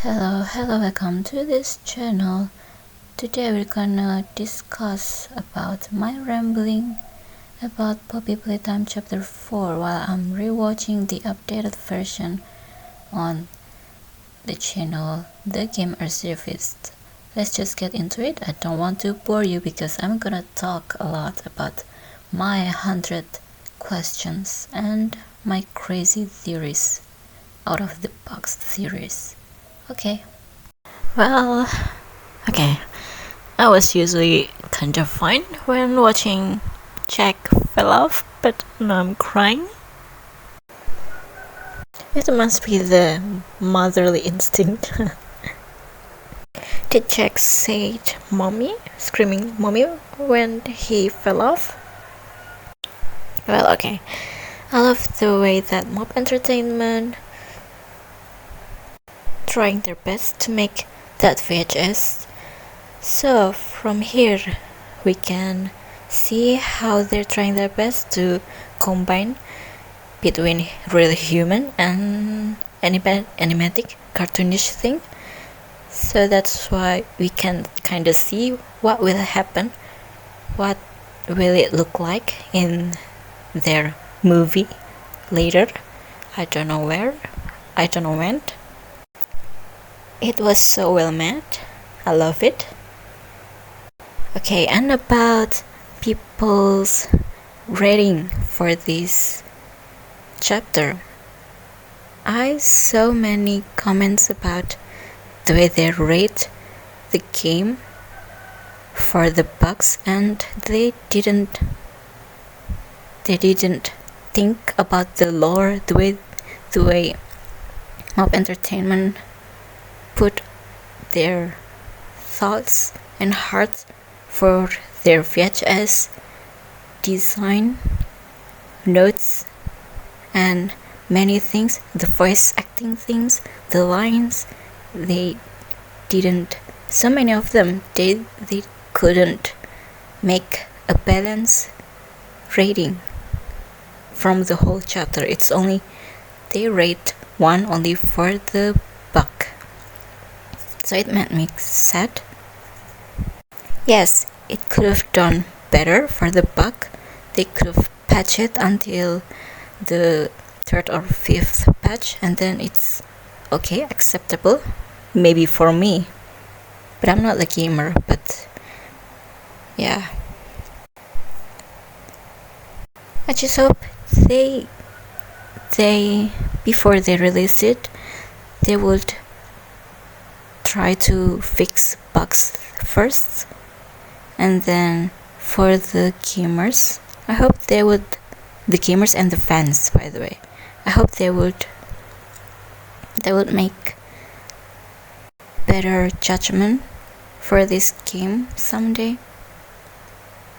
Hello, welcome to this channel. Today we're gonna discuss about my rambling about Poppy Playtime Chapter 4 while I'm rewatching the updated version on the channel The Game Archivist. Let's just get into it. I don't want to bore you because I'm gonna talk a lot about my 100 questions and my crazy theories out of the box theories. Okay. Well, okay. I was usually kind of fine when watching Jack fell off, but now I'm crying. It must be the motherly instinct. Did Jack say mommy, screaming mommy when he fell off? Well, okay. I love the way that Mob Entertainment trying their best to make that VHS. So from here we can see how they're trying their best to combine between real human and animatic cartoonish thing. So that's why we can kind of see what will happen, what will it look like in their movie later. I don't know where, I don't know when. It was so well made. I love it. Okay, and about people's rating for this chapter. I saw many comments about the way they rate the game for the bugs, and they didn't think about the lore, the way Mob Entertainment put their thoughts and hearts for their VHS design, notes, and many things, the voice acting things, the lines. They didn't, so many of them, they couldn't make a balanced rating from the whole chapter. It's only, they rate one only for the bug. So it made me sad. Yes, it could have done better for the bug. They could have patched it until the 3rd or 5th patch, and then it's okay, acceptable, maybe for me. But I'm not a gamer, but yeah. I just hope they before they release it, they would try to fix bugs first, and then for the gamers, I hope they would, the gamers and the fans, by the way, I hope they would make better judgment for this game someday,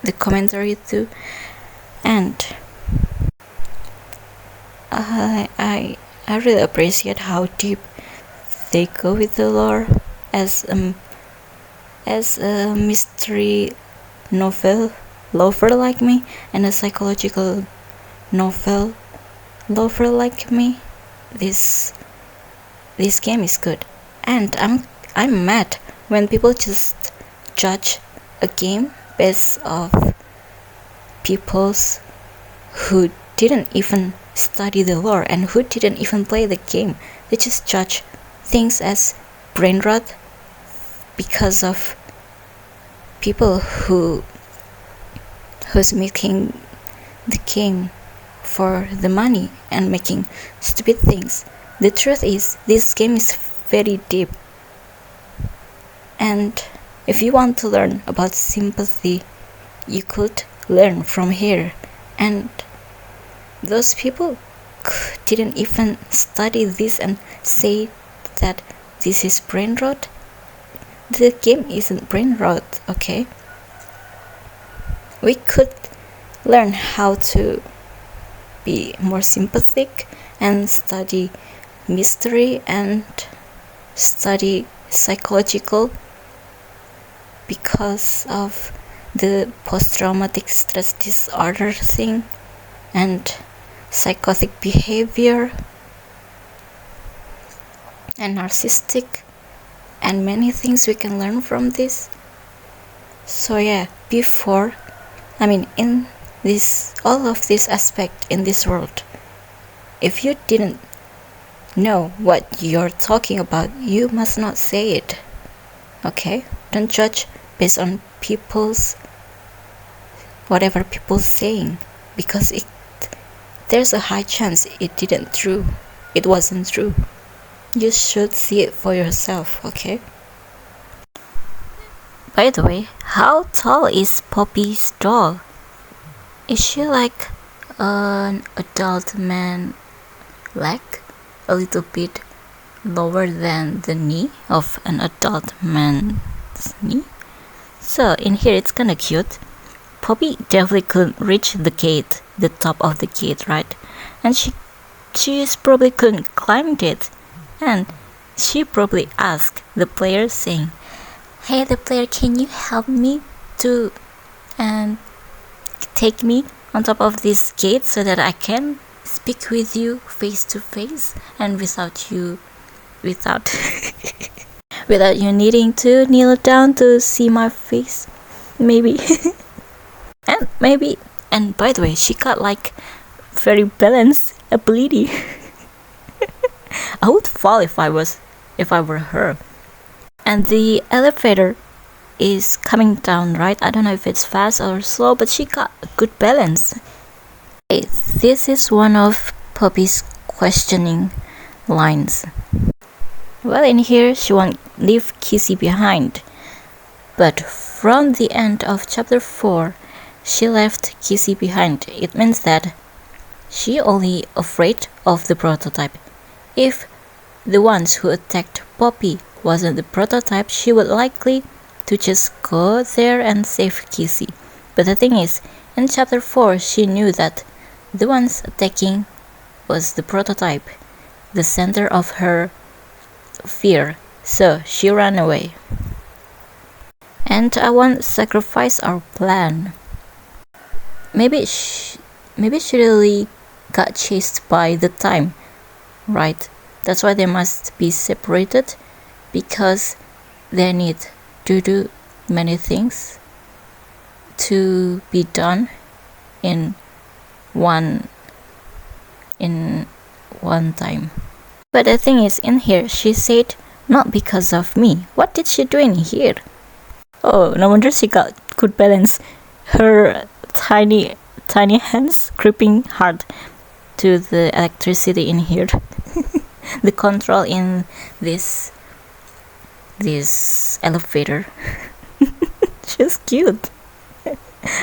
the commentary too. And I really appreciate how deep they go with the lore as a mystery novel lover like me, and a psychological novel lover like me. This game is good, and I'm mad when people just judge a game based off people's who didn't even study the lore and who didn't even play the game. They just judge things as brain rot because of people who's making the game for the money and making stupid things. The truth is, this game is very deep, and if you want to learn about sympathy, you could learn from here. And those people didn't even study this and say that this is brain rot. The game isn't brain rot, okay? We could learn how to be more sympathetic and study mystery and study psychological because of the post-traumatic stress disorder thing and psychotic behavior and narcissistic and many things we can learn from this. So yeah, in this all of this aspect in this world, if you didn't know what you're talking about, you must not say it. Okay? Don't judge based on whatever people's saying, because there's a high chance it wasn't true. You should see it for yourself, okay? By the way, how tall is Poppy's doll? Is she like an adult man leg? A little bit lower than the knee of an adult man's knee? So in here it's kinda cute. Poppy definitely couldn't reach the top of the gate, right? And she probably couldn't climb it. And she probably asked the player saying, "Hey, the player, can you help me to take me on top of this gate so that I can speak with you face to face and without you needing to kneel down to see my face, maybe." And by the way, she got like very balanced ability. I would fall if I were her. And the elevator is coming down, right? I don't know if it's fast or slow, but she got a good balance. Okay, this is one of Poppy's questioning lines. Well, in here she won't leave Kissy behind, but from the end of chapter 4 she left Kissy behind. It means that she only afraid of the prototype. If the ones who attacked Poppy wasn't the prototype, she would likely to just go there and save Kissy. But the thing is, in chapter 4 she knew that the ones attacking was the prototype, the center of her fear, so she ran away. And I won't sacrifice our plan. Maybe she really got chased by the time, right? That's why they must be separated, because they need to do many things to be done in one time. But the thing is, in here she said, "Not because of me." What did she do in here? Oh, no wonder she got good balance. Her tiny hands gripping hard to the electricity in here. The control in this elevator. She's cute.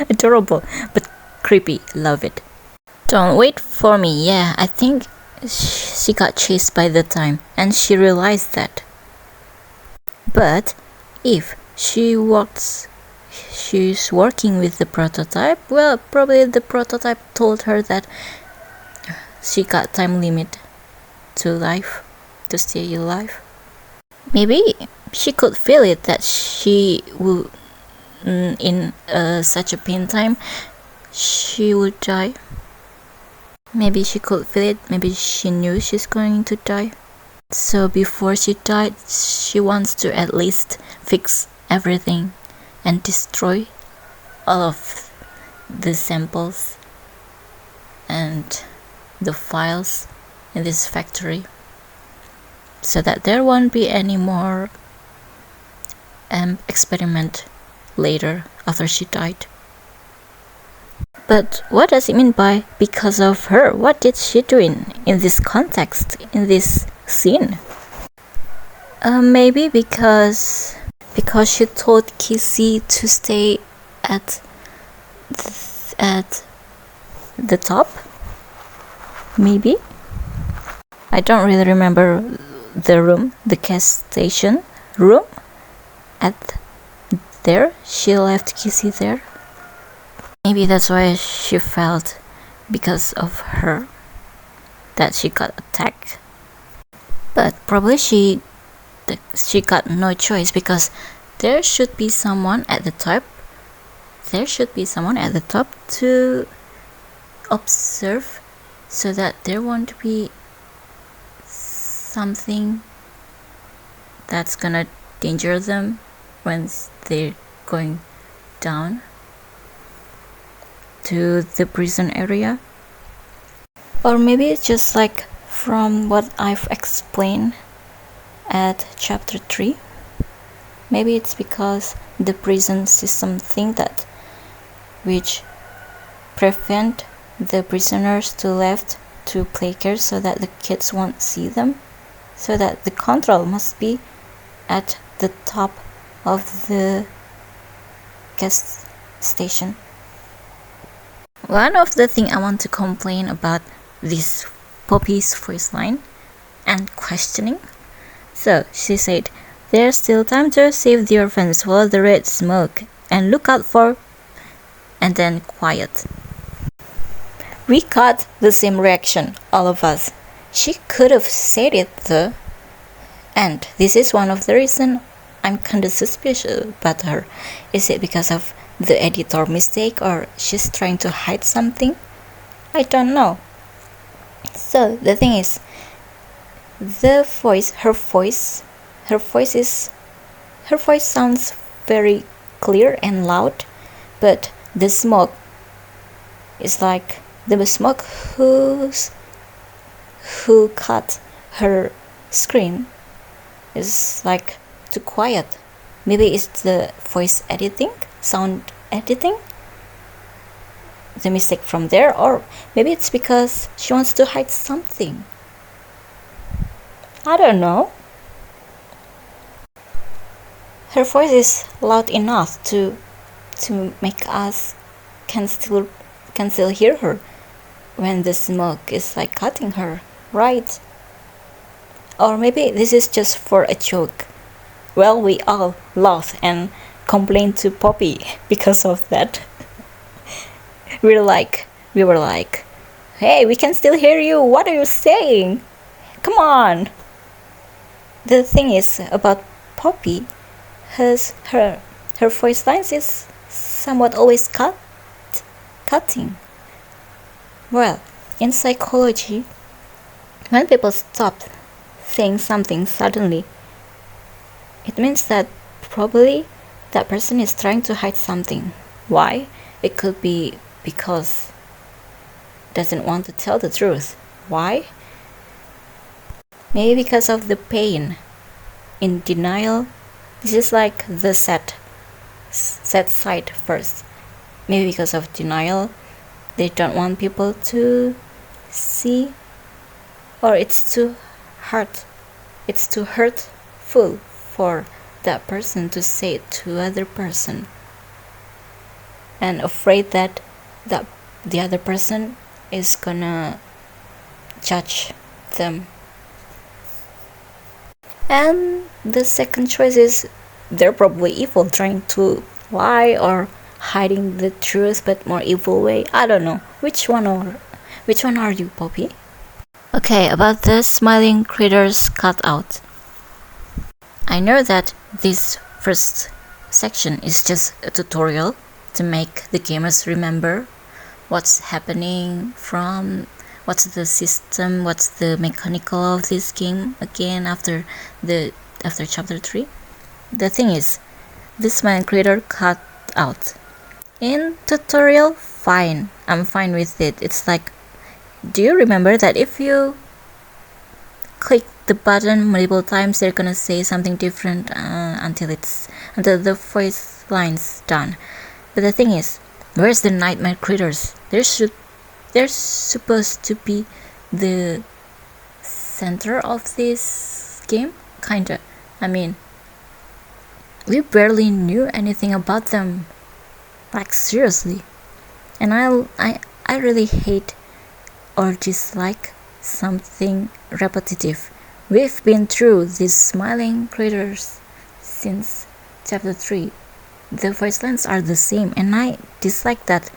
Adorable, but creepy. Love it. Don't wait for me. Yeah, I think she got chased by the time and she realized that. But if she's working with the prototype, well, probably the prototype told her that she got time limit to life, to stay alive. Maybe she could feel it that she would, in such a pain time, she would die. Maybe she could feel it. Maybe she knew she's going to die. So before she died, she wants to at least fix everything and destroy all of the samples and the files in this factory, so that there won't be any more experiment later after she died. But what does it mean by because of her? What did she do in this context, in this scene? Maybe because she told Kissy to stay at the top. Maybe. I don't really remember the room, the gas station room. There, she left Kissy there. Maybe that's why she felt, because of her, that she got attacked. But probably she got no choice, because there should be someone at the top. There should be someone at the top to observe, so that there won't be something that's gonna danger them once they're going down to the prison area. Or maybe it's just like from what I've explained at chapter 3. Maybe it's because the prison system thing that which prevent the prisoners to left to playcares so that the kids won't see them, so that the control must be at the top of the gas station. One of the things I want to complain about this Poppy's voice line and questioning. So she said, "There's still time to save the orphans, follow the red smoke, and look out for..." And then quiet. We got the same reaction, all of us. She could have said it though. And this is one of the reasons I'm kinda suspicious about her. Is it because of the editor mistake, or she's trying to hide something? I don't know. So the thing is, her voice sounds very clear and loud, but the smoke is like the smoke who cut her screen is like too quiet. Maybe it's the voice editing, sound editing, the mistake from there, or maybe it's because she wants to hide something. I don't know. Her voice is loud enough to make us can still hear her when the smoke is like cutting her, right? Or maybe this is just for a joke. Well, we all laughed and complained to Poppy because of that. We were like, "Hey, we can still hear you. What are you saying? Come on." The thing is about Poppy, her voice lines is somewhat always cutting. Well, in psychology, when people stop saying something suddenly, it means that probably that person is trying to hide something. Why? It could be because doesn't want to tell the truth. Why? Maybe because of the pain. In denial, this is like the sad side first. Maybe because of denial, they don't want people to see, or it's too hurtful for that person to say it to other person, and afraid that the other person is gonna judge them. And the second choice is they're probably evil, trying to lie or hiding the truth but more evil way. I don't know. Which one are you, Poppy? Okay, about the smiling critters cutout. I know that this first section is just a tutorial to make the gamers remember what's happening, from what's the system, what's the mechanical of this game again after chapter 3. The thing is, this smiling critter cut out. In tutorial, fine, I'm fine with it. It's like, do you remember that if you click the button multiple times, they're gonna say something different until the voice line's done. But the thing is, where's the nightmare critters? They're supposed to be the center of this game, kinda. I mean, we barely knew anything about them, like seriously. And I really hate or dislike something repetitive. We've been through these smiling critters since chapter 3. The voice lines are the same, and I dislike that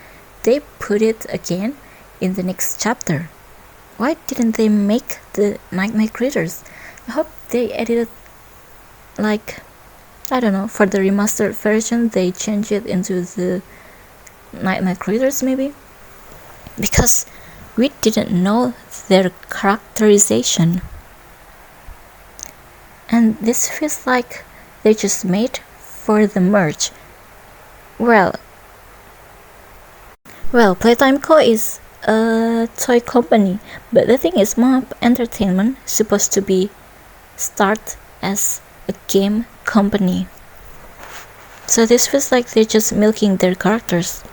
they put it again in the next chapter. Why didn't they make the nightmare critters? I hope they edited, like, I don't know, for the remastered version they change it into the nightmare critters maybe, because we didn't know their characterization. And this feels like they just made for the merch. Well, Playtime Co. is a toy company, but the thing is, Mob Entertainment supposed to be start as a game company. So this feels like they're just milking their characters.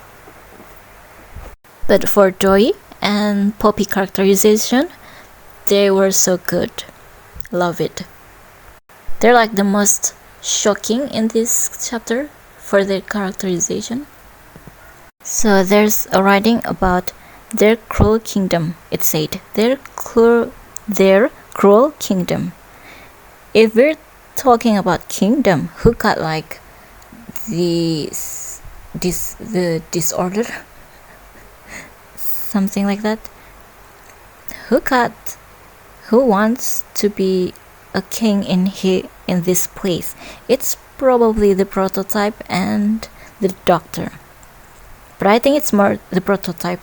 But for Joey and Poppy characterization, they were so good. Love it. They're like the most shocking in this chapter for their characterization. So there's a writing about their cruel kingdom. It said their cruel kingdom. If we're talking about kingdom, who got like the disorder, something like that? Who wants to be a king in this place? It's probably the prototype and the doctor. But I think it's more the prototype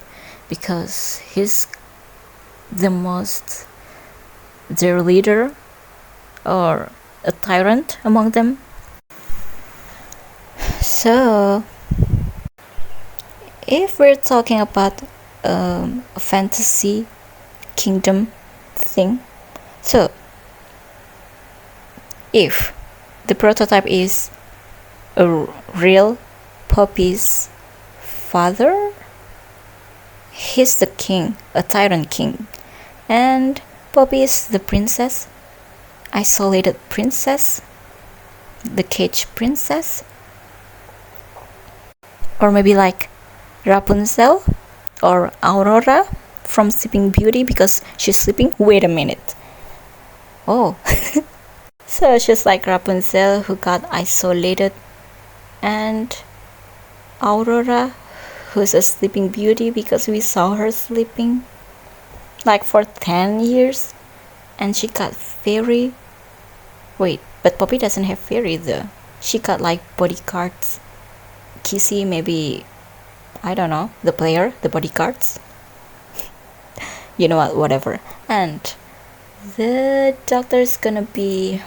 because he's their leader or a tyrant among them. So, if we're talking about a fantasy kingdom thing, so if the prototype is a real Poppy's father, he's the king, a tyrant king, and Poppy is the princess, isolated princess, the cage princess, or maybe like Rapunzel or Aurora from Sleeping Beauty because she's sleeping. Wait a minute. Oh, so she's like Rapunzel who got isolated, and Aurora who's a Sleeping Beauty because we saw her sleeping like for 10 years and she got fairy. Wait, but Poppy doesn't have fairy though. She got like bodyguards. Kissy, maybe, I don't know, the player, the bodyguards. You know what, whatever. And the doctor is gonna be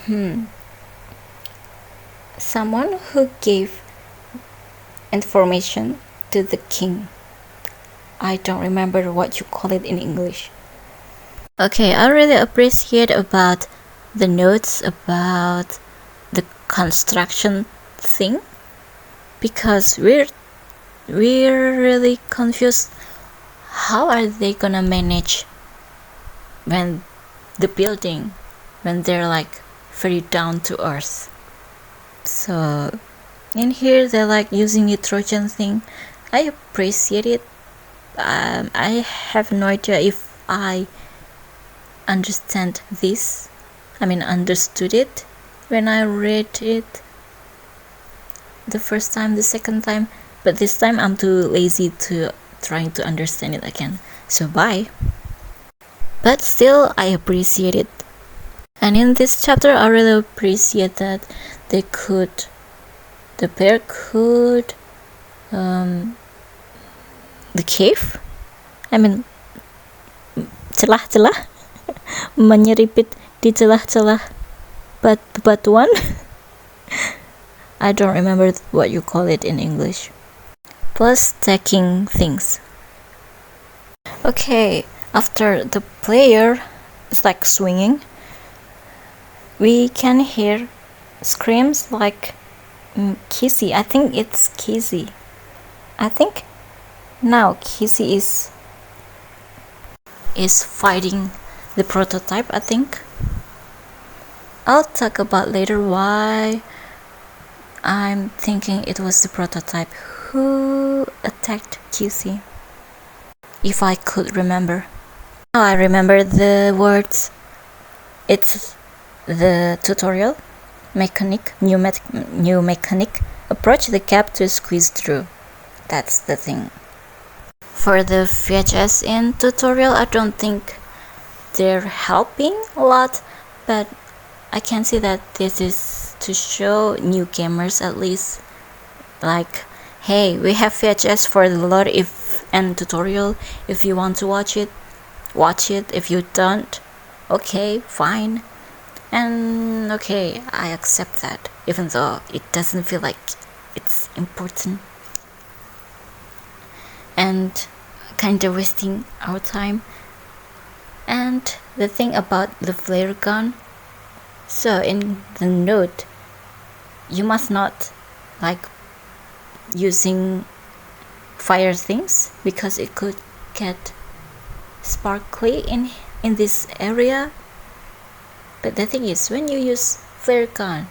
someone who gave information to the king. I don't remember what you call it in English. Okay, I really appreciate about the notes about the construction thing because we're really confused. How are they gonna manage when they're like very down to earth? So in here they're like using a Trojan thing. I appreciate it. I have no idea if I understood it when I read it the first time, the second time, but this time I'm too lazy to trying to understand it again. So bye. But still, I appreciate it. And in this chapter, I really appreciate that the pair could the cave, celah-celah menyeripit di celah-celah batuan. I don't remember what you call it in English. Plus stacking things. Okay, after the player is like swinging, we can hear screams like Kissy. I think it's Kissy. I think now Kissy is fighting the prototype, I think. I'll talk about later why I'm thinking it was the prototype who attacked Kissy, if I could remember. Now I remember the words. It's the tutorial new mechanic. Approach the cap to squeeze through. That's the thing. For the VHS in tutorial, I don't think they're helping a lot, but I can see that this is to show new gamers at least, like, hey, we have VHS for the lore and tutorial. If you want to watch it, watch it. If you don't, okay, fine. And okay, I accept that, even though it doesn't feel like it's important and kind of wasting our time. And the thing about the flare gun, so in the note you must not like using fire things because it could get sparkly in this area. But the thing is, when you use flare gun,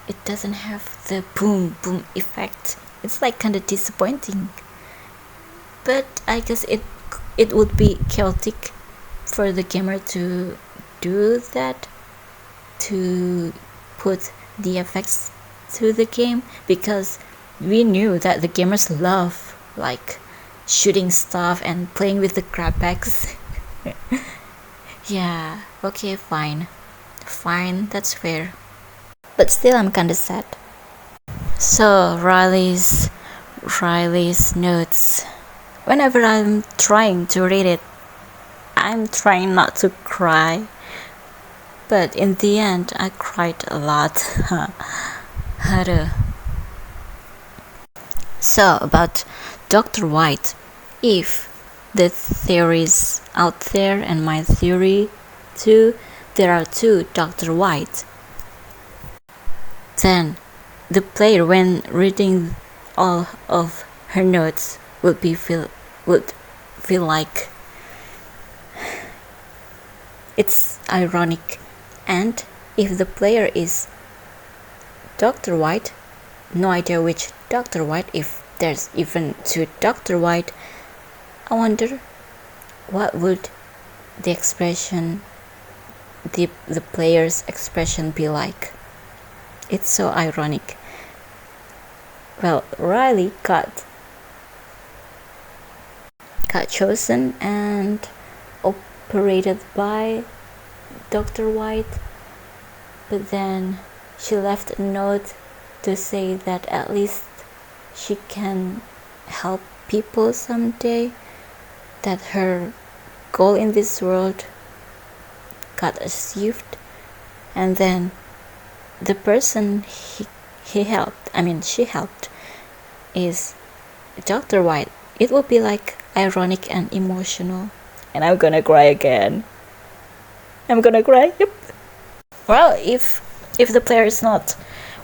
it doesn't have the boom boom effect. It's like kind of disappointing. But I guess it would be chaotic for the gamer to do that, to put the effects to the game, because we knew that the gamers love like shooting stuff and playing with the grab bags. Yeah, okay, fine, that's fair. But still, I'm kinda sad. So Riley's notes. Whenever I'm trying to read it, I'm trying not to cry. But in the end, I cried a lot. So about Dr. White, if the theories out there and my theory too, there are two Dr. White, then the player, when reading all of her notes, would feel like it's ironic. And if the player is Dr. White, no idea which Dr. White, if there's even two Dr. White, I wonder what would the expression, the player's expression be like. It's so ironic. Well, Riley got chosen and operated by Dr. White, but then she left a note to say that at least she can help people someday, that her goal in this world got achieved. And then the person she helped is Dr. White. It will be like ironic and emotional, and I'm gonna cry again. Yep. Well, if the player is not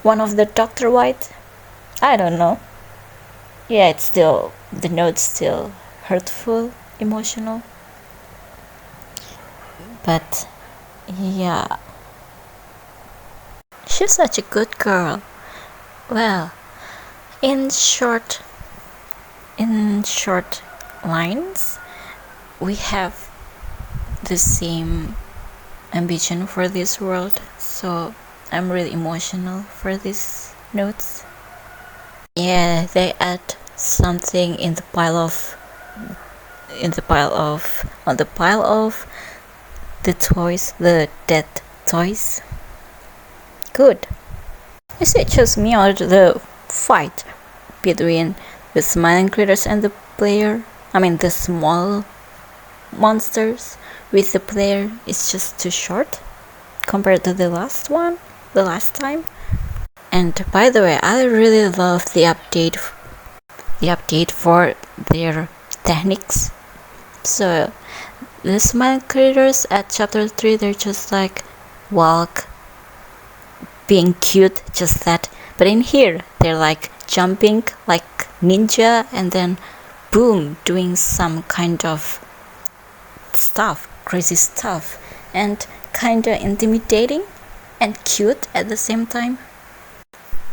one of the Dr. White, I don't know. Yeah, it's still, the note's still hurtful, emotional. But yeah, she's such a good girl. Well, in short lines, we have the same ambition for this world, so I'm really emotional for these notes. Yeah, they add something on the pile of the toys, the dead toys. Good. You see, it shows me out the fight between the smiling critters and the player. The small monsters with the player is just too short compared to the last time. And by the way, I really love the update for their techniques. So the smiling critters at chapter 3, they're just like walk, being cute, just that. But in here, they're like jumping like ninja, and then boom, doing some kind of crazy stuff, and kinda intimidating and cute at the same time.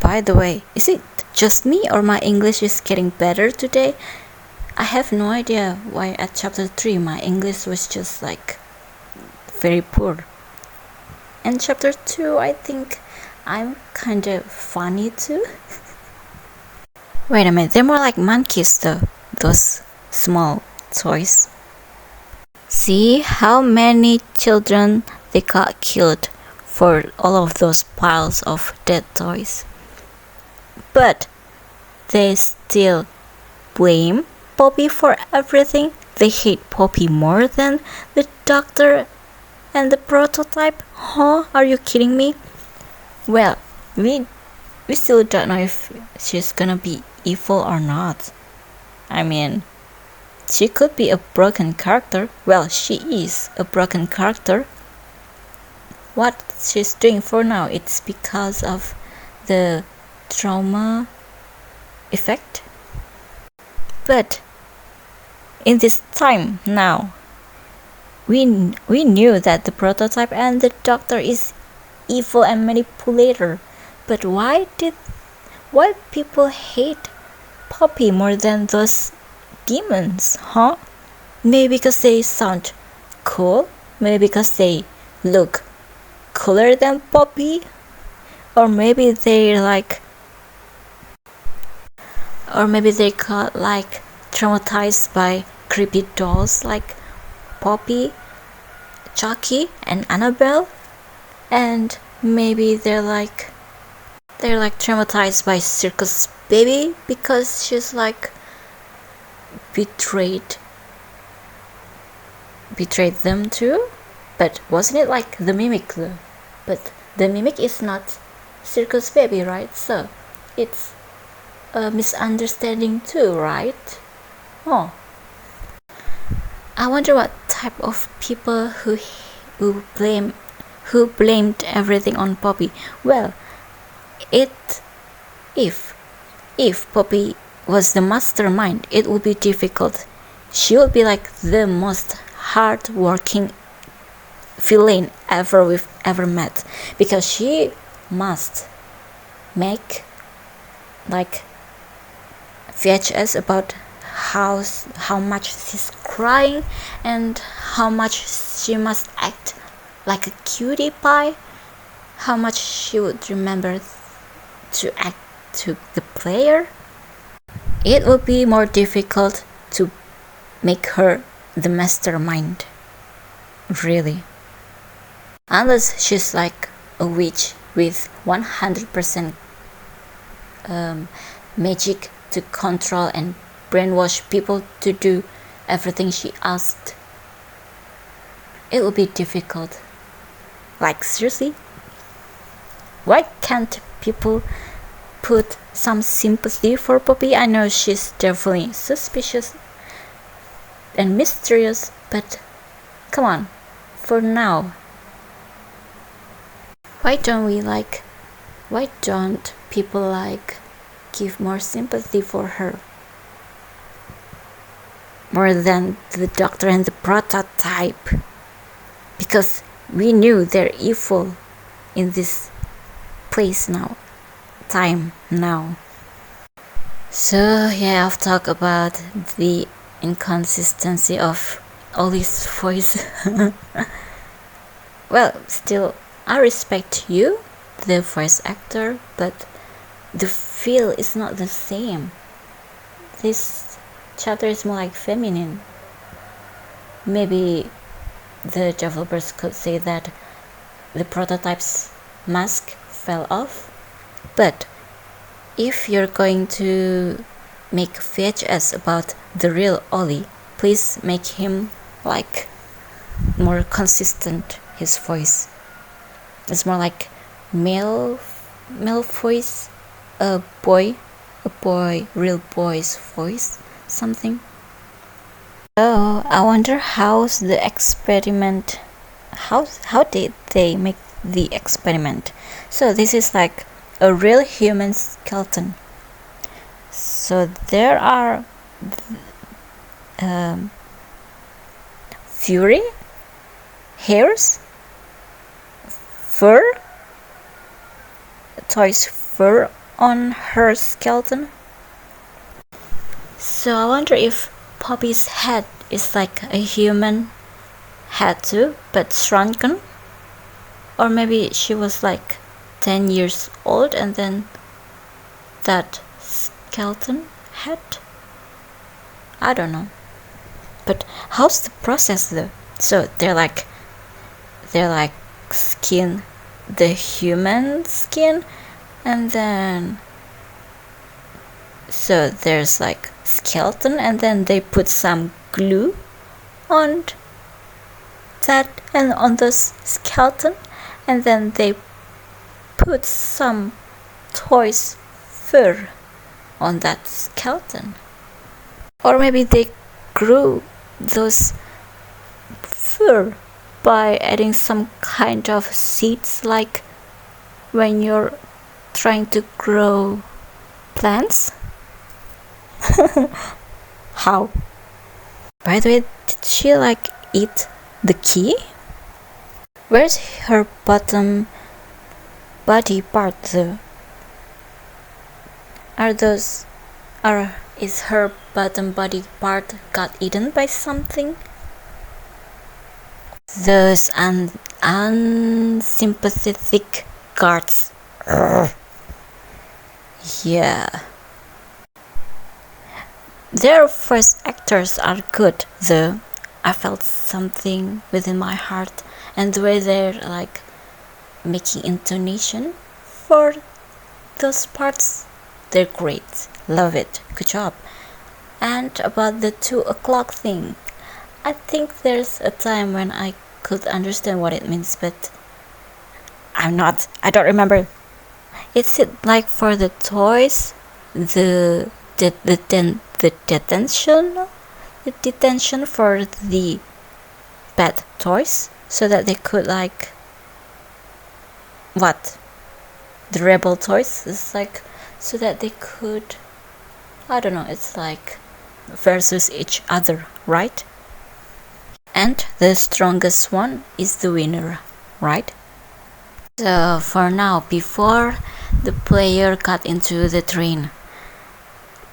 By the way, is it just me or my English is getting better today? I have no idea why at chapter 3 my English was just like very poor. And chapter 2, I think I'm kinda funny too. Wait a minute, they're more like monkeys though, those small toys. See how many children they got killed for all of those piles of dead toys. But they still blame Poppy for everything. They hate Poppy more than the doctor And the prototype? Huh? Are you kidding me? Well, we still don't know if she's gonna be evil or not. I mean, she could be a broken character. Well, she is a broken character. What she's doing for now, it's because of the trauma effect. But in this time now, we knew that the prototype and the doctor is evil and manipulator. But why people hate Poppy more than those demons, huh? Maybe because they sound cool, maybe because they look cooler than Poppy, or maybe they got like traumatized by creepy dolls like Poppy, Chucky, and Annabelle, and maybe they're traumatized by Circus Baby because she's like betrayed them too. But wasn't it like the Mimic though? But the Mimic is not Circus Baby, right? So it's a misunderstanding too, right? Oh, I wonder what type of people who blamed everything on Poppy. Well, if Poppy was the mastermind, it would be difficult. She would be like the most hard-working villain we've ever met, because she must make like VHS about how much she's crying and how much she must act like a cutie pie, how much she would remember to act to the player. It would be more difficult to make her the mastermind, really, unless she's like a witch with 100% magic to control and brainwash people to do everything she asked. It would be difficult. Like, seriously? Why can't people put some sympathy for Poppy? I know she's definitely suspicious and mysterious, but come on, for now. Why don't people give more sympathy for her? More than the doctor and the prototype. Because we knew they're evil in this place now. Time now. So yeah, I've talked about the inconsistency of Ollie's voice. Well, still, I respect you, the voice actor, but the feel is not the same. This chapter is more like feminine. Maybe the developers could say that the prototype's mask fell off. But if you're going to make VHS about the real Ollie, please make him like more consistent, his voice. It's more like male voice, a real boy's voice, something. So I wonder how's the experiment, how did they make the experiment? So this is like a real human skeleton. So there are fury, hairs, fur, toys fur on her skeleton. So I wonder if Poppy's head is like a human head too, but shrunken. Or maybe she was like 10 years old and then that skeleton head. I don't know. But how's the process though? So they're like skin, the human skin, and then so there's like skeleton, and then they put some glue on that and on the skeleton, and then they put some toys fur on that skeleton. Or maybe they grew those fur by adding some kind of seeds, like when you're trying to grow plants. How? By the way, did she like eat the key? Where's her bottom body part though? Is her bottom body part got eaten by something? Those unsympathetic guards. Urgh. Yeah. Their voice actors are good though. I felt something within my heart, and the way they're like making intonation for those parts, they're great. Love it. Good job. And about the 2 o'clock thing, I think there's a time when I could understand what it means, but I don't remember. Is it like for the toys, the detention for the bad toys, so that they could like what? The rebel toys is like so that they could, I don't know, it's like versus each other, right? And the strongest one is the winner, right? So for now, before the player got into the train.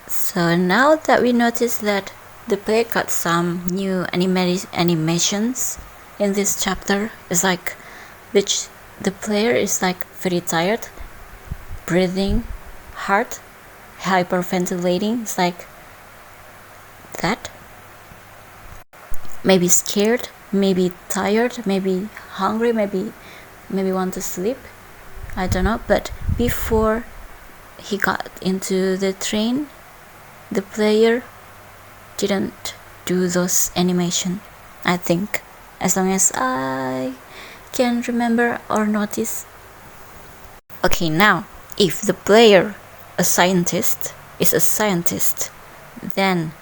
So now that we notice that the player got some new animations in this chapter, it's like which the player is like very tired, breathing hard, hyperventilating. It's like that. Maybe scared, maybe tired, maybe hungry, maybe want to sleep. I don't know. But before he got into the train, the player didn't do those animation, I think, as long as I can remember or notice. Okay, now if the player is a scientist, then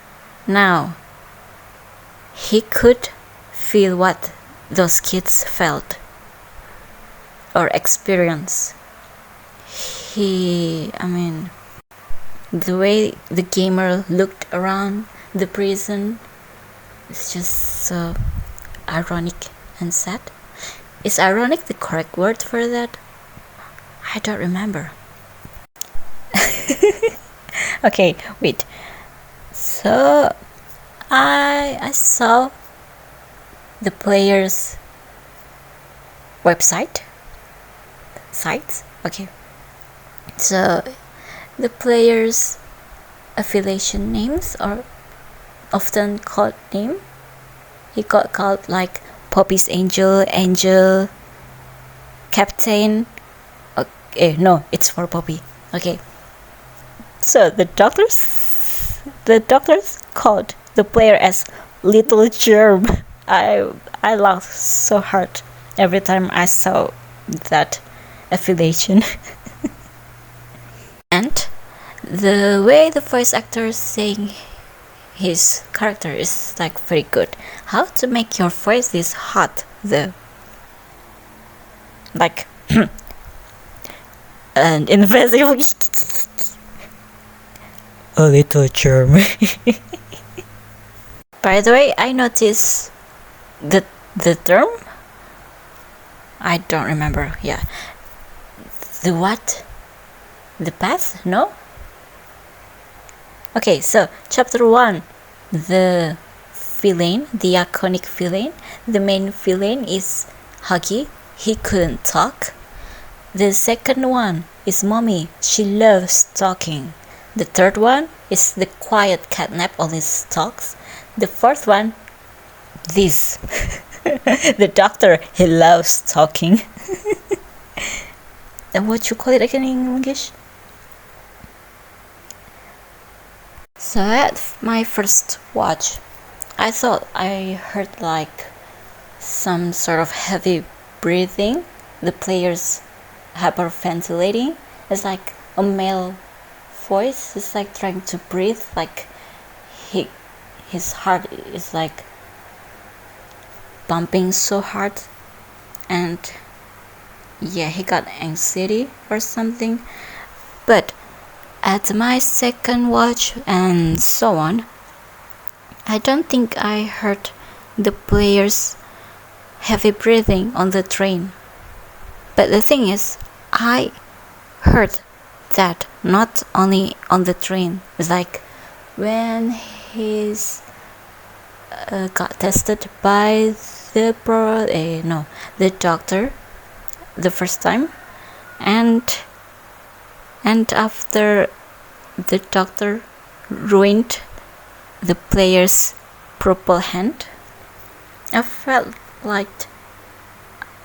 now he could feel what those kids felt or experience. The way the gamer looked around the prison is just so ironic and sad. Is ironic the correct word for that? I don't remember. Okay, wait. So I saw the player's sites. Okay. So the player's affiliation names are often called name. He got called like Poppy's Angel, Captain. Okay, no, it's for Poppy. Okay. So the doctors called the player as Little Germ. I laughed so hard every time I saw that affiliation. And the way the voice actor is saying his character is like very good. How to make your voice this hot though? Like an invisible a little germ. By the way, I noticed the term. I don't remember. Yeah. The what? The path? No? Okay, so chapter 1. The villain, the iconic villain. The main villain is Huggy. He couldn't talk. The second one is Mommy. She loves talking. The third one is the quiet catnap, always talks. The fourth one, this. The doctor, he loves talking. And what you call it again in English? So at my first watch, I thought I heard like some sort of heavy breathing. The players hyperventilating. It's like a male voice. It's like trying to breathe, like his heart is like bumping so hard, and yeah, he got anxiety or something. But at my second watch and so on, I don't think I heard the players heavy breathing on the train. But the thing is, I heard that not only on the train. It's like when he's got tested by the doctor the first time, and after the doctor ruined the player's purple hand, I felt like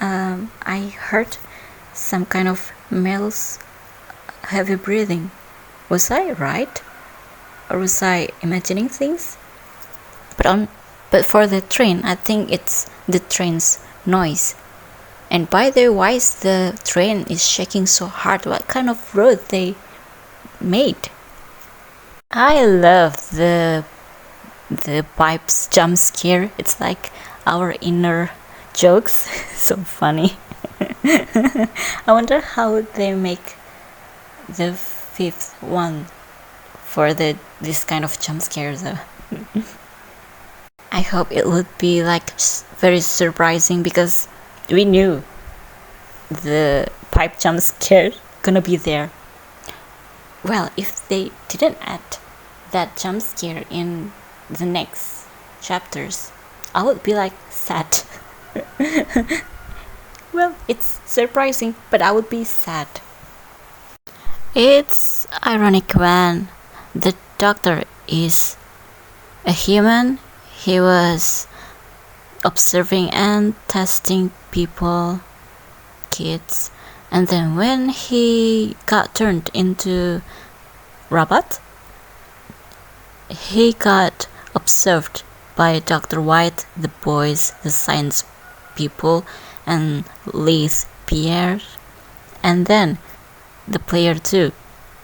I heard some kind of male's heavy breathing. Was I right? Or was I imagining things? But for the train, I think it's the train's noise. And by the way, why is the train is shaking so hard? What kind of road they made? I love the pipes jump scare. It's like our inner jokes. So funny. I wonder how they make the fifth one for this kind of jump scare though. I hope it would be like very surprising, because we knew the pipe jump scare gonna be there. Well, if they didn't add that jump scare in the next chapters, I would be like sad. Well, it's surprising, but I would be sad. It's ironic when the doctor is a human. He was observing and testing people, kids, and then when he got turned into robot, he got observed by Dr. White, the boys, the science people, and Liz Pierre, and then the player too.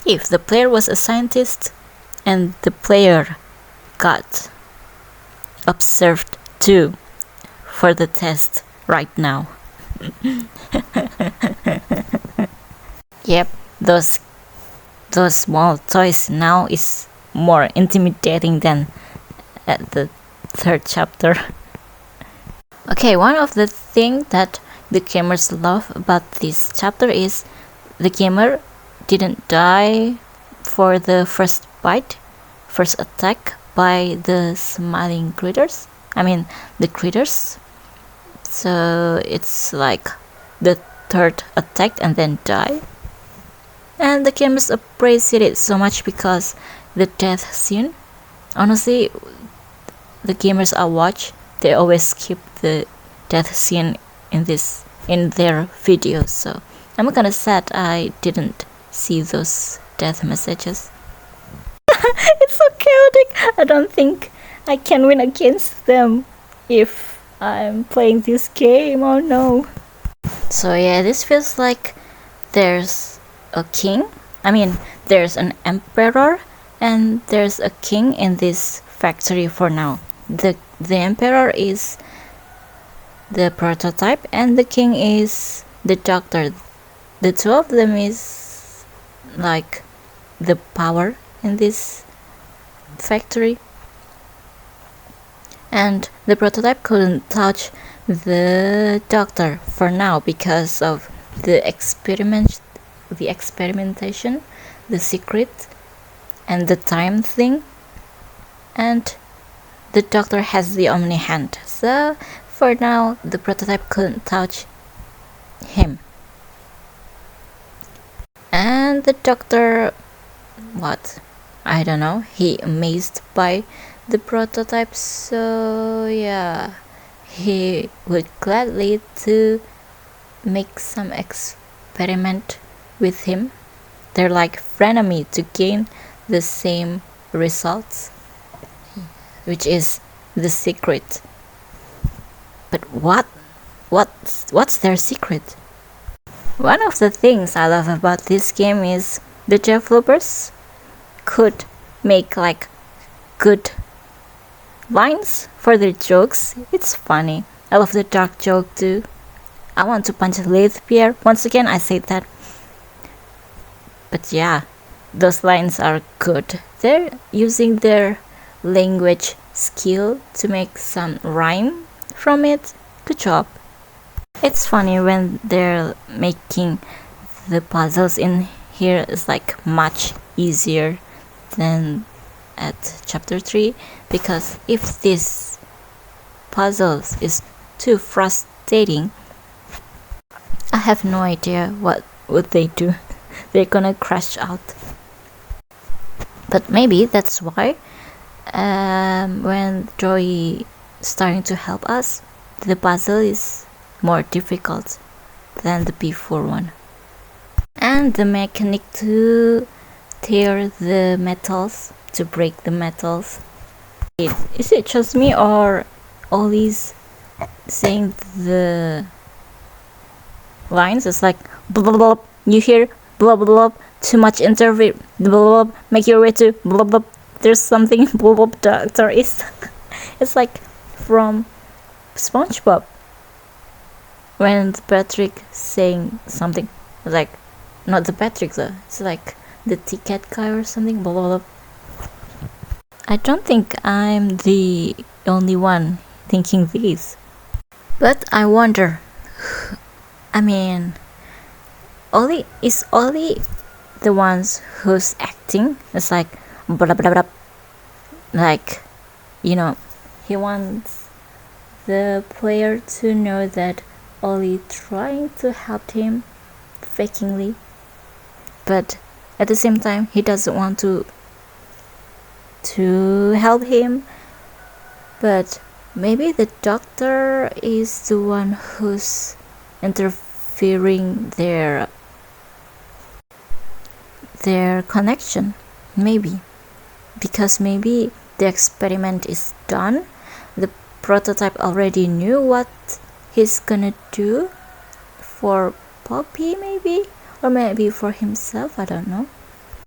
If the player was a scientist and the player got observed too for the test right now. Yep, those small toys now is more intimidating than at the third chapter. Okay, one of the things that the gamers love about this chapter is the gamer didn't die for the first attack by the smiling critters. I mean, the critters. So it's like the third attack and then die. And the gamers appreciate it so much because the death scene. Honestly, the gamers I watch, they always skip the death scene in their videos. So I'm kinda sad I didn't see those death messages. It's so chaotic. I don't think I can win against them if I'm playing this game. Oh no. So yeah, this feels like there's a king. I mean, there's an emperor and there's a king in this factory for now. The emperor is the prototype and the king is the doctor. The two of them is like the power in this factory, and the prototype couldn't touch the doctor for now because of the experimentation, the secret, and the time thing. And the doctor has the omni hand, so for now the prototype couldn't touch him. And the doctor, I don't know, he amazed by the prototype, so yeah, he would gladly to make some experiment with him. They're like frenemy to gain the same results, which is the secret. But what's their secret? One of the things I love about this game is the developers could make like good lines for their jokes. It's funny. I love the dark joke too. I want to punch Lilith Pierre. Once again, I say that. But yeah, those lines are good. They're using their language skill to make some rhyme from it. Good job. It's funny when they're making the puzzles in here is like much easier than at chapter 3, because if this puzzles is too frustrating, I have no idea what would they do. They're gonna crash out. But maybe that's why when Joey starting to help us, the puzzle is more difficult than the before one. And the mechanic to tear the metals, to break the metals. Is it just me or Ollie's saying the lines? It's like blah blah blah, you hear blah blah blah, too much interview, blah blah blah, make your way to blah blah, there's something blah blah, doctor is. It's like from SpongeBob when Patrick saying something, like not the Patrick though, it's like the ticket guy or something, blah blah blah. I don't think I'm the only one thinking this, but I wonder, I mean, Ollie the ones who's acting? It's like blah blah blah, like, you know, he wants the player to know that Ollie trying to help him fakingly, but at the same time he doesn't want to help him. But maybe the doctor is the one who's interfering their connection, maybe, because maybe the experiment is done, the prototype already knew what he's gonna do for Poppy, maybe, or maybe for himself, I don't know.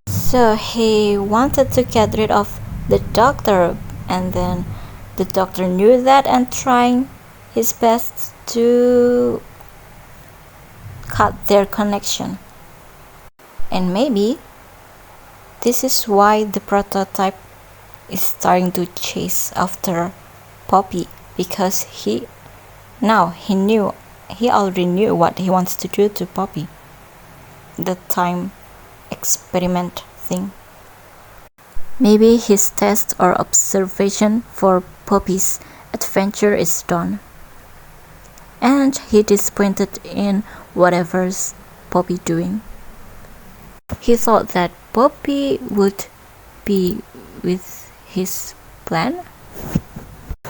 So he wanted to get rid of the doctor, and then the doctor knew that and trying his best to cut their connection. And maybe this is why the prototype is starting to chase after Poppy, because he already knew what he wants to do to Poppy, the time experiment thing. Maybe his test or observation for Poppy's adventure is done, and he disappointed in whatever's Poppy doing. He thought that Poppy would be with his plan.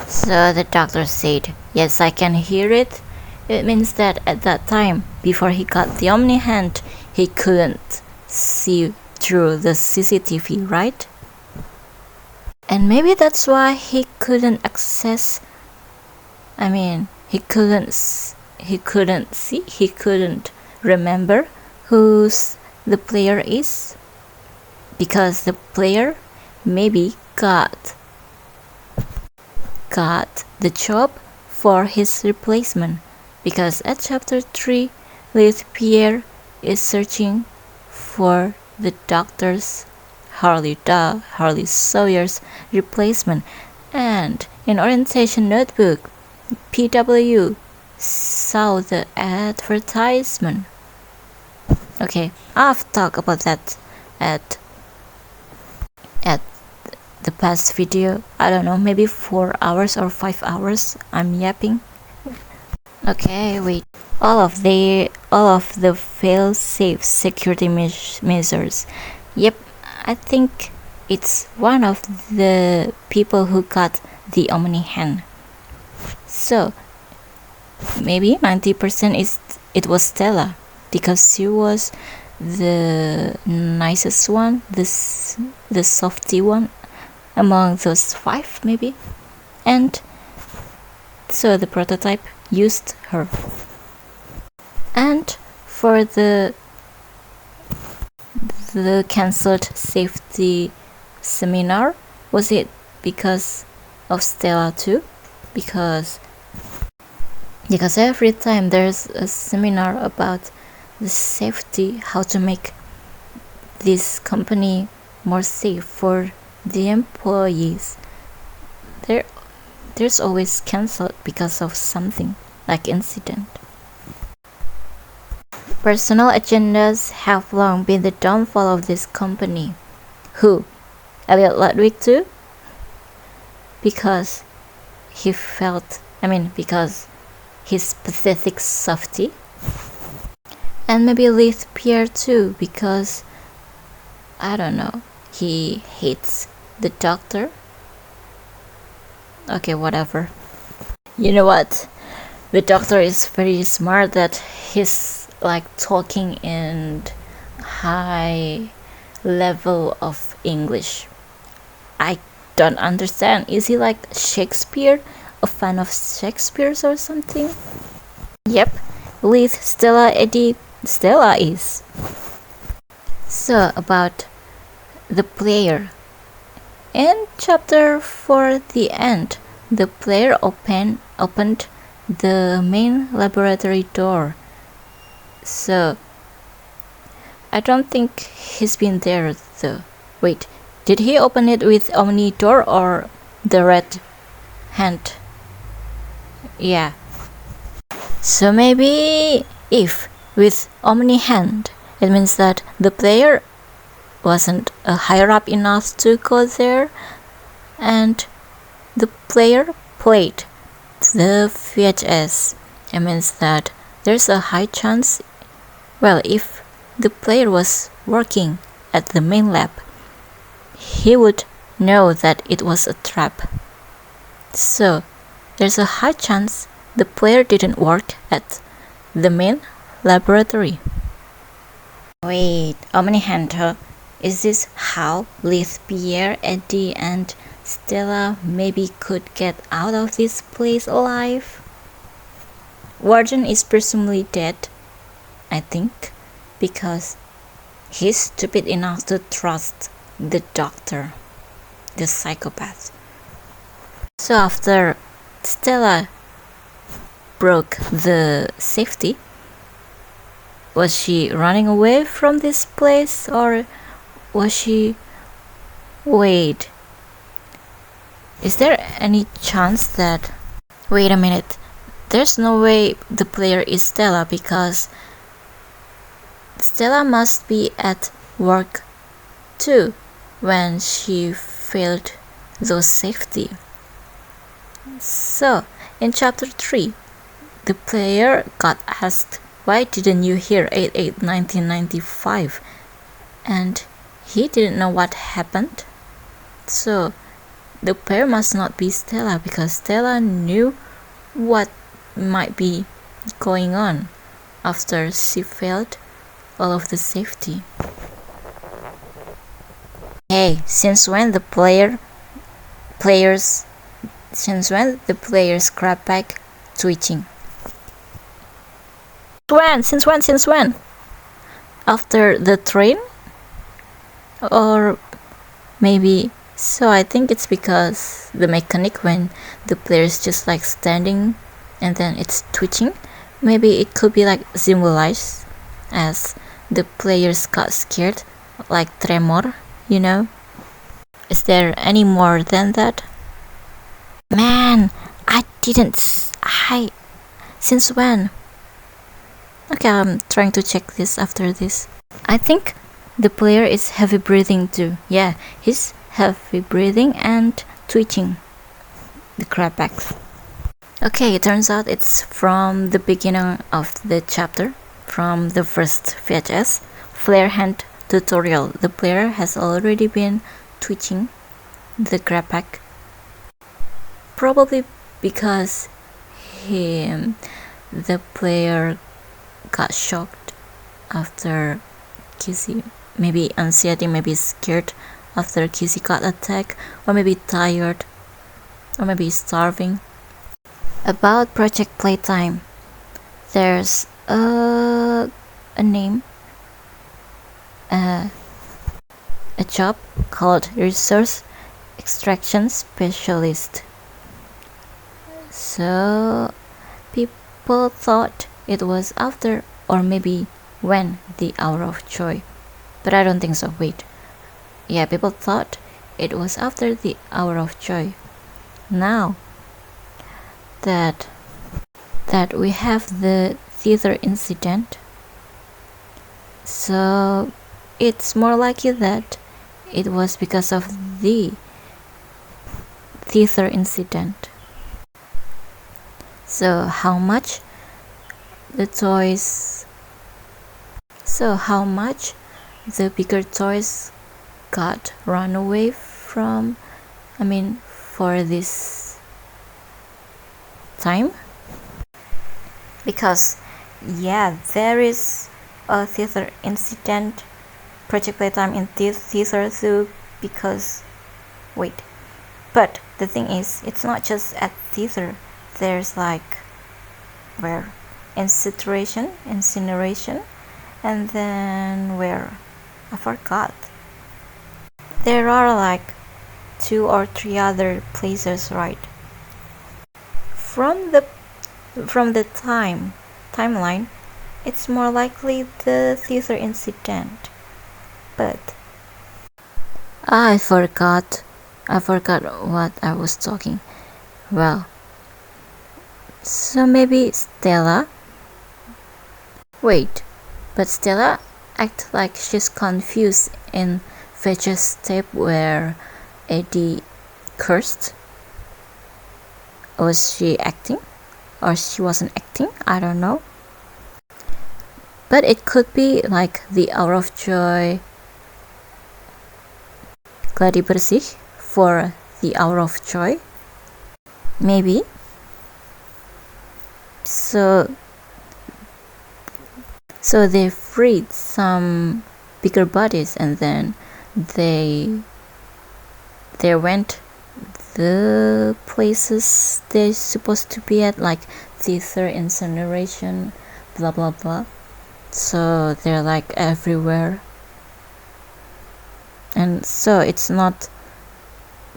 So the doctor said, yes, I can hear it. It means that at that time, before he got the Omni hand, he couldn't see through the CCTV, right? And maybe that's why he couldn't access, I mean, he couldn't remember who's the player is, because the player maybe got the job for his replacement, because at chapter 3 Lilith Pierre is searching for the doctor's Harley Sawyer's replacement, and in orientation notebook PW saw the advertisement. Okay, I've talked about that at the past video. I don't know, maybe 4 hours or 5 hours I'm yapping. Okay, wait. All of the fail-safe security measures. Yep, I think it's one of the people who got the Omni hand. So maybe 90% it was Stella, because she was the nicest one, the softy one among those 5 maybe. And So the prototype used her. And for the cancelled safety seminar, was it because of Stella too? Because every time there's a seminar about the safety, how to make this company more safe for the employees, there's always cancelled because of something like incident. Personal agendas have long been the downfall of this company. Who? Elliot Ludwig too? Because because his pathetic softy. And maybe Leith Pierre too, because I don't know, he hates the doctor. Okay, whatever. You know what? The doctor is very smart that he's like talking in high level of English. I don't understand. Is he like Shakespeare? A fan of Shakespeare's or something? Yep. Leith, Stella, Eddie. Stella is. So about the player. In chapter 4, the end, the player opened the main laboratory door. So I don't think he's been there though. Wait, did he open it with Omni door or the red hand? Yeah. So maybe if with Omni hand, it means that the player wasn't higher up enough to go there, and the player played the VHS. It means that there's a high chance, well, if the player was working at the main lab, he would know that it was a trap. So there's a high chance the player didn't work at the main laboratory. Wait, Omni Hunter, is this how Leith, Pierre, Eddie and Stella maybe could get out of this place alive? Warden is presumably dead, I think, because he's stupid enough to trust the doctor, the psychopath. So after Stella broke the safety, was she running away from this place, or was she... Wait, is there any chance that... Wait a minute, there's no way the player is Stella, because Stella must be at work too when she failed those safety. So in chapter 3, the player got asked, why didn't you hear 8/8/1995? And he didn't know what happened. So the player must not be Stella, because Stella knew what might be going on after she failed all of the safety. Hey, since when the players grab back twitching? Since when? After the train? Or maybe... So I think it's because the mechanic, when the player is just like standing and then it's twitching, maybe it could be like symbolized as the players got scared, like tremor, you know? Is there any more than that? Man, since when? Okay, I'm trying to check this after this. I think the player is heavy breathing too. Yeah, he's heavy breathing and twitching the crackbacks. Okay, it turns out it's from the beginning of the chapter, from the first VHS flare hand tutorial. The player has already been twitching the crackback, probably because the player got shocked after Kissy, maybe anxiety, maybe scared after Kissy got attacked, or maybe tired, or maybe starving. About Project Playtime, there's a name, a job called Resource Extraction Specialist. So people thought it was after or maybe when the hour of joy, but I don't think so. Wait, yeah, people thought it was after the hour of joy. Now that we have the theater incident, so it's more likely that it was because of the theater incident. So how much the bigger toys got run away from, for this time? Because yeah, there is a theater incident, Project Playtime in theater too, because wait, but the thing is, it's not just at theater. There's like where incineration, and then where I forgot. There are like 2 or 3 other places, right? From the timeline, it's more likely the theater incident. But I forgot what I was talking. Well, so maybe Stella. Wait, but Stella acts like she's confused in Fetch's step where Eddie cursed. Was she acting? Or she wasn't acting? I don't know. But it could be like the hour of joy, gladi bersih for the hour of joy. Maybe. So they freed some bigger bodies and then they went the places they're supposed to be at, like theater, incineration, blah blah blah. So they're like everywhere, and so it's not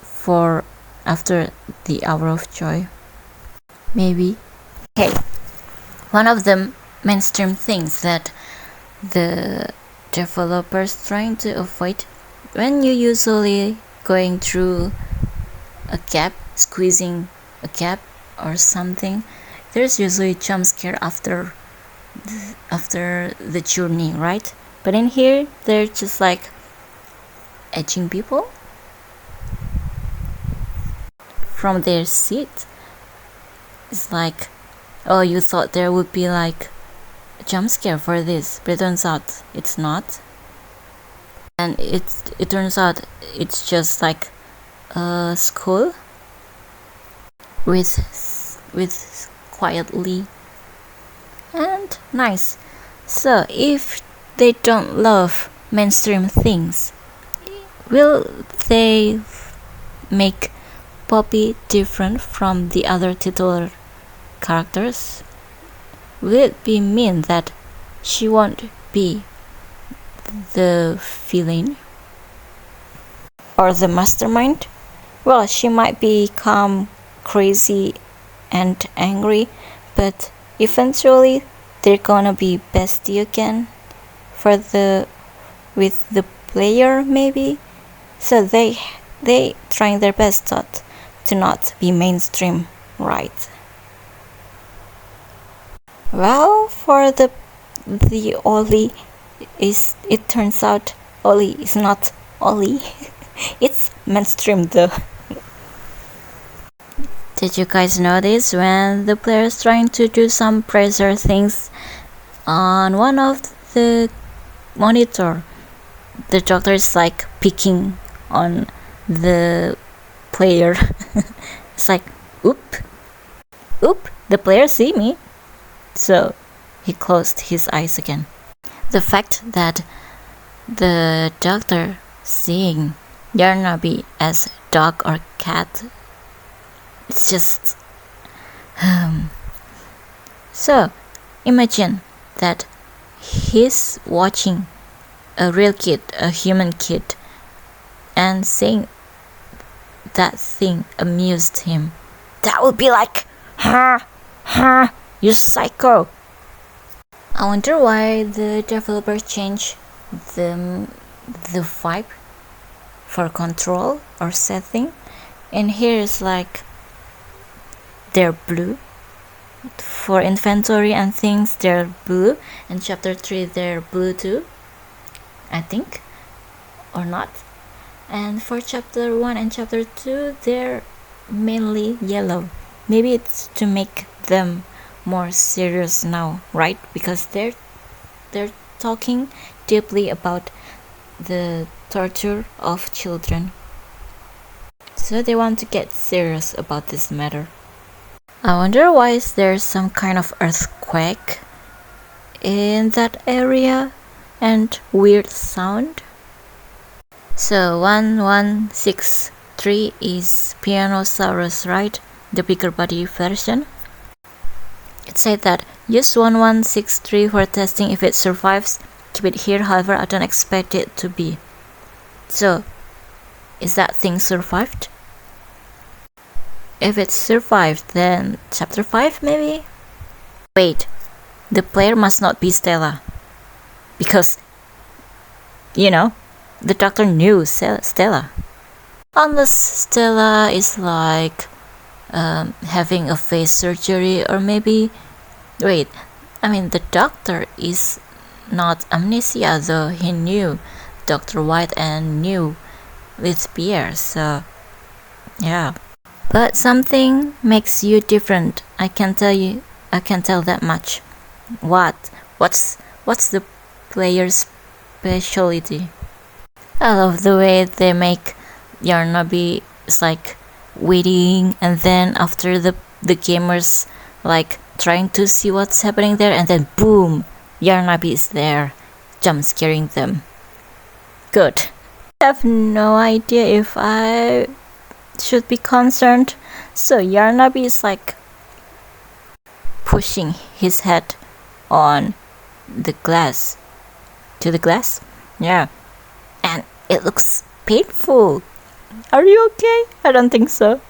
for after the hour of joy. Maybe. Hey, one of the mainstream things that the developers trying to avoid when you usually going through a gap, squeezing a gap or something, there's usually jump scare after the journey, right? But in here they're just like edging people from their seat. It's like, oh, you thought there would be like a jump scare for this, but it turns out it's not. And it turns out it's just like a school with quietly and nice. So if they don't love mainstream things, will they make Poppy different from the other titular characters? Will it be mean that she won't be the villain or the mastermind? Well, she might become crazy and angry, but eventually they're gonna be bestie again with the player, maybe. So they trying their best to not be mainstream, right? Well, for the Ollie, it turns out Ollie is not Ollie. It's mainstream though. Did you guys notice when the player is trying to do some pressure things on one of the monitor, the doctor is like picking on the player. It's like, oop, the player see me. So he closed his eyes again. The fact that the doctor seeing Yarnaby as dog or cat, it's just So imagine that he's watching a real kid, a human kid, and saying that thing amused him. That would be like, you psycho. I wonder why the developer changed the vibe for control or setting. And here is like they're blue. For inventory and things they're blue, and chapter 3 they're blue too, I think, or not. And for chapter 1 and chapter 2 they're mainly yellow. Maybe it's to make them more serious now, right? Because they're talking deeply about the torture of children, so they want to get serious about this matter. I wonder why is there some kind of earthquake in that area and weird sound. So 1163 is Pianosaurus, right? The bigger body version. It said that use 1163 for testing. If it survives, keep it here. However, I don't expect it to be. So, is that thing survived? If it survived, then chapter 5 maybe? Wait, the player must not be Stella. Because, the doctor knew Stella. Unless Stella is like having a face surgery, or maybe... Wait, the doctor is not amnesia, though he knew Dr. White and knew with Pierre, so yeah. But something makes you different. I can tell that much. What's the player's specialty? I love the way they make Yarnaby is like waiting, and then after the gamers like trying to see what's happening there, and then boom, Yarnaby is there, jump scaring them. Good. I have no idea if I should be concerned. So Yarnaby is like pushing his head on the glass. To the glass? Yeah. And it looks painful. Are you okay? I don't think so.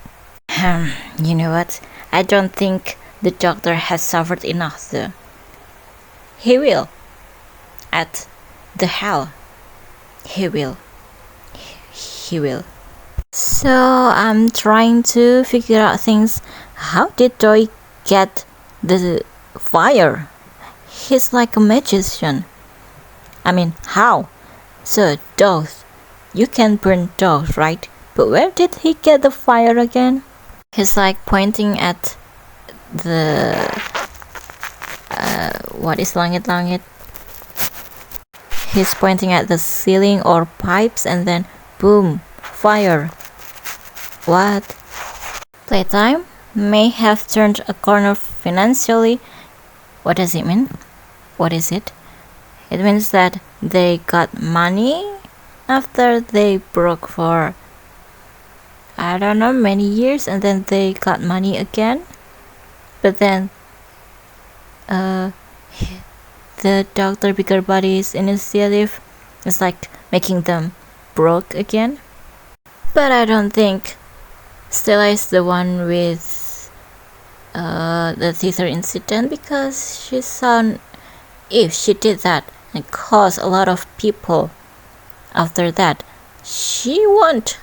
You know what? I don't think the doctor has suffered enough though. He will. At the hell. He will. So I'm trying to figure out things. How did Doi get the fire? He's like a magician. How? So dolls. You can burn dolls, right? But where did he get the fire again? He's like pointing at the... what is langit? He's pointing at the ceiling or pipes, and then boom, fire. What? Playtime may have turned a corner financially. What does it mean? What is it? It means that they got money after they broke for, I don't know, many years, and then they got money again. But then the Dr. Bigger Body's initiative is like making them broke again. But I don't think Stella is the one with the theater incident, because she saw if she did that and caused a lot of people after that, she won't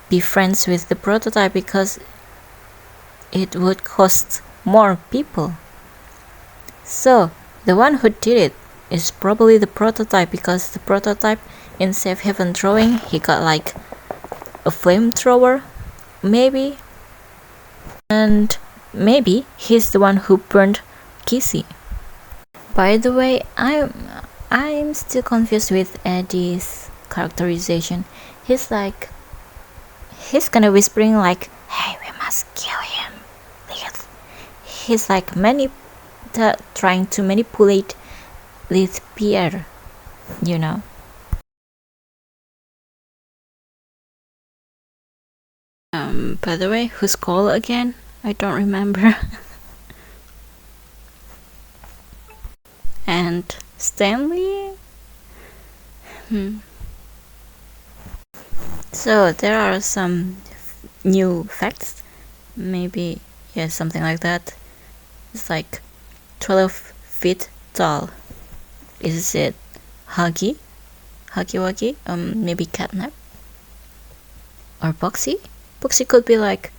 be friends with the prototype, because it would cost more people. So the one who did it is probably the prototype, because the prototype in Safe Haven drawing, he got like a flamethrower, maybe, and maybe he's the one who burned Kissy. By the way, I'm still confused with Eddie's characterization. He's kind of whispering like, "Hey, we must kill him." He's like trying to manipulate with Pierre, By the way, who's Cole again? I don't remember. And Stanley? So there are some new facts. Maybe, yeah, something like that. It's like 12 feet tall. Is it Huggy? Huggy Wuggy? Maybe Catnap? Or Boxy? Boxy could be like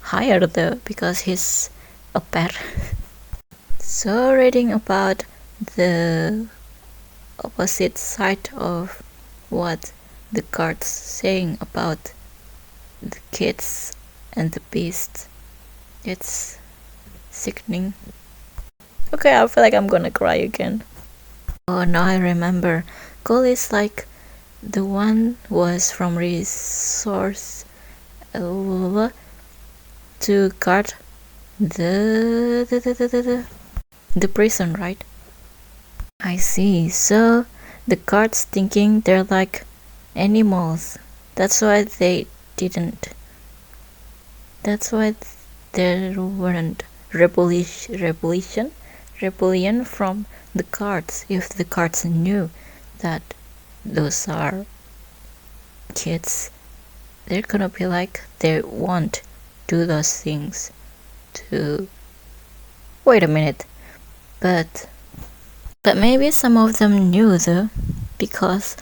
higher though, because he's a pet. So reading about the opposite side of what the cards saying about the kids and the beast, it's sickening. Okay, I feel like I'm gonna cry again. Oh, now I remember. Cole is like the one was from resource to guard the prison, right? I see. So the guards thinking they're like animals. That's why they didn't. That's why there weren't rebellion from the guards. If the guards knew that those are kids, they're gonna be like they won't do those things to. Wait a minute, but maybe some of them knew though, because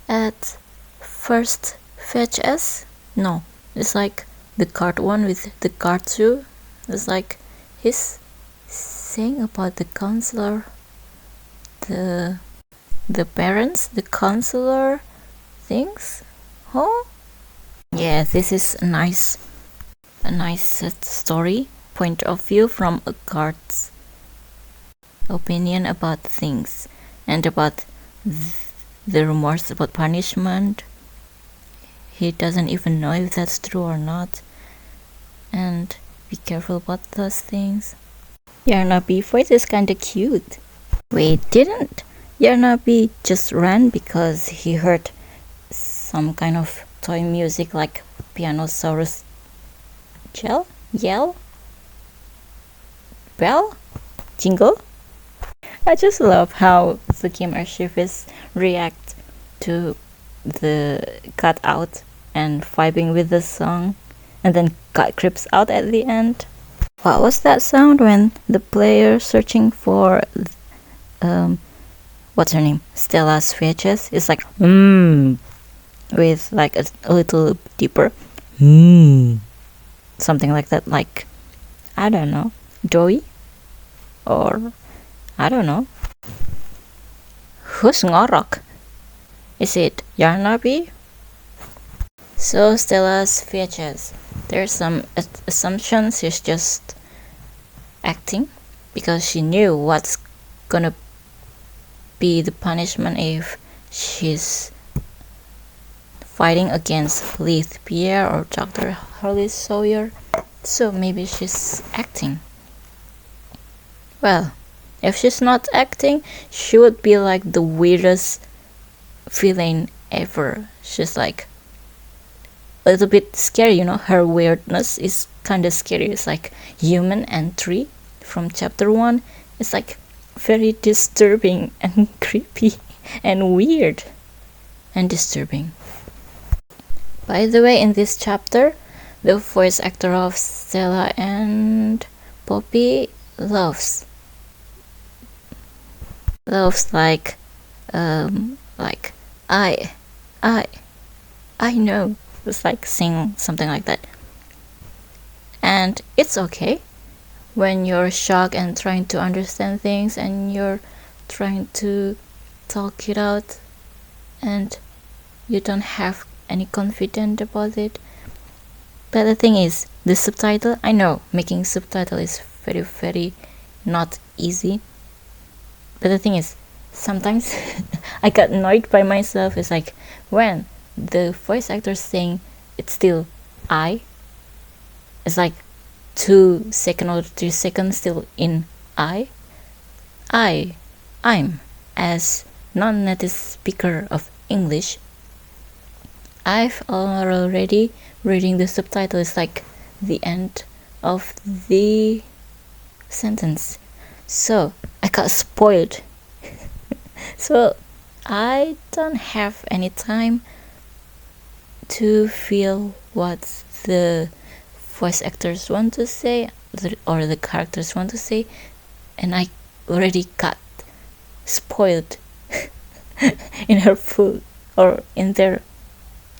at first VHS, no, it's like the card one with the card two. It's like he's saying about the counselor, the parents, the counselor things. Huh? Yeah, this is a nice story point of view from a card's opinion about things and about the rumors about punishment. He doesn't even know if that's true or not, and be careful about those things. Yarnabi voice is kinda cute. Wait, didn't Yarnabi just ran because he heard some kind of toy music like Pianosaurus yell? Bell? Jingle? I just love how Tsukim archivists react to the cutout and vibing with the song, and then cut creeps out at the end. What was that sound when the player searching for what's her name? Stella's VHS? It's like with like a little deeper something like that, like I don't know, Joey, or I don't know. Who's Ngorok? Is it Yarnabi? So Stella's VHS. There's some assumptions she's just acting because she knew what's gonna be the punishment if she's fighting against Leith Pierre or Dr. Harley Sawyer. So maybe she's acting. Well, if she's not acting, she would be like the weirdest villain ever. She's like a little bit scary, you know. Her weirdness is kind of scary. It's like human entry from chapter 1. It's like very disturbing and creepy and weird and disturbing. By the way, in this chapter, the voice actor of Stella and Poppy loves like I know. It's like sing something like that. And it's okay when you're shocked and trying to understand things and you're trying to talk it out and you don't have any confidence about it. But the thing is, the subtitle, I know making subtitle is very, very not easy. But the thing is, sometimes I got annoyed by myself. It's like when the voice actor saying it's still I, it's like 2 seconds or 3 seconds still in I'm as non-native speaker of English, I've already reading the subtitle. It's like the end of the sentence, so I got spoiled. So I don't have any time to feel what the voice actors want to say or the characters want to say, and I already got spoiled in her full or in their,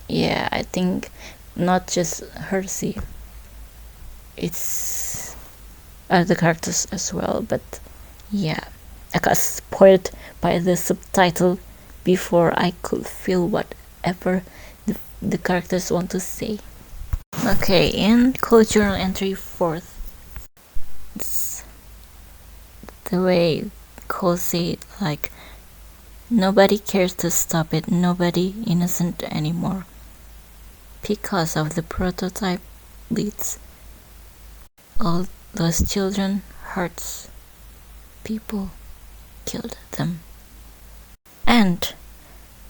yeah, I think not just her, see, it's other characters as well, but yeah, I got spoiled by the subtitle before I could feel whatever the characters want to say. Okay, in Code Journal Entry 4th, it's the way Cole said, like, nobody cares to stop it, nobody innocent anymore. Because of the prototype leads, all those children hurts people, killed them. And,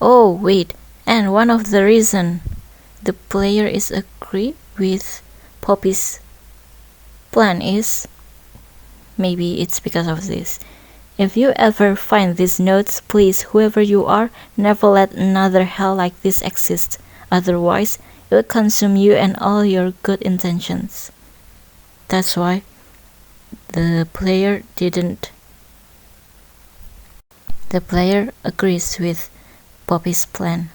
oh wait, and one of the reason the player is agree with Poppy's plan is, maybe it's because of this. If you ever find these notes, please, whoever you are, never let another hell like this exist. Otherwise, it will consume you and all your good intentions. That's why the player agrees with Poppy's plan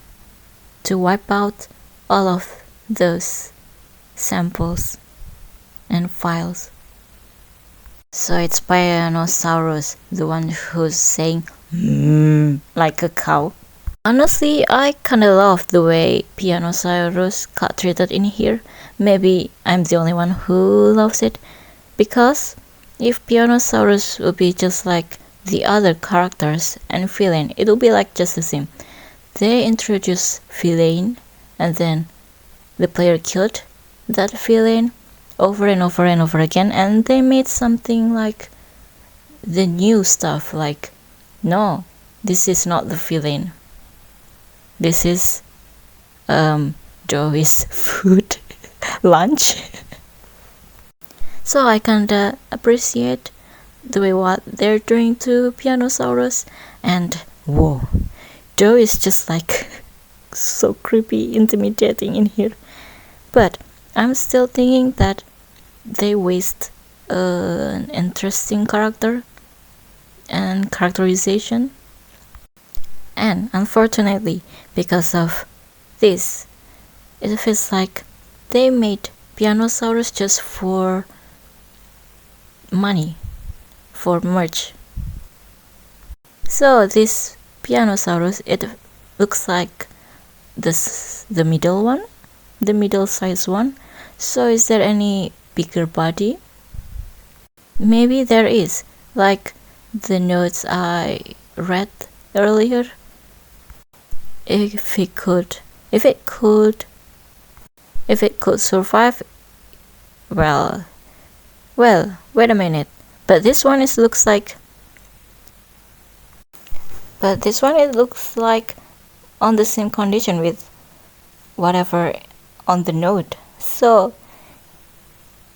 to wipe out all of those samples and files. So it's Pianosaurus, the one who's saying like a cow. Honestly, I kinda love the way Pianosaurus got treated in here. Maybe I'm the only one who loves it, because if Pianosaurus would be just like the other characters and villain, it would be like just the same. They introduce villain and then the player killed that villain over and over and over again, and they made something like the new stuff, like, no, this is not the villain, this is Joey's food lunch. So I kinda appreciate the way what they're doing to Pianosaurus, and whoa, Joey is just like so creepy, intimidating in here. But I'm still thinking that they waste an interesting character and characterization, and unfortunately, because of this, it feels like they made Pianosaurus just for money, for merch. So this Pianosaurus, it looks like the middle one, the middle size one. So is there any bigger body? Maybe there is, like the notes I read earlier. If it could survive, well, wait a minute. But this one it looks like on the same condition with whatever on the node. So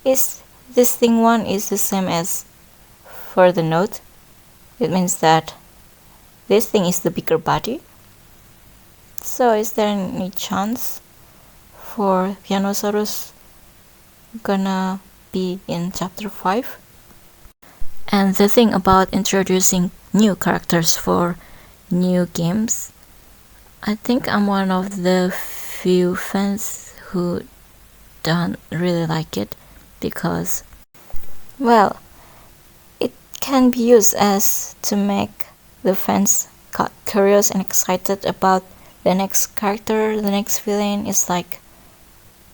is this thing one is the same as for the node? It means that this thing is the bigger body. So is there any chance for Pianosaurus gonna be in chapter 5? And the thing about introducing new characters for new games, I think I'm one of the few fans who don't really like it, because, well, it can be used as to make the fans curious and excited about the next character, the next villain. Is like,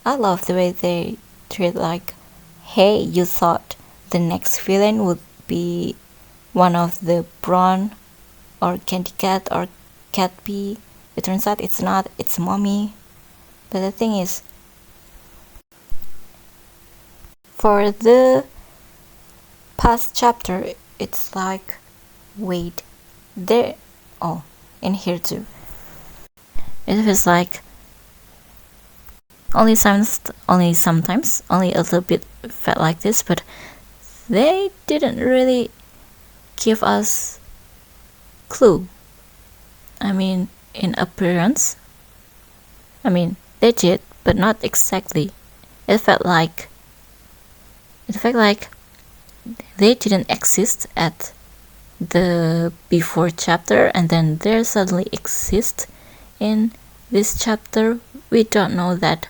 I love the way they treat, like, hey, you thought the next villain would be one of the Brawn or Candy Cat or Cat Bee. It turns out it's not, it's Mommy. But the thing is, for the past chapter, it's like, wait, there, oh, in here too. It feels like Only sometimes, only a little bit felt like this, but they didn't really give us clue. I mean, in appearance. I mean, they did, but not exactly. It felt like they didn't exist at the before chapter, and then they suddenly exist in this chapter. We don't know that.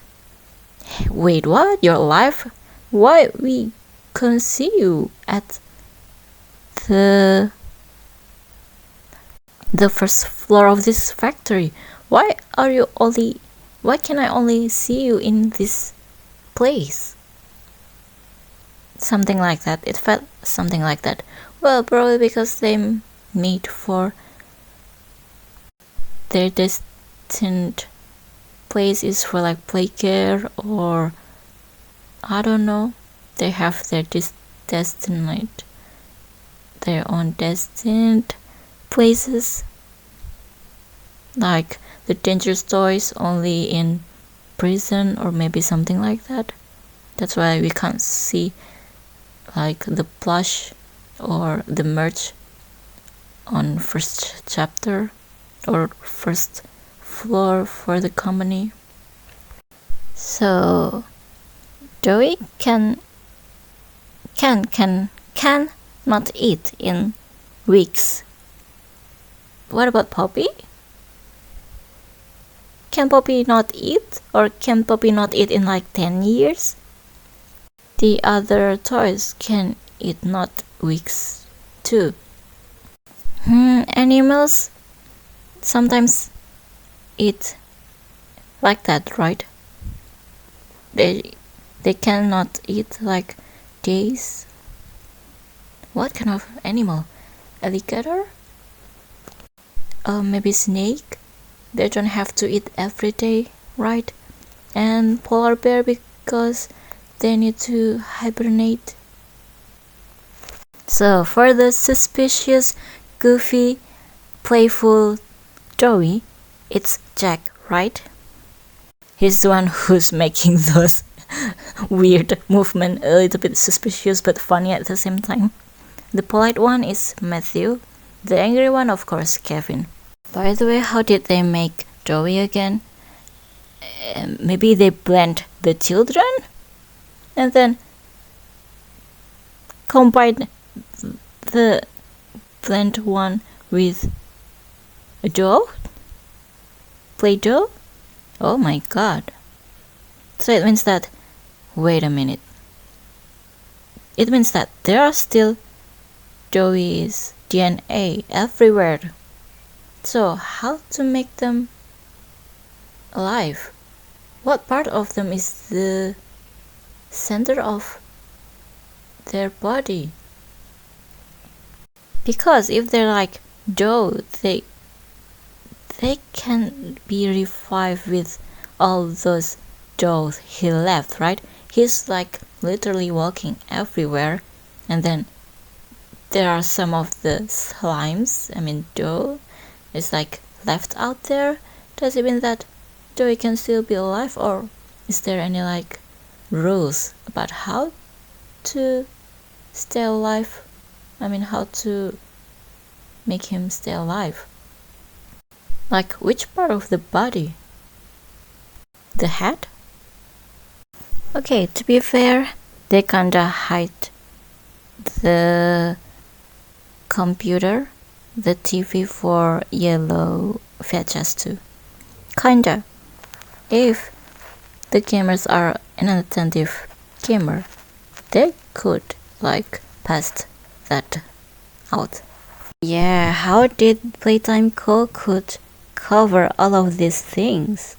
Wait, what? You're alive? Why we couldn't see you at the first floor of this factory? Why can I only see you in this place? Something like that. It felt something like that. Well, probably because they made for their destined place is for like playcare, or I don't know. They have their own destined places, like the dangerous toys only in prison, or maybe something like that. That's why we can't see like the plush or the merch on first chapter or first floor for the company. So Joey can not eat in weeks. What about Poppy? Can Poppy not eat? Or can Poppy not eat in like 10 years? The other toys can eat not weeks too. Animals sometimes eat like that, right? They cannot eat like days. What kind of animal? Alligator? Maybe snake? They don't have to eat every day, right? And polar bear because they need to hibernate. So for the suspicious, goofy, playful Joey, it's Jack, right? He's the one who's making those weird movement, a little bit suspicious but funny at the same time. The polite one is Matthew. The angry one, of course, Kevin. By the way, how did they make Joey again? Maybe they blend the children and then combine the blend one with a doll? Play-Doh? Oh my god. So it means that, wait a minute. It means that there are still Joey's DNA everywhere. So how to make them alive? What part of them is the center of their body? Because if they're like Joe, they can be revived with all those dolls he left, right? He's like literally walking everywhere, and then there are some of the slimes, Joe is like left out there. Does it mean that Joey can still be alive, or is there any like rules about how to stay alive? How to make him stay alive? Like which part of the body? The head? Okay, to be fair, they kinda hide the computer, the TV for yellow VHS too. Kinda. If the gamers are an attentive gamer, they could like pass that out. Yeah, how did Playtime could cover all of these things?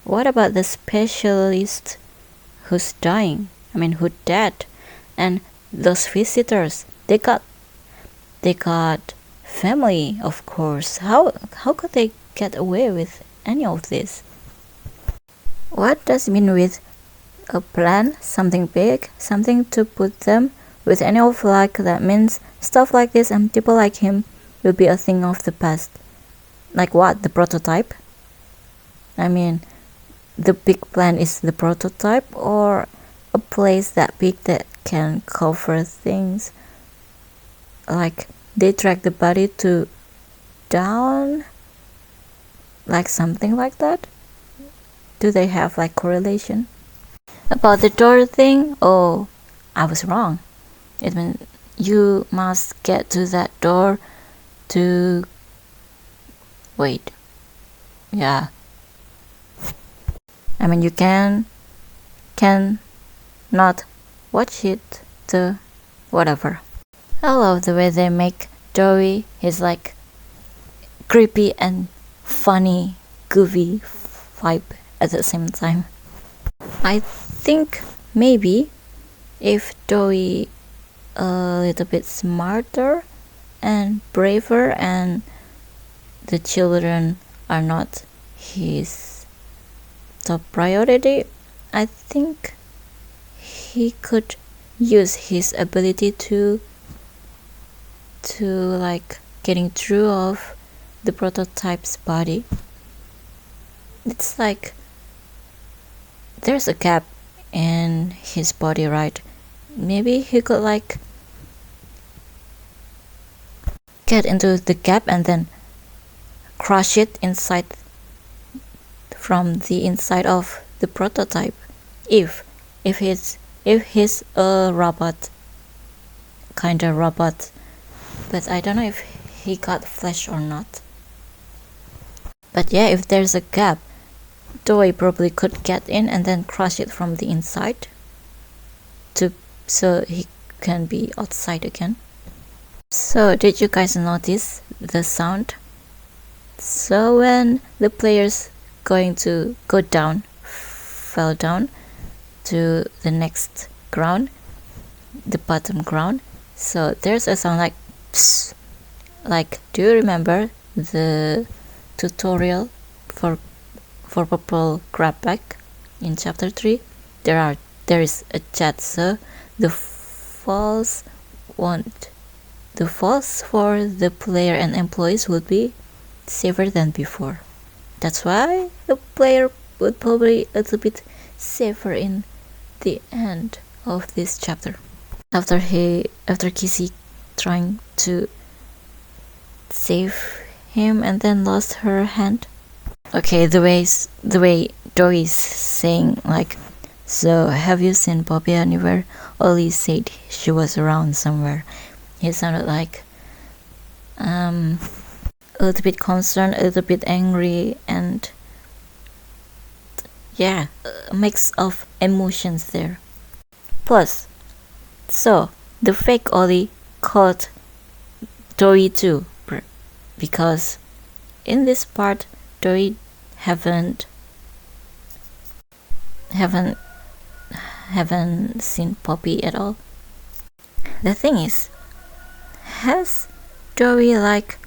What about the specialist who's dying? Who dead? And those visitors, they got family, of course. How could they get away with any of this? What does it mean with a plan, something big, something to put them with any of like that means stuff like this and people like him will be a thing of the past. Like what? The prototype? the big plant is the prototype, or a place that big that can cover things, like they drag the body to down, like something like that. Do they have like correlation? About the door thing, oh, I was wrong. It means you must get to that door to wait. Yeah, I mean you can not watch it to whatever. I love the way they make Dory. He's like creepy and funny, goofy vibe at the same time. I think maybe if Dory a little bit smarter and braver, and the children are not his top priority, I think he could use his ability to like getting through of the prototype's body. It's like there's a gap in his body, right? Maybe he could like get into the gap and then crush it inside from the inside of the prototype. If he's a robot, kinda robot, but I don't know if he got flesh or not. But yeah, if there's a gap, Doi probably could get in and then crush it from the inside so he can be outside again. So did you guys notice the sound? So when the player's going to fell down to the next ground, the bottom ground, so there's a sound like psst. Like, do you remember the tutorial for purple grab bag in chapter 3? There is a chat, so the falls for the player and employees would be safer than before. That's why the player would probably a little bit safer in the end of this chapter. After Kissy trying to save him and then lost her hand. Okay, the way Dory's saying like, so have you seen Poppy anywhere? Ollie said she was around somewhere. He sounded like a little bit concerned, a little bit angry, and yeah, a mix of emotions there. Plus, so the fake Ollie caught Dory too, because in this part Dory haven't seen Poppy at all. The thing is, has Dory like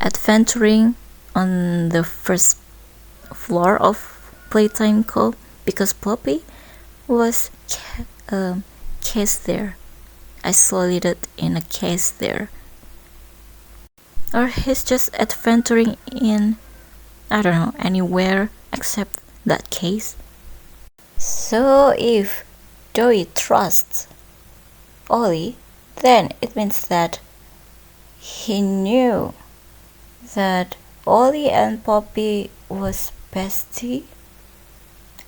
adventuring on the first floor of Playtime Co, because Poppy was cased there, isolated in a case there, or he's just adventuring in, I don't know, anywhere except that case. So if Dory trusts Ollie, then it means that he knew that Ollie and Poppy was bestie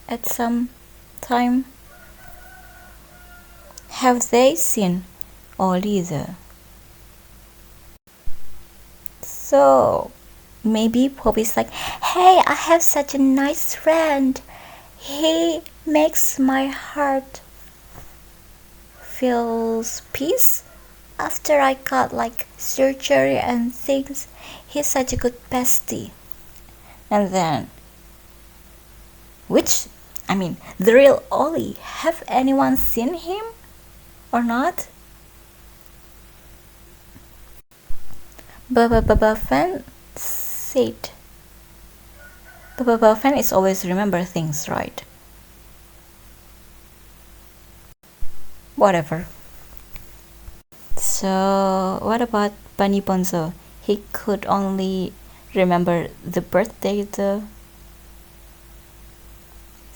at some time. Have they seen Ollie though? So maybe Poppy's like, hey, I have such a nice friend. He makes my heart feels peace after I got like surgery and things. He's such a good bestie. And then, the real Ollie, have anyone seen him or not? Baba Fan said, Baba Fan is always remember things, right? Whatever. So what about Bunny Bonzo? He could only remember the birthday though.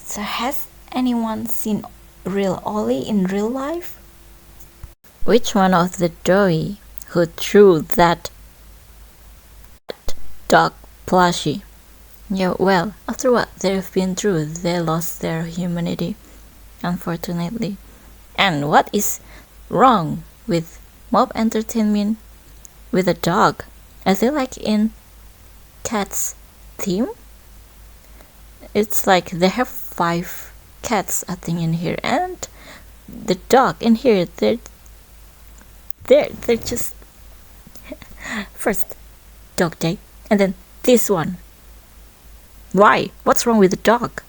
So has anyone seen real Ollie in real life? Which one of the doughy who threw that dog plushie? Yeah, well, after what they've been through, they lost their humanity, unfortunately. And what is wrong with mob entertainment with a dog? As they like in Cats theme? It's like they have 5 cats, I think, in here, and the dog in here. They're just first dog day, and then this one. Why? What's wrong with the dog?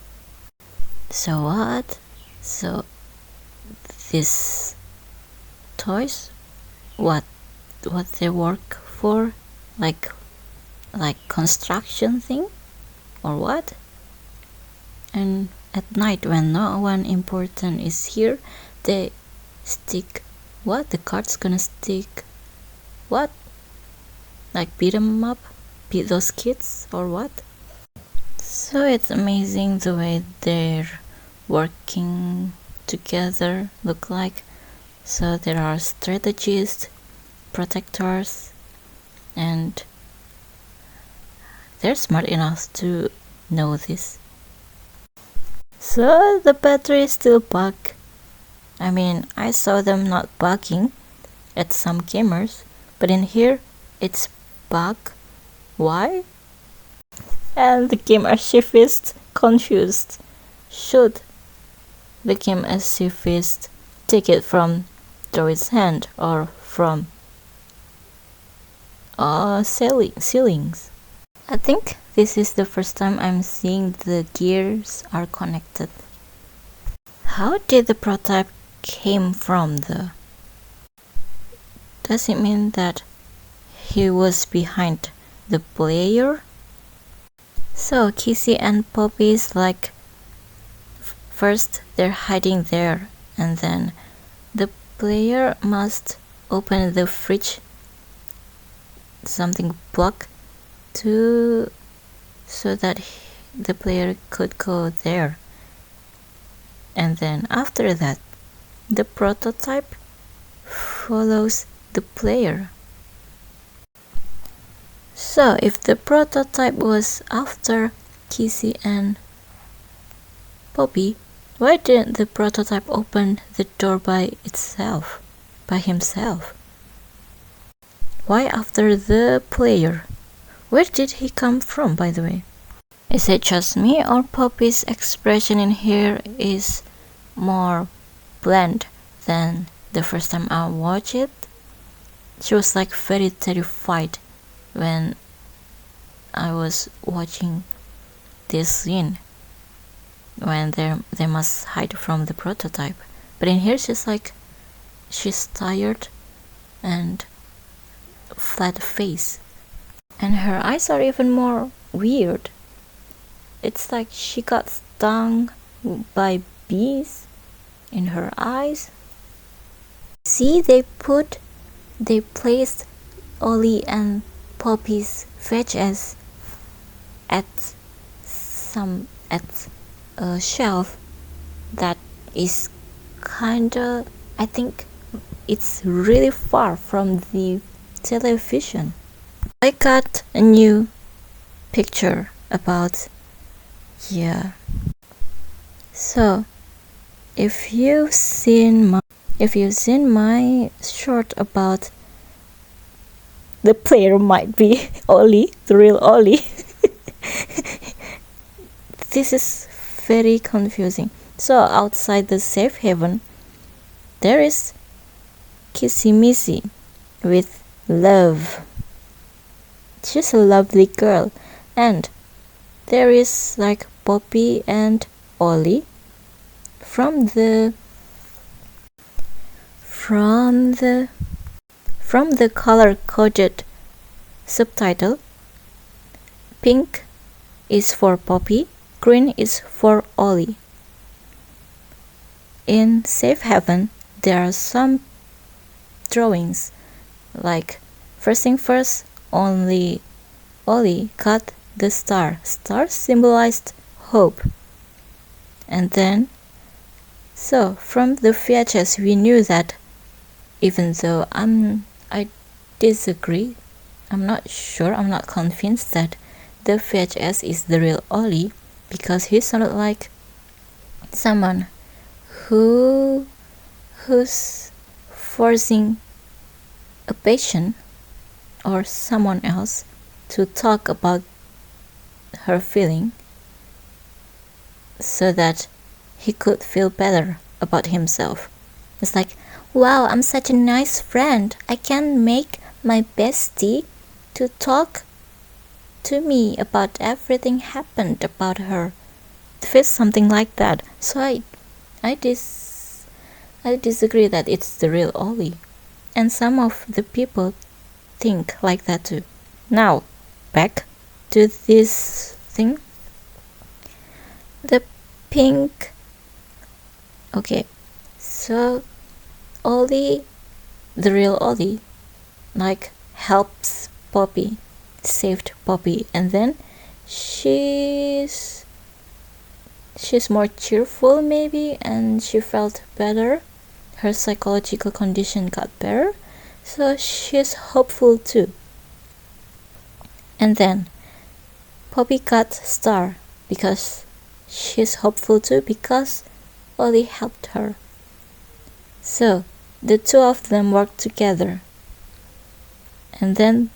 So what? So these toys, what they work for, like construction thing, or what? And at night when no one important is here, they stick what? The card's gonna stick what? Like beat 'em up? Beat those kids or what? So it's amazing the way they're working together look like. So there are strategists, protectors, and they're smart enough to know this. So the battery is still bug. I mean, I saw them not bugging at some gamers, but in here it's bug. Why? And the game archivist confused. Should the game archivist take it from Droid's hand or from ceilings? I think this is the first time I'm seeing the gears are connected. How did the prototype came from the... Does it mean that he was behind the player? So Kissy and Poppy is like, first they're hiding there, and then the player must open the fridge, something block, so that the player could go there. And then after that, the prototype follows the player. So if the prototype was after Kissy and Poppy, why didn't the prototype open the door by himself? Why after the player? Where did he come from, by the way? Is it just me, or Poppy's expression in here is more bland than the first time I watched it? She was like very terrified when I was watching this scene, when they must hide from the prototype. But in here she's tired and flat face, and her eyes are even more weird. It's like she got stung by bees in her eyes. See, they placed Ollie and Poppy's VHS at a shelf that is kinda, I think it's really far from the television. I got a new picture about, yeah. So if you've seen my short about the player might be Ollie, the real Ollie, this is very confusing. So outside the safe haven, there is Kissy Missy with Love. She's a lovely girl. And there is like Poppy and Ollie from the color-coded subtitle. Pink is for Poppy, green is for Ollie. In Safe Haven, there are some drawings, like first thing first, only Ollie got the star. Star symbolized hope. And then, so from the VHS we knew that, even though I disagree, I'm not sure, I'm not convinced that the VHS is the real Ollie, because he sounded like someone who's forcing a patient or someone else to talk about her feeling so that he could feel better about himself. It's like, wow, I'm such a nice friend. I can make my bestie to talk to me about everything happened about her. It feels something like that. So I disagree that it's the real Ollie. And some of the people think like that too. Now, back to this thing. The pink. Okay, so Ollie, the real Ollie, like helps Poppy, saved Poppy, and then she's more cheerful maybe, and she felt better. Her psychological condition got better, so she's hopeful too. And then Poppy got star because she's hopeful too, because Ollie helped her. So the two of them worked together, and then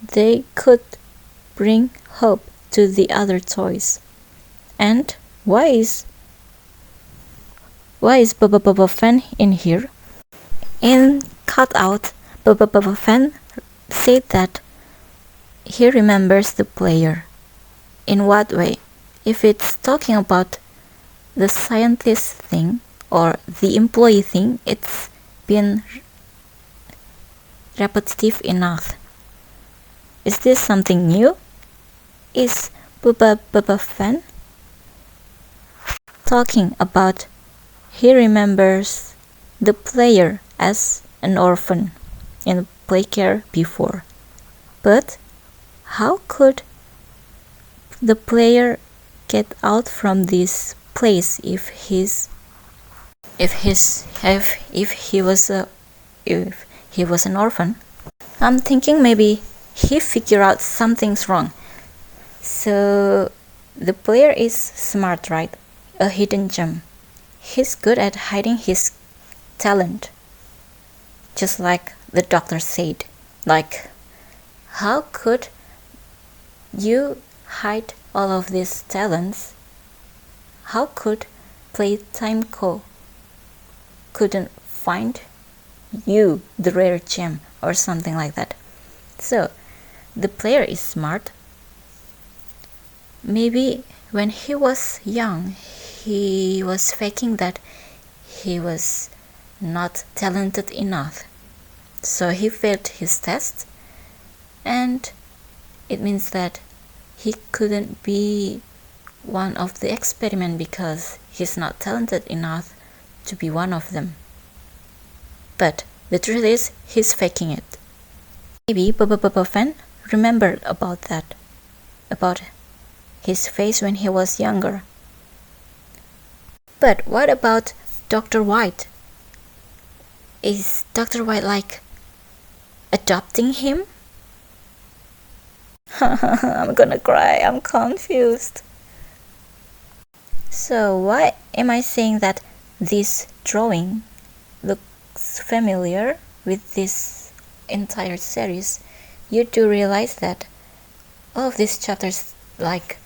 they could bring hope to the other toys. And why is Baba Fan in here? In Cutout, Baba Fan said that he remembers the player. In what way? If it's talking about the scientist thing or the employee thing, it's been repetitive enough. Is this something new? Is Baba Fan talking about he remembers the player as an orphan in Playcare before? But how could the player get out from this place if he was an orphan? I'm thinking maybe he figured out something's wrong. So the player is smart, right? A hidden gem. He's good at hiding his talent, just like the doctor said. Like, how could you hide all of these talents? How could Playtime Co. couldn't find you, the rare gem, or something like that? So the player is smart. Maybe when he was young, he was faking that he was not talented enough. So he failed his test, and it means that he couldn't be one of the experiment because he's not talented enough to be one of them. But the truth is, he's faking it. Maybe Baba Fan remembered about that, about his face when he was younger. But what about Dr. White? Is Dr. White like adopting him? I'm gonna cry, I'm confused. So why am I saying that this drawing looks familiar with this entire series? You do realize that all of these chapters, like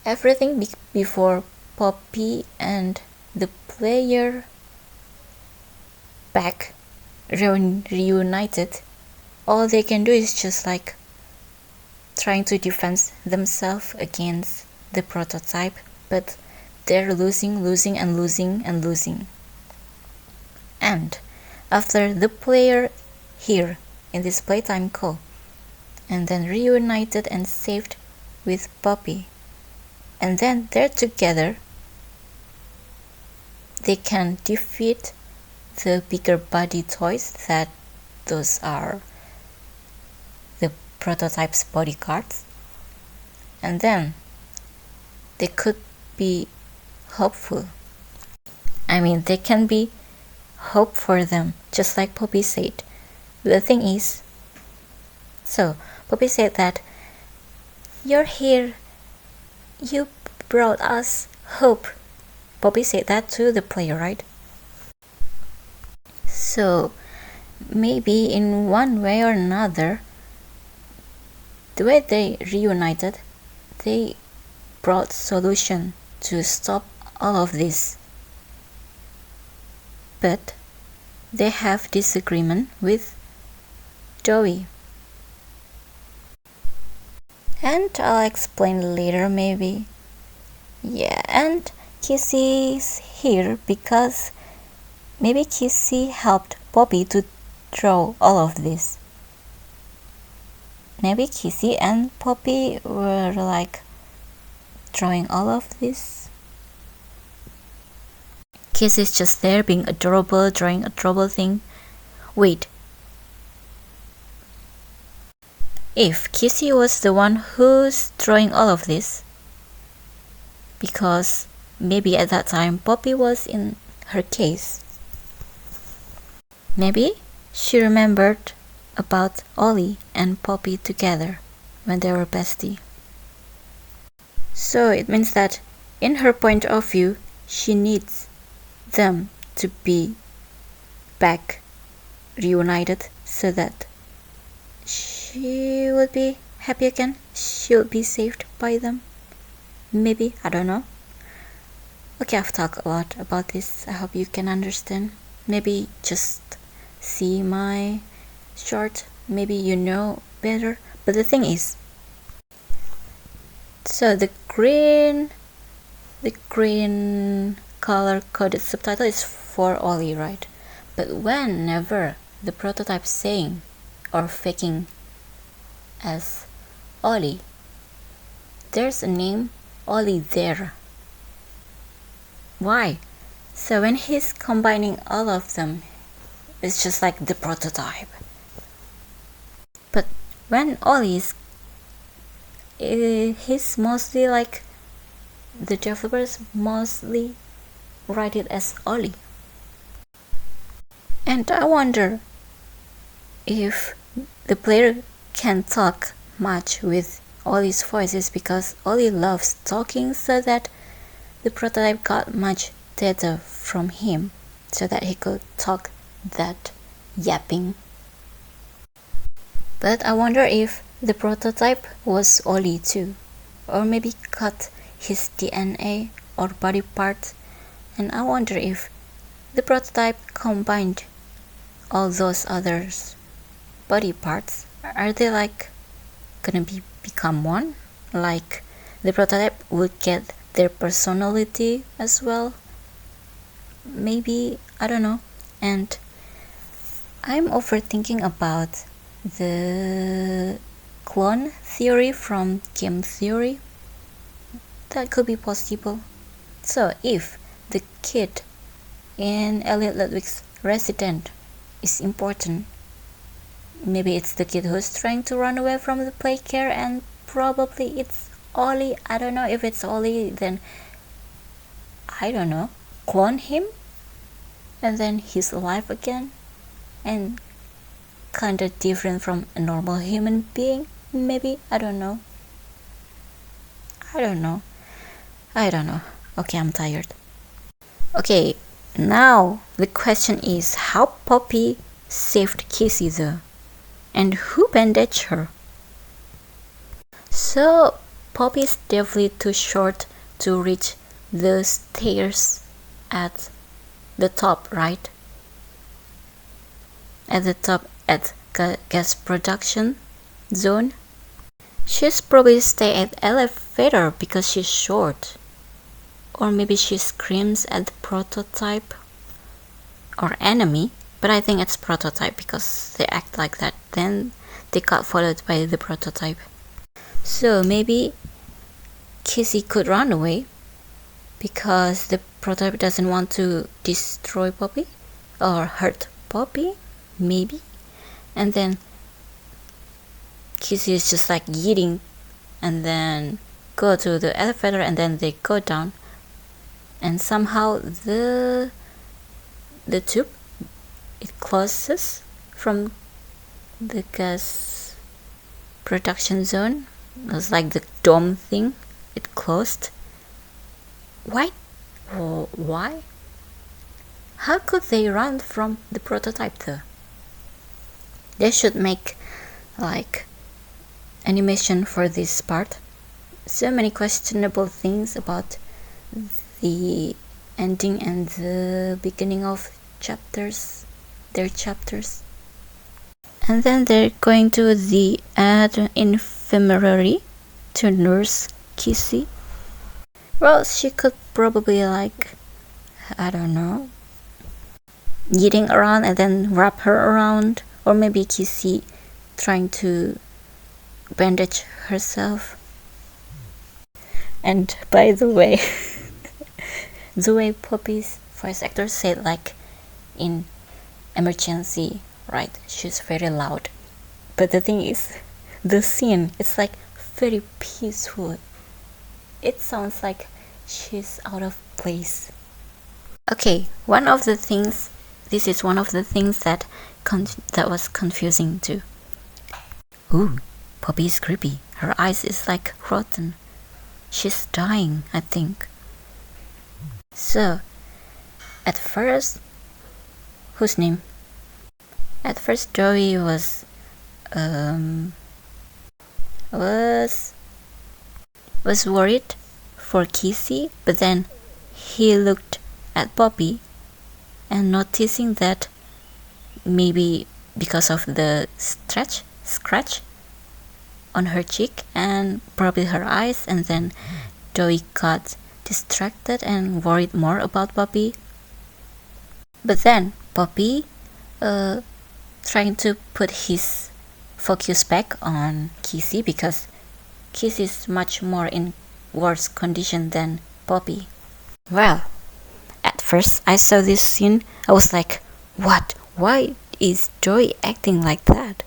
everything before Poppy and the player back reunited, all they can do is just like trying to defend themselves against the prototype, but they're losing. And after the player here in this Playtime Co. and then reunited and saved with Poppy, and then they're together, they can defeat the bigger body toys, that those are the prototype's bodyguards, and then they could be hopeful. I mean, there can be hope for them, just like Poppy said. The thing is, so Poppy said that you're here, you brought us hope. Poppy said that to the player, right? So maybe in one way or another, the way they reunited, they brought solution to stop all of this. But they have disagreement with Joey. And I'll explain later maybe. Yeah, and Kissie's here because maybe Kissie helped Poppy to draw all of this. Maybe Kissie and Poppy were like drawing all of this. Kissie's just there being adorable, drawing adorable thing. Wait. If Kissie was the one who's drawing all of this, because maybe at that time Poppy was in her case, maybe she remembered about Ollie and Poppy together when they were bestie. So it means that in her point of view, she needs them to be back reunited so that she would be happy again. She'll be saved by them. Maybe, I don't know. Okay, I've talked a lot about this. I hope you can understand. Maybe just see my short. Maybe you know better. But the thing is, so the green color coded subtitle is for Ollie, right? But whenever the prototype saying or faking as Ollie, there's a name Ollie there. Why? So when he's combining all of them, it's just like the prototype. But when Ollie is, he's mostly like, the developers mostly write it as Ollie. And I wonder if the player can talk much with Ollie's voices, because Ollie loves talking, so that the prototype got much data from him so that he could talk that yapping. But I wonder if the prototype was Ollie too, or maybe cut his DNA or body parts, and I wonder if the prototype combined all those others body parts. Are they like gonna become one? Like the prototype would get their personality as well? Maybe, I don't know. And I'm overthinking about the clone theory from game theory. That could be possible. So if the kid in Elliot Ludwig's resident is important, maybe it's the kid who's trying to run away from the playcare, and probably it's Ollie. I don't know. If it's Ollie, then I don't know, clone him and then he's alive again and kinda different from a normal human being. Maybe, I don't know. Okay, I'm tired. Okay, now the question is, how Poppy saved Kissie though? And who bandaged her? So Poppy's definitely too short to reach the stairs at the top, right? At the top at gas production zone. She's probably stay at elevator because she's short. Or maybe she screams at the prototype or enemy, but I think it's prototype because they act like that. Then they got followed by the prototype. So maybe Kissie could run away because the prototype doesn't want to destroy Poppy or hurt Poppy, maybe. And then Kissie is just like eating and then go to the elevator and then they go down. and somehow the tube, it closes from the gas production zone. It was like the dome thing, it closed. Why? Why? How could they run from the prototype though? They should make like animation for this part. So many questionable things about the ending and the beginning of their chapters. And then they're going to the infirmary to nurse Kissy. Well, she could probably like, I don't know, eating around and then wrap her around, or maybe Kissy trying to bandage herself. And by the way, the way Poppy's voice actor said like in emergency, right? She's very loud. But the thing is, the scene, it's like very peaceful. It sounds like she's out of place. Okay, this is one of the things that was confusing too. Ooh, Poppy is creepy. Her eyes is like rotten. She's dying, I think. So, at first, whose name? At first, Joey was worried for Kissy, but then he looked at Poppy and noticing that maybe because of the scratch on her cheek and probably her eyes, and then Joey got distracted and worried more about Poppy. But then Poppy trying to put his focus back on Kissy because Kissy is much more in worse condition than Poppy. Well, at first I saw this scene, I was like, what? Why is Joey acting like that?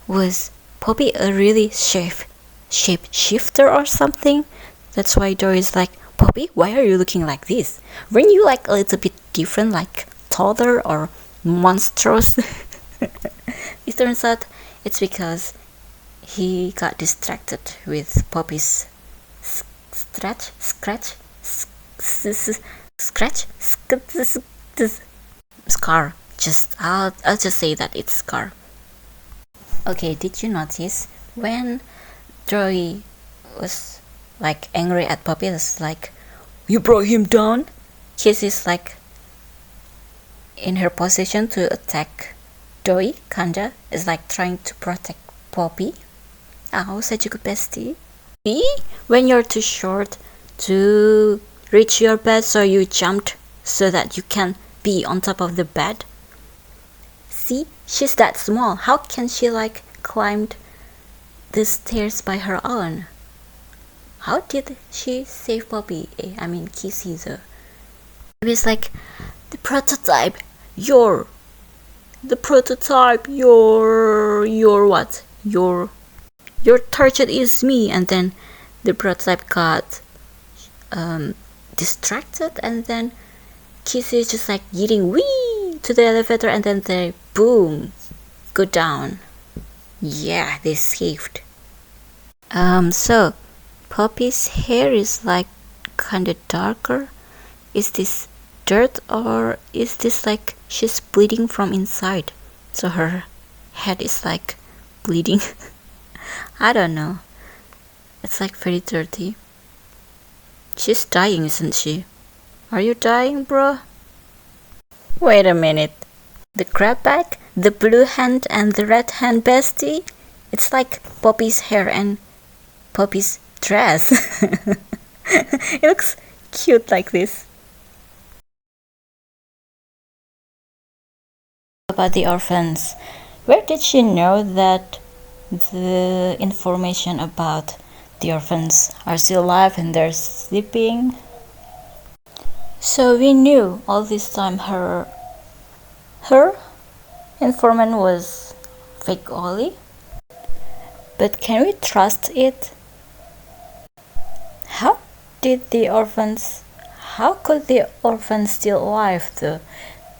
Was Poppy a really shapeshifter or something? That's why Joey is like, Poppy, why are you looking like this? Weren't you like a little bit different, like taller or monstrous? It turns out it's because he got distracted with Poppy's scar. I'll just say that it's scar. Okay, did you notice when Joey was like angry at Poppy, it's like, you brought him down? Kissy's like in her position to attack Joey, kinda, is like trying to protect Poppy. Oh, such a good bestie. See? When you're too short to reach your bed, so you jumped so that you can be on top of the bed. See? She's that small. How can she like climb the stairs by her own? How did she save Poppy? I mean Kissy though. It was like, the prototype, your what? Your target is me. And then the prototype got distracted, and then Kissy is just like getting wee to the elevator, and then they boom go down. Yeah, they saved. So Poppy's hair is like kinda darker. Is this dirt, or is this like she's bleeding from inside, so her head is like bleeding? I don't know. It's like very dirty. She's dying, isn't she? Are you dying, bro? Wait a minute. The crab bag, the blue hand and the red hand bestie? It's like Poppy's hair and Poppy's dress. It looks cute like this. About the orphans, where did she know that the information about the orphans are still alive and they're sleeping? So we knew all this time her informant was fake Ollie, but can we trust it? How did the orphans How could the orphan still alive though?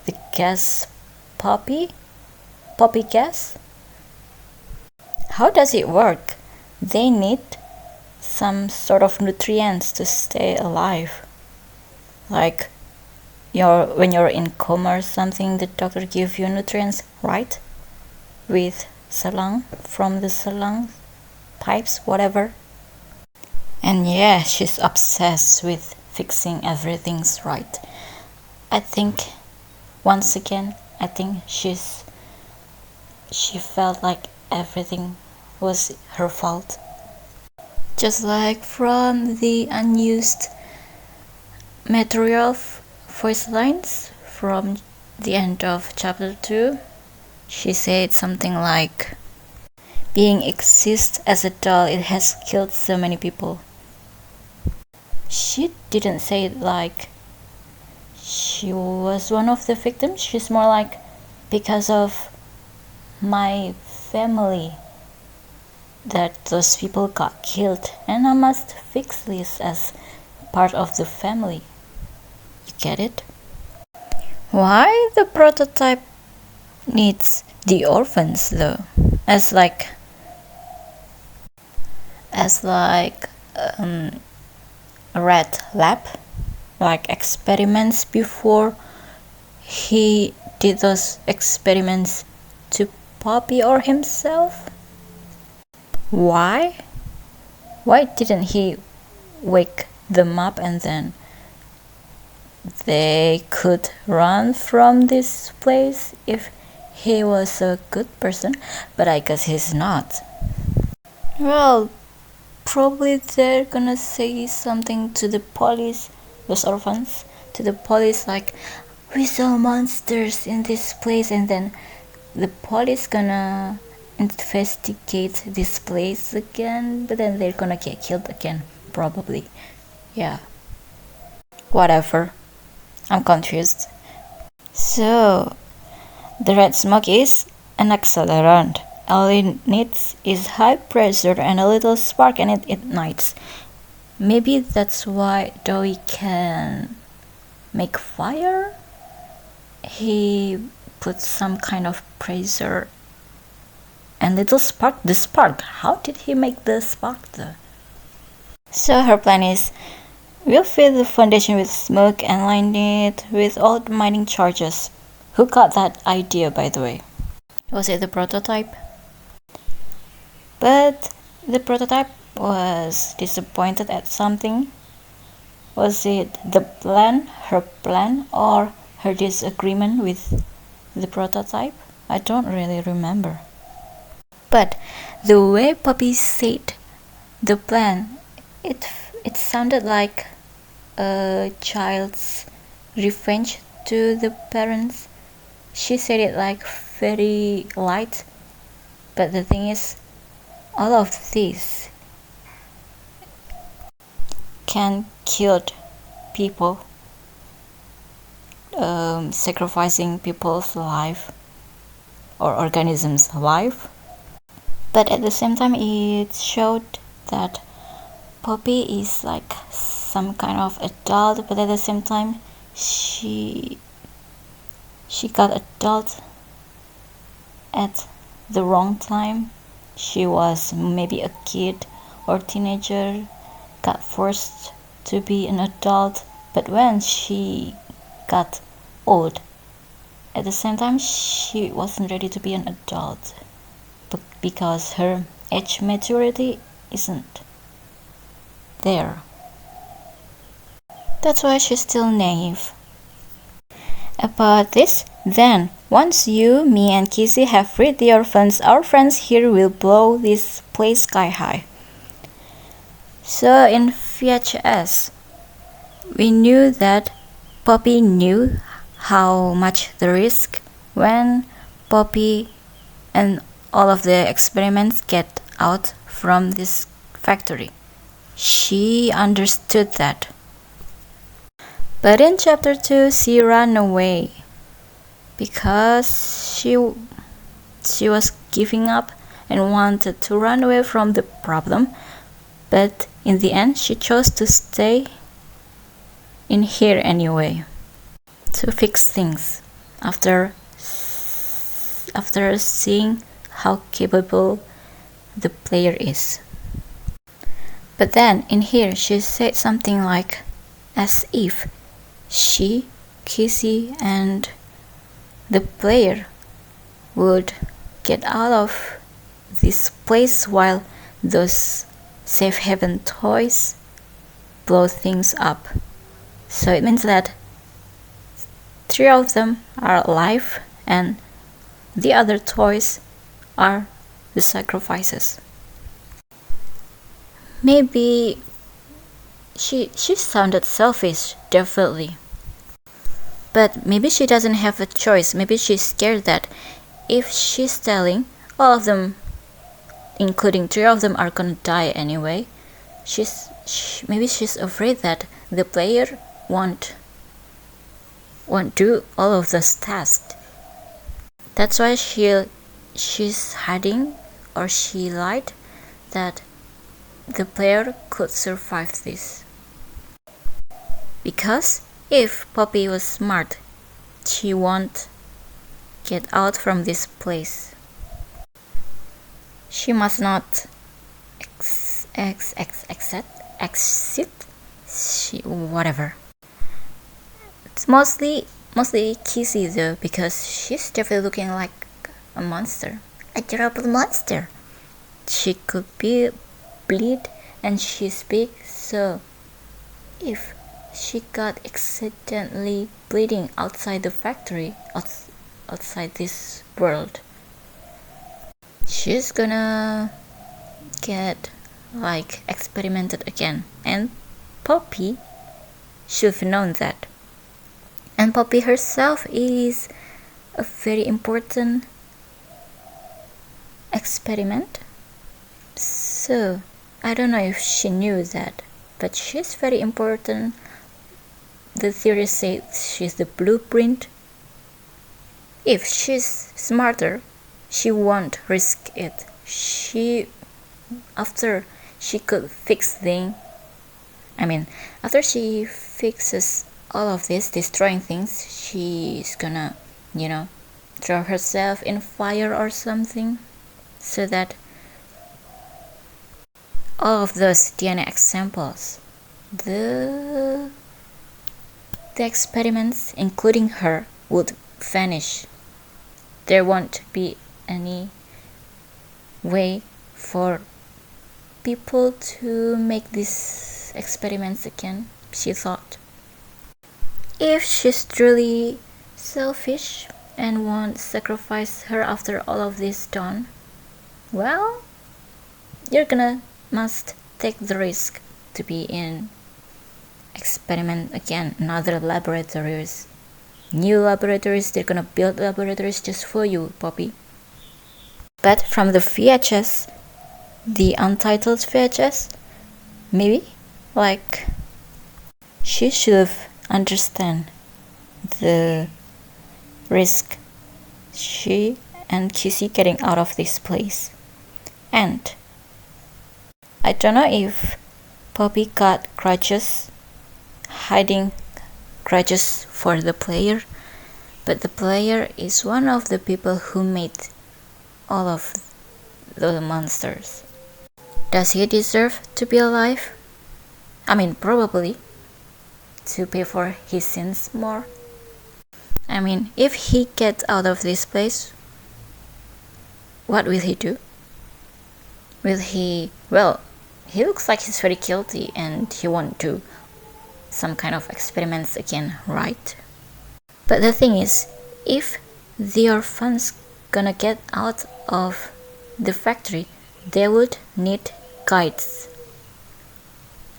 The gas poppy gas? How does it work? They need some sort of nutrients to stay alive. Like when you're in coma or something, the doctor gives you nutrients, right? With salang, from the salang pipes, whatever. And yeah, she's obsessed with fixing everything's right. I think once again, she felt like everything was her fault. Just like from the unused material voice lines from the end of chapter 2, she said something like, being exist as a doll, it has killed so many people. She didn't say it like she was one of the victims. She's more like, because of my family that those people got killed, and I must fix this as part of the family. You get it? Why the prototype needs the orphans though? As like a red lab, like experiments before he did those experiments to Poppy or himself? Why didn't he wake them up and then they could run from this place if he was a good person? But I guess he's not. Well, probably they're gonna say something to the police, those orphans, to the police like, we saw monsters in this place, and then the police gonna investigate this place again, but then they're gonna get killed again, probably. Yeah. Whatever. I'm confused. So, the red smoke is an accelerant. All it needs is high pressure and a little spark and it ignites. Maybe that's why Doi can make fire? He put some kind of pressure and little spark. The spark, how did he make the spark though? So her plan is, we'll fill the foundation with smoke and line it with all the mining charges. Who got that idea, by the way? Was it the prototype? But the prototype was disappointed at something. Was it the plan, her plan, or her disagreement with the prototype? I don't really remember. But the way Poppy said the plan, it sounded like a child's revenge to the parents. She said it like very light, but the thing is, all of this can kill people, sacrificing people's life or organisms' life. But at the same time, it showed that Poppy is like some kind of adult, but at the same time, she got adult at the wrong time. She was maybe a kid or teenager, got forced to be an adult, but when she got old, at the same time she wasn't ready to be an adult because her age maturity isn't there. That's why she's still naive. About this, then, once you, me, and Kizzy have freed the orphans, our friends here will blow this place sky high. So in VHS, we knew that Poppy knew how much the risk when Poppy and all of the experiments get out from this factory. She understood that. But in chapter 2, she ran away because she was giving up and wanted to run away from the problem. But in the end, she chose to stay in here anyway to fix things after seeing how capable the player is. But then in here she said something like, as if she, Kissy, and the player would get out of this place while those safe haven toys blow things up. So it means that 3 of them are alive and the other toys are the sacrifices. Maybe she sounded selfish, definitely. But maybe she doesn't have a choice. Maybe she's scared that if she's telling all of them, including 3 of them, are gonna die anyway, maybe she's afraid that the player won't do all of those tasks. That's why she's hiding, or she lied that the player could survive this. Because if Poppy was smart, she won't get out from this place. She must not exit. Whatever. It's mostly Kissy though, because she's definitely looking like a monster, a terrible monster. She could bleed, and she's big, so if she got accidentally bleeding outside the factory, outside this world, she's gonna get like experimented again, and Poppy should have known that. And Poppy herself is a very important experiment, so I don't know if she knew that, but she's very important. The theory says she's the blueprint. If she's smarter, she won't risk it. After she fixes all of this, destroying things, she's gonna, throw herself in fire or something, so that all of those DNA examples, the experiments, including her, would vanish. There won't be any way for people to make these experiments again, she thought. If she's truly selfish and won't sacrifice her after all of this done, well, you're must take the risk to be in experiment again, another laboratories, new laboratories. They're gonna build laboratories just for you, Poppy. But from the VHS, the untitled VHS, maybe like she should have understand the risk she and Kissy getting out of this place. And I don't know if Poppy got grudges, hiding grudges for the player, but the player is one of the people who made all of the monsters. Does he deserve to be alive? I mean, probably, to pay for his sins more. I mean, if he gets out of this place, what will he do? Will he... Well, he looks like he's very guilty and he won't do some kind of experiments again, right? But the thing is, if the orphans gonna get out of the factory, they would need guides.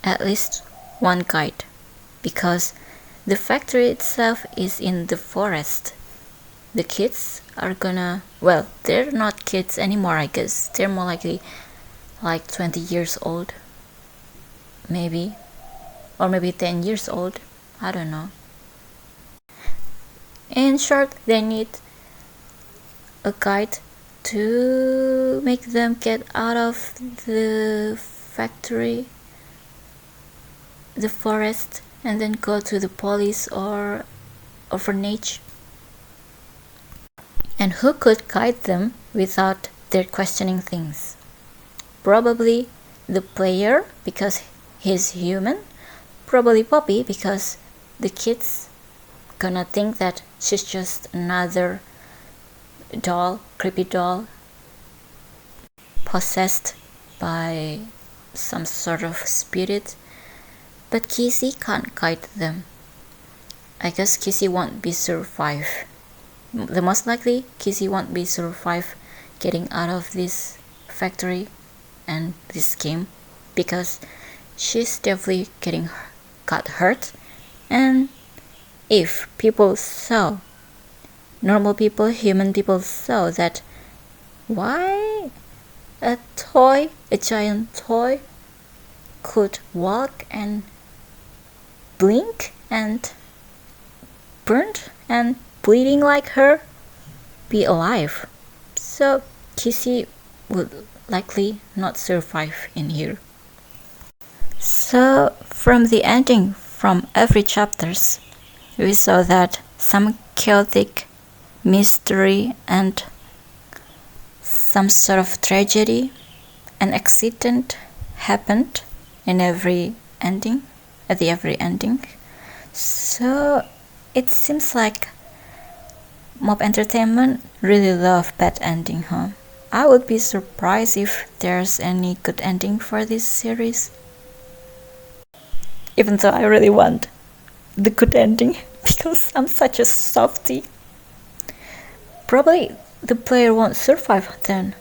At least one guide. Because the factory itself is in the forest. The kids are gonna... Well, they're not kids anymore, I guess. They're more likely like 20 years old. Maybe. Or maybe 10 years old. I don't know. In short, they need a guide to make them get out of the factory, the forest, and then go to the police or orphanage. And who could guide them without their questioning things? Probably the player, because he's human. Probably Poppy, because the kids gonna think that she's just another doll, creepy doll, possessed by some sort of spirit. But Kissy can't guide them. I guess Kissy won't be survive. The most likely, Kissy won't be survive getting out of this factory and this game, because she's definitely got hurt. And if people saw, normal people, human people saw that, why a giant toy could walk and blink and burnt and bleeding like her be alive, so Kissy would likely not survive in here. So from the ending, from every chapters, we saw that some chaotic mystery and some sort of tragedy, an accident happened in every ending, at the every ending. So it seems like Mob Entertainment really love bad ending, huh? I would be surprised if there's any good ending for this series. Even though I really want the good ending, because I'm such a softie. Probably the player won't survive then.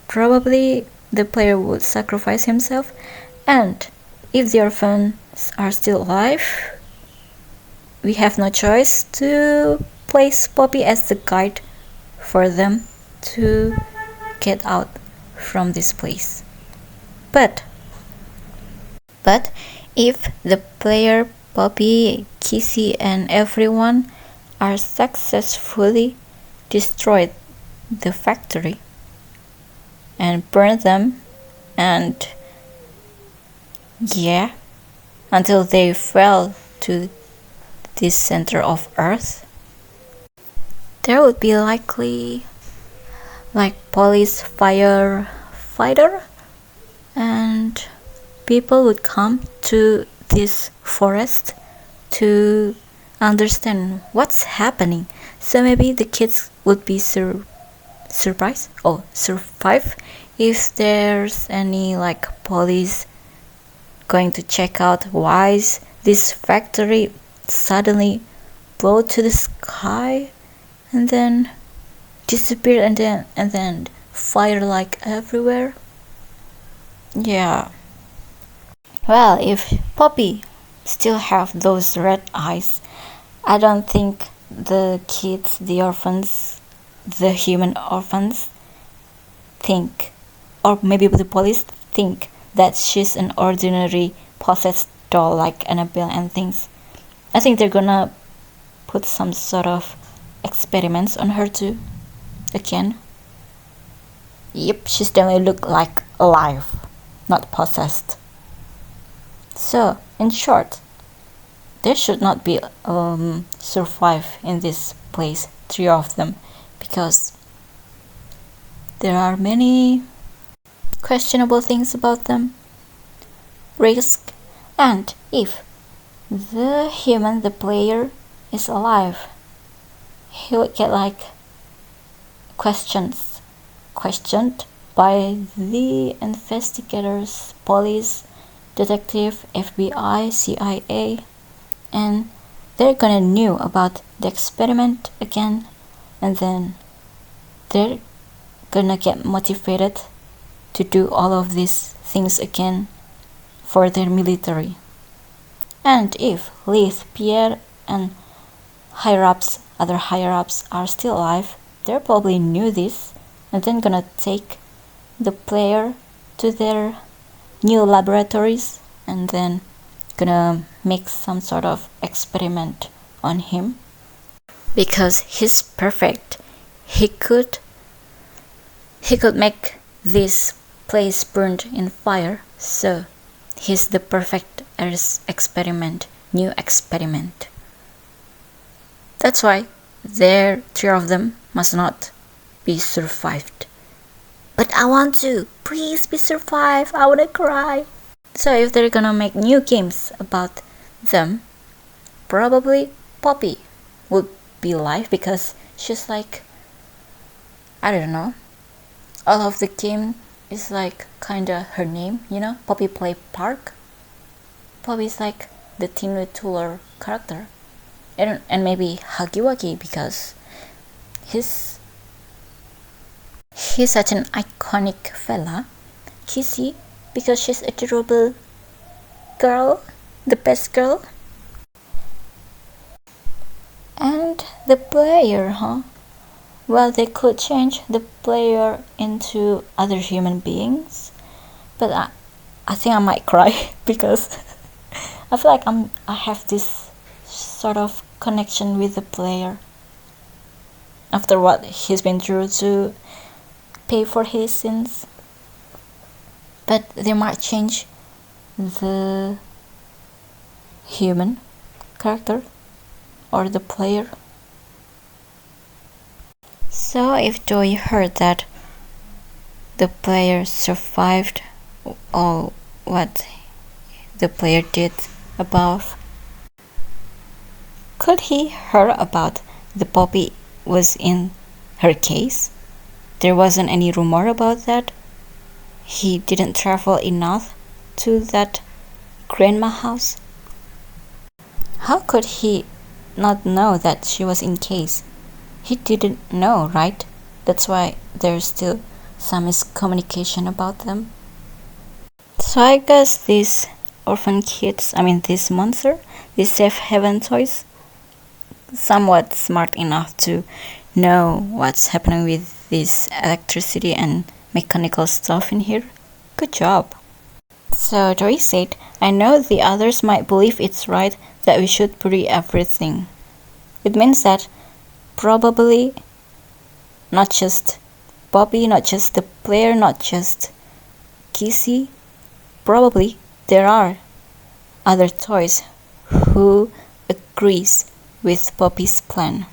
Probably the player would sacrifice himself, and if the orphans are still alive, we have no choice to place Poppy as the guide for them to get out from this place. But if the player, Poppy, Kissy and everyone are successfully destroyed the factory and burn them, and until they fell to this center of Earth, there would be likely like police firefighter, and people would come to this forest to understand what's happening. So maybe the kids would be surprised or survive if there's any like police going to check out why is this factory suddenly blow to the sky and then disappear and then fire like everywhere. Yeah. Well, if Poppy still have those red eyes, I don't think the kids, the orphans, the human orphans think, or maybe the police think, that she's an ordinary possessed doll like Annabelle and things. I think they're gonna put some sort of experiments on her too. Again. Yep, she's definitely look like alive, not possessed. So, in short, they should not be survive in this place, 3 of them, because there are many questionable things about them, risk, and if the human, the player, is alive, he would get like questioned by the investigators, police, detective, FBI, CIA, and they're gonna know about the experiment again, and then they're gonna get motivated to do all of these things again for their military. And if Liz, Pierre, and other higher-ups are still alive, they probably knew this, and then gonna take the player to their new laboratories and then gonna make some sort of experiment on him, because he's perfect. He could make this place burned in fire, so he's the perfect new experiment. That's why there 3 of them must not be survived. But I want to. Please be survived. I wanna cry. So if they're gonna make new games about them, probably Poppy would be live because she's like, I don't know, all of the game is like kinda her name, you know, Poppy Play Park. Poppy is like the Teen Tool character. And maybe Hagiwagi because he's such an iconic fella. Kissy because she's a adorable girl, the best girl. And the player, well, they could change the player into other human beings, but I think I might cry because I feel like I have this sort of connection with the player after what he's been through to pay for his sins. But they might change the human character or the player. So if Joey heard that the player survived all what the player did above, could he hear about the Poppy was in her case? There wasn't any rumor about that. He didn't travel enough to that grandma house. How could he not know that she was in case? He didn't know, right? That's why there's still some miscommunication about them. So I guess these orphan kids, this monster, these safe haven toys, somewhat smart enough to know what's happening with this electricity and mechanical stuff in here. Good job. So Joey said, I know the others might believe it's right that we should bury everything. It means that probably not just Bobby, not just the player, not just Kissy, probably there are other toys who agrees with Bobby's plan.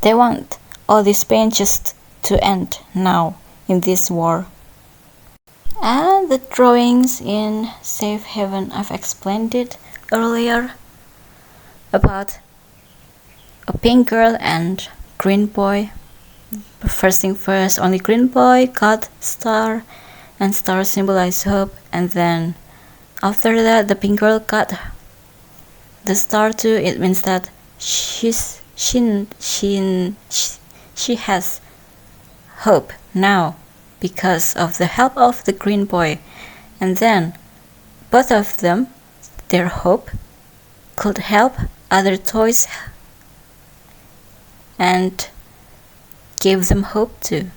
They want all this pain just to end now in this war. And the drawings in Safe Haven, I've explained it earlier about a pink girl and green boy. First thing first, only green boy got star, and star symbolize hope, and then after that the pink girl got the star too. It means that she has hope now because of the help of the green boy. And then both of them, their hope could help other toys and gave them hope too.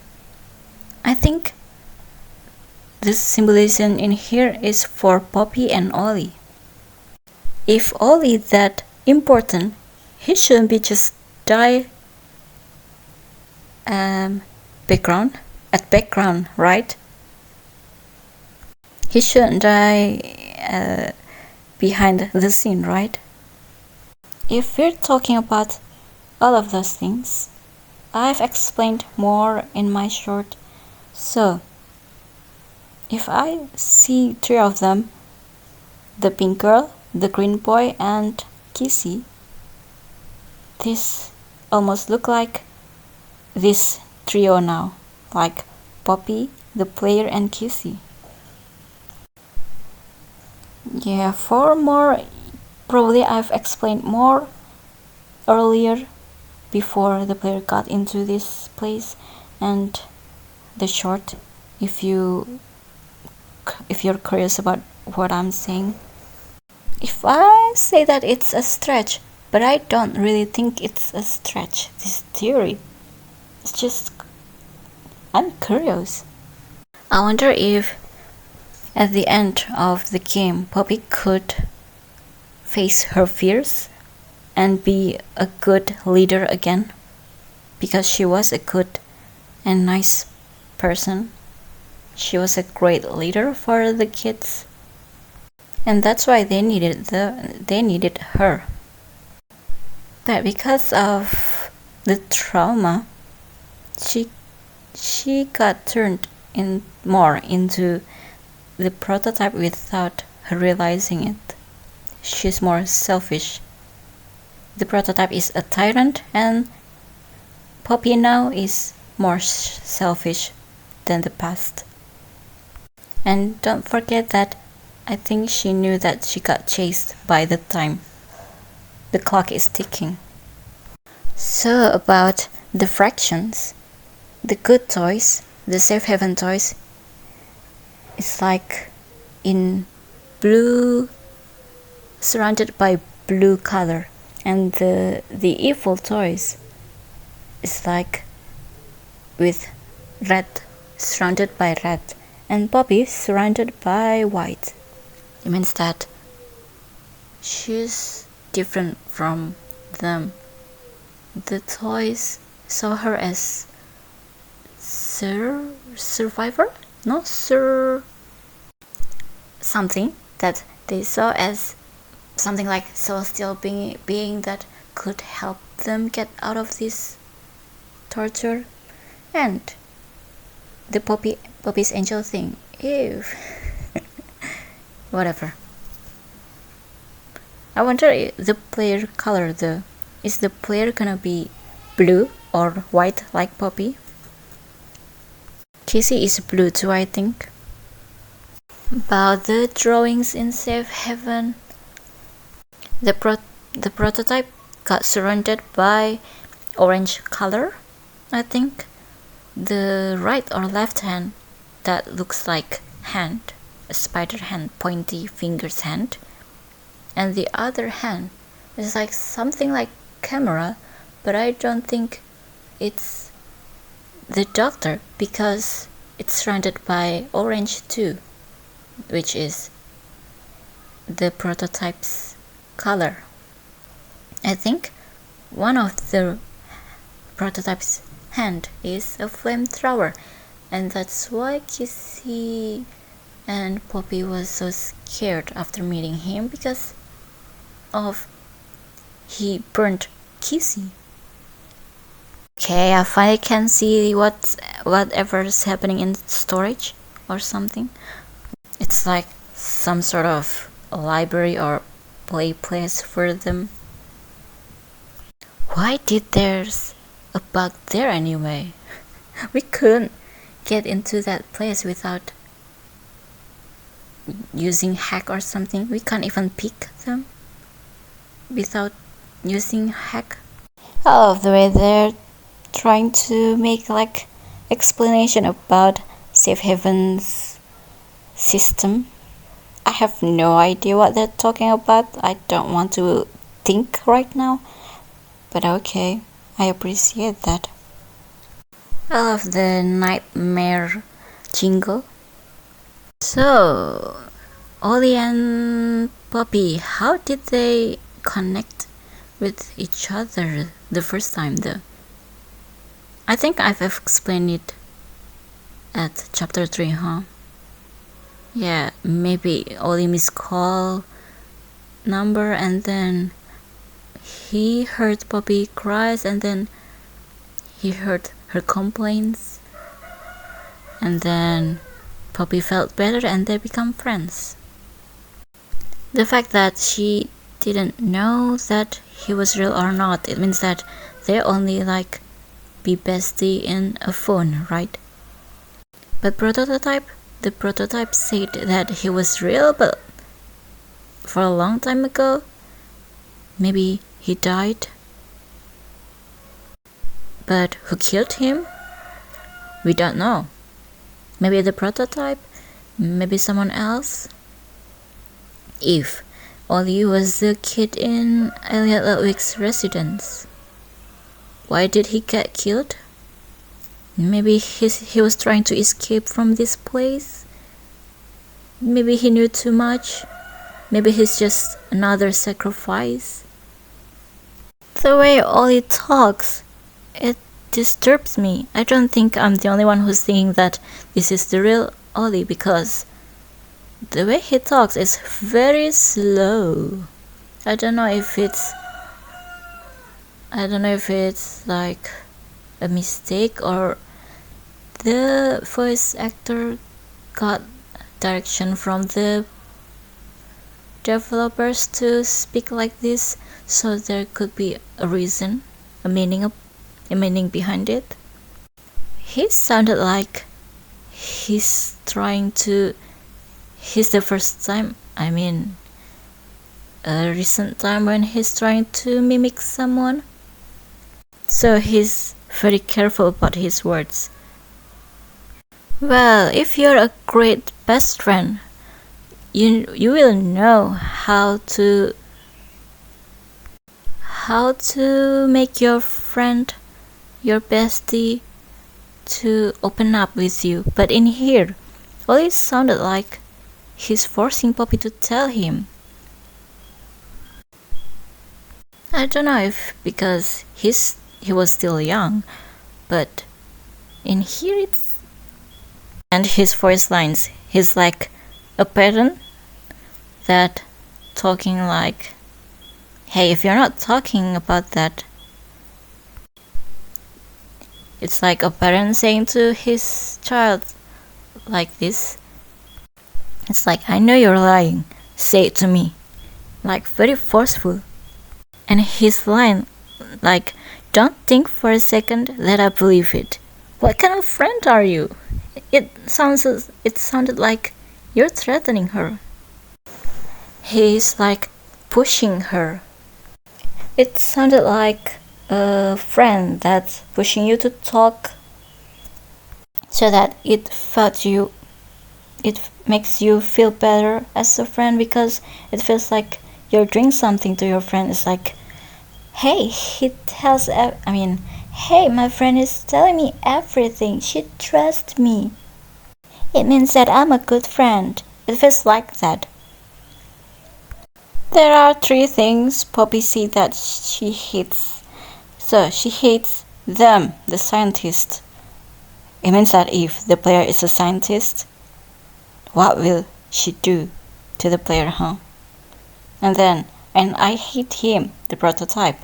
I think this symbolism in here is for Poppy and Ollie. If Ollie that important, he shouldn't be just die background, right? He shouldn't die behind the scene, right? If we're talking about all of those things, I've explained more in my short. So if I see 3 of them, the pink girl, the green boy, and Kissy, this almost look like this trio now, like Poppy, the player, and Kissy. Yeah, 4 more, probably I've explained more earlier before the player got into this place, and the short, if you're curious about what I'm saying. If I say that it's a stretch, but I don't really think it's a stretch, this theory. It's just, I'm curious. I wonder if at the end of the game Poppy could face her fears and be a good leader again, because she was a good and nice person. She was a great leader for the kids, and that's why they needed her. But because of the trauma, she got turned more into the prototype without her realizing it. She's more selfish. The prototype is a tyrant, and Poppy now is more selfish than the past. And don't forget that I think she knew that she got chased by the time. The clock is ticking. So about the fractions, the good toys, the safe haven toys, it's like in blue, surrounded by blue color, and the evil toys is like with red, surrounded by red, and Poppy surrounded by white. It means that she's different from them. The toys saw her as survivor? No, something that they saw as something like celestial being that could help them get out of this torture. And the Poppy's angel thing. Ew. Whatever. I wonder the player color though. Is the player gonna be blue or white like Poppy? Casey is blue too, I think. About the drawings in Safe Haven, the prototype got surrounded by orange color, I think. The right or left hand that looks like hand, a spider hand, pointy fingers hand, and the other hand is like something like camera, but I don't think it's the doctor because it's surrounded by orange too, which is the prototype's color. I think one of the prototype's hand is a flamethrower, and that's why Kissy and Poppy was so scared after meeting him, because of he burnt Kissy. Okay, I finally can see whatever's happening in storage or something. It's like some sort of library or play place for them. Why did there's a bug there anyway? We couldn't get into that place without using hack or something. We can't even pick them without using hack. I love the way they're trying to make like explanation about Safe Haven's system. I have no idea what they're talking about. I don't want to think right now, but okay, I appreciate that. I love the nightmare jingle. So Ollie and Poppy, how did they connect with each other the first time though? I think I've explained it at chapter 3, huh? Yeah, maybe Ollie missed call number, and then he heard Poppy cries, and then he heard her complaints, and then Poppy felt better and they become friends. The fact that she didn't know that he was real or not, it means that they only like be bestie in a phone, right? But the prototype said that he was real, but for a long time ago. Maybe he died. But who killed him? We don't know. Maybe the prototype, maybe someone else. If Ollie was the kid in Elliot Ludwig's residence, why did he get killed? Maybe he was trying to escape from this place. Maybe he knew too much. Maybe he's just another sacrifice. The way Ollie talks, it disturbs me. I don't think I'm the only one who's thinking that this is the real Ollie because the way he talks is very slow. I don't know if it's like a mistake or the voice actor got direction from the developers to speak like this, so there could be a reason, a meaning behind it. He sounded like he's the first time, a recent time when he's trying to mimic someone, so he's very careful about his words. Well, if you're a great best friend, you will know how to make your friend, your bestie, to open up with you. But in here, Ollie sounded like he's forcing Poppy to tell him. I don't know if because he was still young, but in here and his voice lines, he's like a parent that talking like, hey, if you're not talking about that, it's like a parent saying to his child like this. It's like, I know you're lying, say it to me, like very forceful. And his line, like, don't think for a second that I believe it. What kind of friend are you? It sounded like you're threatening her. He's like pushing her. It sounded like a friend that's pushing you to talk so that it makes you feel better as a friend, because it feels like you're doing something to your friend. It's like, hey, hey, my friend is telling me everything. She trusts me. It means that I'm a good friend. It feels like that. There are 3 things Poppy said that she hates. So she hates them, the scientist. It means that if the player is a scientist, what will she do to the player, huh? And I hate him, the prototype.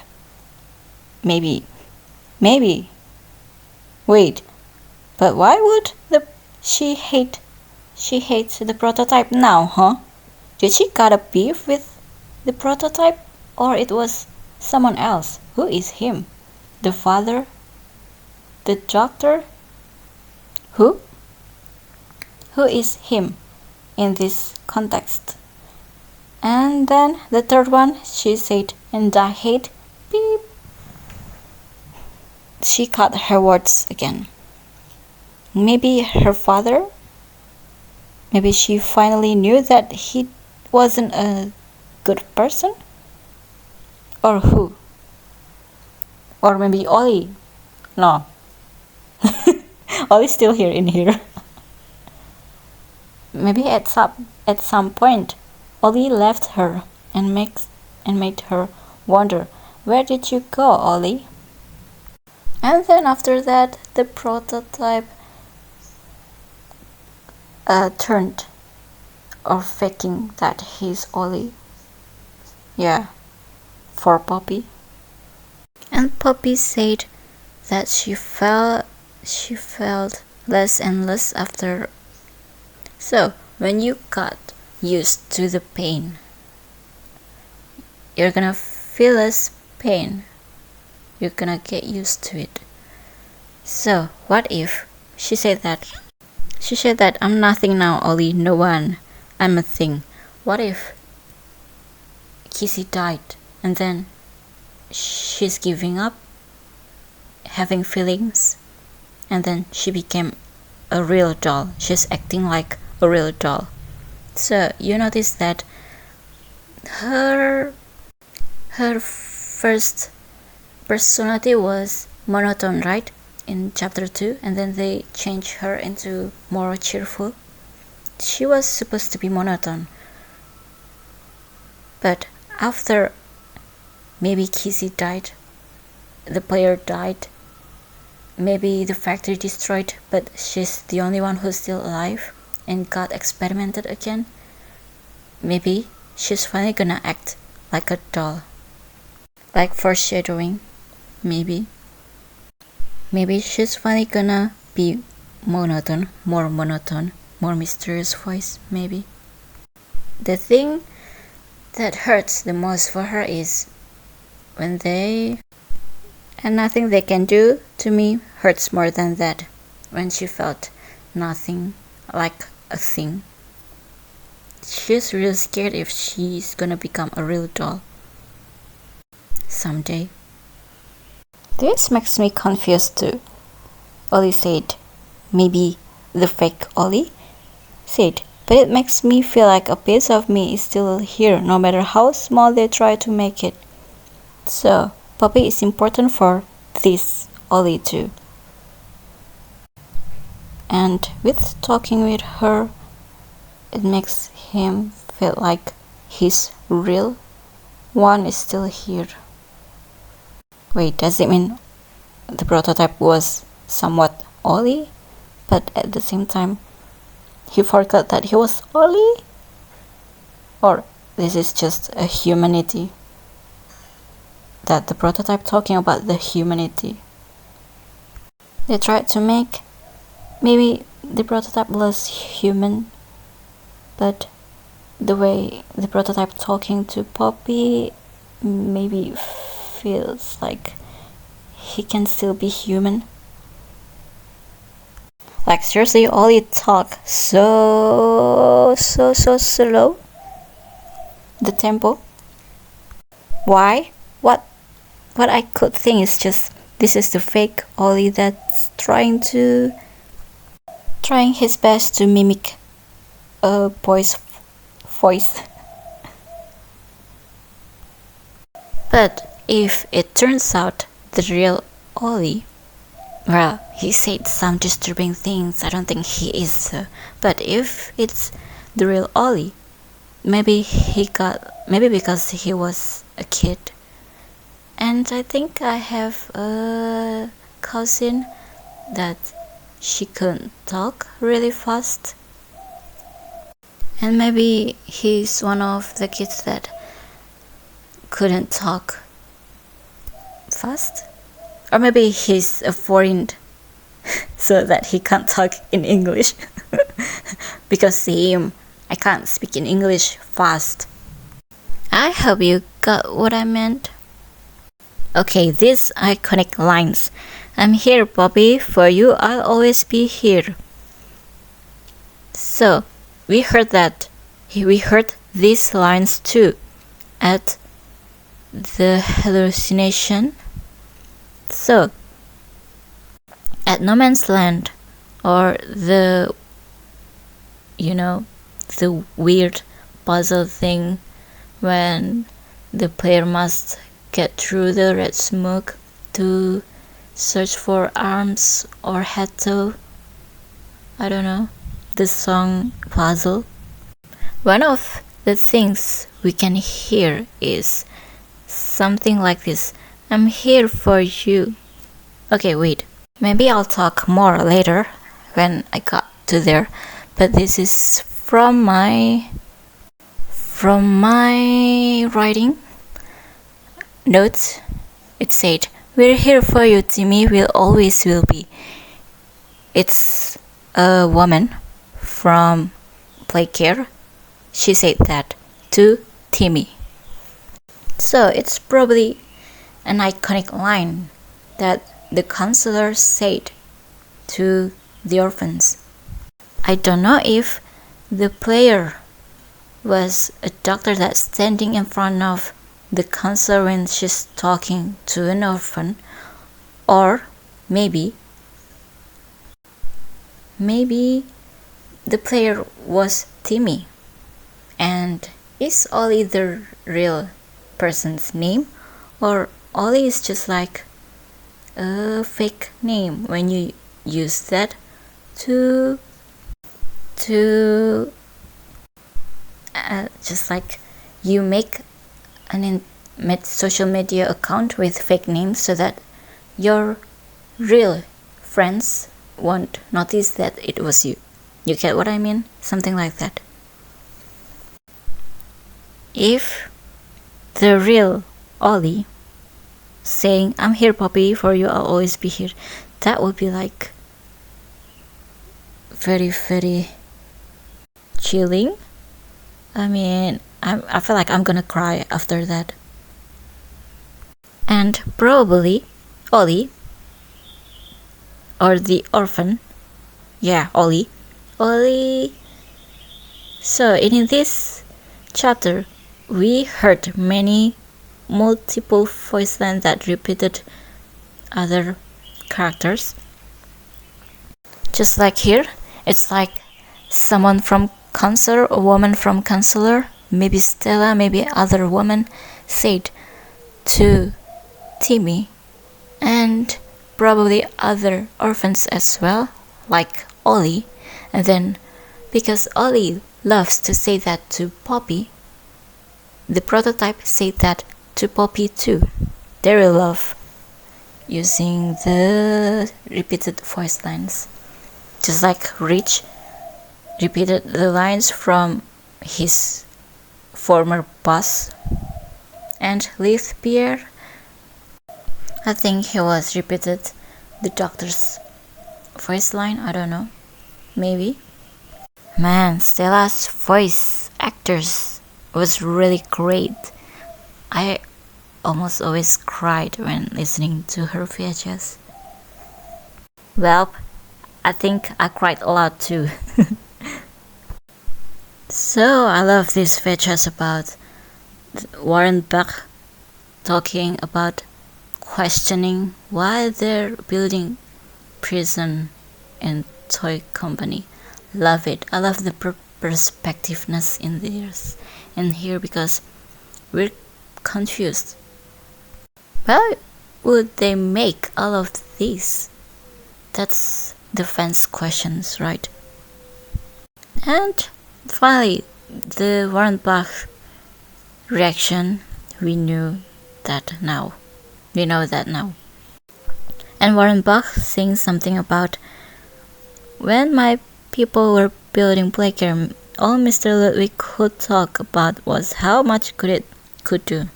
Maybe. Wait, but why would she hates the prototype now, huh? Did she got a beef with the prototype, or it was someone else? Who is him? The father? The doctor? Who is him in this context? And then the third one, she said, and I hate beep. She cut her words again. Maybe her father? Maybe she finally knew that he wasn't a good person? Or who? Or maybe Ollie? No. Ollie's still here in here. Maybe at some point, Ollie left her and made her wonder, where did you go, Ollie? And then after that, the prototype turned or faking that he's Ollie. Yeah, for Poppy. And Poppy said that she felt less and less after. So when you got used to the pain, you're gonna feel less pain. You're gonna get used to it. So what if she said that I'm nothing now, Ollie, no one, I'm a thing. What if Kissy died and then she's giving up having feelings, and then she became a real doll. She's acting like a real doll. So you notice that her first personality was monotone, right, in chapter 2, and then they changed her into more cheerful. She was supposed to be monotone, but after maybe Kissy died, the player died, maybe the factory destroyed, but she's the only one who's still alive, and got experimented again. Maybe she's finally gonna act like a doll. Like foreshadowing, maybe. Maybe she's finally gonna be monotone, more mysterious voice, maybe. The thing that hurts the most for her is when and nothing they can do to me hurts more than that. When she felt nothing like a thing. She's really scared if she's gonna become a real doll someday. This makes me confused too. Ollie said, maybe the fake Ollie said, but it makes me feel like a piece of me is still here, no matter how small they try to make it. So, Poppy is important for this Ollie too. And with talking with her, it makes him feel like his real one is still here. Wait, does it mean the prototype was somewhat Ollie, but at the same time he forgot that he was Ollie? Or this is just a humanity? That the prototype talking about the humanity they tried to make. Maybe the prototype was human, but the way the prototype talking to Poppy maybe feels like he can still be human. Like seriously, Ollie talk so slow. The tempo. Why? What I could think is just this is the fake Ollie that's trying his best to mimic a boy's voice. But if it turns out the real Ollie, well, he said some disturbing things. I don't think he is. But if it's the real Ollie, maybe because he was a kid. And I think I have a cousin that she couldn't talk really fast. And maybe he's one of the kids that couldn't talk fast. Or maybe he's a foreign so that he can't talk in English. Because same, I can't speak in English fast. I hope you got what I meant. Okay, these iconic lines. I'm here, Poppy. For you, I'll always be here. So, we heard these lines too at the hallucination. So, at No Man's Land, or the weird puzzle thing when the player must get through the red smoke to search for arms or head toe. I don't know. The song puzzle. One of the things we can hear is something like this. I'm here for you. Okay, wait. Maybe I'll talk more later when I got to there. But this is from my writing notes. It said, we're here for you, Timmy. We'll always will be. It's a woman from Playcare. She said that to Timmy. So it's probably an iconic line that the counselor said to the orphans. I don't know if the player was a doctor that's standing in front of the counselor when she's talking to an orphan, or maybe the player was Timmy. And is Ollie the real person's name, or Ollie is just like a fake name when you use that to just like you make an social media account with fake names so that your real friends won't notice that it was you. You get what I mean? Something like that. If the real Ollie saying, "I'm here, Poppy, for you, I'll always be here," that would be like very, very chilling. I mean, I feel like I'm gonna cry after that. And probably Ollie, or the orphan, yeah, Ollie. So in this chapter, we heard many multiple voice lines that repeated other characters. Just like here, it's like someone from Counselor, a woman from Counselor, maybe Stella, maybe other woman, said to Timmy, and probably other orphans as well, like Ollie. And then, because Ollie loves to say that to Poppy, the prototype said that to Poppy too. They really love using the repeated voice lines. Just like Rich repeated the lines from his former boss. And Leith Pierre, I think he was repeated the doctor's voice line, I don't know. Maybe. Man, Stella's voice actors was really great. I almost always cried when listening to her VHS. Well, I think I cried a lot too. So I love this VHS about Warren Buck talking about questioning why they're building prison and toy company. Love it. I love the perspectiveness in here because we're confused. Why would they make all of these? That's the fans' questions, right? And finally, the Warren Buck reaction, we know that now. And Warren Buck saying something about, when my people were building Playcare, all Mr. Ludwig could talk about was how much good it could do.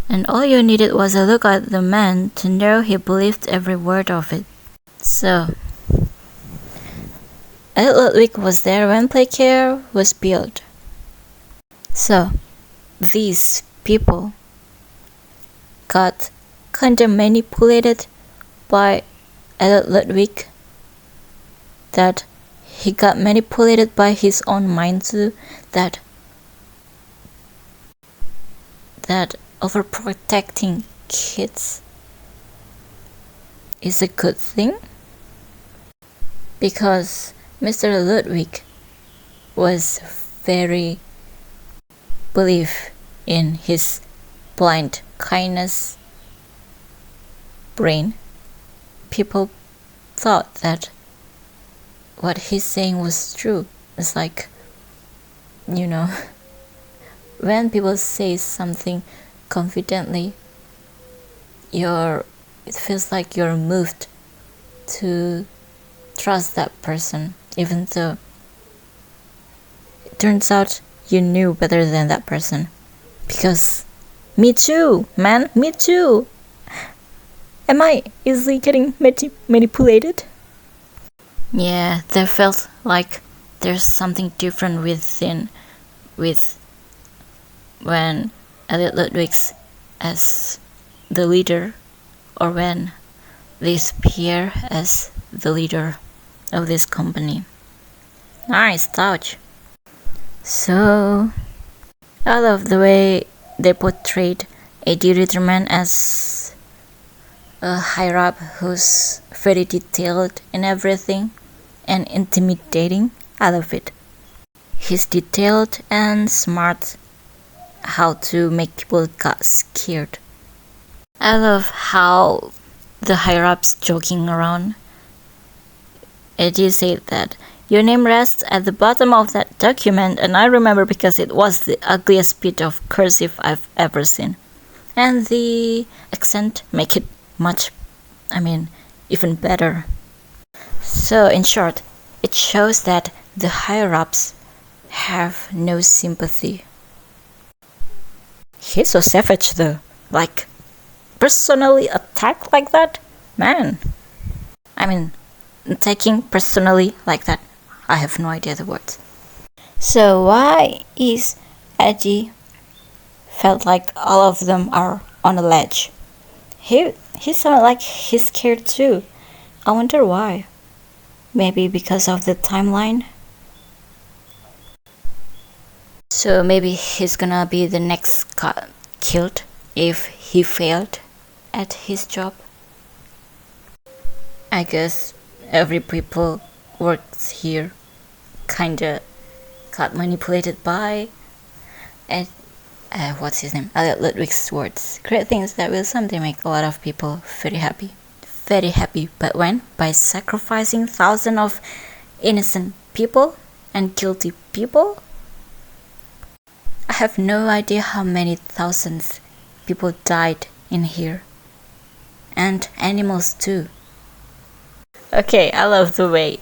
And all you needed was a look at the man to know he believed every word of it. So, Ed Ludwig was there when Playcare was built. So, these people got kinda manipulated by Ed Ludwig, that he got manipulated by his own mind too, that overprotecting kids is a good thing, because Mr. Ludwig was very believe in his blind kindness brain. People thought that what he's saying was true. It's like, when people say something confidently, it feels like you're moved to trust that person, even though it turns out you knew better than that person. Because me too, man, me too. Am I easily getting manipulated? Yeah, there felt like there's something different with when Elliot Ludwig's as the leader, or when Liz Pierre as the leader of this company. Nice touch. So, I love the way they portrayed a duty man as a higher up who's very detailed in everything and intimidating. I love it. He's detailed and smart how to make people get scared. I love how the higher ups joking around. Eddie said that your name rests at the bottom of that document, and I remember because it was the ugliest bit of cursive I've ever seen. And the accent make it even better. So in short, it shows that the higher-ups have no sympathy. He's so savage though, like personally attacked like that? Man. I mean, taking personally like that, I have no idea the words. So why is Eddie felt like all of them are on a ledge? He sounded like he's scared too. I wonder why. Maybe because of the timeline? So maybe he's gonna be the next killed if he failed at his job. I guess every people works here kinda got manipulated by what's his name? Ludwig's words. Great things that will someday make a lot of people very happy. Very happy. But when? By sacrificing thousands of innocent people and guilty people? I have no idea how many thousands people died in here. And animals too. Okay, I love the way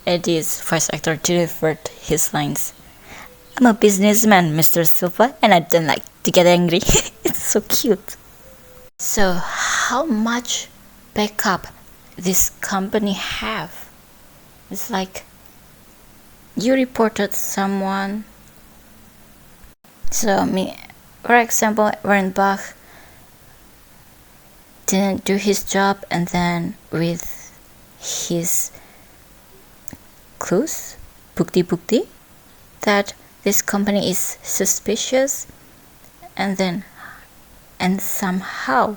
Eddie's voice actor delivered his lines. I'm a businessman, Mr. Silva, and I don't like to get angry. It's so cute. So, how much backup this company have? It's like you reported someone. So, for example, Warren Bach didn't do his job, and then with his clues, bukti, that this company is suspicious, and somehow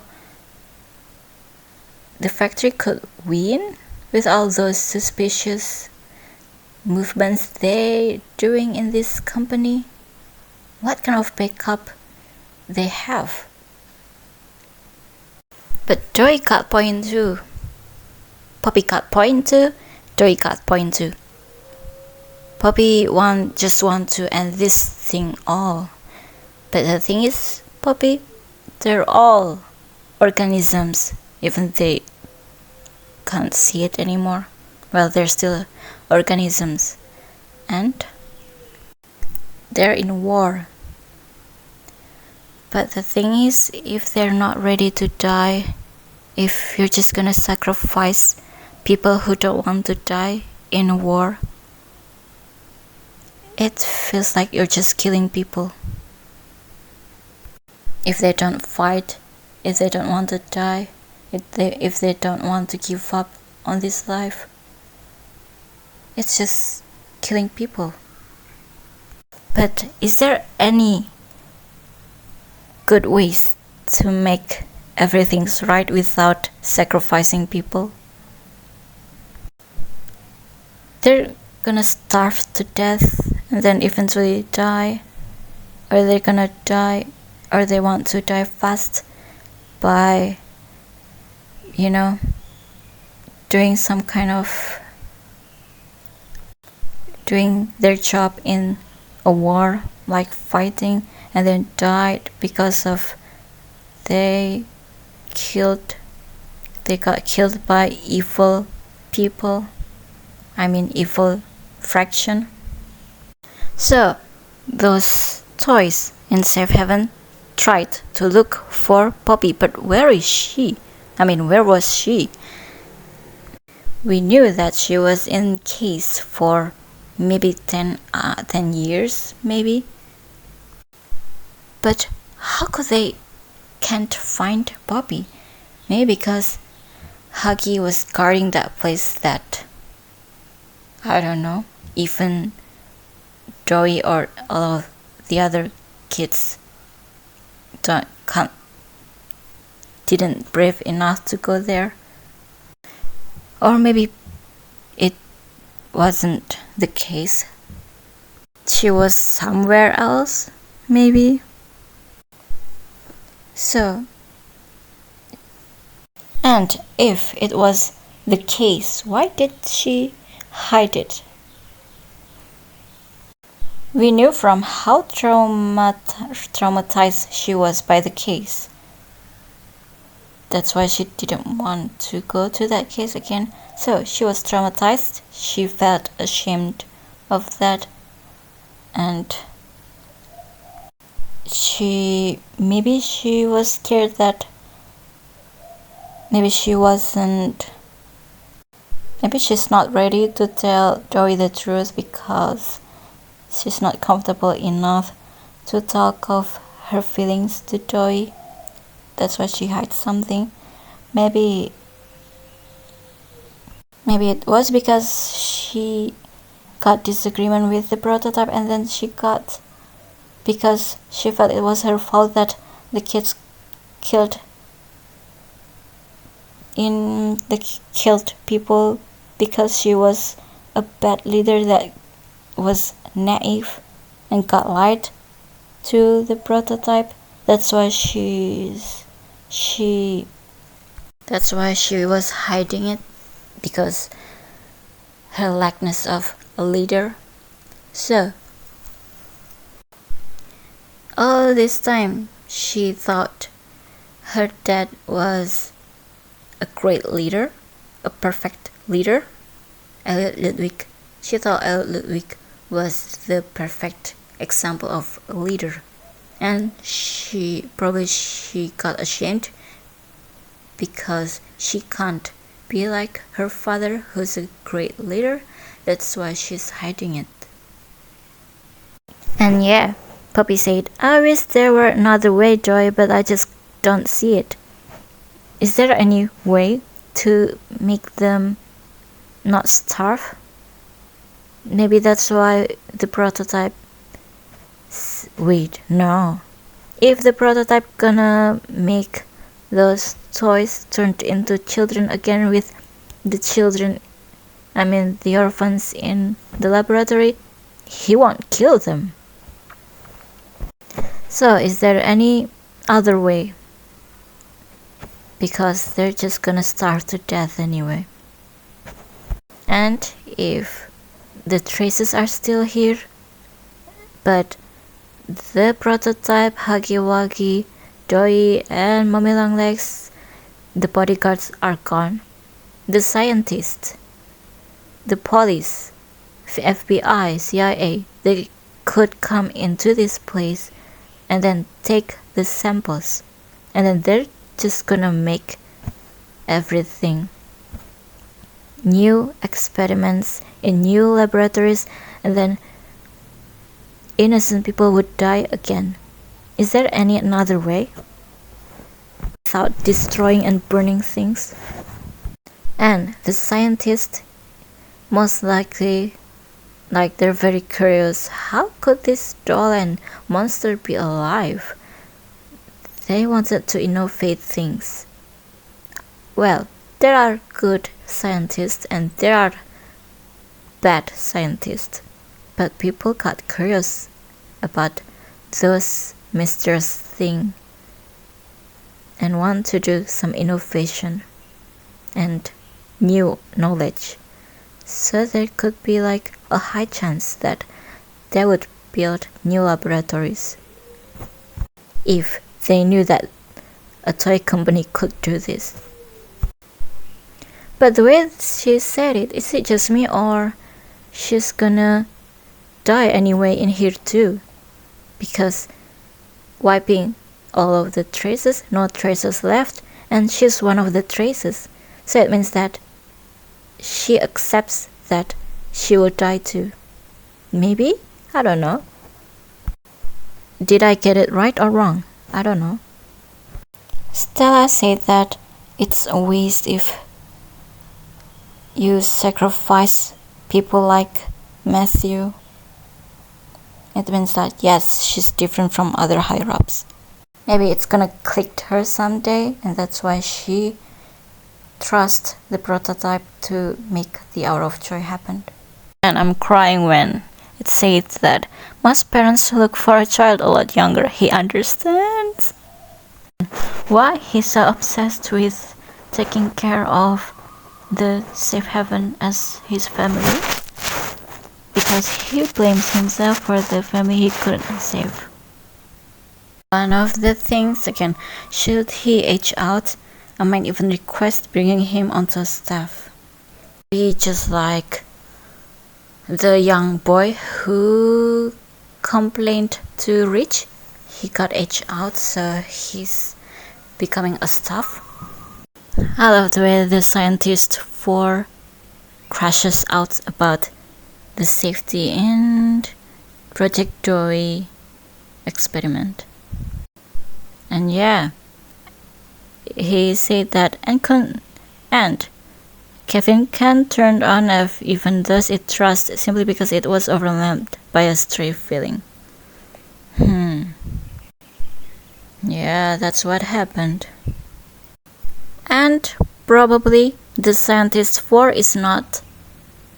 the factory could win with all those suspicious movements they doing in this company. What kind of backup they have? But Joey got point too. Poppy got point too. Joey got point too. Poppy just want to end this thing all. But the thing is, Poppy, they're all organisms, even they can't see it anymore. Well, they're still organisms. And they're in war. But the thing is, if they're not ready to die, if you're just gonna sacrifice people who don't want to die in a war, it feels like you're just killing people. If they don't fight, if they don't want to die, if they don't want to give up on this life, it's just killing people. But is there any good ways to make everything's right without sacrificing people? They're gonna starve to death and then eventually die, or they're gonna die, or they want to die fast by, doing some kind of doing their job in a war, like fighting, and then died because of they got killed by evil people. Evil fraction. So those toys in Safe Haven tried to look for Poppy, but where is she? Where was she? We knew that she was in case for maybe 10 years, maybe. But how could they can't find Poppy? Maybe because Huggy was guarding that place that, I don't know, even Joey or all of the other kids didn't brave enough to go there. Or maybe it wasn't the case. She was somewhere else, maybe. So, and if it was the case, why did she hide it? We knew from how traumatized she was by the case. That's why she didn't want to go to that case again. So she was traumatized. She felt ashamed of that, and maybe she was scared that maybe she's not ready to tell Joey the truth because she's not comfortable enough to talk of her feelings to Joey. That's why she hides something. Maybe it was because she got disagreement with the prototype, and then because she felt it was her fault that the kids killed people, because she was a bad leader that was naive and got lied to the prototype. That's why she was hiding it, because her lackness of a leader. So all this time she thought her dad was a great leader, a perfect leader, Elliot Ludwig. She thought Elliot Ludwig was the perfect example of a leader, and she got ashamed because she can't be like her father, who's a great leader. That's why she's hiding it. And yeah, Poppy said, I wish there were another way, Joy, but I just don't see it. Is there any way to make them not starve? Maybe that's why the prototype... Wait, no. If the prototype gonna make those toys turned into children again with the orphans in the laboratory, he won't kill them. So is there any other way? Because they're just gonna starve to death anyway. And if the traces are still here, but the prototype, Huggy Wuggy, Joey, and Mommy Longlegs, the bodyguards are gone, the scientists, the police, the FBI, CIA, they could come into this place and then take the samples, and then they're just gonna make everything new experiments in new laboratories, and then innocent people would die again. Is there any another way without destroying and burning things? And the scientists most likely, they're very curious, how could this doll and monster be alive? They wanted to innovate things. Well, there are good scientists and there are bad scientists, but people got curious about those mysterious things and want to do some innovation and new knowledge. So there could be a high chance that they would build new laboratories if they knew that a toy company could do this. But the way she said it, is it just me, or she's gonna die anyway in here too? Because wiping all of the traces, no traces left, and she's one of the traces. So it means that she accepts that she will die too. Maybe? I don't know. Did I get it right or wrong? I don't know. Stella said that it's a waste if you sacrifice people like Matthew. It means that yes, she's different from other higher-ups. Maybe it's gonna click her someday, and that's why she trusts the prototype to make the hour of joy happen. And I'm crying when it says that most parents look for a child a lot younger. He understands why he's so obsessed with taking care of the safe haven as his family, because he blames himself for the family he couldn't save. One of the things, again, should he age out, I might even request bringing him onto staff. Be just like the young boy who complained to Rich, he got edged out, so he's becoming a staff. I love the way the scientist 4 crashes out about the safety and Project Joey experiment. And yeah, he said that and Kevin can turn on off even thus it trust simply because it was overwhelmed by a stray feeling. Yeah, that's what happened. And probably the scientist 4 is not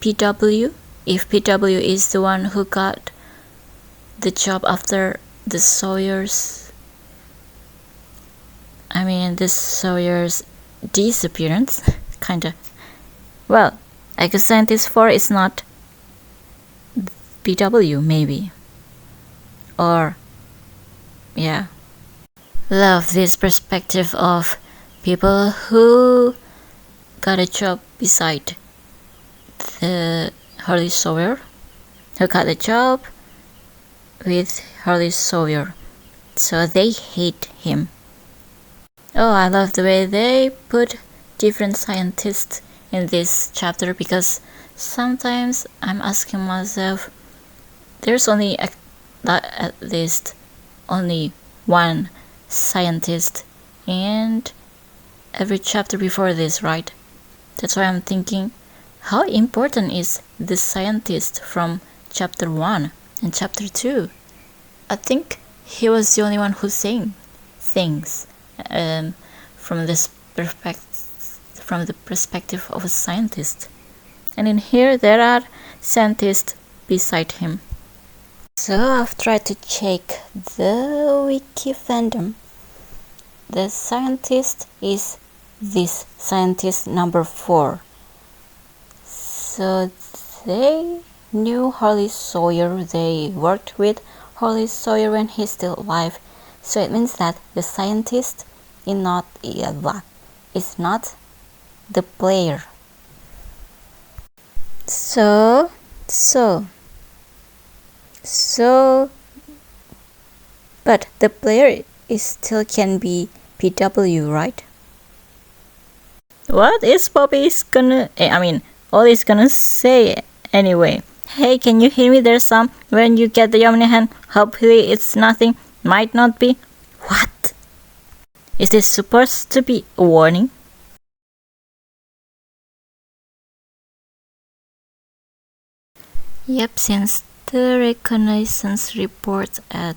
PW, if PW is the one who got the job after the Sawyer's disappearance, kinda. Well, I guess scientist 4 is not PW, maybe. Or, yeah. Love this perspective of people who got a job beside the Harley Sawyer, who got a job with Harley Sawyer, so they hate him. Oh, I love the way they put different scientists in this chapter, because sometimes I'm asking myself, there's only at least only one scientist in every chapter before this, right? That's why I'm thinking, how important is this scientist from chapter 1 and chapter 2? I think he was the only one who's saying things from the perspective of a scientist. And in here there are scientists beside him. So I've tried to check the wiki fandom. The scientist is this scientist number 4. So they knew Harley Sawyer, they worked with Harley Sawyer when he's still alive. So it means that the scientist is not the player. So but the player is still can be PW, right? What is Poppy's gonna Ollie's gonna say anyway? Hey, can you hear me? There's some when you get the Yomni hand. Hopefully it's nothing. Might not be. What? Is this supposed to be a warning? Yep, since the reconnaissance report at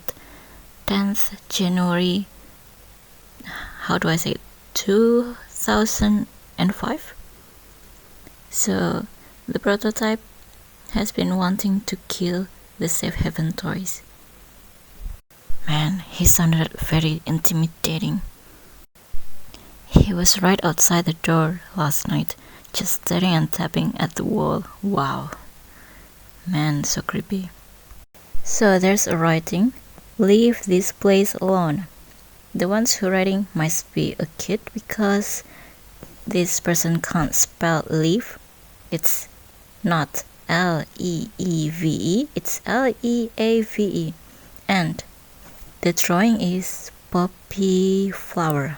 10th January, 2005. So the prototype has been wanting to kill the Safe Haven toys. Man, he sounded very intimidating. He was right outside the door last night, just staring and tapping at the wall. Wow. Man, so creepy. So there's a writing, leave this place alone. The ones who writing must be a kid because this person can't spell leave. It's not L-E-E-V-E, it's L-E-A-V-E. And the drawing is poppy flower.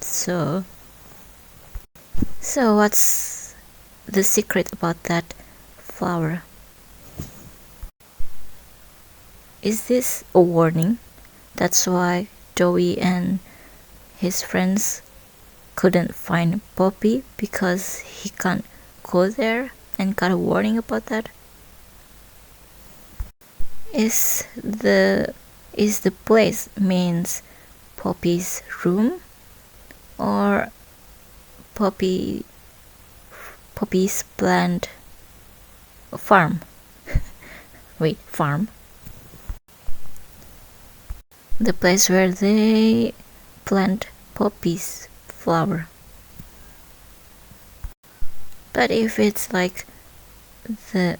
So what's the secret about that flower? Is this a warning? That's why Joey and his friends couldn't find Poppy, because he can't go there and got a warning about that? Is the place means Poppy's room or Poppy's planned farm? Wait, farm? The place where they plant Poppy's flower. But if it's like the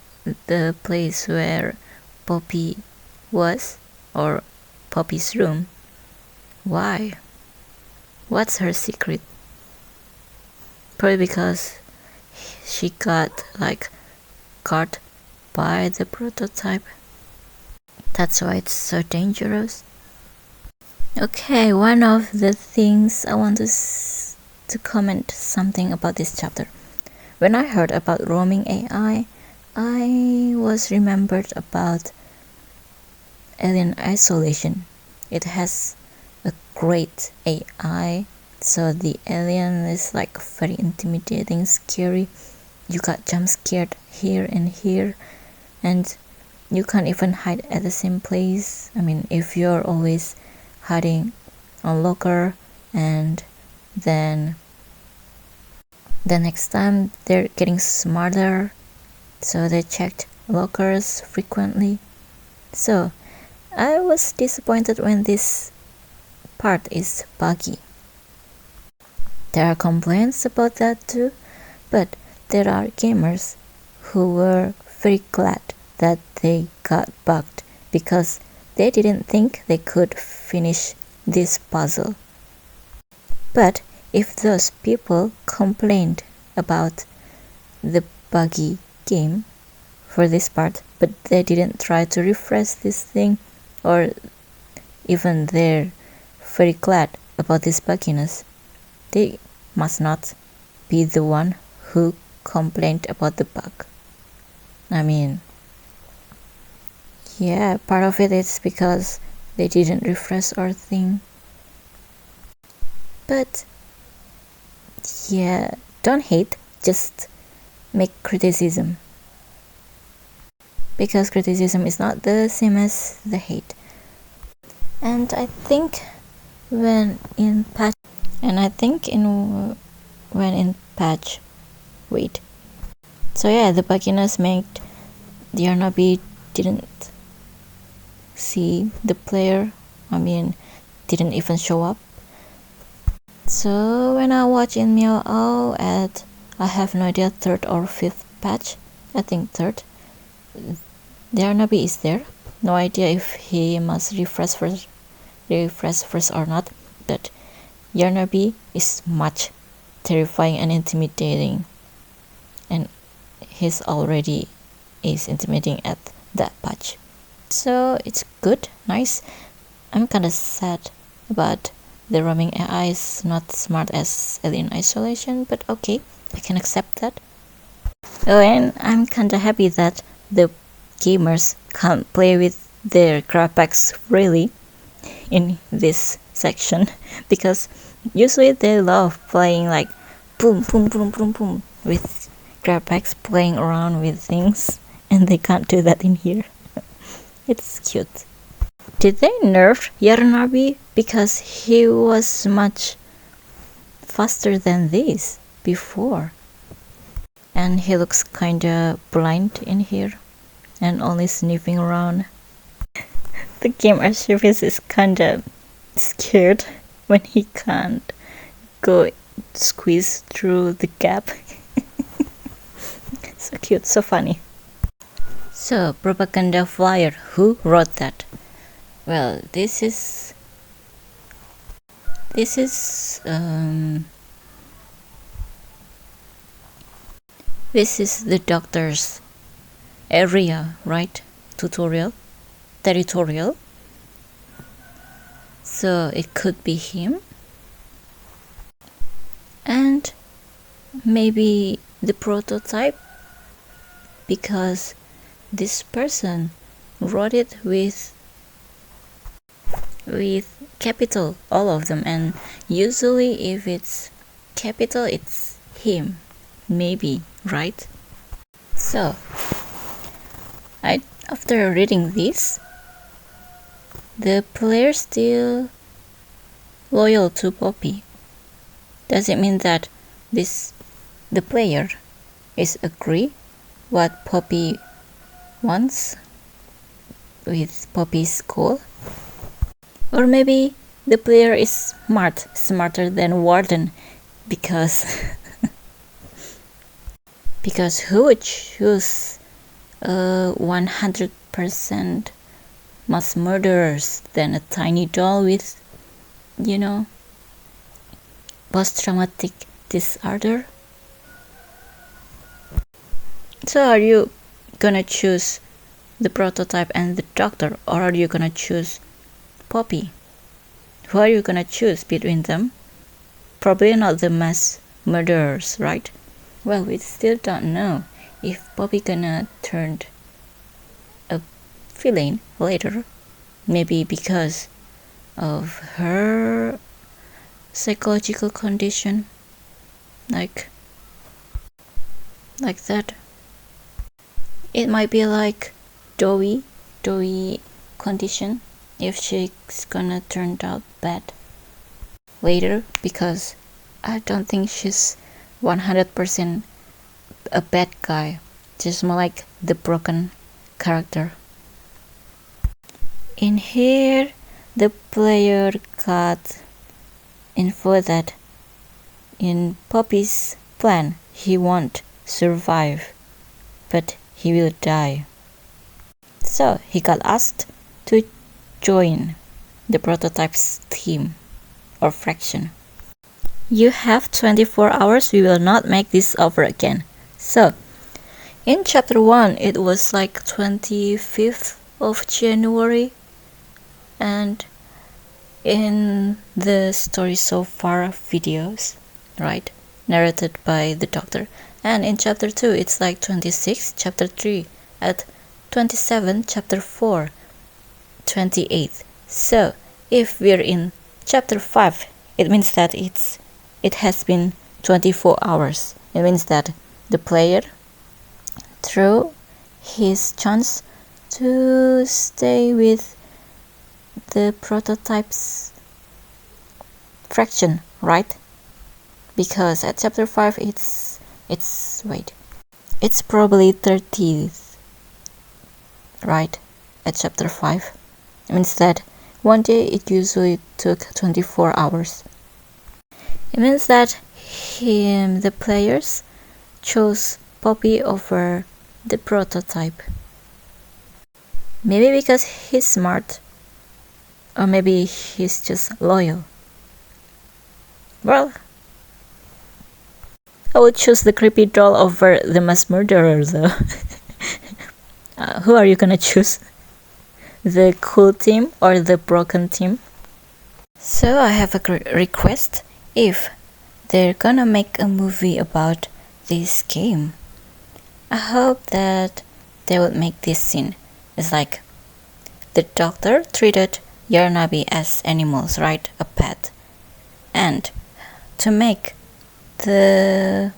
place where Poppy was, or Poppy's room, why? What's her secret? Probably because she got like caught by the prototype. That's why it's so dangerous. Okay, one of the things I want to comment something about this chapter. When I heard about roaming AI, I was remembered about Alien Isolation. It has a great AI, so the alien is like very intimidating, scary. You got jump scared here and here, and you can't even hide at the same place. I mean, if you're always hiding on locker, and then the next time they're getting smarter, so they checked lockers frequently. So I was disappointed when this part is buggy. There are complaints about that too, but there are gamers who were very glad that they got bugged because they didn't think they could finish this puzzle. But if those people complained about the buggy game for this part, but they didn't try to refresh this thing, or even they're very glad about this bugginess, they must not be the one who complained about the bug. I mean, yeah, part of it is because they didn't refresh our thing. But yeah, don't hate, just make criticism. Because criticism is not the same as the hate. And I think when in patch wait. So yeah, the bugginess made the Yarnabi didn't see the player. I mean, didn't even show up. So when I watch in MiawAug at, I have no idea, 3rd or 5th patch, I think 3rd, the Yarnabi is there. No idea if he must refresh first or not, but Yarnabi is much terrifying and intimidating, and he's already is intimidating at that patch. So it's good, nice. I'm kinda sad about the roaming AI is not smart as Alien Isolation, but okay, I can accept that. Oh, and I'm kinda happy that the gamers can't play with their graphics freely in this section, because usually they love playing like boom boom boom boom boom with graphics, playing around with things, and they can't do that in here. It's cute. Did they nerf Yarnabi because he was much faster than this before? And he looks kinda blind in here and only sniffing around. The game archivist is kinda scared when he can't go squeeze through the gap. So cute, so funny. So, propaganda flyer, who wrote that? Well, this is the doctor's area, right? Territorial. So it could be him, and maybe the prototype, because this person wrote it with capital, all of them, and usually if it's capital it's him, maybe, right? So after reading this, the player still loyal to Poppy. Does it mean that the player is agree what Poppy wants with Poppy's goal? Or maybe the player is smarter than Warden, because who would choose 100% mass murderers than a tiny doll with, post-traumatic disorder? So are you gonna choose the prototype and the doctor, or are you gonna choose Poppy? Who are you gonna choose between them? Probably not the mass murderers, right? Well, we still don't know if Poppy gonna turn a villain later, maybe because of her psychological condition, like that. It might be like doughy condition if she's gonna turn out bad later, because I don't think she's 100% a bad guy, just more like the broken character. In here, the player got info that in Poppy's plan he won't survive, but he will die. So he got asked to join the prototype's team or fraction. You have 24 hours, we will not make this over again. So in chapter 1 it was like 25th of January, and in the story so far videos, right, narrated by the doctor, and in chapter 2 it's like 26, chapter 3 at 27, chapter 4 28. So if we're in chapter 5, it means that it has been 24 hours. It means that the player, through his chance to stay with the prototype's fraction, right? Because at chapter 5 it's probably 30th, right? At chapter 5, it means that one day it usually took 24 hours. It means that the players chose Poppy over the prototype. Maybe because he's smart, or maybe he's just loyal. Well, I would choose the creepy doll over the mass murderer though. Who are you gonna choose? The cool team or the broken team? So I have a request. If they're gonna make a movie about this game, I hope that they would make this scene. It's like the doctor treated Yarnabi as animals, right? A pet. And to make the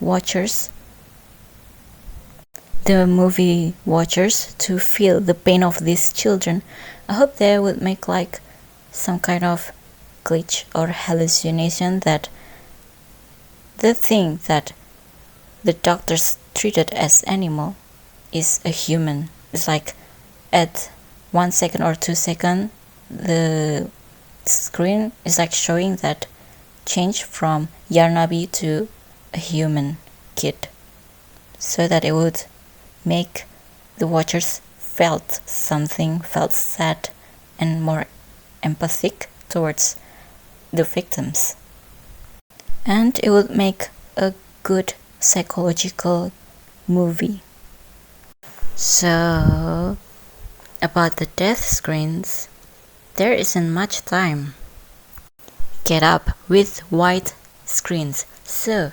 movie watchers to feel the pain of these children, I hope they would make like some kind of glitch or hallucination that the thing that the doctors treated as animal is a human. It's like at 1 second or 2 seconds the screen is like showing that change from Yarnabi to a human kid, so that it would make the watchers felt sad and more empathic towards the victims, and it would make a good psychological movie. So about the death screens, there isn't much time. Get up with white screens. So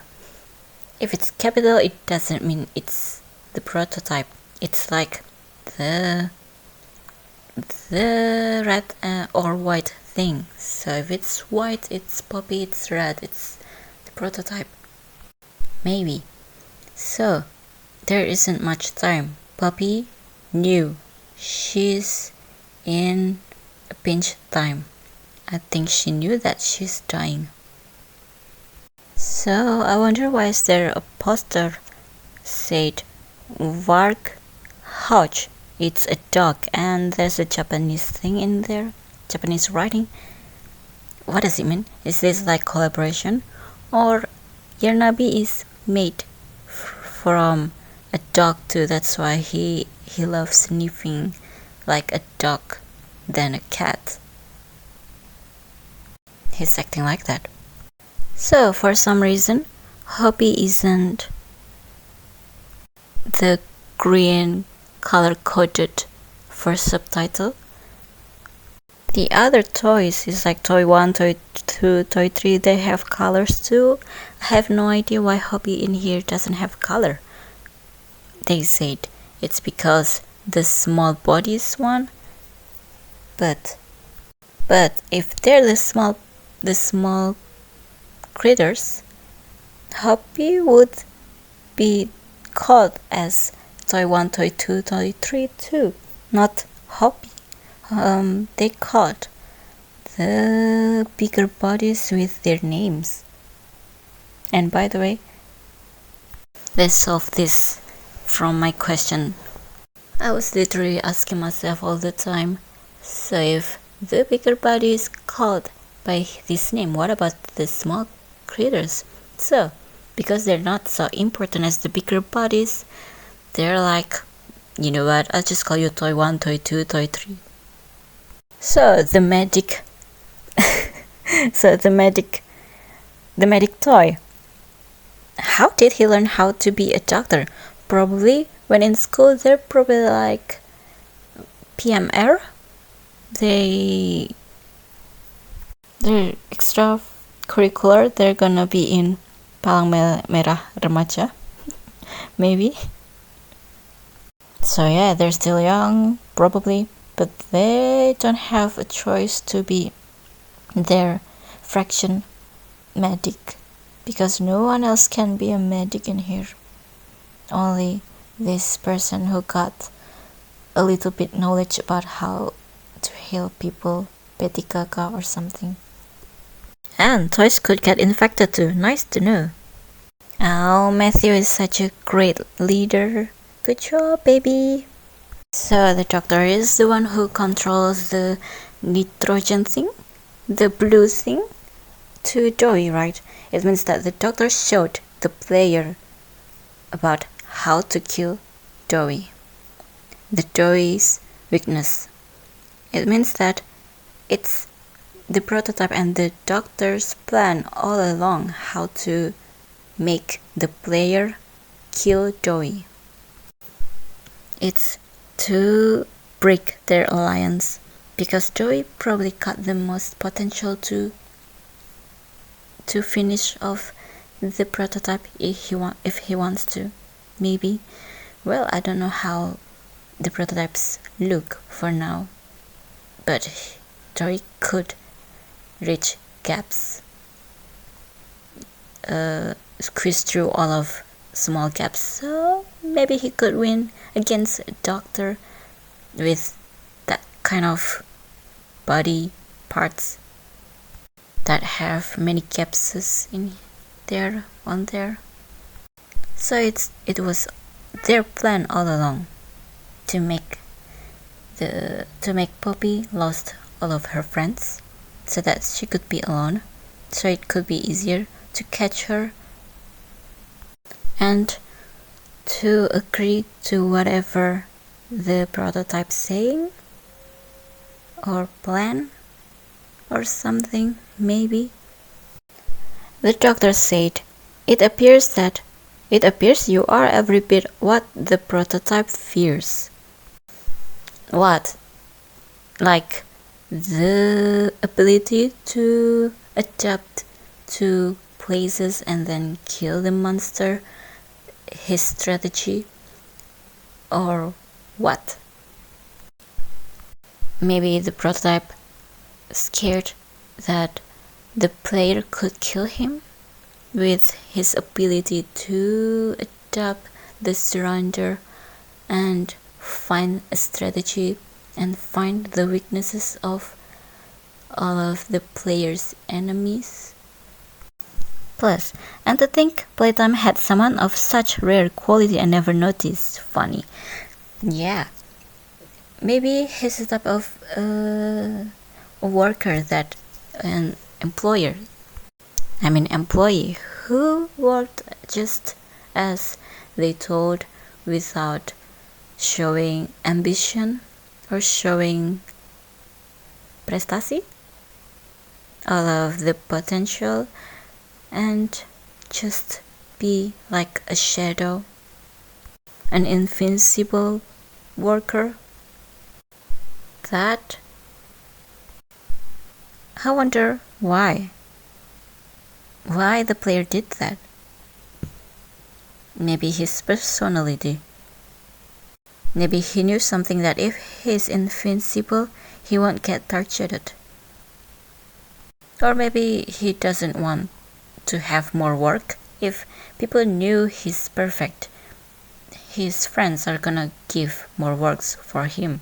if it's capital, it doesn't mean it's the prototype. It's like the red or white thing. So if it's white, it's Poppy. It's red, it's the prototype. Maybe. So there isn't much time. Poppy knew she's in a pinch time. I think she knew that she's dying. So I wonder why is there a poster said Orkhiroz. It's a dog, and there's a Japanese thing in there, Japanese writing. What does it mean? Is this like collaboration, or Yarnabi is made from a dog too? That's why he loves sniffing like a dog than a cat. He's acting like that. So for some reason, Poppy isn't the green color-coded for subtitle. The other toys is like toy 1, toy 2, toy 3, they have colors too. I have no idea why Hobby in here doesn't have color. They said it's because the small bodies one, but if they're the small critters, Hobby would be called as toy 1, toy 2, toy 3 too, not Hobby. They called the bigger bodies with their names. And by the way, let's solve this from my question. I was literally asking myself all the time, so if the bigger body is called by this name, what about the small critters? So, because they're not so important as the bigger bodies, they're like, you know what, I'll just call you toy 1, toy 2, toy 3. So the magic toy. How did he learn how to be a doctor? Probably when in school they're probably like PMR. They're extracurricular. They're gonna be in Palang Merah Remaja, maybe. So yeah, they're still young, probably, but they don't have a choice to be their fraction medic, because no one else can be a medic in here. Only this person who got a little bit knowledge about how to heal people, Betty Gaga or something. And toys could get infected too, nice to know. Oh, Matthew is such a great leader. Good job, baby. So the doctor is the one who controls the nitrogen thing, the blue thing, to Joey, right? It means that the doctor showed the player about how to kill Joey. The Joey's weakness. It means that it's the prototype and the doctor's plan all along how to make the player kill Joey. It's to break their alliance, because Joey probably got the most potential to finish off the prototype if he wants to. Maybe. Well, I don't know how the prototypes look for now, but Joey could reach gaps, squeeze through all of small gaps, so maybe he could win against a doctor with that kind of body parts that have many gaps in there on there. So it was their plan all along to make Poppy lost all of her friends so that she could be alone, so it could be easier to catch her and to agree to whatever the prototype's saying or plan or something, maybe. The doctor said, it appears you are every bit what the prototype fears. What? Like the ability to adapt to places and then kill the monster, his strategy, or what? Maybe the prototype scared that the player could kill him with his ability to adapt the surrender and find a strategy and find the weaknesses of all of the player's enemies. Plus, and to think Playtime had someone of such rare quality and never noticed. Funny. Yeah. Maybe he's the type of worker that an employee who worked just as they told, without showing ambition or showing prestasi, all of the potential, and just be like a shadow, an invincible worker. That I wonder why the player did that. Maybe his personality. Maybe he knew something, that if he's invincible, he won't get targeted. Or maybe he doesn't want to have more work. If people knew he's perfect, his friends are gonna give more works for him.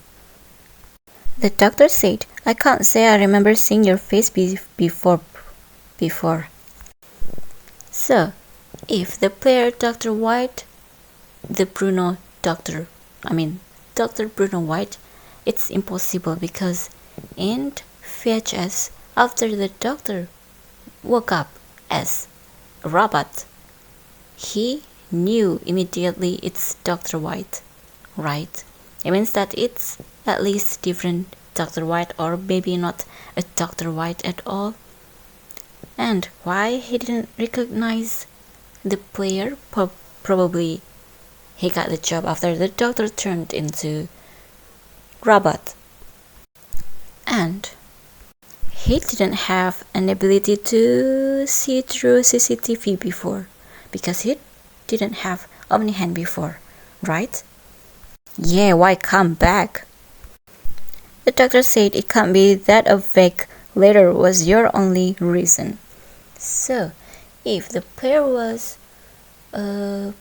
The doctor said, "I can't say I remember seeing your face before. So, if the player Dr. White, Dr. Bruno White, it's impossible, because in VHS, after the doctor woke up as a robot, he knew immediately it's Dr. White, right? It means that it's at least different Dr. White, or maybe not a Dr. White at all. And why he didn't recognize the player? Probably he got the job after the doctor turned into robot. And he didn't have an ability to see through CCTV before, because he didn't have Omni-Hand before, right? Yeah, why come back? The doctor said it can't be that a vague letter was your only reason. So, if the player was a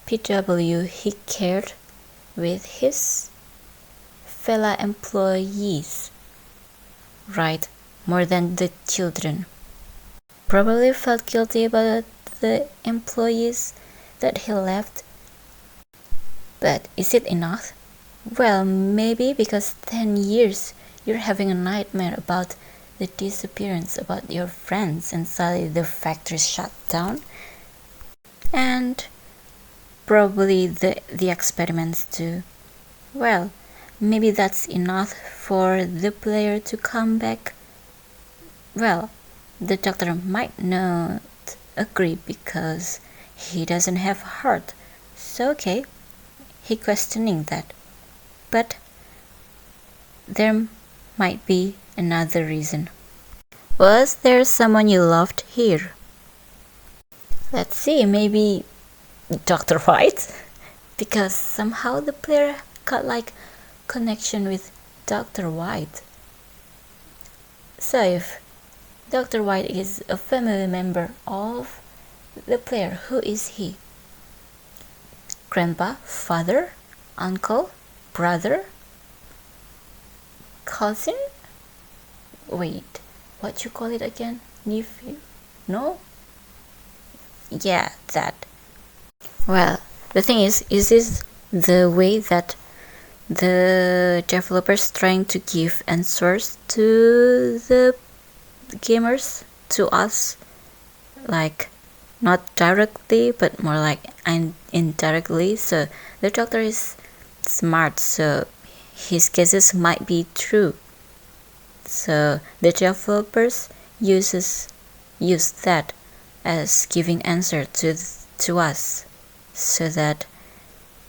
PW, he cared with his fellow employees, right? More than the children. Probably felt guilty about the employees that he left. But is it enough? Well, maybe, because 10 years you're having a nightmare about the disappearance, about your friends, and suddenly the factory shut down. And probably the experiments too. Well, maybe that's enough for the player to come back. Well, the doctor might not agree because he doesn't have a heart. So okay, he questioning that. But there might be another reason. Was there someone you loved here? Let's see, maybe Dr. White? Because somehow the player got like connection with Dr. White. So if Dr. White is a family member of the player, who is he? Grandpa, father, uncle, brother, cousin? Wait, what you call it again? Nephew? No? Yeah, that. Well, the thing is this the way that the developers trying to give answers to the gamers, to us, like not directly but more like indirectly. So the doctor is smart, so his guesses might be true. So the developers use that as giving answer to us, so that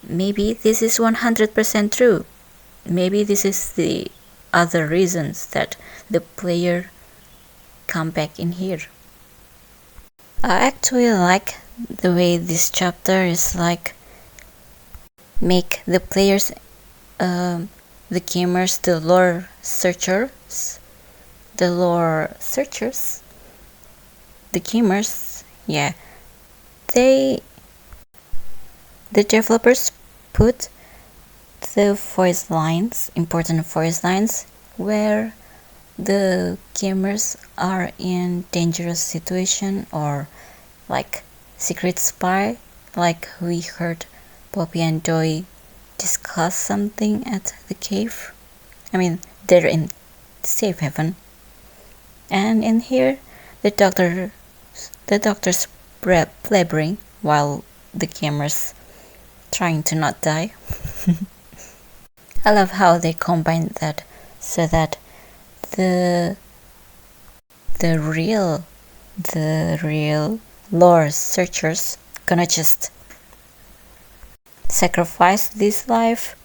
maybe this is 100% true. Maybe this is the other reasons that the player come back in here. I actually like the way this chapter is like make the players, the gamers, the lore searchers, the gamers, yeah, the developers put the voice lines, important voice lines, where the gamers are in dangerous situation, or like secret spy, like we heard Poppy and Joy discuss something at the cave. I mean, they're in safe haven. And in here, the doctor's blabbering while the gamers trying to not die. I love how they combine that, so that the real lore searchers gonna just sacrifice this life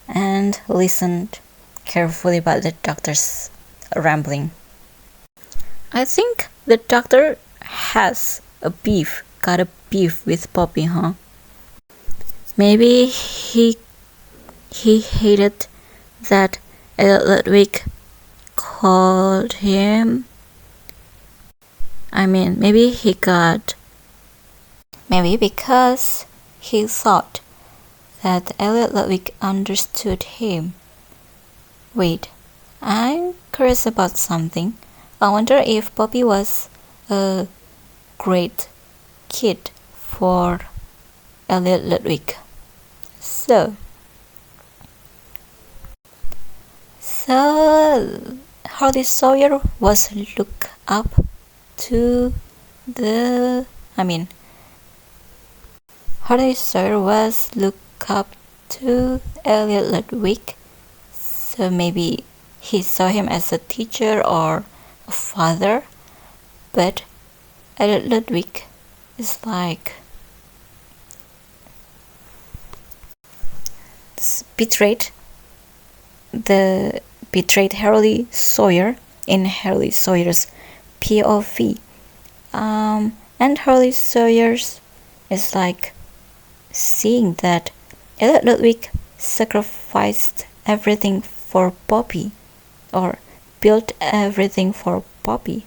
and listened carefully about the doctor's rambling. I think the doctor has got a beef with Poppy, huh? Maybe he hated that Ludwig called him. Maybe because he thought that Elliot Ludwig understood him. Wait, I'm curious about something. I wonder if Poppy was a great kid for Elliot Ludwig. So Harley Sawyer was looked up to Harley Sawyer was looked up to Elliot Ludwig, so maybe he saw him as a teacher or a father, but Elliot Ludwig is like betrayed Harley Sawyer in Harley Sawyer's POV, and Harley Sawyer's is like seeing that Elliot Ludwig sacrificed everything for Poppy, or built everything for Poppy.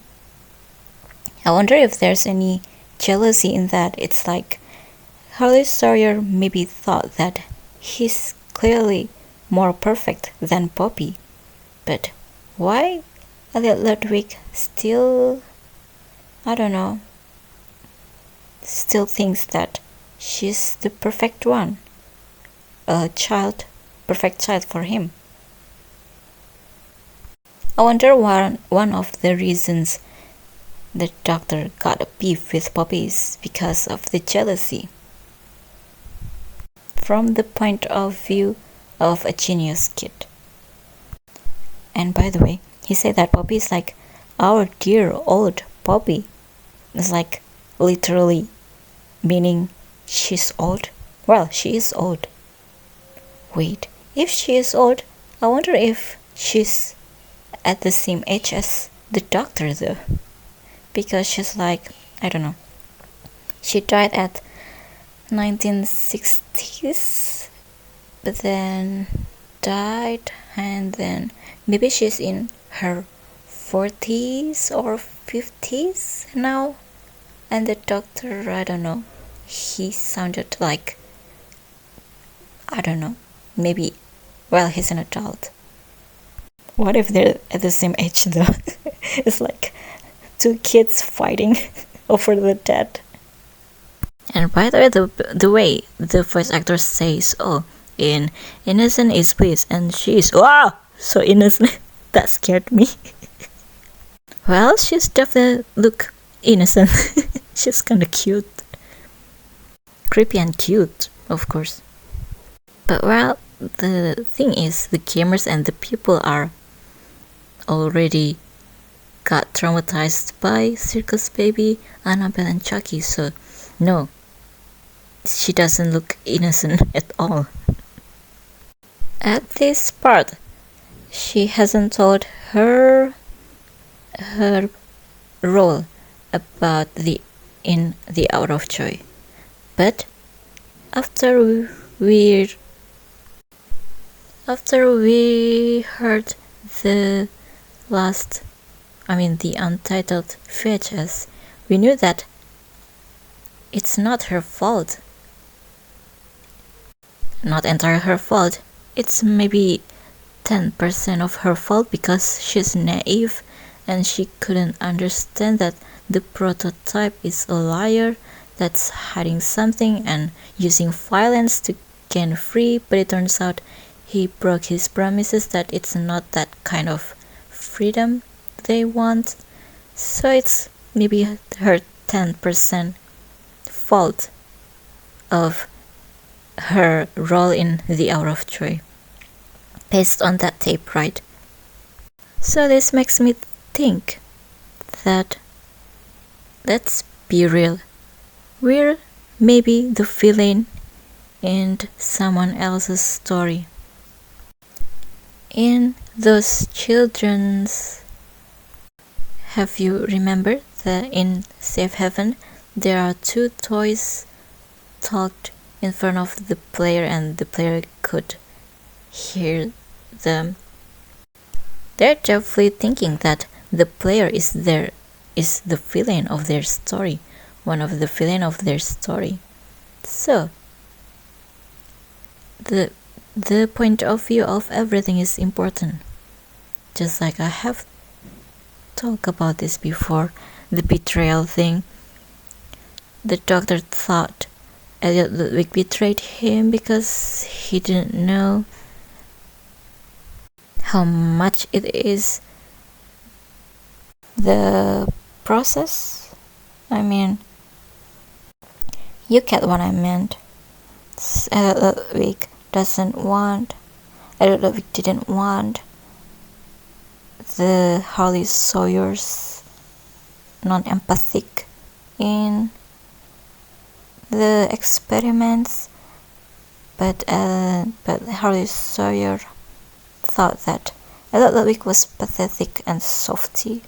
I wonder if there's any jealousy in that. It's like Harley Sawyer maybe thought that he's clearly more perfect than Poppy, but why Elliot Ludwig still thinks that she's the perfect one, perfect child for him. I wonder one of the reasons the doctor got a beef with Poppy is because of the jealousy. From the point of view of a genius kid. And by the way, he said that Poppy is like our dear old Poppy. It's like literally meaning she's old. Well, she is old. Wait, if she is old, I wonder if she's at the same age as the doctor though. Because she's like, I don't know. She died at 1960s, but then died, and then maybe she's in her 40s or 50s now. And the doctor, I don't know, he sounded like, I don't know, maybe, well, he's an adult. What if they're at the same age though? It's like two kids fighting over the dead. And by the way, the way the voice actor says, oh, in innocent is bliss, and she's, wow, so innocent. That scared me. Well, she's definitely look innocent. She's kinda cute. Creepy and cute, of course. But well, the thing is, the gamers and the people are already got traumatized by Circus Baby, Annabelle and Chucky, so no, she doesn't look innocent at all. At this part, she hasn't told her role about in the Hour of Joy, but after we heard the the untitled VHS, we knew that it's not her fault. Not entirely her fault. It's maybe 10% of her fault because she's naive and she couldn't understand that the prototype is a liar that's hiding something and using violence to gain free, but it turns out he broke his promises that it's not that kind of freedom they want. So it's maybe her 10% fault of her role in the Hour of Joy based on that tape, right? So this makes me think that, let's be real, we're maybe the villain in someone else's story. in those children's, have you remembered that in Safe Haven there are two toys talked in front of the player and the player could hear them? They're definitely thinking that the player is the villain of their story, one of the villain of their story. So the point of view of everything is important. Just like I have talked about this before, the betrayal thing. The doctor thought Elliot Ludwig betrayed him because he didn't know how much it is the process. I mean, you get what I meant. Elliot Ludwig didn't want the Harley Sawyers non-empathic in the experiments, but Harley Sawyer thought that Elliot Ludwig was pathetic and softy.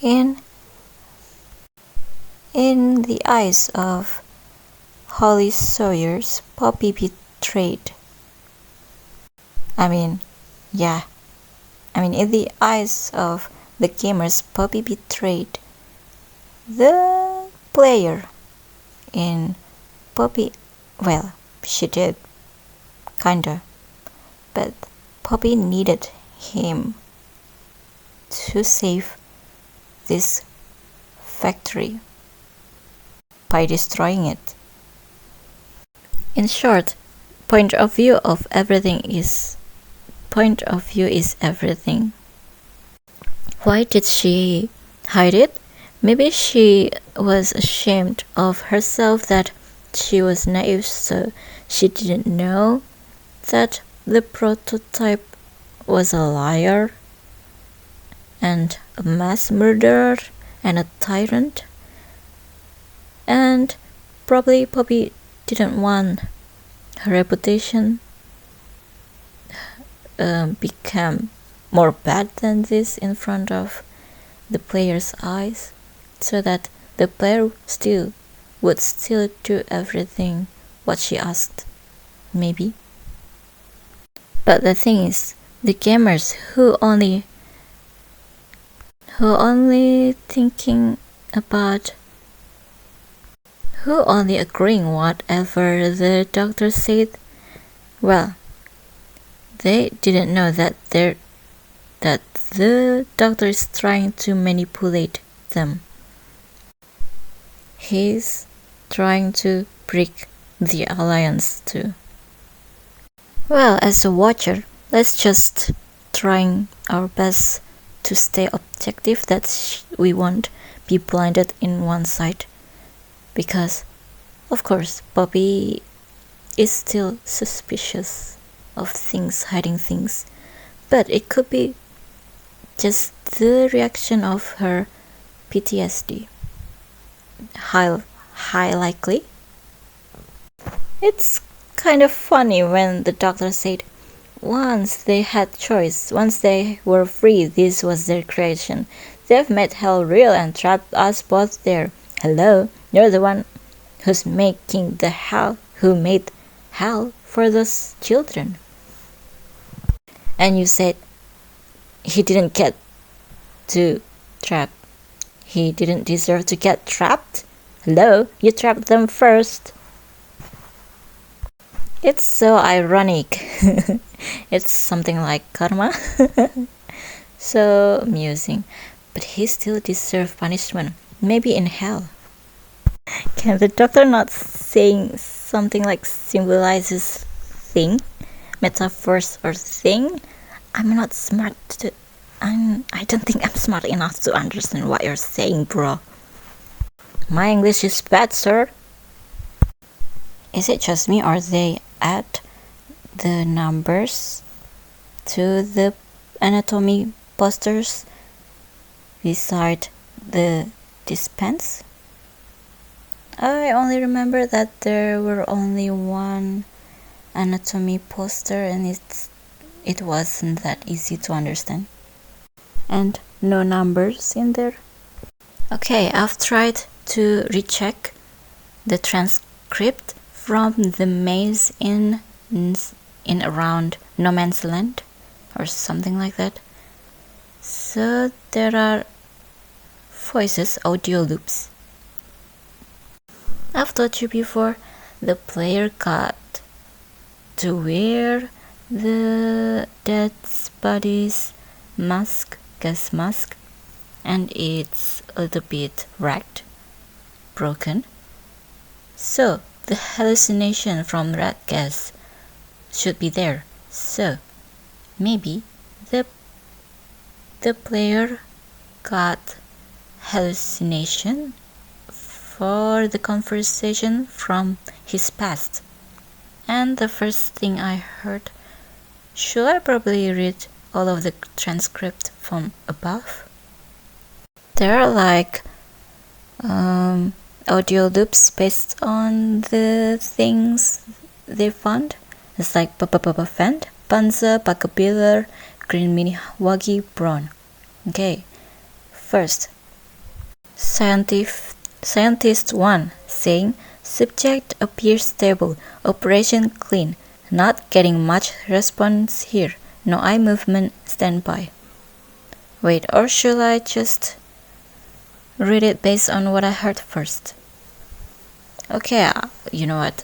In the eyes of Holly Sawyers, Poppy betrayed. In the eyes of the gamers, Poppy betrayed the player. In Poppy, well, she did, kinda, but Poppy needed him to save this factory by destroying it. In short, point of view is everything. Why did she hide it? Maybe she was ashamed of herself that she was naive, so she didn't know that the prototype was a liar and a mass murderer and a tyrant. And probably Poppy didn't want her reputation become more bad than this in front of the player's eyes, so that the player would still do everything what she asked, maybe. But the thing is, the gamers who only agreeing whatever the doctor said, well, they didn't know that the doctor is trying to manipulate them. He's trying to break the alliance too. Well, as a watcher, let's just trying our best to stay objective, that we won't be blinded in one side, because of course Poppy is still suspicious of things, hiding things, but it could be just the reaction of her PTSD. High likely. It's kind of funny when the doctor said once they had choice, once they were free, this was their creation. They've made hell real and trapped us both there. Hello, you're the one who's making the hell, who made hell for those children. And you said he didn't get to trap. He didn't deserve to get trapped? Hello, you trapped them first. It's so ironic. It's something like karma. So amusing. But he still deserves punishment. Maybe in hell. Can the doctor not saying something like symbolizes thing, metaphors or thing? I'm not smart to... I don't think I'm smart enough to understand what you're saying, bro. My English is bad, sir. Is it just me, or they add the numbers to the anatomy posters beside the dispense? I only remember that there were only one anatomy poster, and it's it wasn't that easy to understand. And no numbers in there. Okay, I've tried to recheck the transcript from the maze in around No Man's Land or something like that. So there are voices, audio loops. I've told you before, the player got to wear the dead body's mask, gas mask, and it's a little bit wrecked, broken. So the hallucination from red gas should be there. So maybe the player got hallucination for the conversation from his past. And the first thing I heard, should I probably read all of the transcript from above? There are like audio loops based on the things they found. It's like Fend, Panza, Pacabiller, Green MiawAug, Brown. Okay, first, Scientist 1 saying, subject appears stable, operation clean, not getting much response here, no eye movement, standby. Wait, or should I just read it based on what I heard first? Okay, you know what?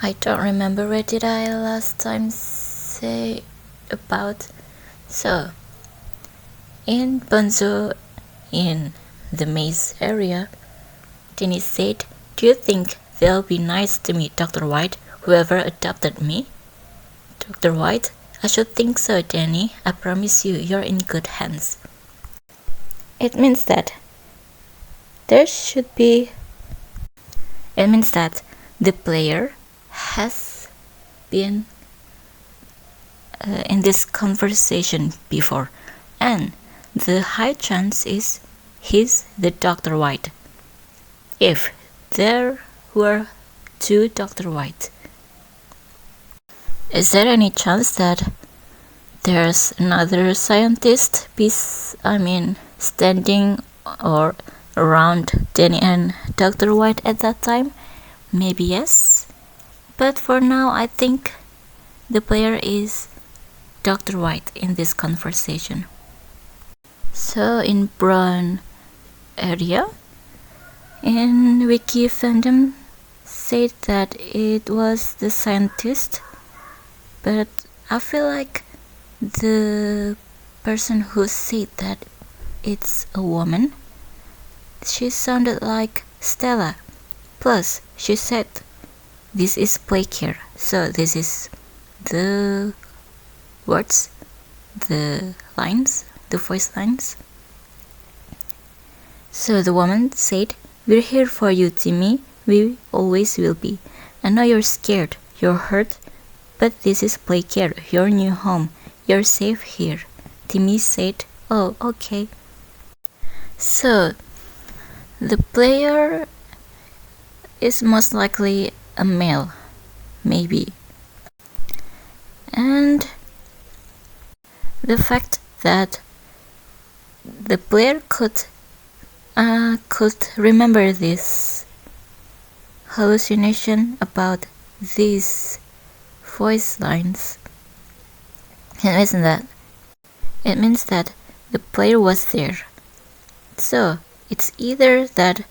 I don't remember what did I last time say about. So, in Bonzo, in the maze area, Denny said, do you think they'll be nice to me, Dr. White, whoever adopted me? Dr. White, I should think so, Danny. I promise you, you're in good hands. It means that the player has been in this conversation before, and the high chance is he's the Dr. White. If there were two Dr. White, is there any chance that there's another scientist standing or around Danny and Dr. White at that time? Maybe yes, but for now I think the player is Dr. White in this conversation. So in Brown area, in Wiki fandom said that it was the scientist, but I feel like the person who said that it's a woman, she sounded like Stella. Plus, she said this is play care, so this is the words, the lines, the voice lines. So the woman said, we're here for you, Timmy. We always will be. I know you're scared, you're hurt, but this is play care, your new home. You're safe here. Timmy said, oh, okay. So the player is most likely a male, maybe. And the fact that the player could remember this hallucination about these voice lines, it means that the player was there. So it's either that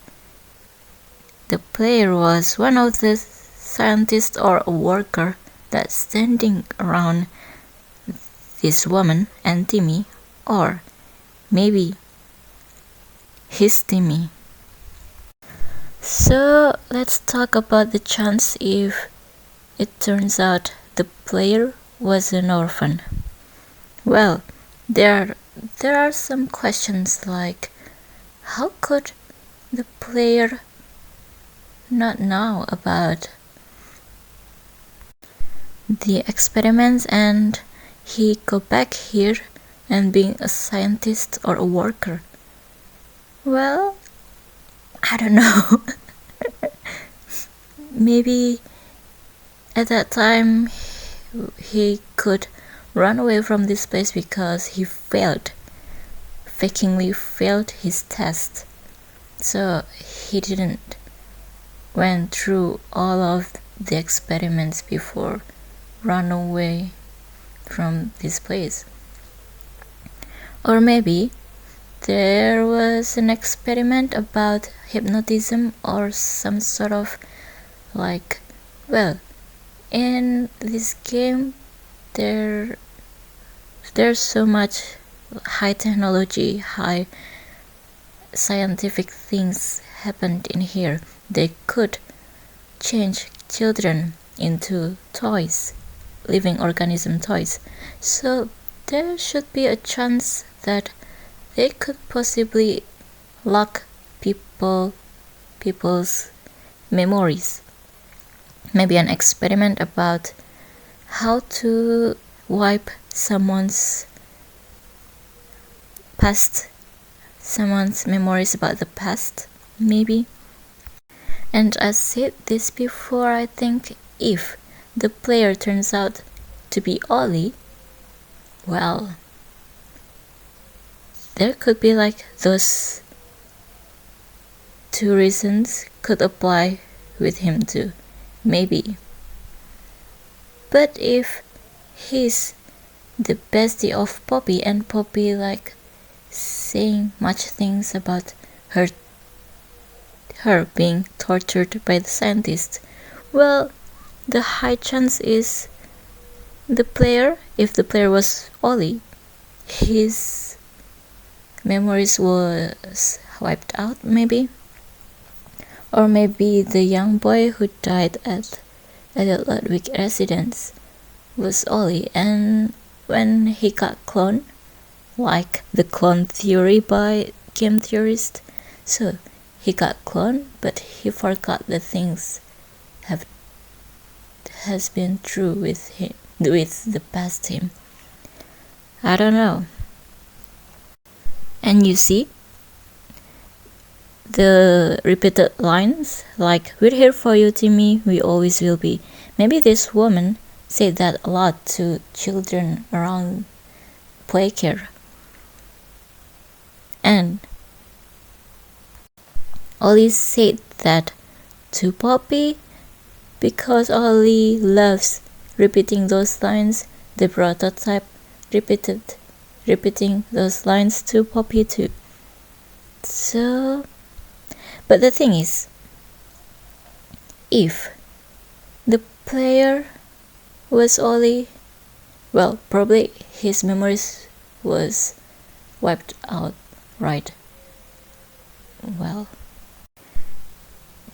the player was one of the scientists or a worker that's standing around this woman and Timmy, or maybe he's Timmy. So let's talk about the chance if it turns out the player was an orphan. Well, there are some questions like, how could the player not know about the experiments and he go back here and being a scientist or a worker? Well, I don't know. maybe at that time he could run away from this place because he fakingly failed his test. So he didn't went through all of the experiments before run away from this place. Or maybe there was an experiment about hypnotism or some sort of in this game there's so much high technology, high scientific things happened in here. They could change children into toys, living organism toys. So there should be a chance that they could possibly lock people's memories. Maybe an experiment about how to wipe someone's memories about the past, maybe. And I said this before, I think if the player turns out to be Ollie, well, there could be those two reasons could apply with him too, maybe. But if he's the bestie of Poppy and Poppy saying much things about her being tortured by the scientist, well, the high chance is if the player was Ollie, his memories was wiped out, maybe. Or maybe the young boy who died at the Ludwig residence was Ollie, and when he got cloned, like the clone theory by game theorists, so he got cloned, but he forgot the things has been true with the past him. I don't know. And you see the repeated lines "We're here for you, Timmy, we always will be." Maybe this woman said that a lot to children around Playcare. And Ollie said that to Poppy because Ollie loves repeating those lines. The prototype repeating those lines to Poppy too. So, but the thing is, if the player was Ollie, well, probably his memories was wiped out, right? Well,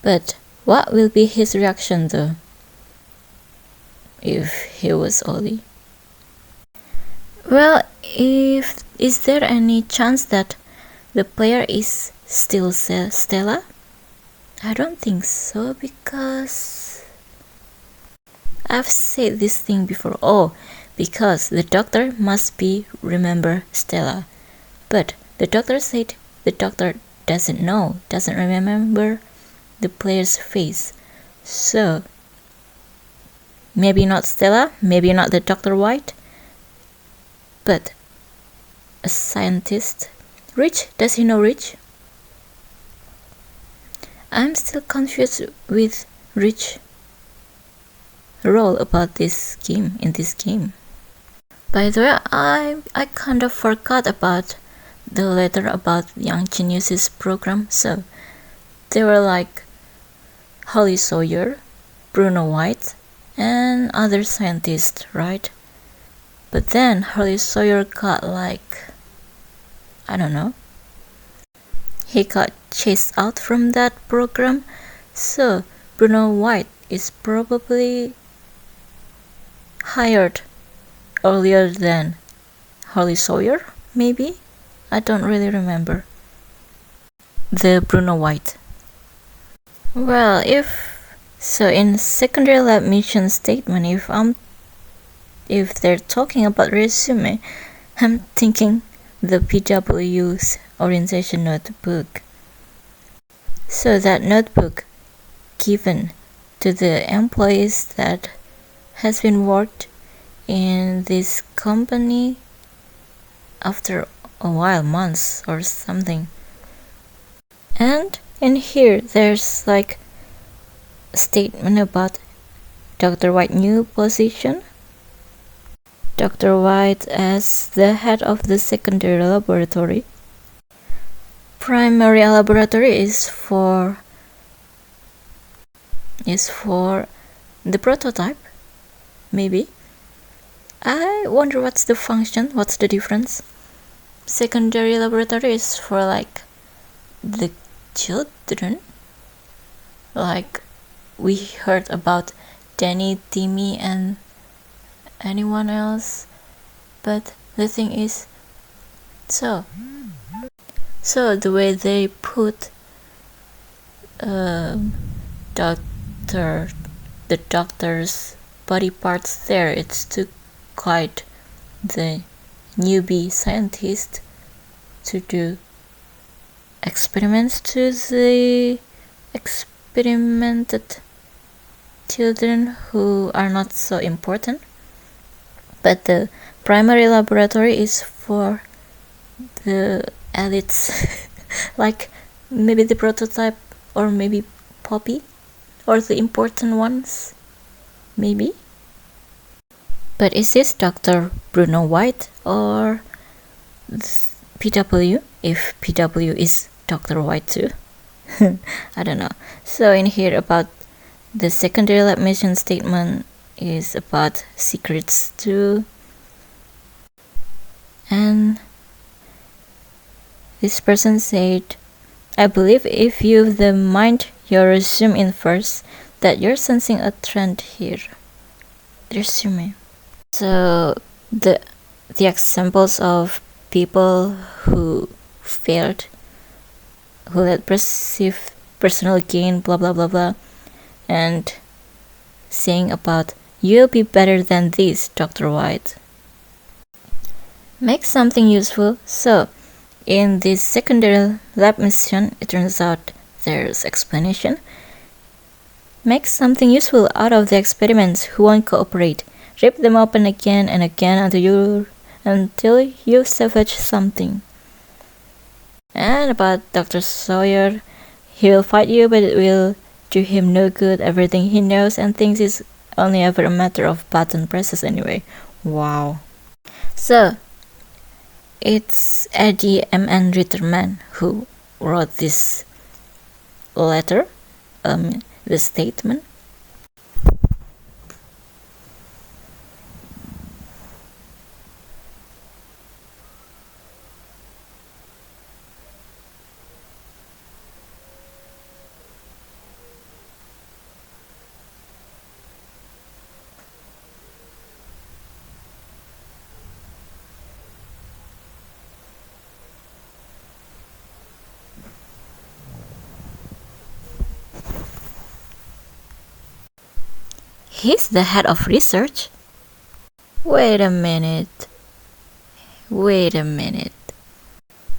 but what will be his reaction though if he was Ollie? Well, is there any chance that the player is still Stella? I don't think so, because I've said this thing before. Because the doctor must remember Stella, but the doctor said the doctor doesn't remember the player's face. So maybe not Stella, maybe not the Dr. White, but a scientist. Rich? Does he know Rich? I'm still confused with Rich role about this game, in this game. By the way, I kind of forgot about the letter about Young Geniuses program. So they were Holly Sawyer, Bruno White, and other scientists, right? But then Holly Sawyer got I don't know, he got chased out from that program. So Bruno White is probably hired earlier than Holly Sawyer, maybe? I don't really remember the Bruno White. Well, in secondary lab mission statement, if they're talking about resume, I'm thinking the PW's orientation notebook. So that notebook given to the employees that has been worked in this company after a while, months or something. And in here there's like a statement about Dr. White's new position. Dr. White as the head of the secondary laboratory. Primary laboratory is for the prototype, maybe. I wonder what's the function, what's the difference. Secondary laboratory is for like the children, like we heard about Danny, Timmy, and anyone else. But the thing is, so the way they put the doctor's body parts there, it's to guide the newbie scientist to do experiments to the experimented children who are not so important. But the primary laboratory is for the elites, like maybe the prototype or maybe Poppy, or the important ones, maybe. But is this Dr. Bruno White or PW, if PW is Dr. White too? I don't know. So in here about the secondary lab mission statement is about secrets too. And this person said, I believe if you've the mind, you'll zoom in first, that you're sensing a trend here. Resume. So the examples of people who failed, who had perceived personal gain, blah blah blah blah, and saying about you'll be better than this, Dr. White. Make something useful. So in this secondary lab mission, it turns out there's explanation. Make something useful out of the experiments who won't cooperate. Rip them open again and again until you salvage something. And about Dr. Sawyer, he will fight you, but it will do him no good. Everything he knows and thinks is only ever a matter of button presses anyway. Wow. So it's Eddie M.N. Ritterman who wrote this letter, the statement. He's the head of research? Wait a minute.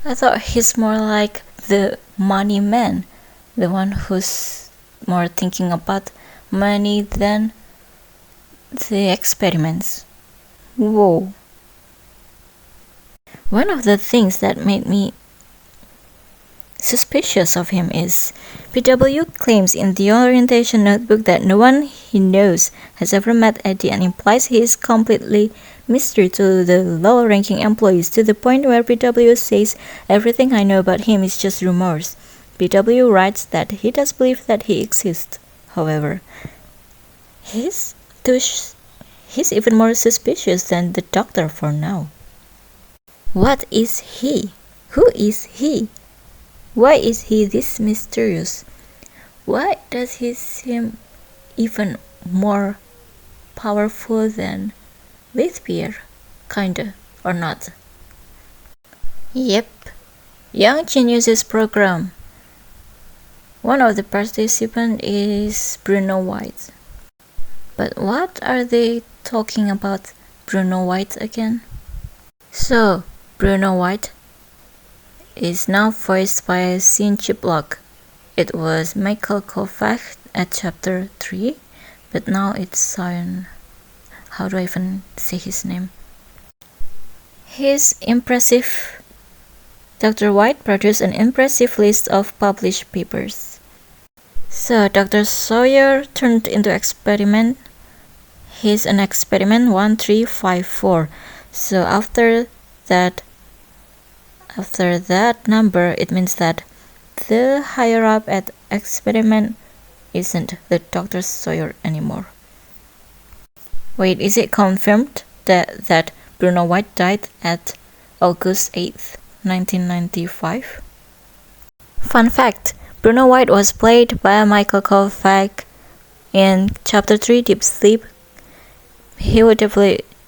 I thought he's more like the money man, the one who's more thinking about money than the experiments. Whoa. One of the things that made me suspicious of him is PW claims in the orientation notebook that no one he knows has ever met Eddie and implies he is completely mystery to the lower-ranking employees, to the point where PW says everything I know about him is just rumors. PW writes that he does believe that he exists. However, he's even more suspicious than the doctor for now. What is he? Who is he? Why is he this mysterious? Why does he seem even more powerful than Lithbeer? Kinda, or not? Yep, Young Geniuses program. One of the participants is Bruno White. But what are they talking about Bruno White again? So, Bruno White is now voiced by Sin Chiplock. It was Michael Kovac at chapter 3, but now it's Sion. How do I even say his name? His impressive Dr. White produced an impressive list of published papers. So Dr. Sawyer turned into experiment. He's an experiment 1354. So after that number, it means that the higher up at experiment isn't the Dr. Sawyer anymore. Wait, is it confirmed that Bruno White died at August 8th, 1995? Fun fact, Bruno White was played by Michael Kovac in Chapter 3 Deep Sleep. He would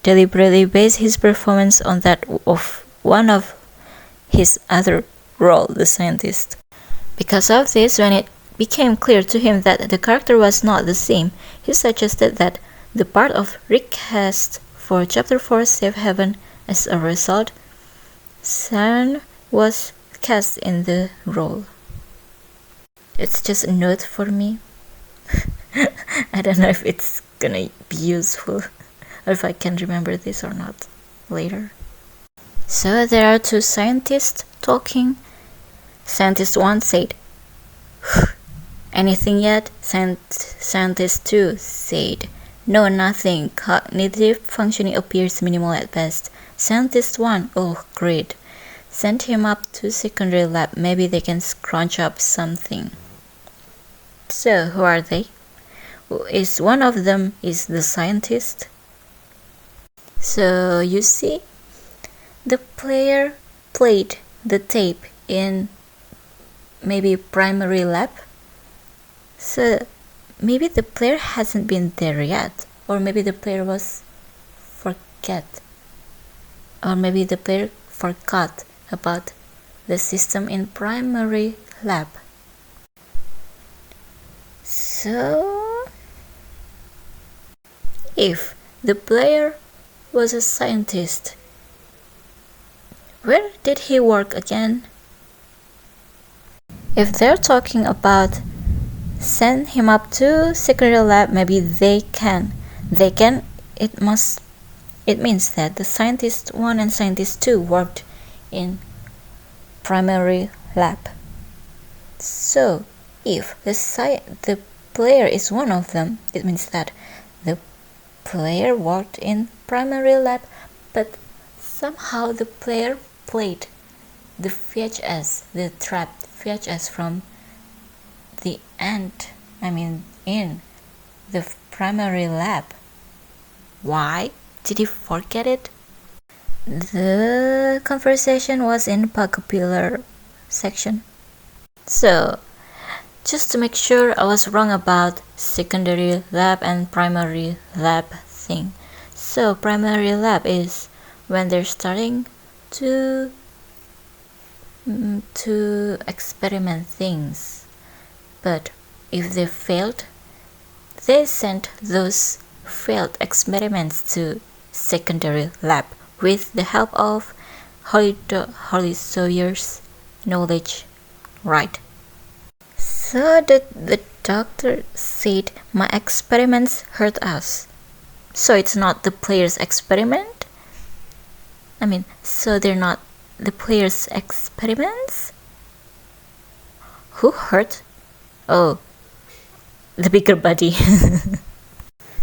deliberately base his performance on that of one of his other role, the scientist. Because of this, when it became clear to him that the character was not the same, he suggested that the part of recast for Chapter 4 Safe Haven. As a result, San was cast in the role. It's just a note for me. I don't know if it's gonna be useful or if I can remember this or not later. So there are two scientists talking. Scientist 1 said, "Anything yet?" Scientist 2 said, "No, nothing. Cognitive functioning appears minimal at best." Scientist 1, "Oh, great. Send him up to secondary lab. Maybe they can scrunch up something." So, who are they? Is one of them is the scientist? So, you see, the player played the tape in maybe primary lab. So, maybe the player hasn't been there yet, or maybe the player was forget, or maybe the player forgot about the system in primary lab. So, if the player was a scientist, where did he work again? If they're talking about send him up to secondary lab, maybe they can. It means that the scientist 1 and scientist 2 worked in primary lab. So if the player is one of them, it means that the player worked in primary lab, but somehow the player played the VHS, the trapped VHS from the end, in the primary lab. Why? Did he forget it? The conversation was in popular section. So, just to make sure I was wrong about secondary lab and primary lab thing. So, primary lab is when they're starting to experiment things. But if they failed, they sent those failed experiments to secondary lab with the help of Holly Sawyer's knowledge, right? So the doctor said, "My experiments hurt us." So it's not the player's experiment? So they're not the player's experiments? Who hurt? Oh, the bigger body.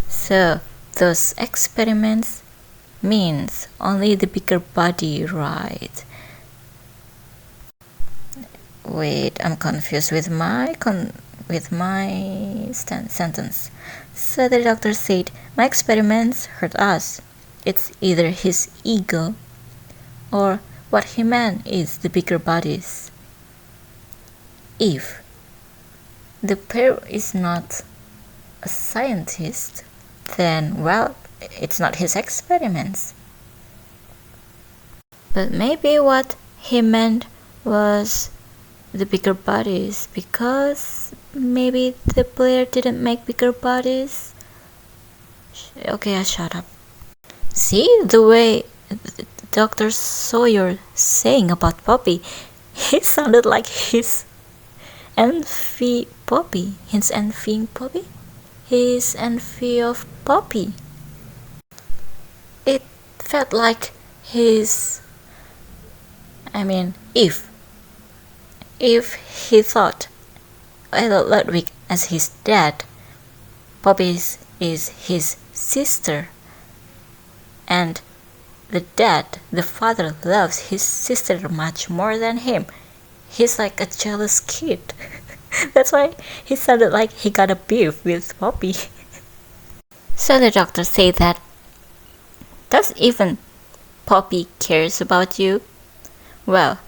So those experiments means only the bigger body, right? Wait, I'm confused with my sentence. So the doctor said, "My experiments hurt us." It's either his ego or what he meant is the bigger bodies. If the player is not a scientist, then, well, it's not his experiments. But maybe what he meant was the bigger bodies, because maybe the player didn't make bigger bodies. Okay, I shut up. See the way Dr. Sawyer saying about Poppy, he sounded like he's envy Poppy. He's envying Poppy. He's envy of Poppy. It felt like if he thought Ludwig as his dad, Poppy is his sister, and the father loves his sister much more than him. He's like a jealous kid. That's why he sounded like he got a beef with Poppy. So the doctor said that, does even Poppy cares about you? Well,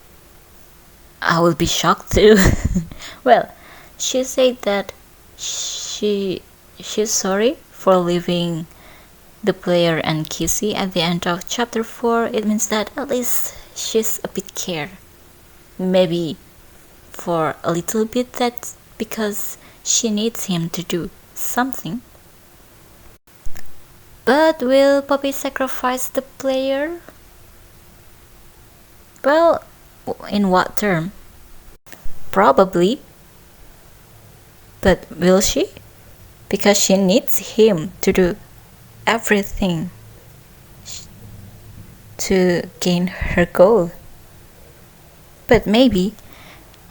I will be shocked too. Well, she said that she's sorry for leaving the player and Kissy at the end of chapter 4. It means that at least she's a bit care. Maybe for a little bit, that's because she needs him to do something. But will Poppy sacrifice the player? Well, in what term? Probably. But will she? Because she needs him to do everything to gain her goal. But maybe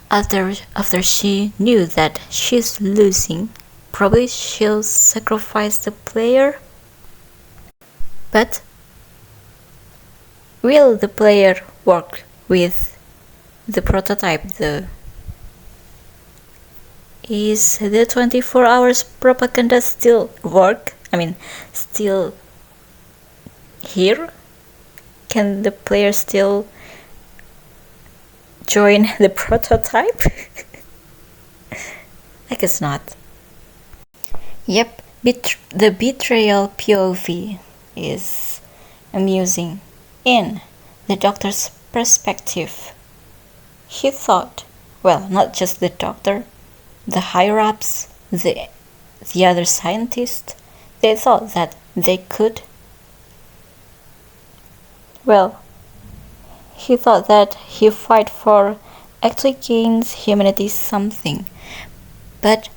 after she knew that she's losing, probably she'll sacrifice the player. But will the player work with the prototype though? Is the 24 hours propaganda still work? Still here? Can the player still join the prototype? I guess not. Yep, the betrayal POV is amusing. In the doctor's perspective, he thought, well, not just the doctor, the higher-ups, the other scientists, they thought that they could. Well, he thought that he fight for actually gains humanity something. But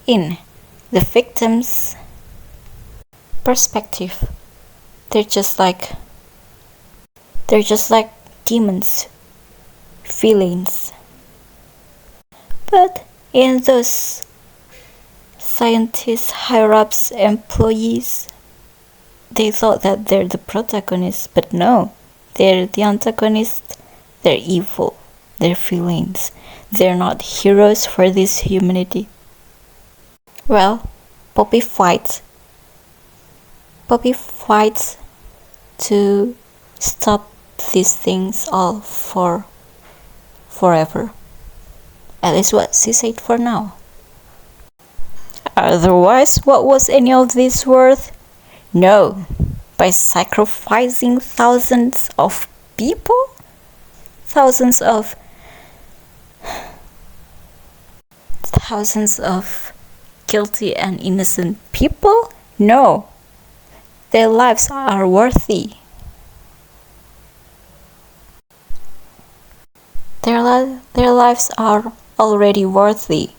in the victim's perspective, they're just like demons, feelings. But in those scientists, higher-ups, employees, they thought that they're the protagonists, but no, they're the antagonists. They're evil, they're feelings. They're not heroes for this humanity. Well, Poppy fights to stop these things all forever. At least what she said for now. Otherwise, what was any of this worth? No. By sacrificing thousands of people? Thousands of guilty and innocent people? No. Their lives are worthy. Their lives are already worthy,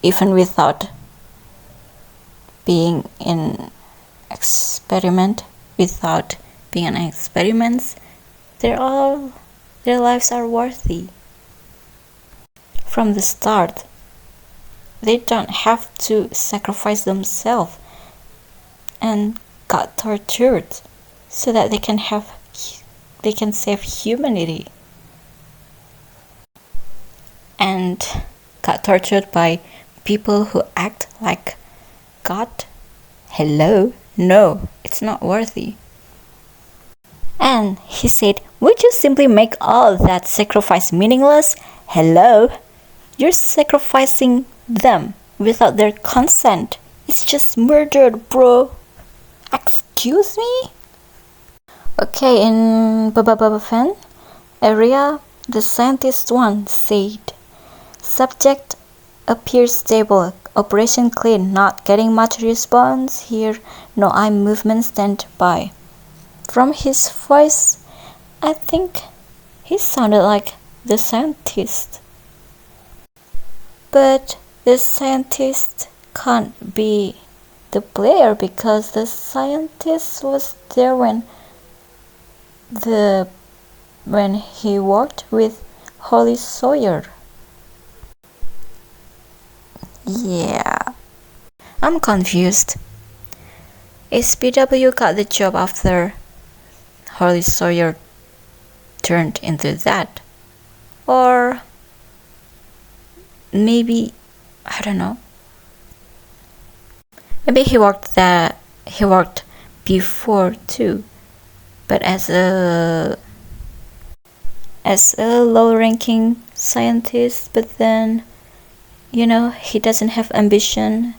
even without being in experiment, without being an experiments. Their lives are worthy. From the start, they don't have to sacrifice themselves and got tortured so that they can save humanity, and got tortured by people who act like God. Hello? No, it's not worthy. And he said, would you simply make all that sacrifice meaningless? Hello? You're sacrificing them without their consent. It's just murder, bro. Excuse me? Okay, in Baba Fan area, the scientist one said, subject appears stable. Operation clean. Not getting much response here. No eye movement. Stand by. From his voice, I think he sounded like the scientist. But the scientist can't be the player because the scientist was there when he worked with Holly Sawyer. Yeah, I'm confused. Is PW got the job after Holly Sawyer turned into that? Or maybe, I don't know. Maybe he worked before too, but as a low-ranking scientist, but then he doesn't have ambition,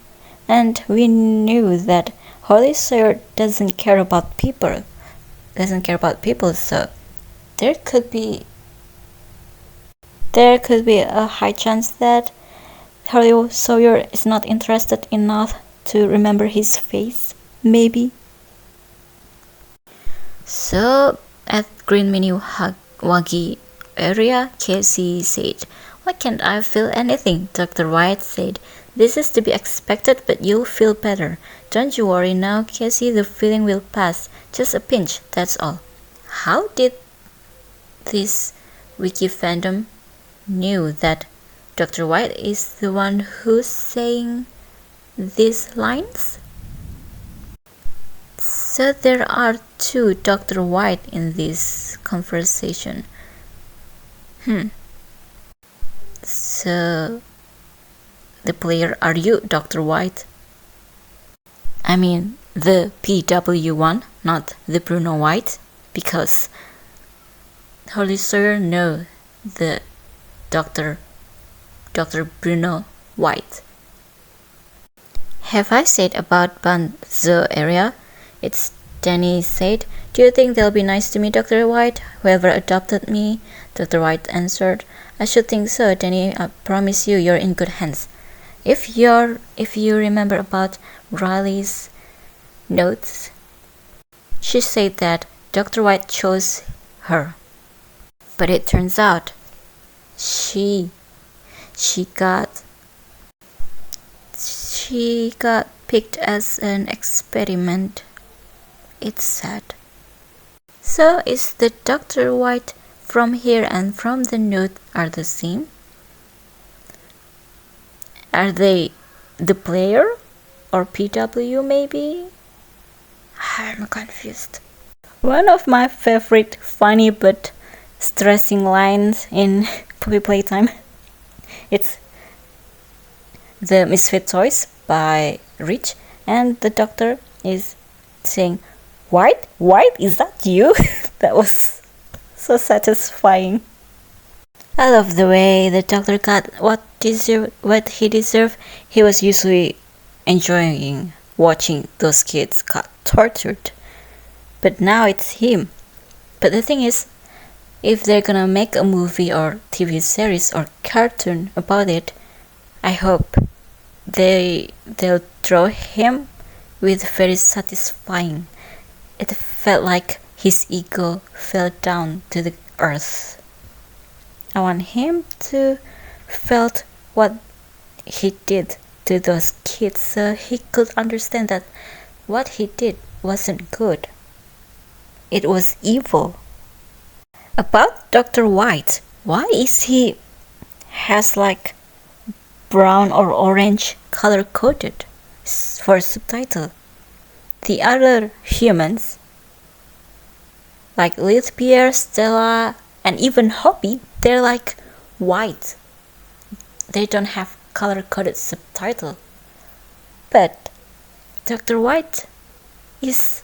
and we knew that Holly Sawyer doesn't care about people, so there could be a high chance that Holly Sawyer is not interested enough to remember his face, maybe. So at Green MiawAug area, Casey said, "Why can't I feel anything?" Dr. White said, "This is to be expected, but you'll feel better. Don't you worry now, Casey, the feeling will pass. Just a pinch, that's all." How did this wiki fandom knew that Dr. White is the one who's saying these lines? So there are two Dr. White in this conversation. So the player, are you Dr. White? I mean the PW one, not the Bruno White, because Holly Sawyer know the Dr. Bruno White. Have I said about Banzo area? It's Danny said, "Do you think they'll be nice to me, Dr. White? Whoever adopted me?" Dr. White answered, "I should think so, Danny. I promise you, you're in good hands." If you remember about Riley's notes, she said that Dr. White chose her, but it turns out she got picked as an experiment. It's sad. So is the Dr. White from here and from the note are the same? Are they the player or PW maybe? I'm confused. One of my favorite funny but stressing lines in Puppy Playtime, it's the Misfit Toys by Rich, and the doctor is saying, White, is that you?" That was so satisfying. I love the way the doctor got what he deserved. He was usually enjoying watching those kids got tortured, but now it's him. But the thing is, if they're gonna make a movie or TV series or cartoon about it, I hope they'll draw him with very satisfying. It felt like his ego fell down to the earth. I want him to felt what he did to those kids so he could understand that what he did wasn't good. It was evil. About Dr. White, why is he has like brown or orange color coded for subtitle? The other humans, like Lilith, Pierre, Stella, and even Hoppy, they're like white. They don't have color-coded subtitle. But Dr. White is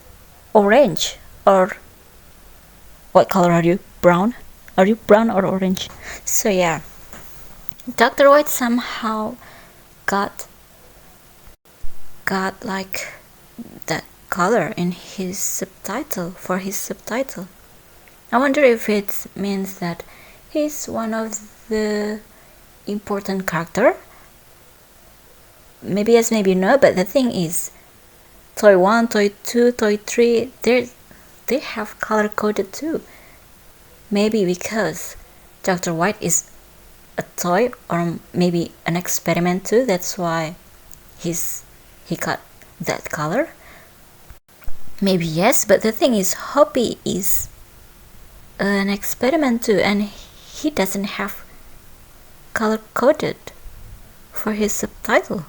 orange. Or what color are you? Brown? Are you brown or orange? So yeah, Dr. White somehow got like that color in his subtitle, for his subtitle. I wonder if it means that he's one of the important character. Maybe yes, maybe no, but the thing is, Toy 1, Toy 2, Toy 3, they have color coded too. Maybe because Dr. White is a toy or maybe an experiment too. That's why he got that color. Maybe yes, but the thing is, Hoppy is an experiment too, and he doesn't have color coded for his subtitle.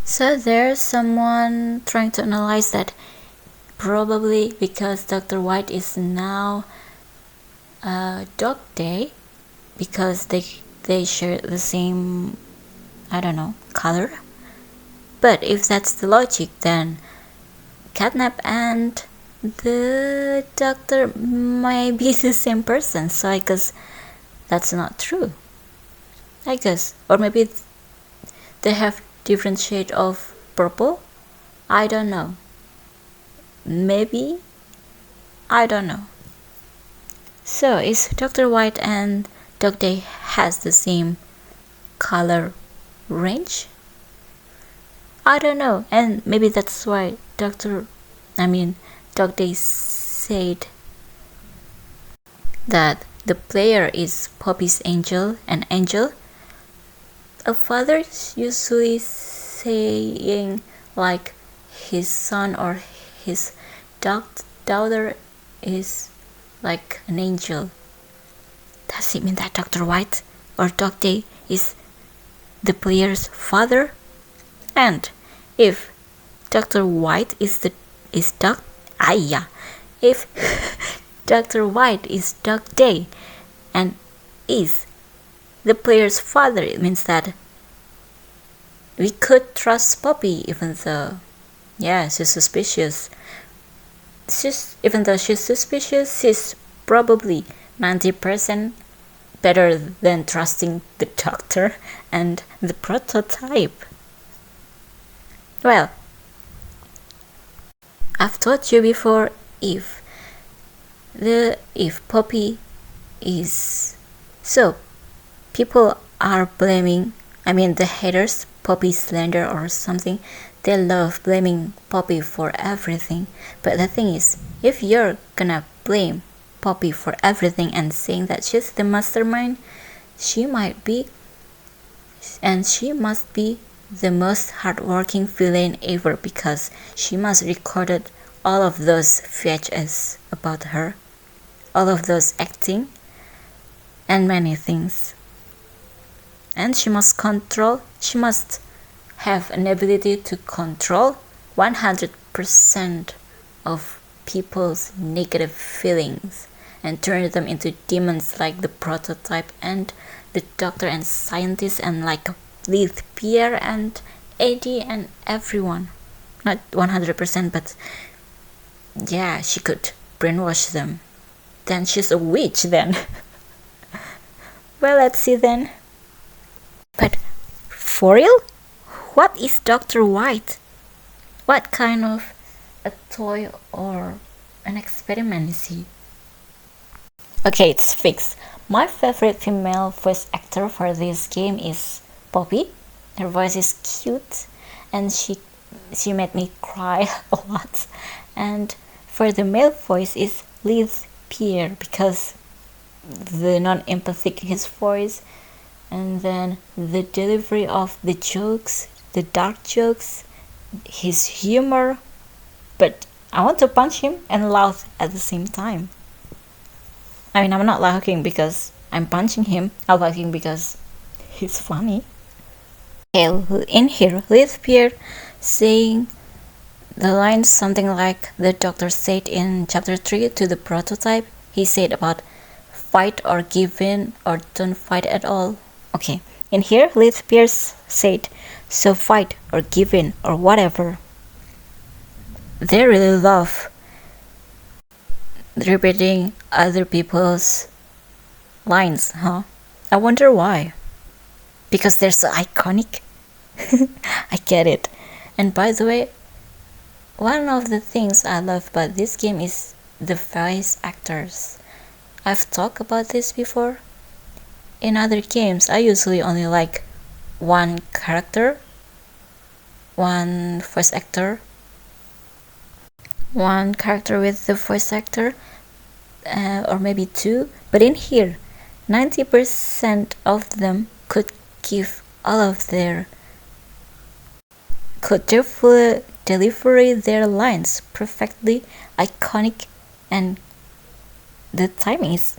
So there's someone trying to analyze that probably because Dr. White is now Dog Day, because they share the same, I don't know, color. But if that's the logic, then Catnap and the doctor might be the same person, so I guess that's not true. I guess. Or maybe they have different shade of purple. I don't know. Maybe. I don't know. So is Dr. White and Dog Day has the same color range? I don't know. And maybe that's why Dog Day said that the player is Poppy's angel and angel. A father is usually saying like his son or his daughter is like an angel. Does it mean that Dr. White or Dog Day is the player's father? And if Dr. White is if Dr. White is Dog Day and is the player's father, it means that we could trust Poppy even though, she's suspicious. Even though she's suspicious, she's probably 90% better than trusting the doctor and the prototype. Well, I've told you before, if Poppy is so, people are blaming, the haters, Poppy slander or something, they love blaming Poppy for everything. But the thing is, if you're gonna blame Poppy for everything and saying that she's the mastermind, she must be the most hardworking villain ever, because she must recorded all of those VHS about her, all of those acting and many things. And she must have an ability to control 100% of people's negative feelings and turn them into demons like the prototype and the doctor and scientist and like Liz, Pierre and Eddie and everyone. Not 100%, but yeah, she could brainwash them. Then she's a witch then. Well, let's see then. But for real? What is Dr. White? What kind of a toy or an experiment is he? Okay, it's fixed. My favorite female voice actor for this game is Poppy. Her voice is cute and she made me cry a lot. And for the male voice is Liz Pierre, because the non-empathic his voice, and then the delivery of the jokes, the dark jokes, his humor. But I want to punch him and laugh at the same time. I'm not laughing because I'm punching him, I'm laughing because he's funny. In here, Liz Pierre saying the lines something like the doctor said in chapter 3 to the prototype. He said about fight or give in or don't fight at all. Okay, in here Liz Pierre said, so fight or give in or whatever. They really love repeating other people's lines, huh? I wonder why. Because they're so iconic. I get it. And by the way, one of the things I love about this game is the voice actors. I've talked about this before. In other games, I usually only like one character, one voice actor, one character with the voice actor, or maybe two. But in here, 90% of them could give all of their could deliver their lines perfectly, iconic, and the timing is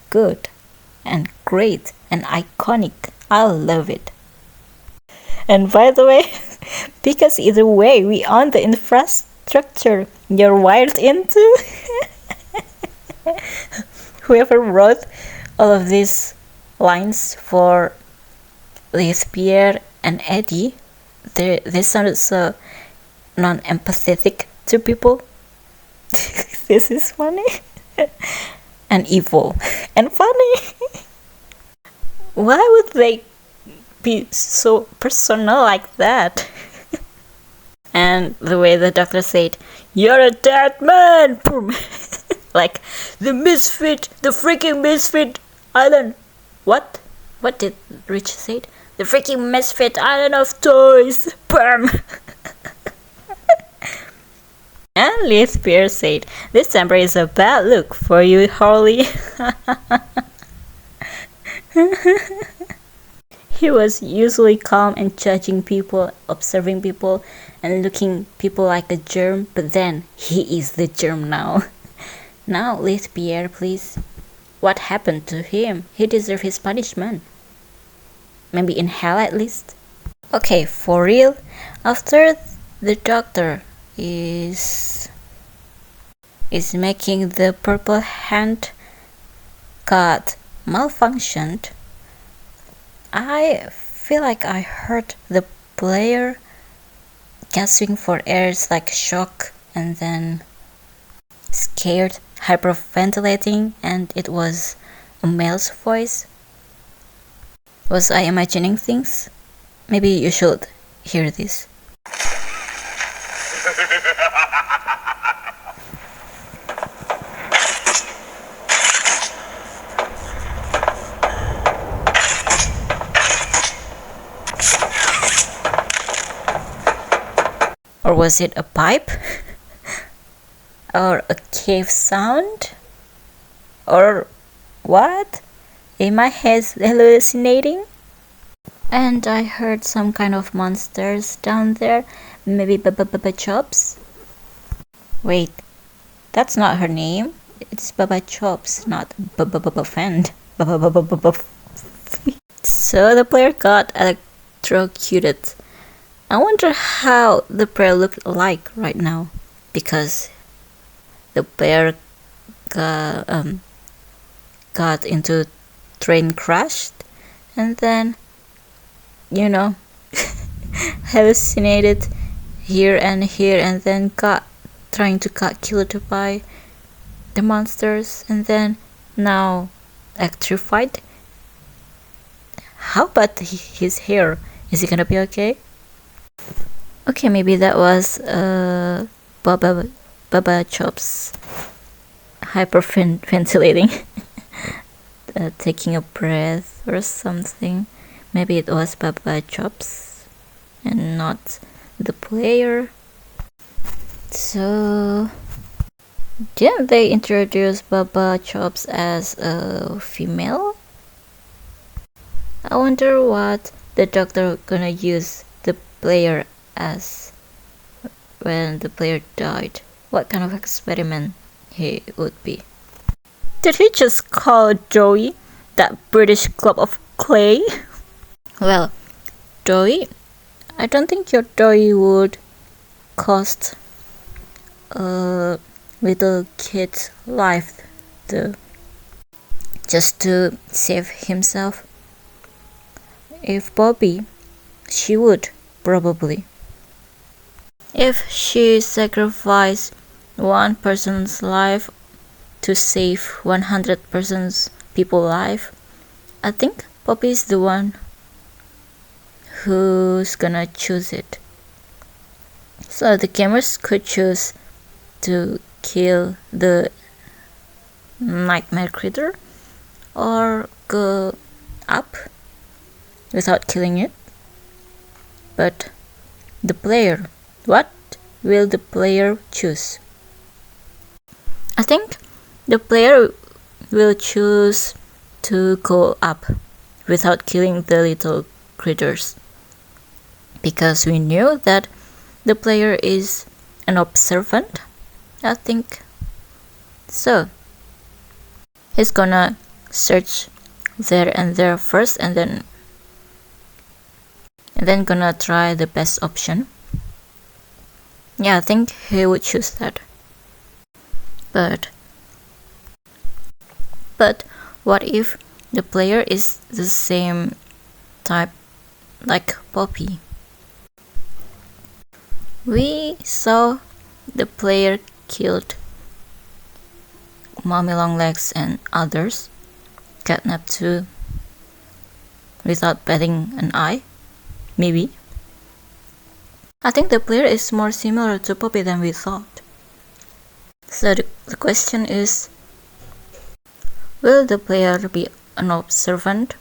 good and great and iconic. I love it. And by the way, because either way we own the infrastructure you're wired into. Whoever wrote all of these lines for Pierre and Eddie, they sounded so non-empathetic to people. This is funny. And evil. And funny. Why would they be so personal like that? And the way the doctor said, "You're a dead man!" Boom. Like, the misfit, the freaking misfit island. What? What did Rich say? The freaking misfit island of toys. Boom. And Pierre said, "This temper is a bad look for you, Harley." He was usually calm and judging people, observing people, and looking people like a germ, but then he is the germ now. Now, Pierre, please. What happened to him? He deserves his punishment. Maybe in hell at least. Okay, for real, after the doctor is making the purple hand got malfunctioned, I feel like I heard the player gasping for air, like shock and then scared, hyperventilating, and it was a male's voice. Was I imagining things? Maybe you should hear this. Or was it a pipe? Or a cave sound? Or what? Am I hallucinating? And I heard some kind of monsters down there. Maybe Baba Chops? Wait, that's not her name. It's Baba Chops, not Baba Fend. So the player got electrocuted. I wonder how the player looked like right now, because the player got into train crashed and then, you know, hallucinated here and then got trying to get killed by the monsters and then now electrified. How about his hair? Is he gonna be okay? Okay, maybe that was Baba Chops hyperventilating, taking a breath or something. Maybe it was Baba Chops and not the player. So, didn't they introduce Baba Chops as a female? I wonder what the doctor gonna use the player as when the player died. What kind of experiment he would be? Did he just call Joey that British club of clay? Well, Joey, I don't think your Joey would cost a little kid's life just to save himself. If Bobby, she would probably. If she sacrificed one person's life to save 100% people's life, I think Bobby is the one who's gonna choose it. So the gamers could choose to kill the nightmare critter or go up without killing it. But the player, what will the player choose? I think the player will choose to go up without killing the little critters, because we knew that the player is an observant, I think. So he's gonna search there and there first, and then gonna try the best option. Yeah, I think he would choose that. But what if the player is the same type like Poppy? We saw the player killed Mommy Longlegs and others, kidnapped too, without batting an eye, maybe. I think the player is more similar to Poppy than we thought. So the question is, will the player be an observant,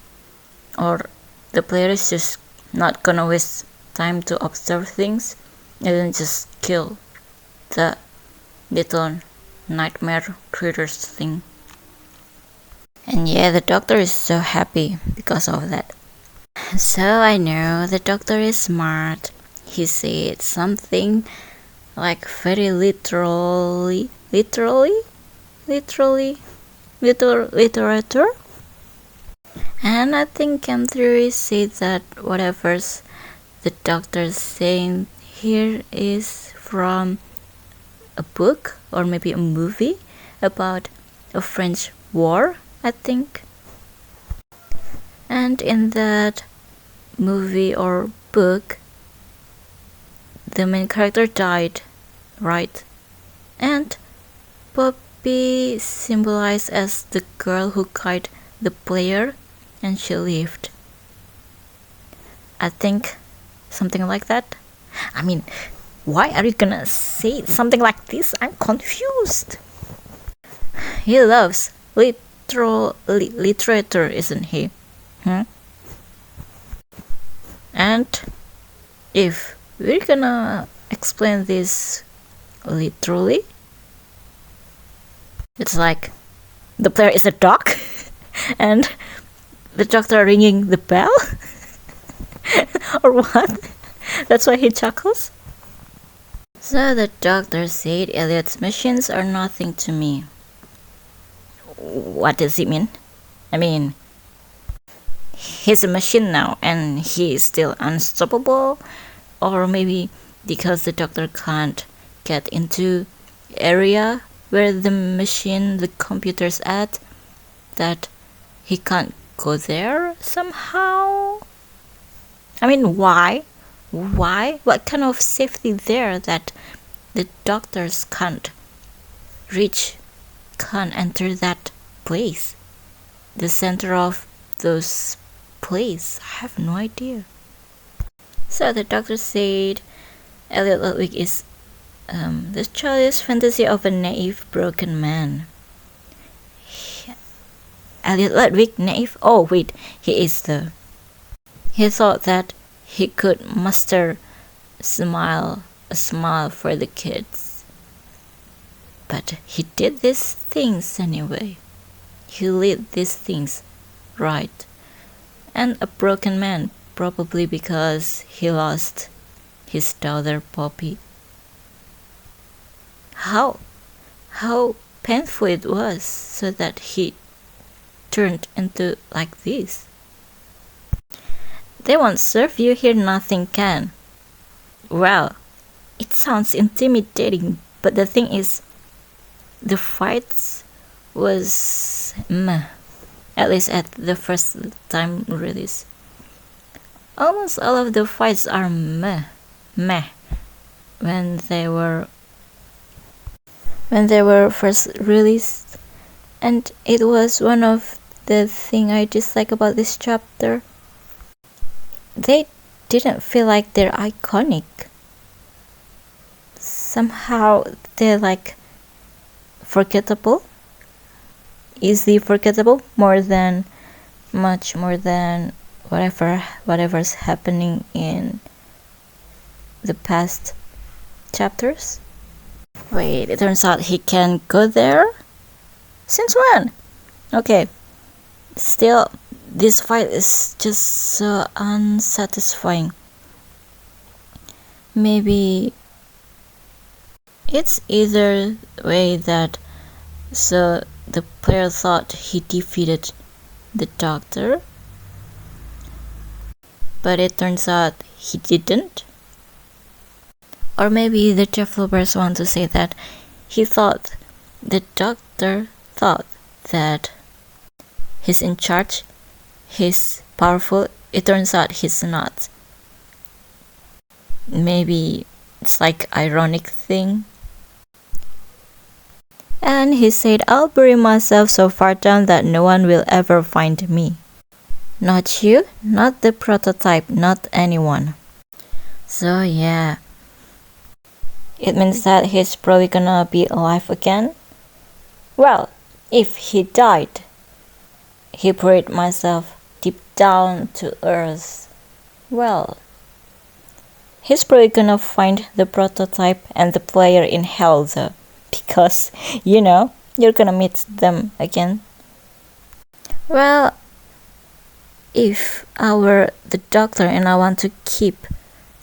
or the player is just not gonna waste time to observe things and then just kill the little nightmare critters thing? And yeah, the doctor is so happy because of that. So I know the doctor is smart. He said something like very literature, and I think game theory said that whatever's the doctor's saying here is from a book or maybe a movie about a French war, I think. And in that movie or book, the main character died, right? And Poppy symbolized as the girl who killed the player and she lived. I think something like that. I mean, why are you gonna say something like this? I'm confused. He loves literature, isn't he? And if we're gonna explain this literally, it's like the player is a dog and the doctor ringing the bell or what? That's why he chuckles. So the doctor said Elliot's machines are nothing to me. What does it mean? I mean, he's a machine now and he is still unstoppable, or maybe because the doctor can't get into area where the machine, the computer's at, that he can't go there somehow. I mean, why? What kind of safety there that the doctors can't enter that place, the center of those place? I have no idea. So the doctor said Elliot Ludwig is the childish fantasy of a naive, broken man. Elliot Ludwig, naive? Oh wait, he thought that he could muster a smile for the kids. But he did these things anyway. He did these things, right? And a broken man, probably because he lost his daughter Poppy. How painful it was, so that he turned into like this. They won't serve you here, nothing can. Well, it sounds intimidating, but the thing is, the fights was meh, at least at the first time release. Almost all of the fights are meh when they were first released, and it was one of the thing I dislike about this chapter. They didn't feel like they're iconic. Somehow they're like forgettable, easily forgettable, much more than whatever's happening in the past chapters. Wait, it turns out he can go there? Since when? Okay, Still, this fight is just so unsatisfying. Maybe it's either way that so the player thought he defeated the doctor, but it turns out he didn't. Or maybe the developers want to say that he thought the doctor thought that he's in charge, he's powerful. It turns out he's not. Maybe it's like ironic thing. And he said, I'll bury myself so far down that no one will ever find me. Not you, not the prototype, not anyone. So yeah, it means that he's probably gonna be alive again. Well, if he died, he buried myself deep down to earth. Well, he's probably gonna find the prototype and the player in hell though, because, you know, you're gonna meet them again. Well, if I were the doctor and I want to keep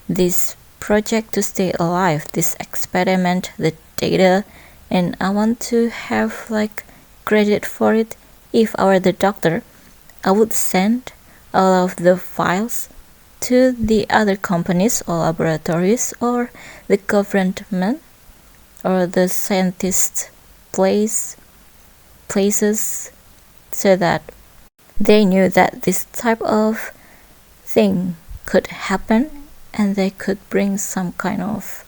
this project to stay alive, this experiment, the data, and I want to have like credit for it, if I were the doctor, I would send all of the files to the other companies or laboratories or the government or the scientist places, so that they knew that this type of thing could happen and they could bring some kind of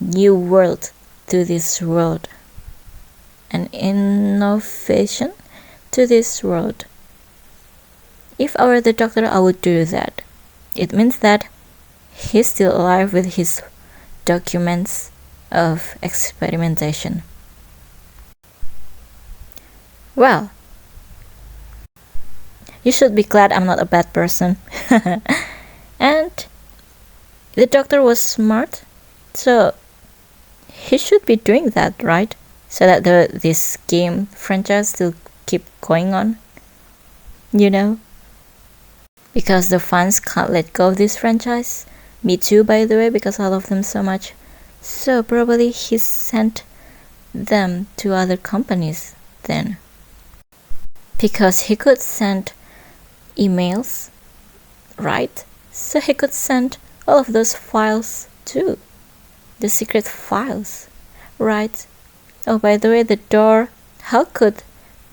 new world to this world, an innovation to this world. If I were the doctor, I would do that. It means that he's still alive with his documents of experimentation. Well, you should be glad I'm not a bad person. And the doctor was smart, so he should be doing that, right? So that this game franchise still keep going on, you know? Because the fans can't let go of this franchise. Me too, by the way, because I love them so much. So probably he sent them to other companies then. Because he could send emails, right? So he could send all of those files too. The secret files, right? Oh, by the way, the door, how could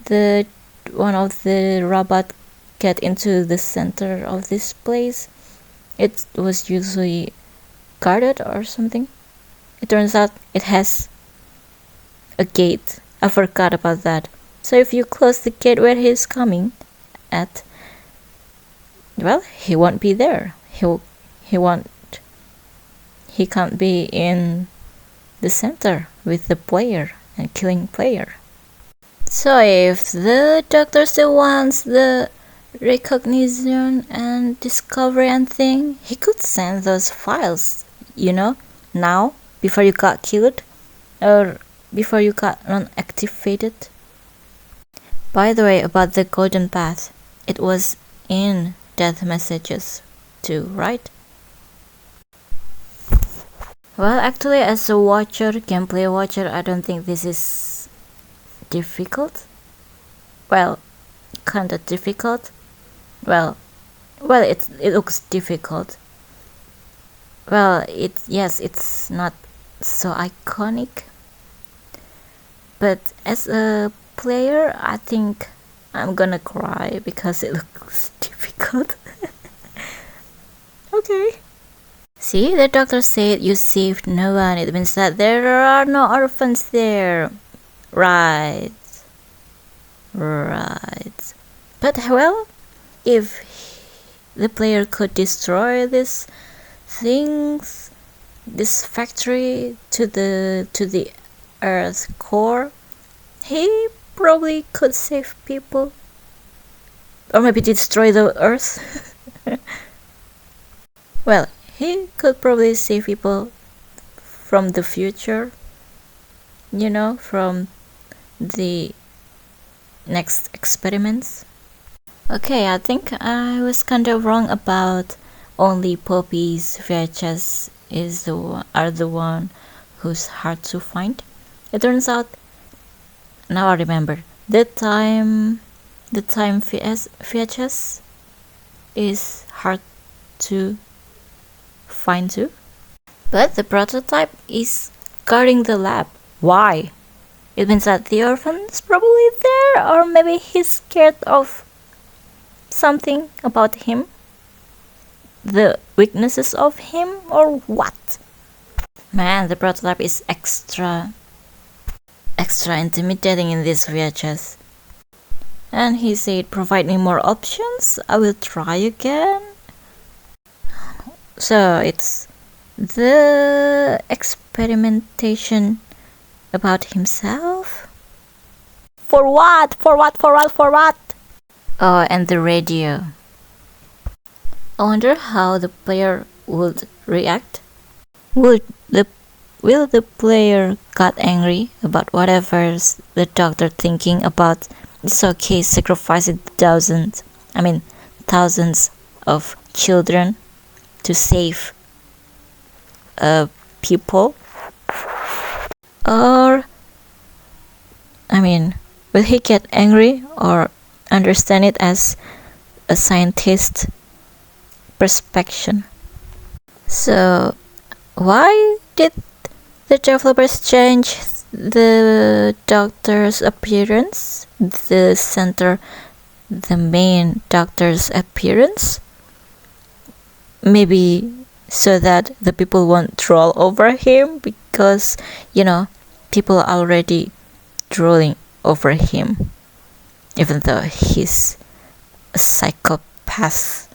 the one of the robot get into the center of this place? It was usually guarded or something. It turns out it has a gate. I forgot about that. So if you close the gate where he's coming at, well, he won't be there. He can't be in the center with the player and killing player. So if the doctor still wants the recognition and discovery and thing, he could send those files, you know, now, before you got killed or before you got non-activated. By the way, about the golden path, it was in death messages too, right? Well, actually, as a watcher, gameplay watcher, I don't think this is difficult. Well, kinda difficult. Well, it looks difficult. Well, it's not so iconic. But as a player, I think I'm gonna cry because it looks difficult. Okay. See, the doctor said you saved no one. It means that there are no orphans there. Right. But well, if the player could destroy these things, this factory to the Earth core, he probably could save people. Or maybe destroy the Earth. Well, he could probably save people from the future, you know, from the next experiments. Okay, I think I was kinda wrong about only Poppy's VHS are the one who's hard to find. It turns out, now I remember, the time VHS is hard to find too. But the prototype is guarding the lab. Why? It means that the orphan's probably there, or maybe he's scared of something about him, the weaknesses of him, or what? Man, the prototype is extra intimidating in this VHS. And he said, provide me more options, I will try again. So it's the experimentation about himself. For what? Oh, and the radio. I wonder how the player would react. Will the player get angry about whatever's the doctor thinking about? It's okay sacrificing thousands of children to save people? Or will he get angry or understand it as a scientist perspective? So why did the developers change the doctor's appearance, the main doctor's appearance? Maybe so that the people won't troll over him, because people are already trolling over him, even though he's a psychopath.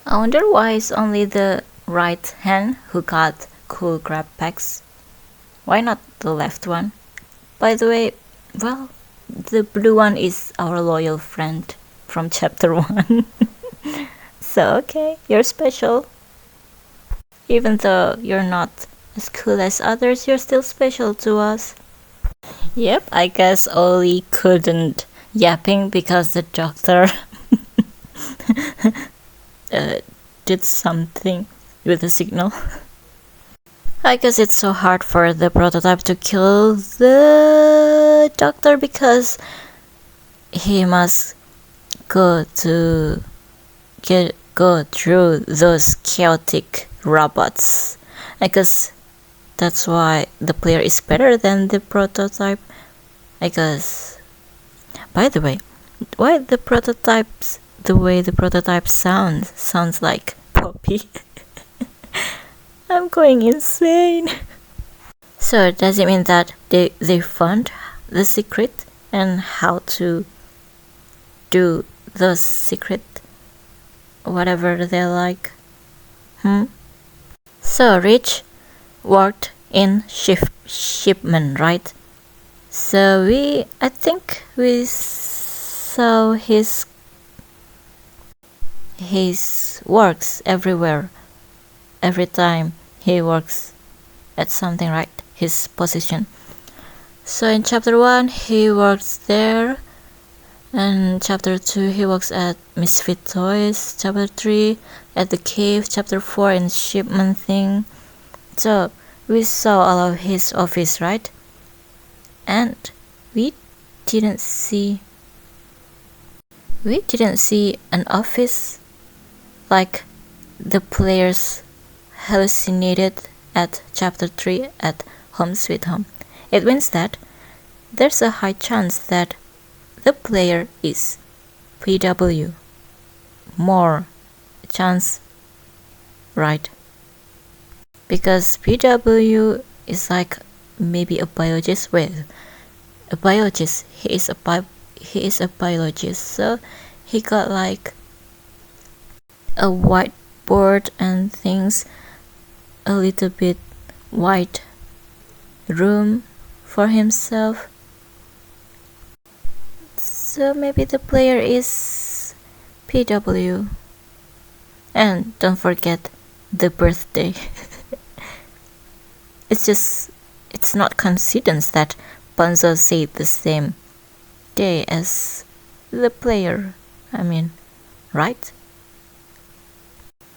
I wonder why it's only the right hand who got cool grab packs. Why not the left one? By the way, well, the blue one is our loyal friend from chapter 1. So okay, you're special. Even though you're not as cool as others, you're still special to us. Yep, I guess Oli couldn't yapping because the doctor did something with the signal. I guess it's so hard for the prototype to kill the doctor because he must go through those chaotic robots. I guess that's why the player is better than the prototype. I guess. By the way, why the way the prototype sounds like Poppy. I'm going insane. So does it mean that they found the secret and how to do those secret whatever they like? So Rich worked in shipment, right? So I think we saw his works everywhere, every time he works at something, right? His position. So in chapter 1 he works there, and chapter 2 he works at Misfit Toys, chapter 3 at the cave, chapter 4 in shipment thing. So we saw all of his office, right? And we didn't see an office like the players hallucinated at chapter 3 at Home Sweet Home. It means that there's a high chance that the player is PW. More chance, right? Because PW is like maybe a biologist. He is a biologist, so he got like a whiteboard and things, a little bit white room for himself. So maybe the player is PW. And don't forget the birthday. It's not coincidence that Bonzo said the same day as the player. I mean, right?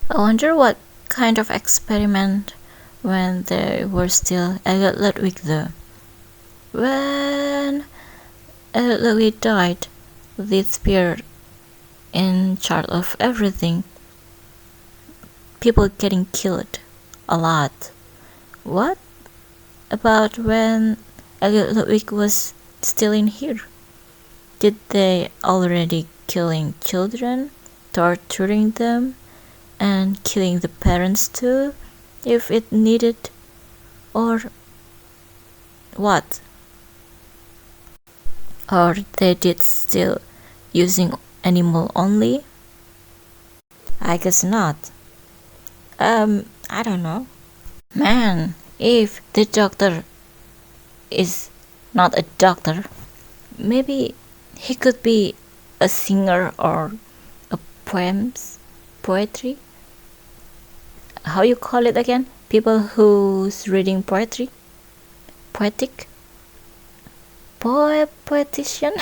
I wonder what kind of experiment when they were still Elliot Ludwig though. When Elliot Ludwig died, this appeared in charge of everything. People getting killed a lot. What about when Elliot Ludwig was still in here? Did they already killing children, torturing them, and killing the parents too, if it needed, or what? Or they did still using animal only? I guess not. I don't know. Man, if the doctor is not a doctor, maybe he could be a singer or a poetry. How you call it again? People who's reading poetry? Poetic? Poetician?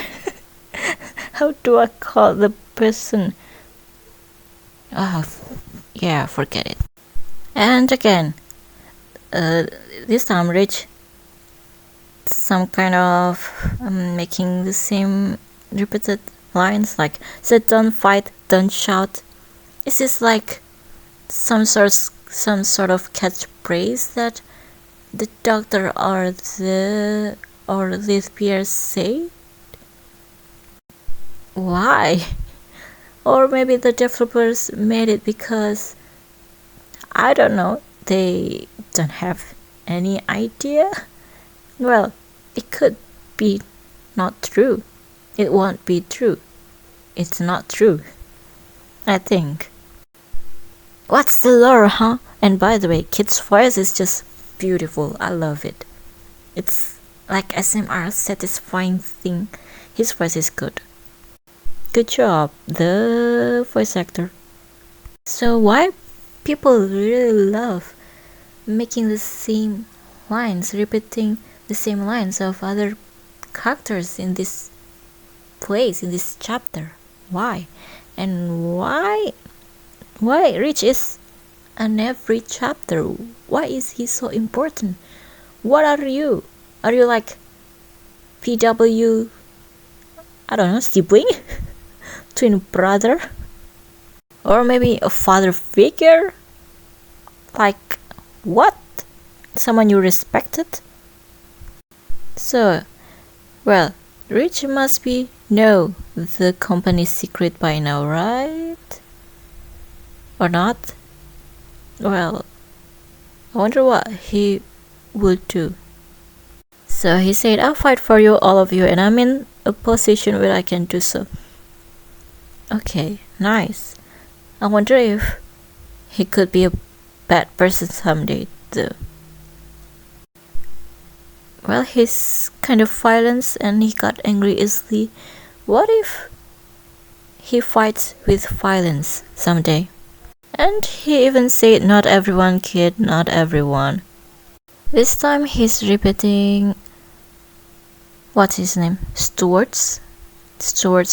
How do I call the person? Yeah, forget it. And again, this time Rich some kind of making the same repeated lines like sit down, fight, don't shout. Is this like some sort of catchphrase that the doctor or the peers say? Why? Or maybe the developers made it because I don't know, they don't have any idea. Well, it could be not true. It won't be true. It's not true, I think. What's the lore, huh? And by the way, Kid's voice is just beautiful. I love it. It's like SMR satisfying thing. His voice is good. Good job, the voice actor. So why people really love making the same lines, repeating the same lines of other characters in this place, in this chapter? Why? And why Rich is in every chapter? Why is he so important? What are you? Are you like PW, I don't know, sibling? Twin brother? Or maybe a father figure? Like what? Someone you respected? So, well, Rich must be know the company's secret by now, right? Or not? Well, I wonder what he would do. So he said, I'll fight for you, all of you, and I'm in a position where I can do so. Okay, nice. I wonder if he could be a bad person someday, though. Well, he's kind of violent and he got angry easily. What if he fights with violence someday? And he even said, not everyone, kid, not everyone. This time he's repeating, what's his name? Stewart's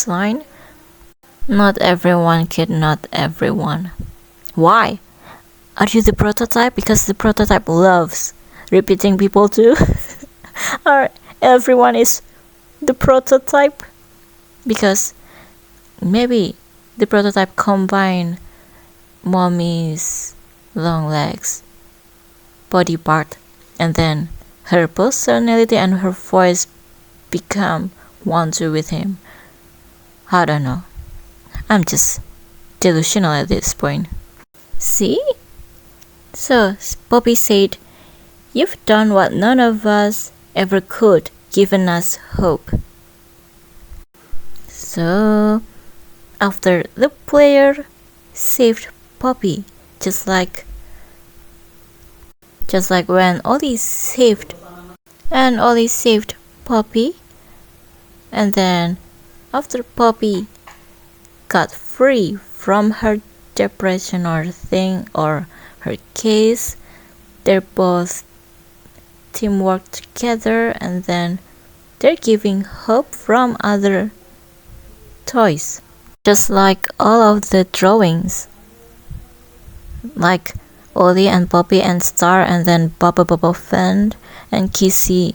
line. Not everyone, kid, not everyone. Why? Are you the prototype? Because the prototype loves repeating people too. Or everyone is the prototype? Because maybe the prototype combine mommy's long legs, body part, and then her personality and her voice become one two with him. I don't know. I'm just delusional at this point. See? So Poppy said, you've done what none of us ever could, given us hope. So after the player saved Poppy, just like when Ollie saved Poppy, and then after Poppy got free from her depression or thing or her case, they're both teamwork together, and then they're giving hope from other toys. just like all of the drawings, like Ollie and Poppy and Star, and then Bubba Bubba Fend and Kissy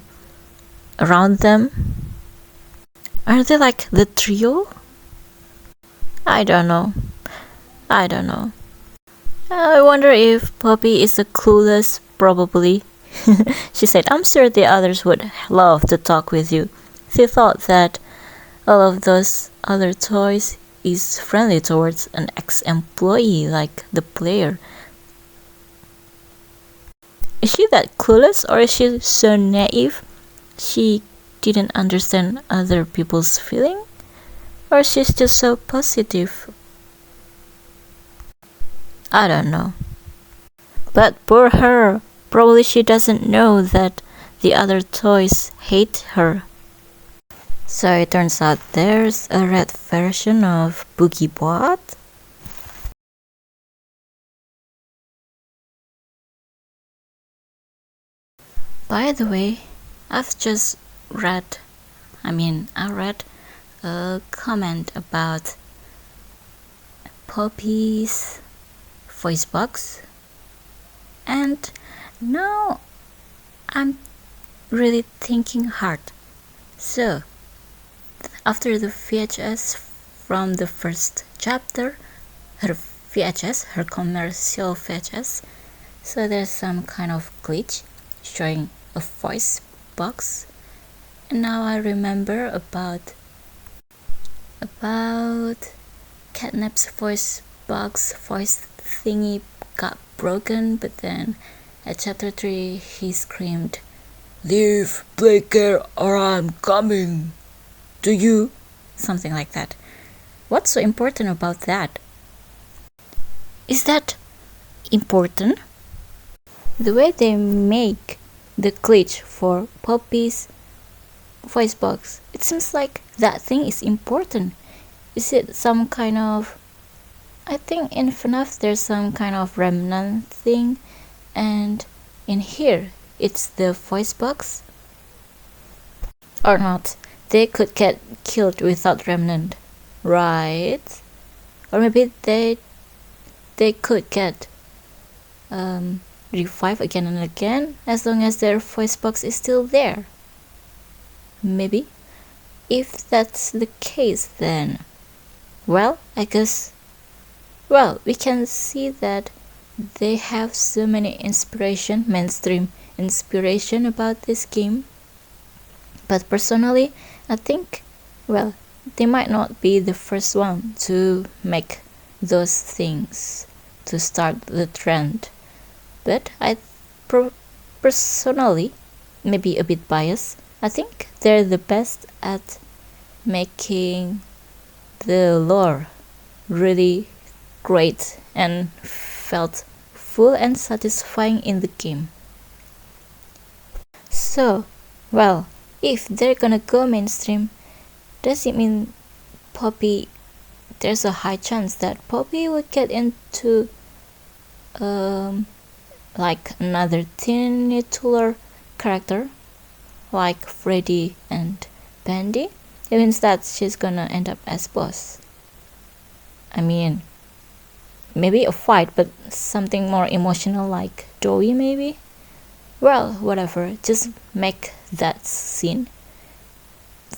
around them. Are they like the trio? I don't know. I wonder if Poppy is a clueless, probably. She said, I'm sure the others would love to talk with you. She thought that all of those other toys is friendly towards an ex-employee like the player. Is she that clueless, or is she so naive she didn't understand other people's feeling? Or she's just so positive? I don't know. But poor her, probably she doesn't know that the other toys hate her. So it turns out there's a red version of Boogie Bot. By the way, I read a comment about Poppy's voice box, and now I'm really thinking hard. So, after the VHS from the first chapter, her commercial VHS, so there's some kind of glitch showing a voice box. And now I remember about Catnap's voice box voice thingy got broken, but then at chapter 3 he screamed, "Leave Playcare or I'm coming to you," something like that. What's so important about that? Is that important? The way they make the glitch for Poppy's voice box, it seems like that thing is important. Is it some kind of, I think in FNAF there's some kind of remnant thing, and in here it's the voice box? Or not, they could get killed without remnant, right? Or maybe they could get revived again and again as long as their voice box is still there. Maybe. If that's the case, then, well, I guess, well, we can see that they have so many mainstream inspiration about this game. But personally, I think, well, they might not be the first one to make those things to start the trend. But I personally, maybe a bit biased, I think they're the best at making the lore really great and felt full and satisfying in the game. So, well, if they're gonna go mainstream, does it mean Poppy, there's a high chance that Poppy would get into like another titular character like Freddy and Bandy? It means that she's gonna end up as boss. I mean, maybe a fight, but something more emotional like Joey maybe? Well, whatever, just make that scene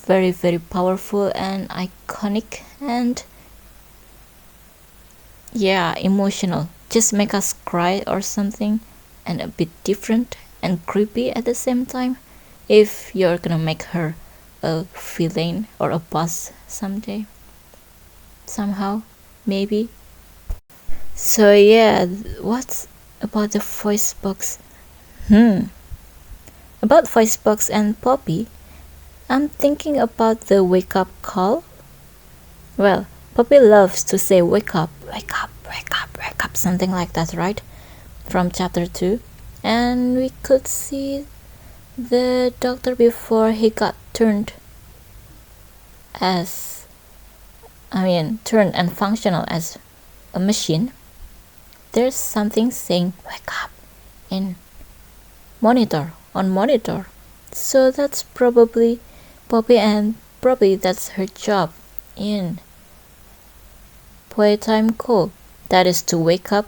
very, very powerful and iconic and, yeah, emotional. Just make us cry or something, and a bit different and creepy at the same time, if you're gonna make her a villain or a boss someday, somehow, maybe. So yeah, what's about the voice box? About voice box and Poppy, I'm thinking about the wake up call. Well, Poppy loves to say wake up, wake up, wake up, wake up, something like that, right? From chapter 2. And we could see the doctor before he got turned and functional as a machine. There's something saying wake up on monitor. So that's probably Poppy, and probably that's her job in Playtime call, that is to wake up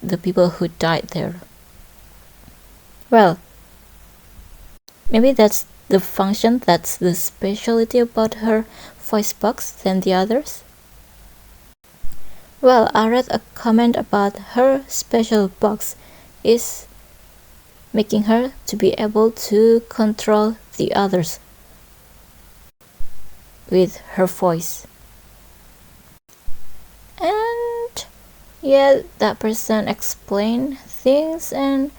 the people who died there. Well, maybe that's the function, that's the specialty about her voice box than the others. Well, I read a comment about her special box is making her to be able to control the others with her voice. And yeah, that person explained things, and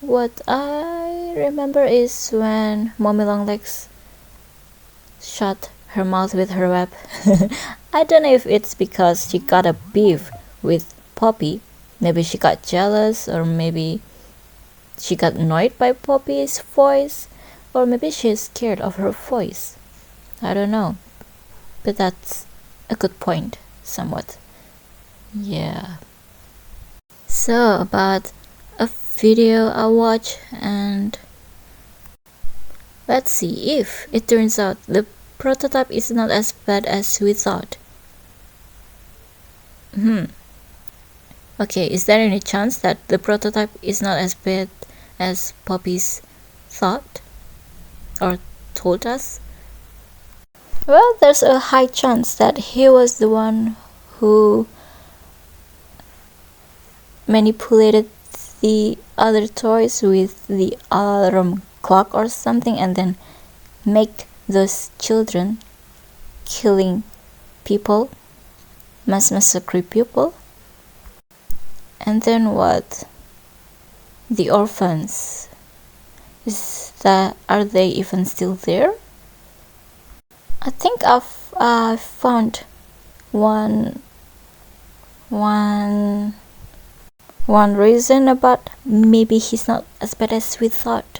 what I remember is when Mommy Longlegs shut her mouth with her web. I don't know if it's because she got a beef with Poppy. Maybe she got jealous, or maybe she got annoyed by Poppy's voice, or maybe she's scared of her voice. I don't know. But that's a good point, somewhat. Yeah. So, about a video I watched, and let's see if it turns out the prototype is not as bad as we thought. Okay, is there any chance that the prototype is not as bad as Poppy's thought or told us? Well, there's a high chance that he was the one who manipulated the other toys with the alarm clock or something, and then make those children killing people, mass massacre people. And then what? The orphans, are they even still there? I think I've found one reason about maybe he's not as bad as we thought,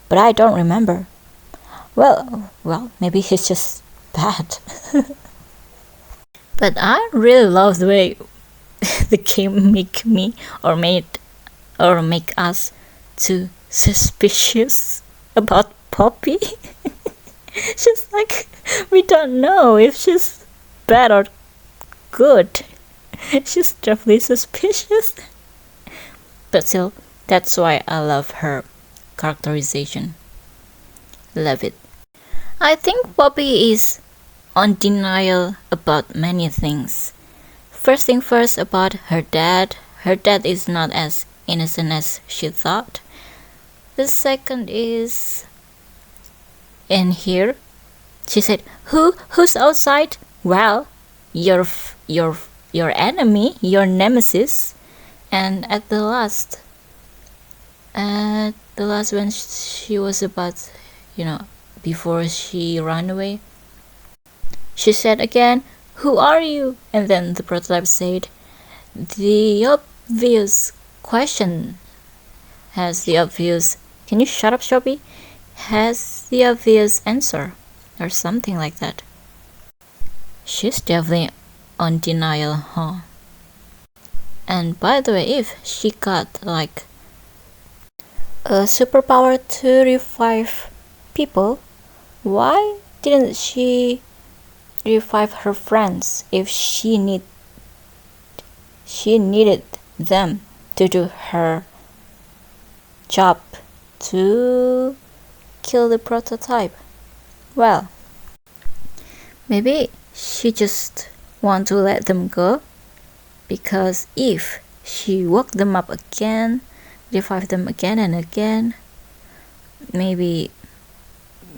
but I don't remember. Well, maybe he's just bad. But I really love the way the game make us too suspicious about Poppy. Just like we don't know if she's bad or good. She's definitely suspicious. But still, that's why I love her characterization. Love it. I think Poppy is on denial about many things. First thing first, about her dad. Her dad is not as innocent as she thought. The second is in here. She said, "Who's outside?" Well, your enemy, your nemesis. And at the last when she was about, before she ran away, she said again, "Who are you?" And then the prototype said, "The obvious question has the obvious..." Can you shut up, Shopee? "Has the obvious answer," or something like that. She's definitely on denial, huh? And by the way, if she got like a superpower to revive people, why didn't she revive her friends if she needed them to do her job to kill the prototype? Well, maybe she just want to let them go, because if she woke them up again, revived them again and again, maybe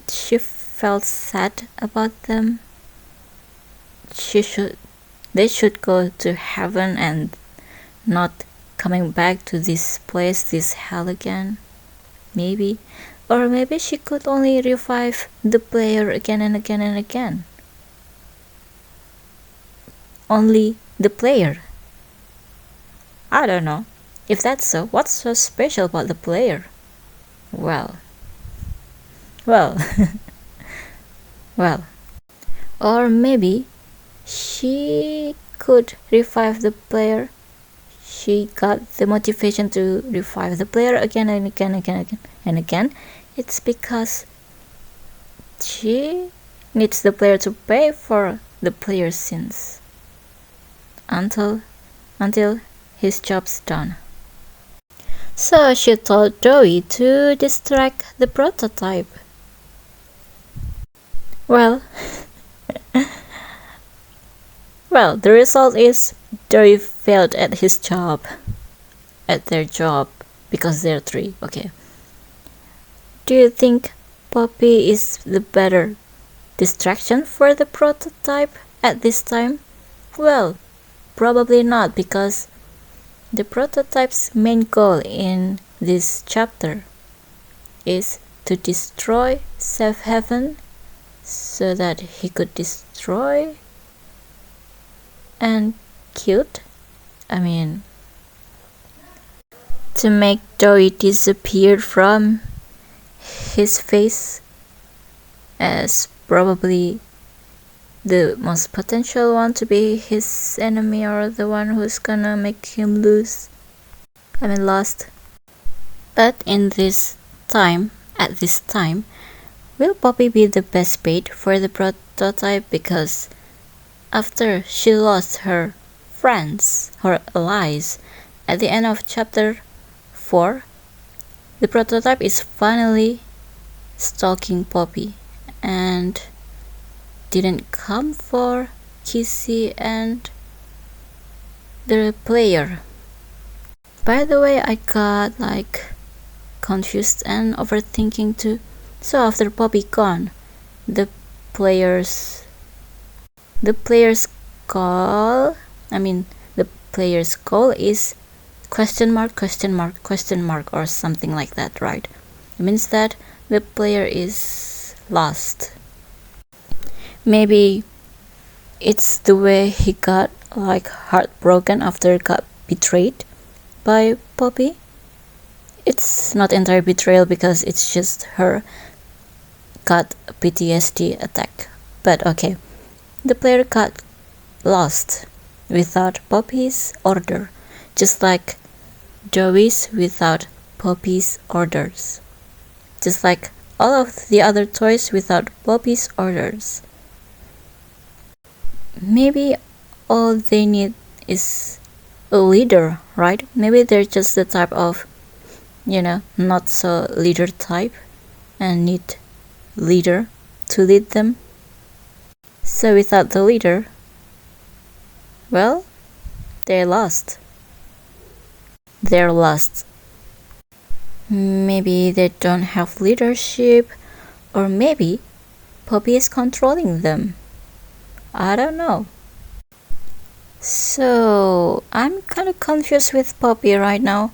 she felt sad about them. They should go to heaven and not coming back to this place, this hell again. Maybe. Or maybe she could only revive the player again and again and again. Only the player. I don't know. If that's so, what's so special about the player? Well. Or maybe she could revive the player. She got the motivation to revive the player again and again and again. It's because she needs the player to pay for the player's sins. until his job's done. So she told Joey to distract the prototype. Well, the result is Joey failed at their job, because they're three. Okay. Do you think Poppy is the better distraction for the prototype at this time? Well, probably not, because the prototype's main goal in this chapter is to destroy Safe Haven so that he could destroy and cute. To make Joey disappear from his face as probably the most potential one to be his enemy, or the one who's gonna make him lost. But at this time, will Poppy be the best bait for the prototype? Because after she lost her friends, her allies, at the end of chapter 4, the prototype is finally stalking Poppy and didn't come for Kissy and the player. By the way, I got confused and overthinking too. So after Poppy gone, the player's goal is question mark or something like that, right? It means that the player is lost. Maybe it's the way he got heartbroken after got betrayed by Poppy. It's not entire betrayal, because it's just her got a PTSD attack. But okay, the player got lost without Poppy's order, just like Joey's without Poppy's orders, just like all of the other toys without Poppy's orders. Maybe all they need is a leader, right? Maybe they're just the type of, not so leader type and need leader to lead them. So without the leader, well, they're lost. Maybe they don't have leadership, or maybe Poppy is controlling them. I don't know. So I'm kind of confused with Poppy right now.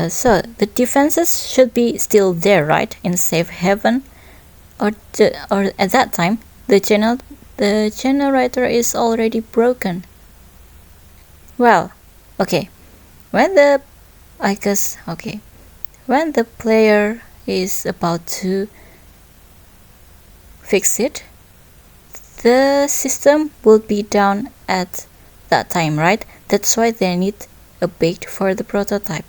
So the defenses should be still there, right, in Safe Haven, or at that time the generator is already broken. Well, okay, when the player is about to fix it, the system will be down at that time, right? That's why they need a bait for the prototype.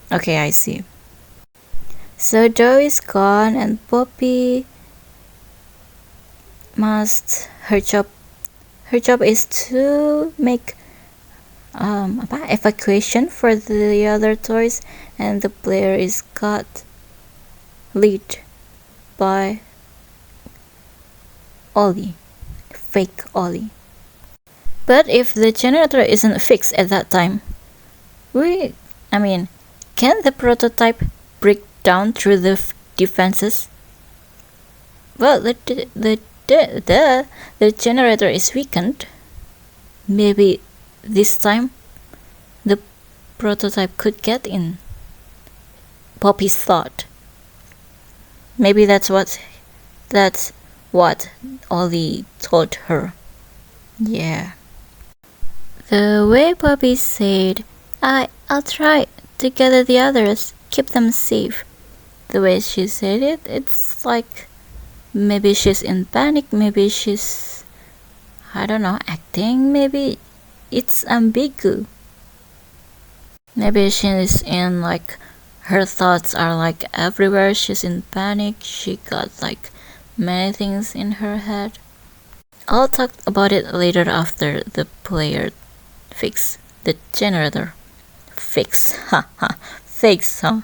Okay, I see. So Joe is gone and Poppy her job is to make evacuation for the other toys, and the player is got lead by Ollie, fake Ollie. But if the generator isn't fixed at that time, can the prototype break down through the defenses? Well, the generator is weakened. Maybe this time the prototype could get in. Poppy's thought. Maybe that's what Ollie told her. Yeah. The way Poppy said, I'll try to gather the others, keep them safe. The way she said it, it's like maybe she's in panic, maybe she's, acting, maybe it's ambiguous. Maybe she's in her thoughts are everywhere, she's in panic, she got many things in her head. I'll talk about it later after the player fix the generator. Fix, haha, fix, huh?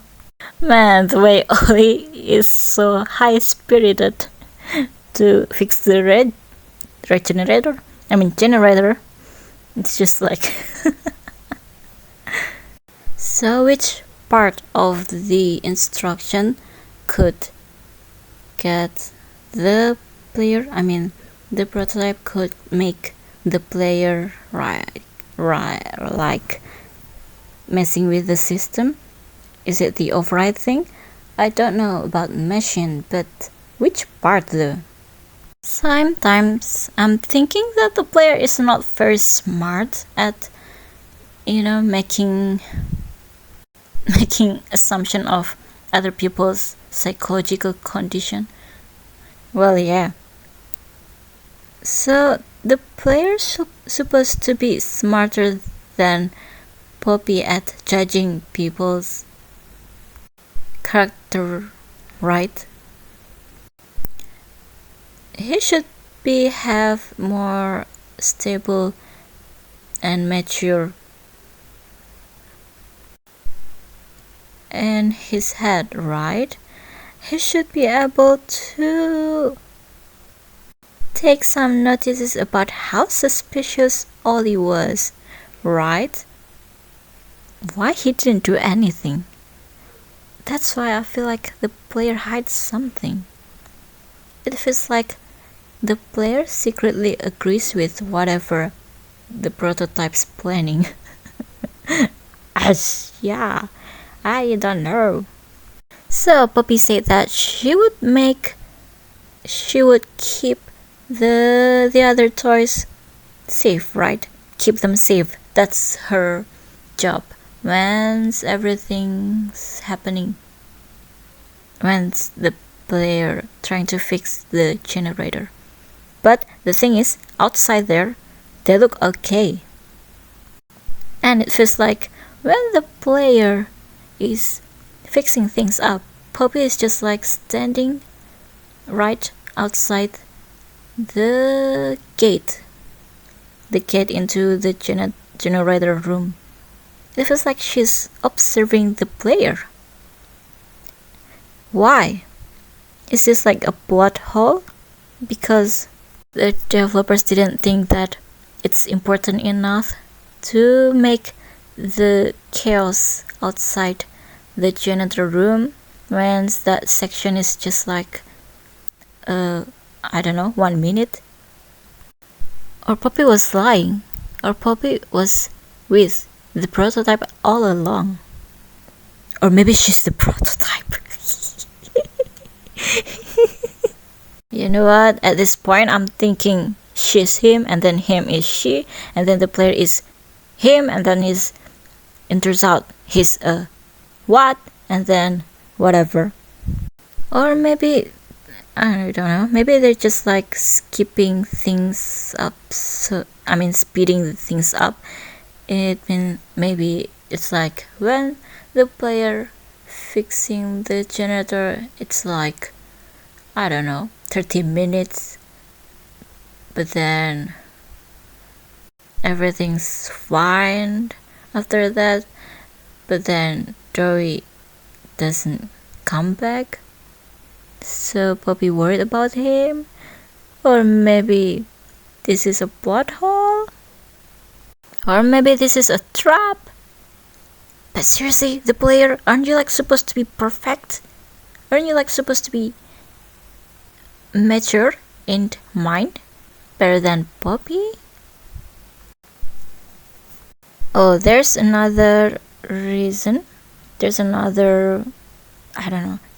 Man, the way Oli is so high-spirited to fix the generator. It's just like... So which part of the instruction could get the player, the prototype could make the player like messing with the system? Is it the override thing? I don't know about machine, but which part though? Sometimes I'm thinking that the player is not very smart at making assumption of other people's psychological condition. Well, yeah. So the player's supposed to be smarter than Poppy at judging people's character, right? He should have more stable and mature in his head, right? He should be able to take some notices about how suspicious Ollie was, right? Why he didn't do anything? That's why I feel like the player hides something. It feels like the player secretly agrees with whatever the prototype's planning. Yeah, I don't know. So Poppy said that she would keep the other toys safe, right? Keep them safe. That's her job. Once everything's happening, once the player trying to fix the generator. But the thing is, outside there, they look okay. And it feels like when the player is fixing things up, Poppy is just like standing right outside the gate into the generator room. It feels like she's observing the player. Why? Is this like a plot hole? Because the developers didn't think that it's important enough to make the chaos outside the generator room when that section is just like 1 minute. Or Poppy was lying, or Poppy was with the prototype all along. Or maybe she's the prototype. You know what? At this point, I'm thinking she's him, and then him is she, and then the player is him, and then it turns out he's a what, and then whatever. Or maybe, I don't know, maybe they're just like skipping things up, speeding things up. Maybe it's like when the player fixing the generator, it's like, I don't know, 30 minutes, but then everything's fine after that, but then Joey doesn't come back, so Poppy worried about him. Or maybe this is a plot hole, or maybe this is a trap. But seriously, the player, aren't you like supposed to be perfect? Aren't you like supposed to be mature in mind, better than Poppy? Oh, there's another reason. There's another,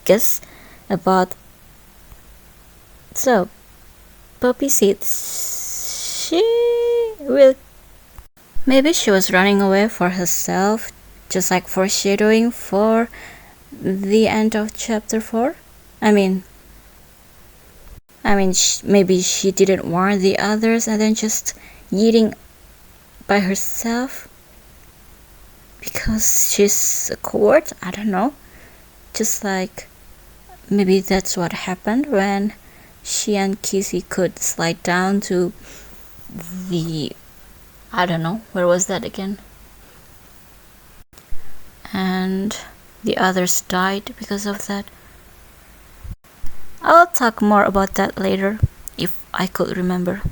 guess about. So, Poppy said maybe she was running away for herself, just like foreshadowing for the end of chapter 4. Maybe she didn't warn the others and then just eating by herself because she's a coward. I don't know. Just like maybe that's what happened when she and Kissy could slide down to the, I don't know, where was that again? And the others died because of that. I'll talk more about that later, if I could remember.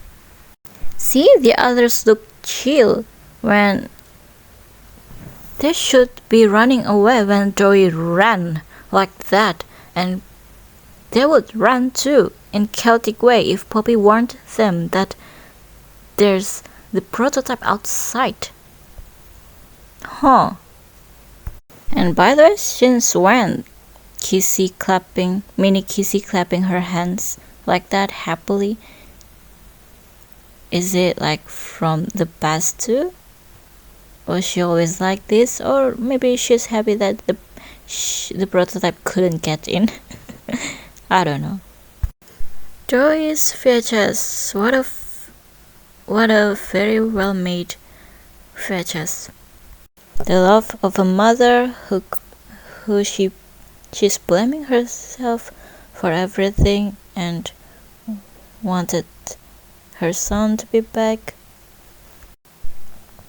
See, the others look chill when they should be running away when Joey ran like that, and they would run too in chaotic way if Poppy warned them that there's the prototype outside. Huh. And by the way, since when Mini Kissy clapping her hands like that happily? Is it like from the past too? Was she always like this? Or maybe she's happy that the prototype couldn't get in? I don't know. Joey's VHS. What a very well made VHS. The love of a mother who she's blaming herself for everything and wanted her son to be back,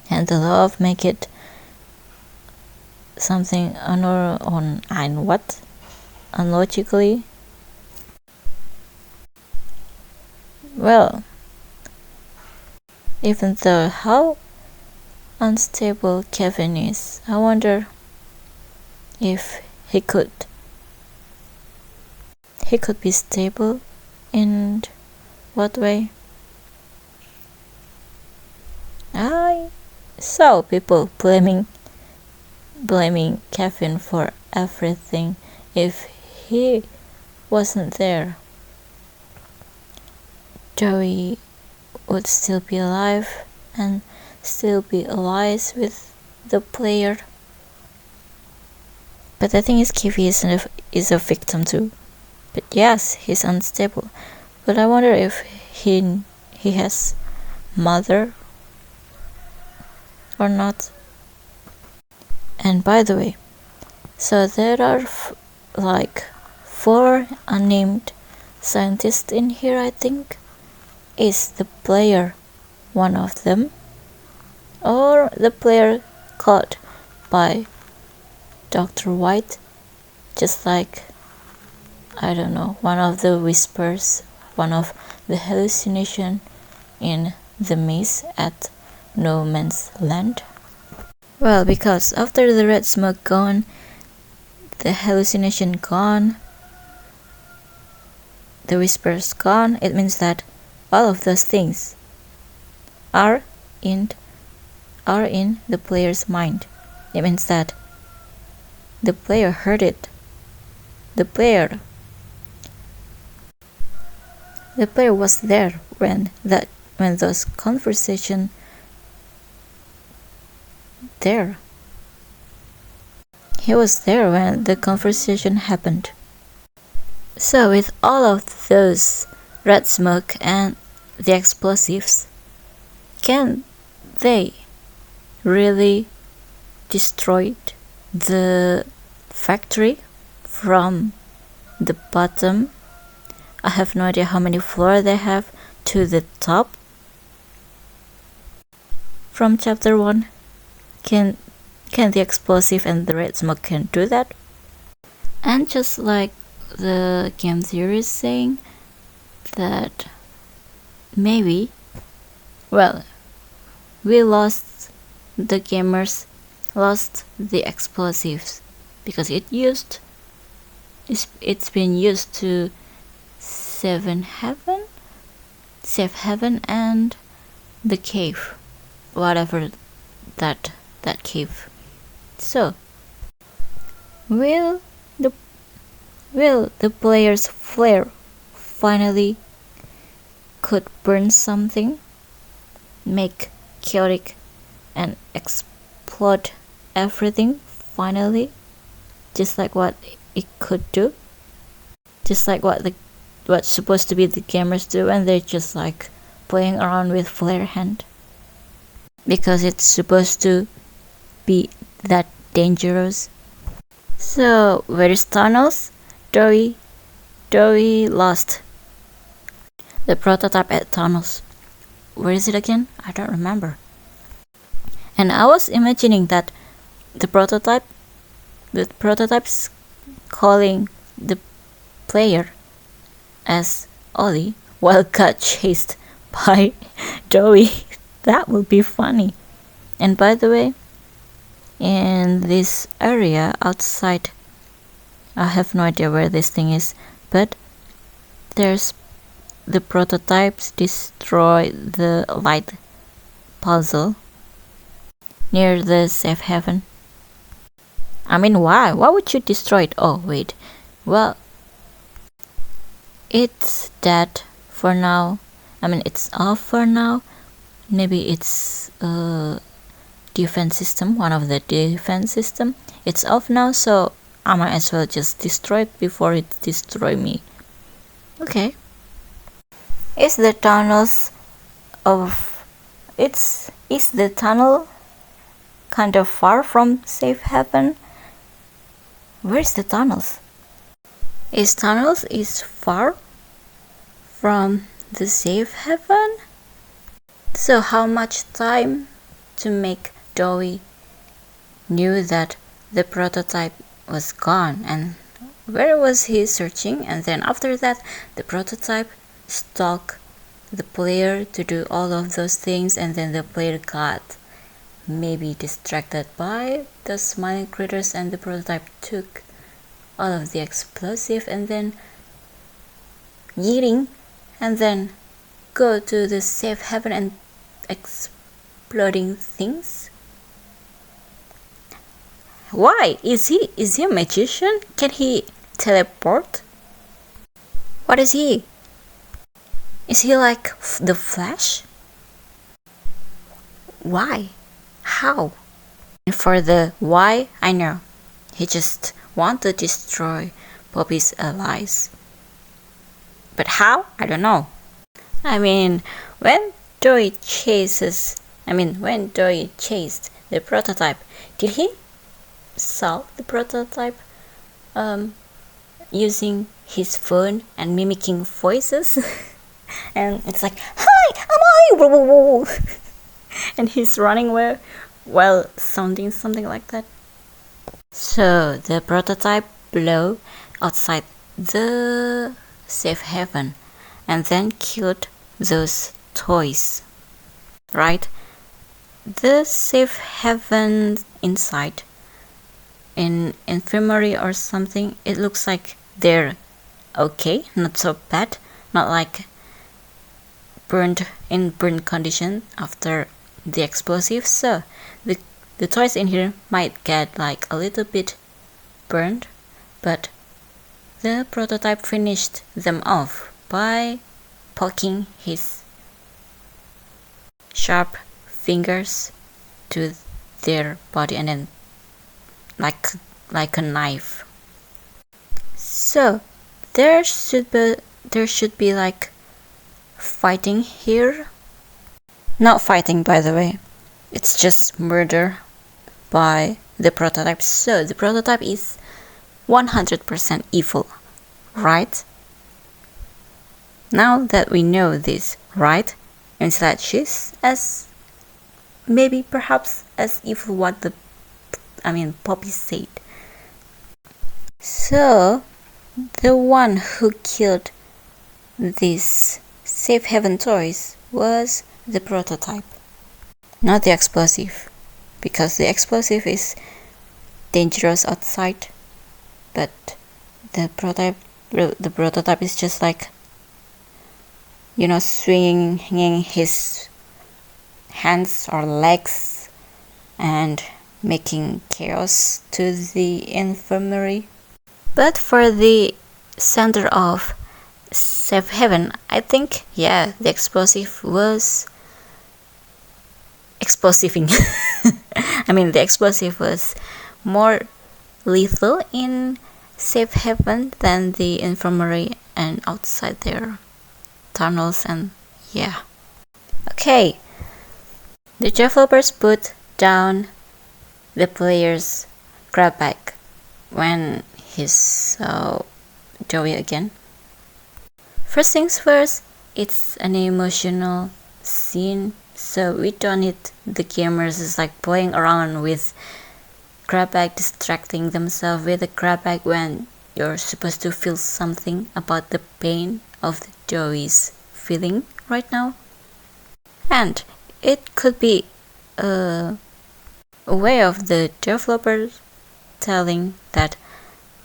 and the love make it something unlogically. Well, even though how unstable Kevin is, I wonder if he could be stable. In what way? I saw people blaming Kevin for everything if he wasn't there. Joey would still be alive and still be allies with the player. But the thing is, Kevin is a victim too. But yes, he's unstable. But I wonder if he has mother or not. And by the way, so there are like 4 unnamed scientists in here, I think. Is the player one of them? Or the player caught by Dr. White, just like, I don't know, one of the whispers, one of the hallucination in the maze at No Man's Land? Well, because after the red smoke gone, the hallucination gone, the whispers gone, it means that all of those things are in the player's mind. It means that the player heard it. The player was there when those conversations there. He was there when the conversation happened. So with all of those red smoke and the explosives, can they really destroy the factory from the bottom? I have no idea how many floors they have to the top. From chapter 1, can the explosive and the red smoke can do that? And just like the game theory is saying, that maybe, well, the gamers lost the explosives because it's been used to save heaven and the cave, whatever that cave. So will the player's flare finally could burn something, make chaotic and explode everything finally, just like what it could do, just like what's supposed to be the gamers do, and they're just like playing around with flare hand because it's supposed to be that dangerous. So where is Thanos? Joey lost The prototype at tunnels. Where is it again? I don't remember. And I was imagining that the prototype's calling the player as Ollie while got chased by Joey. That would be funny. And by the way, in this area outside, I have no idea where this thing is, but there's the prototypes destroy the light puzzle near the safe haven. I mean, why? Why would you destroy it? Oh, wait. Well, it's dead for now. I mean, it's off for now. Maybe it's a defense system, one of the defense system. It's off now, so I might as well just destroy it before it destroys me. Okay. Is the tunnel kind of far from safe haven? Where's the tunnels? Tunnels is far from the safe haven? So how much time to make Joey knew that the prototype was gone, and where was he searching? And then after that, the prototype stalked the player to do all of those things, and then the player got maybe distracted by the smiling critters, and the prototype took all of the explosive and then yeeting, and then go to the safe haven and exploding things. Why? Is he a magician? Can he teleport? What is he? Is he like the Flash? Why? How? And for the why, I know. He just wants to destroy Poppy's allies. But how? I don't know. I mean, when Joey chased the prototype, did he solve the prototype using his phone and mimicking voices? And it's like, hi, I'm I, and he's running while sounding something like that. So the prototype blew outside the safe haven and then killed those toys, right? The safe haven inside, in infirmary or something, it looks like they're okay, not so bad, not like burned condition after the explosive. So the toys in here might get like a little bit burned, but the prototype finished them off by poking his sharp fingers to their body, and then like a knife. So there should be like fighting here. Not fighting, by the way. It's just murder by the prototype. So the prototype is 100% evil, right? Now that we know this, right? And that she's as maybe perhaps as evil what Poppy said. So the one who killed these safe haven toys was the prototype, not the explosive, because the explosive is dangerous outside, but the prototype is just like, swinging his hands or legs and making chaos to the infirmary. But for the center of safe haven, I think, the explosive was explosiving. The explosive was more lethal in safe haven than the infirmary and outside their tunnels, and okay. The developers put down the player's grab bag when he saw Joey again. First things first, it's an emotional scene, so we don't need the gamers is like playing around with grab bag, distracting themselves with a grab bag when you're supposed to feel something about the pain of the Joey's feeling right now. And it could be a way of the developers telling that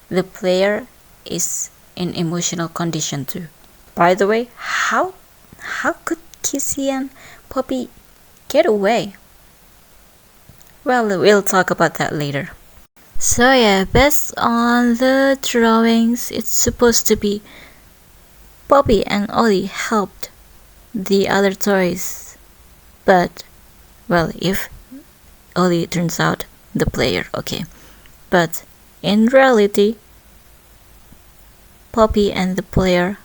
the player is in emotional condition too. By the way, how could Kissy and Poppy get away? Well, we'll talk about that later. So yeah, based on the drawings, it's supposed to be Poppy and Ollie helped the other toys, but well, if Ollie turns out the player, okay. But in reality, Poppy and the player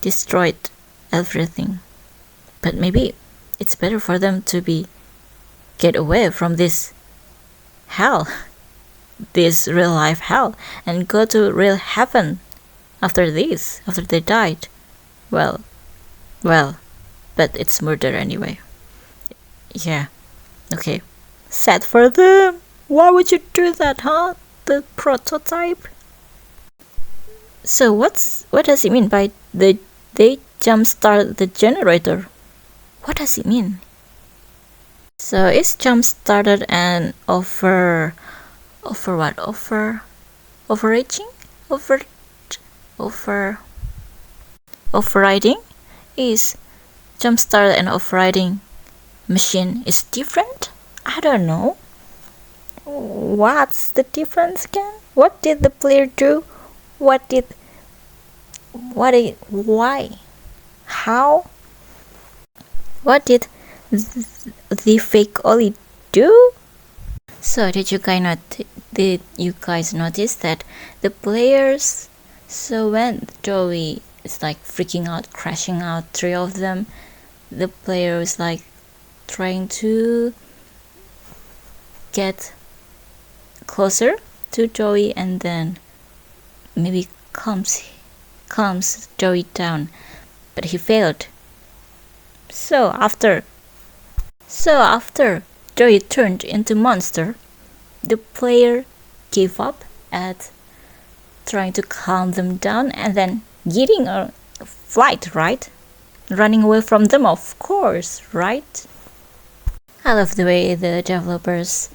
destroyed everything. But maybe it's better for them to get away from this hell, this real life hell, and go to real heaven after they died. Well, but it's murder anyway. Yeah, okay. Sad for them. Why would you do that, huh? The prototype. So what does it mean by they jumpstart the generator? What does it mean? So it's jump-started and overriding? Overriding is jump-started and overriding machine is different? I don't know. What's the difference again? What did the player do? Why? How? What did the fake Ollie do? So did you guys notice that the players, so when Joey is like freaking out, crashing out, three of them, the player is like trying to get closer to Joey and then maybe calms Joey down, but he failed. So after Joey turned into monster, the player gave up at trying to calm them down and then getting a flight, right? Running away from them, of course, right? I love the way the developers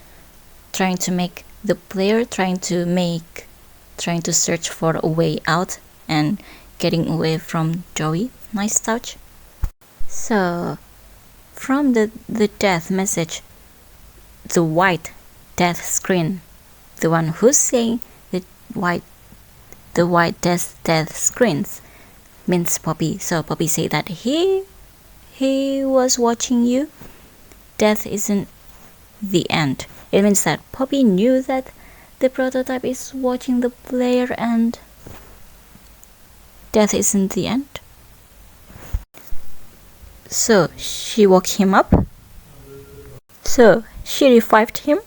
trying to make the player trying to search for a way out and getting away from Joey. Nice touch. So from the death message, the white death screen, the one who's saying the white death screens means Poppy. So Poppy said that he was watching you. Death isn't the end. It means that Poppy knew that the prototype is watching the player and death isn't the end. So she woke him up. So she revived him.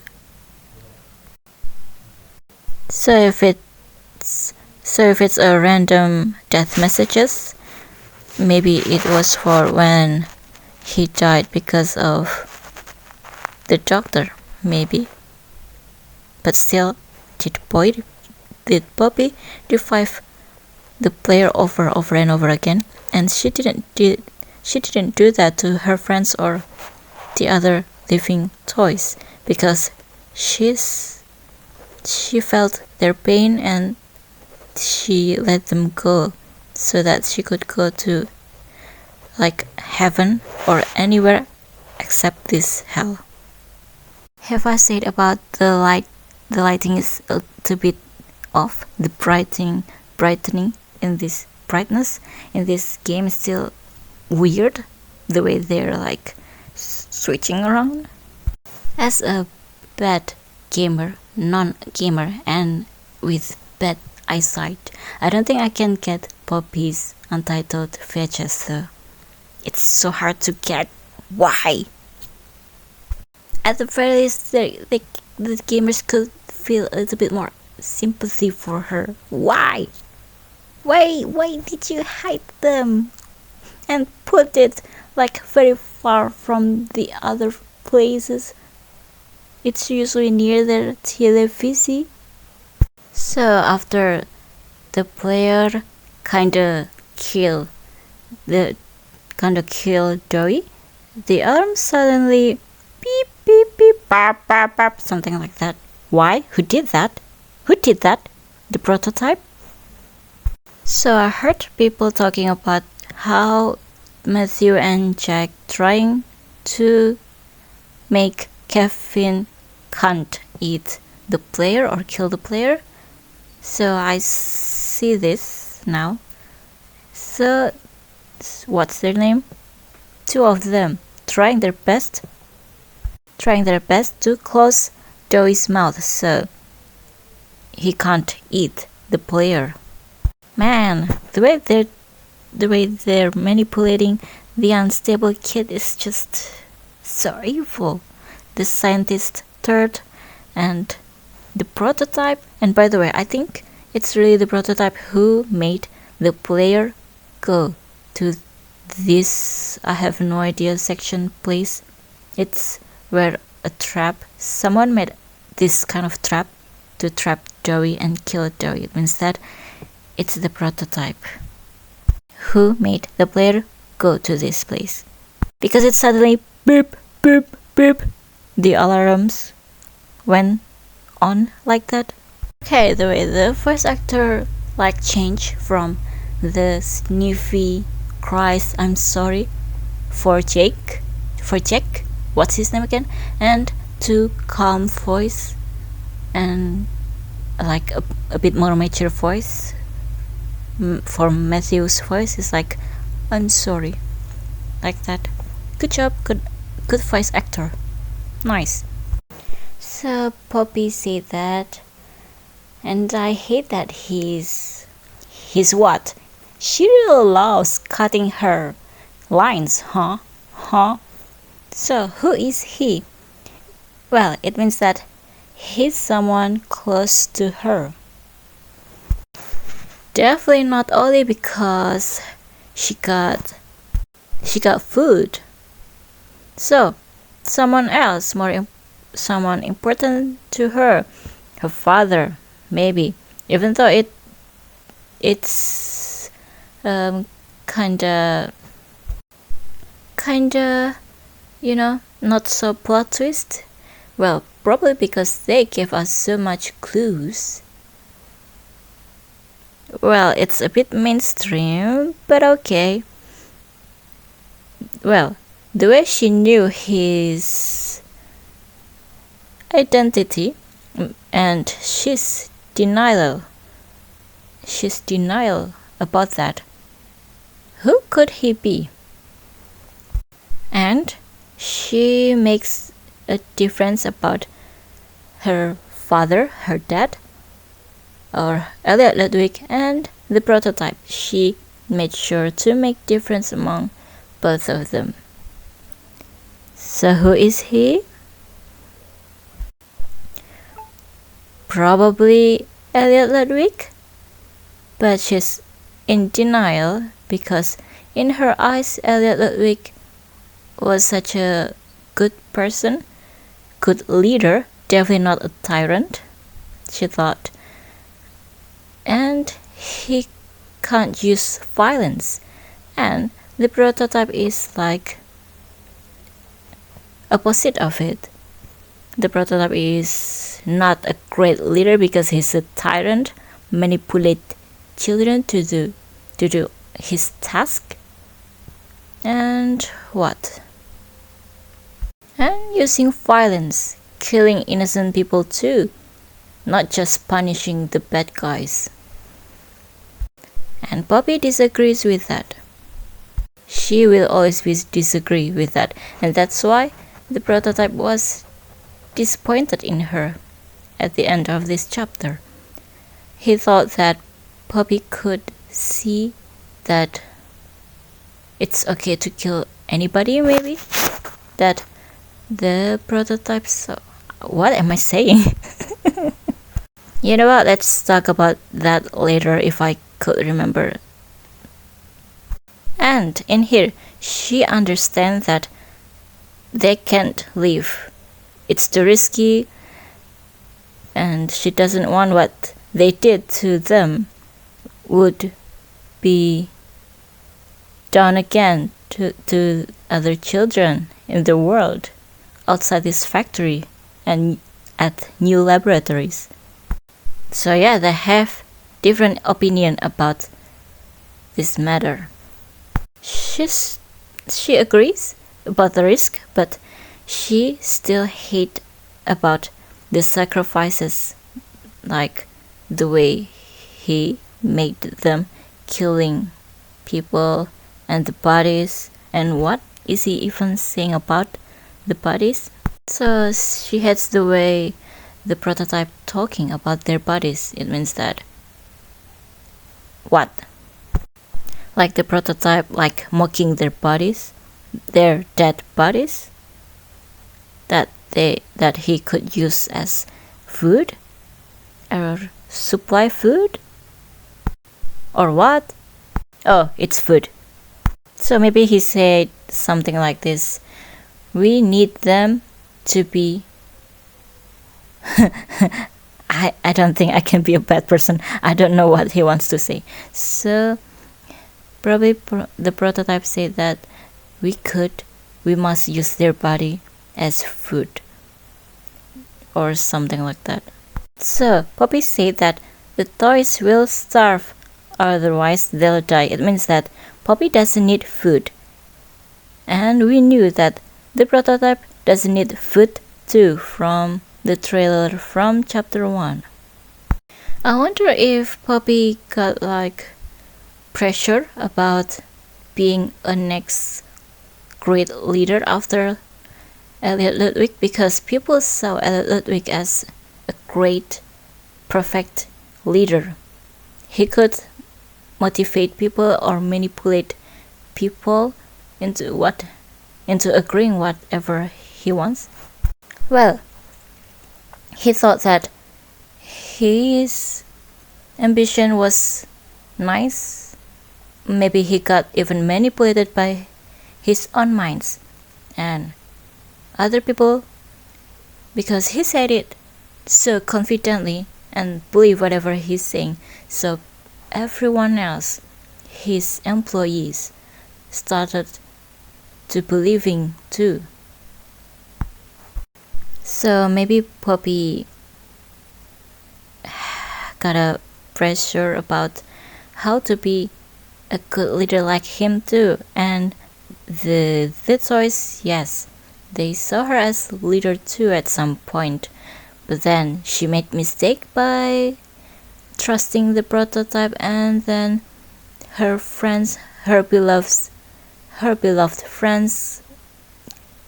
So if it's a random death messages, maybe it was for when he died because of the doctor, maybe. But still, did Poppy revive the player over and over again? And she didn't do that to her friends or the other living toys because she felt their pain and she let them go so that she could go to like heaven or anywhere except this hell. Have I said about the light? The lighting is a little bit off. The brightening in this brightness in this game is still weird. The way they're like switching around. As a bad gamer, non-gamer, and with bad eyesight, I don't think I can get Poppy's untitled VHS. So it's so hard to get. Why? At the very least, the gamers could feel a little bit more sympathy for her. Why? Why did you hide them? and put it like very far from the other places. It's usually near the television. So after the player kinda kill Joey, the alarm suddenly beep beep beep bap bap bap, something like that. Why? Who did that? Who did that? The prototype? So I heard people talking about how Matthew and Jack trying to make Kevin can't eat the player or kill the player. So I see this now. So what's their name? Two of them trying their best to close Joey's mouth so he can't eat the player. Man, the way they're manipulating the unstable kid is just so evil. The scientist third and the prototype, and by the way, I think it's really the prototype who made the player go to this, I have no idea, section place. It's where a trap, someone made this kind of trap to trap Joey and kill Joey. It means that it's the prototype who made the player go to this place, because it suddenly beep beep beep, the alarms went on like that. Okay, the way the voice actor like changed from the sniffy cries I'm sorry for Jack, what's his name again, and to calm voice and like a bit more mature voice for Matthew's voice is like I'm sorry, like that. Good job, good voice actor, nice. So Poppy said that, and I hate that he's what? She really loves cutting her lines, huh? So who is he? Well, it means that he's someone close to her. Definitely not only because she got food. So someone else, someone important to her father, maybe. Even though it's kinda, not so plot twist. Well, probably because they gave us so much clues. Well, it's a bit mainstream, but okay. Well, the way she knew his identity, and she's denial about that. Who could he be? And she makes a difference about her father, her dad, or Elliot Ludwig, and the prototype. She made sure to make difference among both of them. So who is he? Probably Elliot Ludwig, but she's in denial because in her eyes Elliot Ludwig was such a good person, good leader, definitely not a tyrant, she thought. And he can't use violence, and the prototype is like opposite of it. The prototype is not a great leader because he's a tyrant, manipulate children to do his task, and what? And using violence, killing innocent people too, not just punishing the bad guys. And Poppy disagrees with that. She will always disagree with that, and that's why the prototype was disappointed in her at the end of this chapter. He thought that Poppy could see that it's okay to kill anybody, maybe, that the prototypes. What am I saying? You know what, let's talk about that later if I could remember. And in here, she understands that they can't leave. It's too risky, and she doesn't want what they did to them would be done again to other children in the world outside this factory and at new laboratories. So yeah, they have different opinion about this matter. She agrees about the risk, but she still hate about the sacrifices, like the way he made them killing people and the bodies, and what is he even saying about the bodies? So she hates the way the prototype talking about their bodies. It means that what? Like the prototype like mocking their bodies, their dead bodies that he could use as food or supply food or what? Oh, it's food. So maybe he said something like this: we need them to be I don't think I can be a bad person. I don't know what he wants to say. So probably the prototype said that we must use their body as food or something like that. So Poppy said that the toys will starve, otherwise they'll die. It means that Poppy doesn't need food, and we knew that the prototype doesn't need food too from the trailer from chapter 1. I wonder if Poppy got like pressure about being a next great leader after Elliot Ludwig, because people saw Elliot Ludwig as a great, perfect leader. He could motivate people or manipulate people into agreeing whatever he wants. Well, he thought that his ambition was nice. Maybe he got even manipulated by his own minds and other people, because he said it so confidently and believe whatever he's saying. So everyone else, his employees, started to believing too. So maybe Poppy got a pressure about how to be a good leader like him too. And the toys, yes, they saw her as leader too at some point, but then she made mistake by trusting the prototype, and then her friends, her beloved friends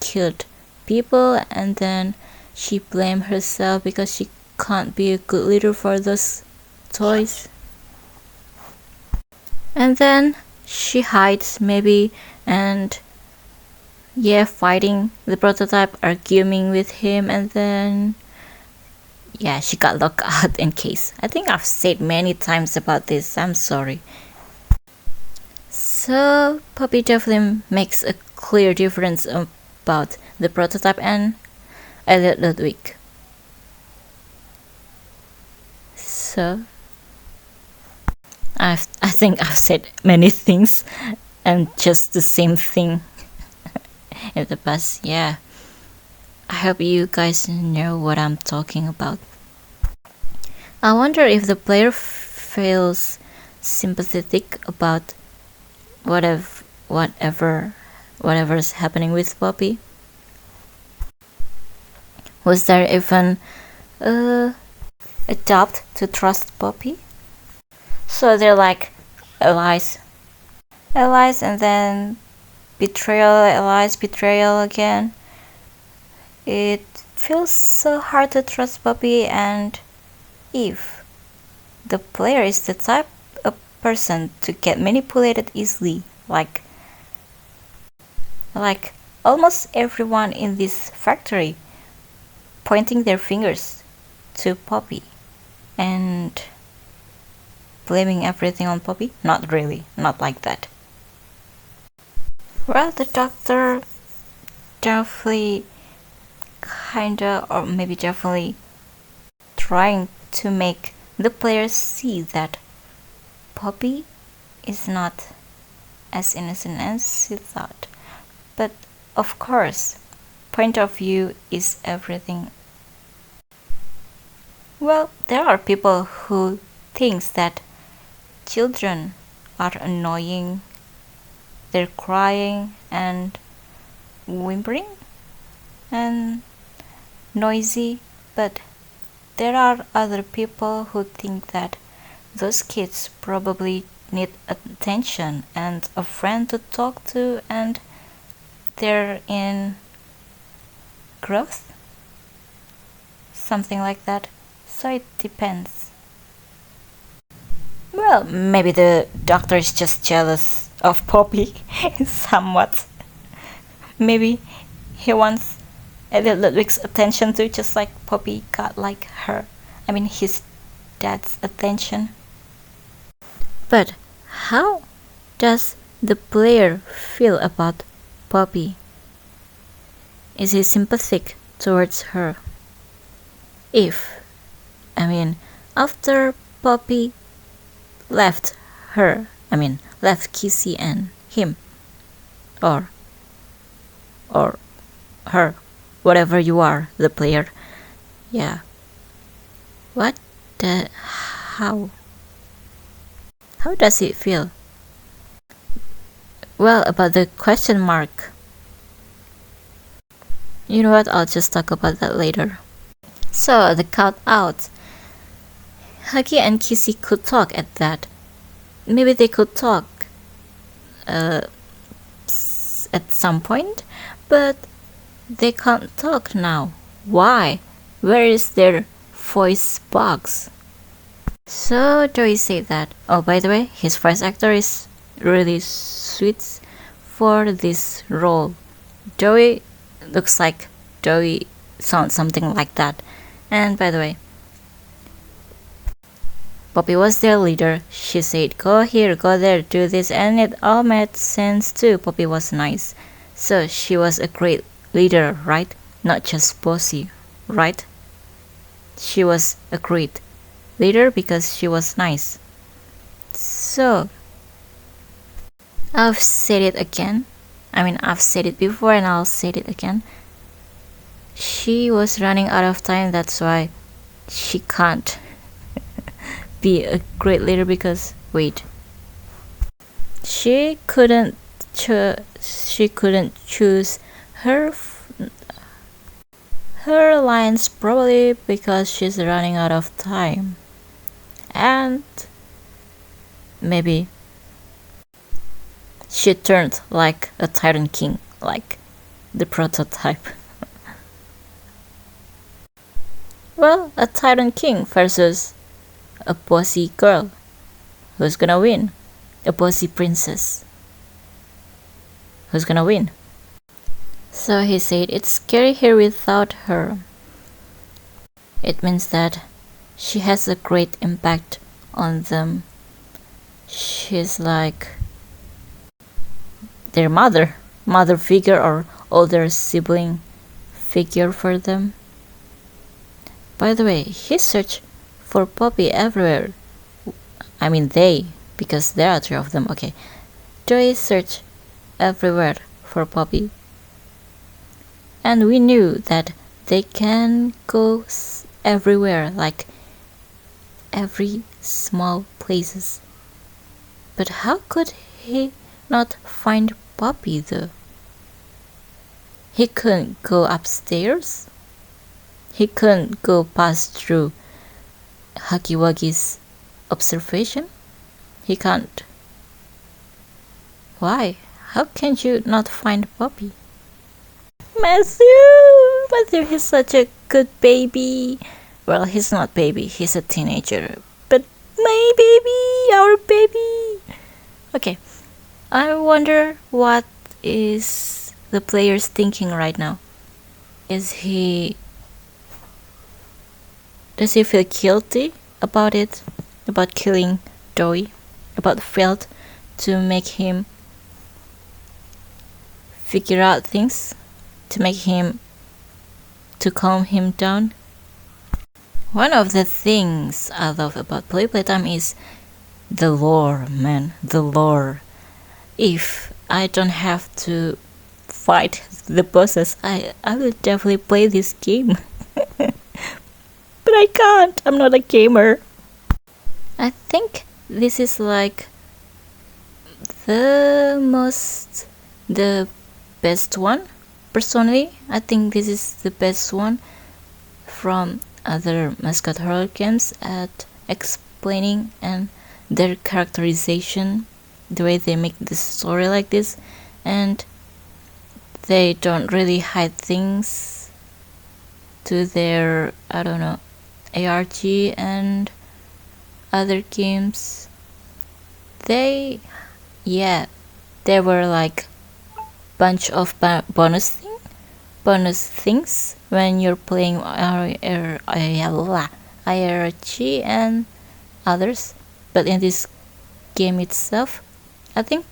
killed people, and then she blamed herself because she can't be a good leader for those toys. And then she hides maybe, and yeah, fighting the prototype, arguing with him, and then yeah, she got locked out in case. I think I've said many times about this, I'm sorry. So Poppy definitely makes a clear difference about the prototype and Elliot Ludwig. So I think I've said many things and just the same thing in the past. Yeah, I hope you guys know what I'm talking about. I wonder if the player feels sympathetic about whatever's happening with Poppy. Was there even a doubt to trust Poppy? So they're like allies, and then betrayal, allies, betrayal again. It feels so hard to trust Poppy, and if the player is the type of person to get manipulated easily, like almost everyone in this factory pointing their fingers to Poppy and blaming everything on Poppy. Not really, not like that. Well, the doctor definitely kinda, or maybe definitely trying to make the players see that Poppy is not as innocent as he thought. But of course, point of view is everything. Well, there are people who thinks that children are annoying, they're crying and whimpering and noisy, but there are other people who think that those kids probably need attention and a friend to talk to, and they're in growth, something like that. So it depends. Well, maybe the doctor is just jealous of Poppy somewhat. Maybe he wants Ludwig's attention too, just like Poppy got like her. I mean, his dad's attention. But how does the player feel about Poppy? Is he sympathetic towards her? After Poppy left left Kissy and him, or her, whatever you are, the player. Yeah. What the, how does it feel? Well, about the question mark. You know what, I'll just talk about that later. So, the Cutouts. Huggy and Kissy could talk at that. Maybe they could talk at some point, but they can't talk now. Why? Where is their voice box? So Joey said that. Oh, by the way, his voice actor is really sweet for this role. Joey looks like Joey sounds something like that. And by the way, Poppy was their leader. She said, go here, go there, do this, and it all made sense too. Poppy was nice. So she was a great leader, right? Not just bossy, right? She was a great leader because she was nice. So, I've said it again. I've said it before and I'll say it again. She was running out of time, that's why she can't be a great leader because, wait, she couldn't choose her lines probably because she's running out of time, and maybe she turned like a tyrant king, like the prototype. Well, a tyrant king versus a bossy girl. Who's gonna win? A bossy princess. Who's gonna win? So he said, it's scary here without her. It means that she has a great impact on them. She's like their mother figure or older sibling figure for them. By the way, he searched for Poppy everywhere. They, because there are three of them. Okay, Joey searched everywhere for Poppy, and we knew that they can go everywhere, like every small places. But how could he not find Poppy though? He couldn't go upstairs. He couldn't go past through Huggy Wuggy's observation. He can't. Why? How can you not find Poppy? Matthew, he's such a good baby. Well, he's not baby, he's a teenager. But my baby, our baby. Okay, I wonder what is the player's thinking right now. Does he feel guilty about it? About killing Joey? About failed to make him figure out things to calm him down. One of the things I love about Playtime is the lore, man, the lore. If I don't have to fight the bosses, I will definitely play this game. But I can't, I'm not a gamer. I think this is like the best one. Personally, I think this is the best one from other mascot horror games at explaining and their characterization, the way they make the story like this, and they don't really hide things to their, I don't know, ARG and other games. They were like bunch of bonus things when you're playing IRG and others, but in this game itself, I think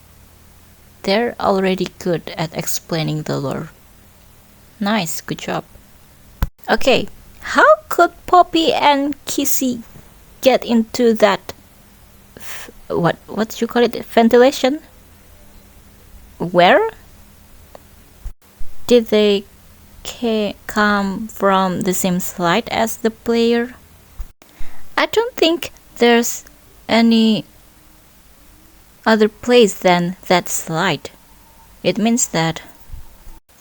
they're already good at explaining the lore. Nice, good job. Okay, how could Poppy and Kissy get into that what you call it, ventilation? Where did they come from? The same slide as the player? I don't think there's any other place than that slide. It means that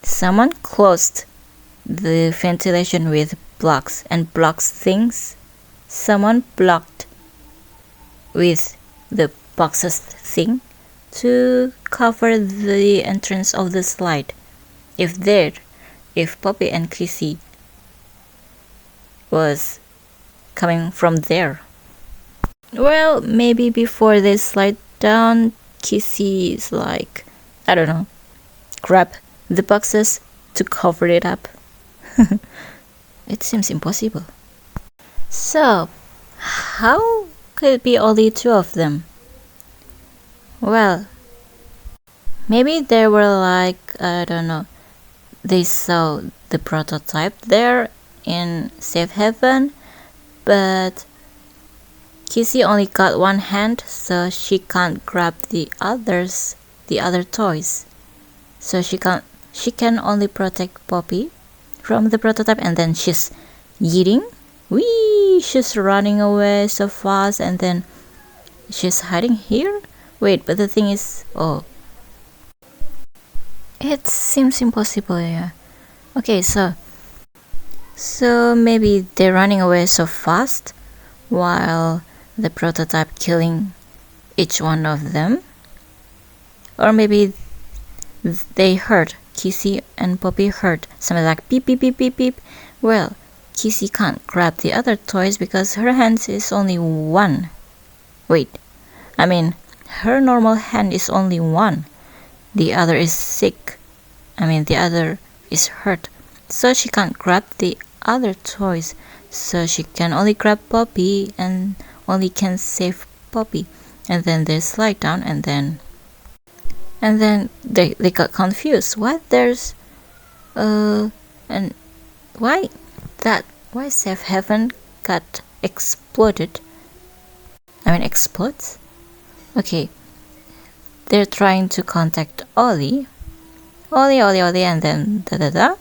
someone closed the ventilation with blocks and blocks things. Someone blocked with the boxes thing to cover the entrance of the slide. If Poppy and Kissy was coming from there, well, maybe before they slide down, Kissy is like, I don't know, grab the boxes to cover it up. It seems impossible. So, how could it be only two of them? Well, maybe they were like, I don't know, they saw the prototype there in Safe Haven, but Kissy only got one hand, so she can't grab the other toys. So she can only protect Poppy from the prototype, and then she's yeeting. Whee! She's running away so fast, and then she's hiding here. Wait, but the thing is, it seems impossible, yeah. Okay, so maybe they're running away so fast while the prototype killing each one of them, or maybe they heard, Kissy and Poppy heard something like beep beep beep beep beep. Well, Kissy can't grab the other toys because her hand is only one. Her normal hand is only one. The other is sick. The other is hurt. So she can't grab the other toys. So she can only grab Poppy and only can save Poppy. And then they slide down, and then they got confused. What? There's and why Safe Haven got exploded? Explodes? Okay. They're trying to contact Ollie, and then da.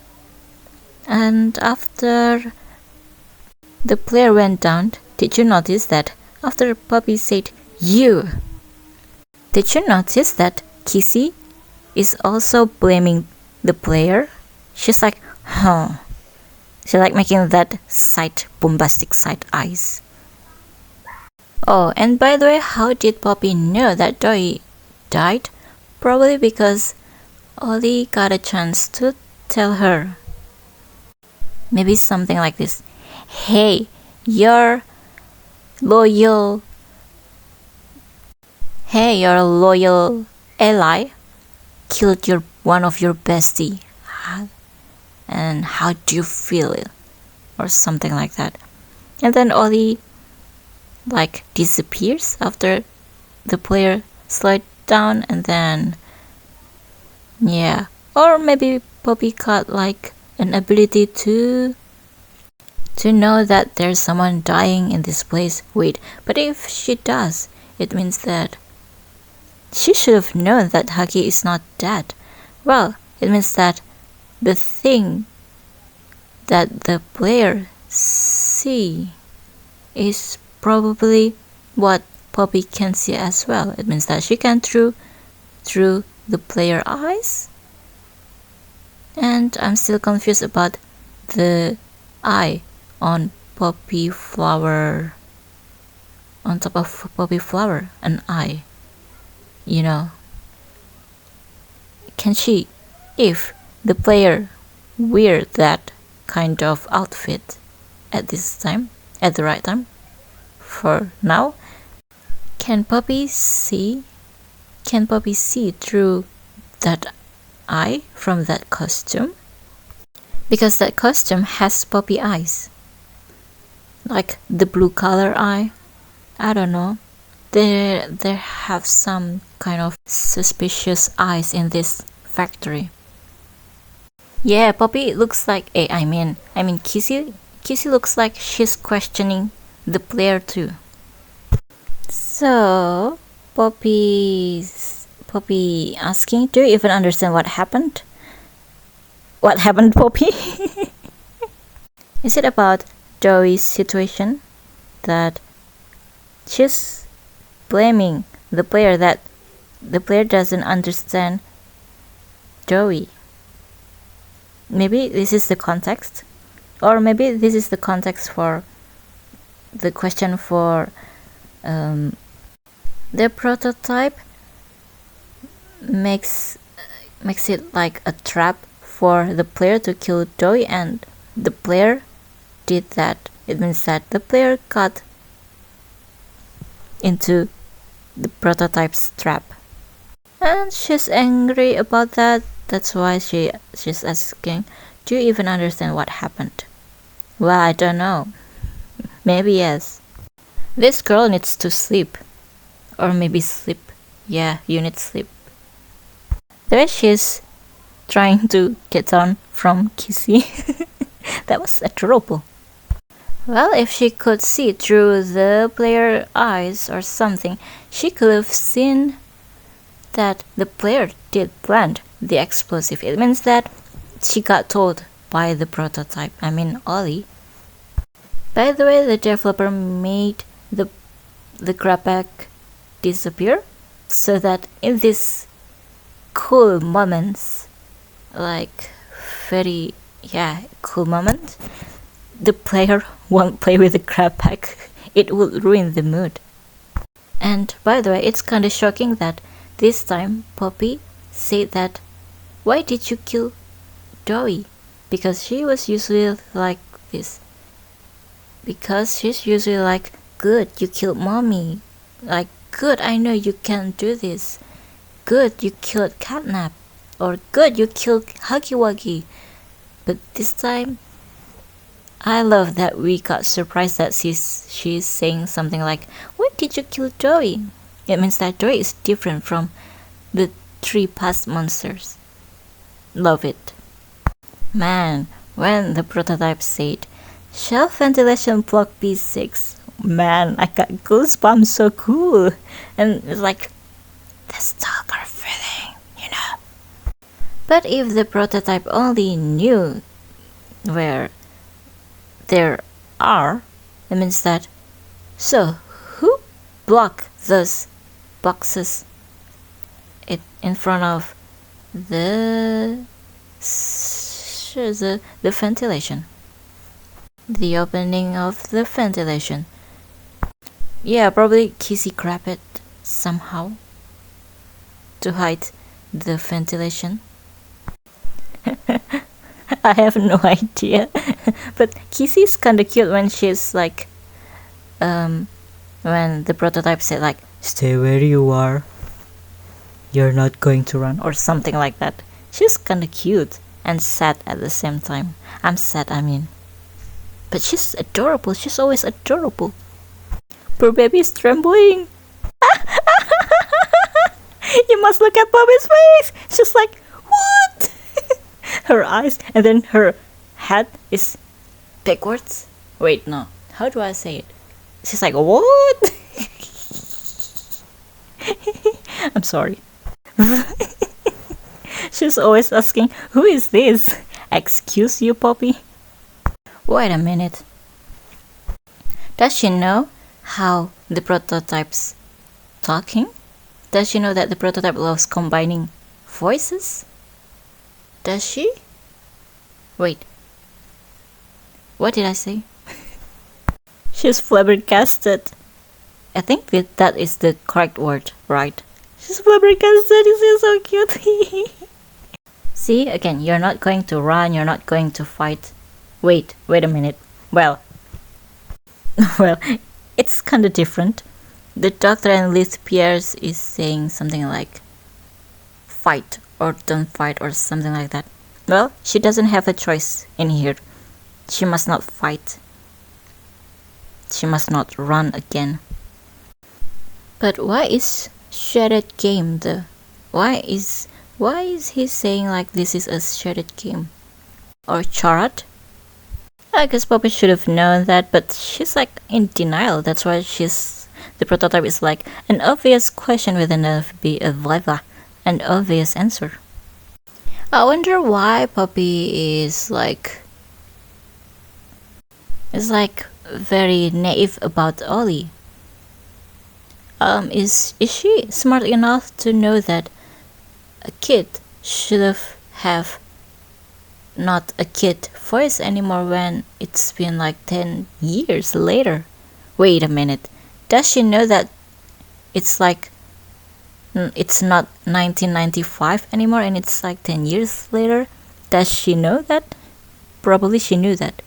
And after the player went down, did you notice that after Poppy said you, did you notice that Kissy is also blaming the player? She's like, She's like making that bombastic side eyes. Oh, and by the way, how did Poppy know that Doi died? Probably because Ollie got a chance to tell her. Maybe something like this. Hey, your loyal ally killed one of your bestie. And how do you feel? Or something like that. And then Ollie disappears after the player slid down, and then Or maybe Poppy got like an ability to know that there's someone dying in this place. Wait, but if she does, it means that she should have known that Haki is not dead. Well, it means that the thing that the player see is probably what Poppy can see as well. It means that she can through the player eyes. And I'm still confused about the eye on poppy flower, on top of poppy flower, an eye, you know. Can she, if the player wear that kind of outfit at this time, at the right time, for now, can Poppy see through that eye from that costume? Because that costume has Poppy eyes, like the blue color eye. I don't know, there have some kind of suspicious eyes in this factory. Yeah, Poppy looks like I mean Kissy looks like she's questioning the player too. So Poppy asking, do you even understand what happened? What happened, Poppy? Is it about Joey's situation that she's blaming the player, that the player doesn't understand Joey? Maybe this is the context, or maybe this is the context for the question for the prototype makes it like a trap for the player to kill Joey, and the player did that. It means that the player got into the prototype's trap, and she's angry about that. That's why she's asking, do you even understand what happened? Well, I don't know. Maybe yes. This girl needs to sleep. Or maybe sleep. Yeah, you need sleep. The way she's trying to get on from Kissy. That was adorable. Well, if she could see through the player eyes or something, she could have seen that the player did plant the explosive. It means that she got told by the prototype, I mean Ollie. By the way, the developer made the grab bag disappear so that in these cool moments, like very cool moment, the player won't play with the grab bag. It will ruin the mood. And by the way, it's kinda shocking that this time Poppy said that, why did you kill Joey? Because she was usually like this. Because she's usually like, good, you killed mommy. Like, good, I know you can do this. Good, you killed Catnap. Or good, you killed Huggy Wuggy. But this time, I love that we got surprised that she's saying something like, why did you kill Joey? It means that Joey is different from the 3 past monsters. Love it. Man, when the prototype said, shelf ventilation block B6, man, I got goosebumps, so cool. And it's like the stalker feeling, you know. But if the prototype only knew where there are, it means that, so who blocked those boxes in front of the ventilation, the opening of the ventilation? Yeah, probably Kissy grabbed it somehow to hide the ventilation. I have no idea. But Kissy's kinda cute when she's like, when the prototype said like, stay where you are, you're not going to run, or something like that. She's kinda cute and sad at the same time. I'm sad, I mean. But she's adorable. She's always adorable. Poor baby's trembling. You must look at Bobby's face. She's like, what? her eyes, and then her head is backwards. Wait, no. How do I say it? She's like, what? I'm sorry. She's always asking, who is this? Excuse you, Poppy? Wait a minute. Does she know how the prototype's talking? Does she know that the prototype loves combining voices? Does she? Wait. What did I say? She's flabbergasted. I think that is the correct word, right? She's flabbergasted. She's so cute. See, again, you're not going to run, you're not going to fight. Wait a minute. Well, it's kind of different. The doctor and Liz Pierce is saying something like fight or don't fight or something like that. Well, she doesn't have a choice in here. She must not fight. She must not run again. But why is shaded game though? Why is he saying like this is a shaded game? Or charade? I guess Poppy should have known that, but she's like in denial. That's why the prototype is like an obvious question with an obvious answer. I wonder why Poppy is like very naive about Ollie. Is she smart enough to know that a kid should have not a kid voice anymore when it's been like 10 years later? Wait a minute. Does she know that it's like it's not 1995 anymore and it's like 10 years later? Does she know that? Probably she knew that.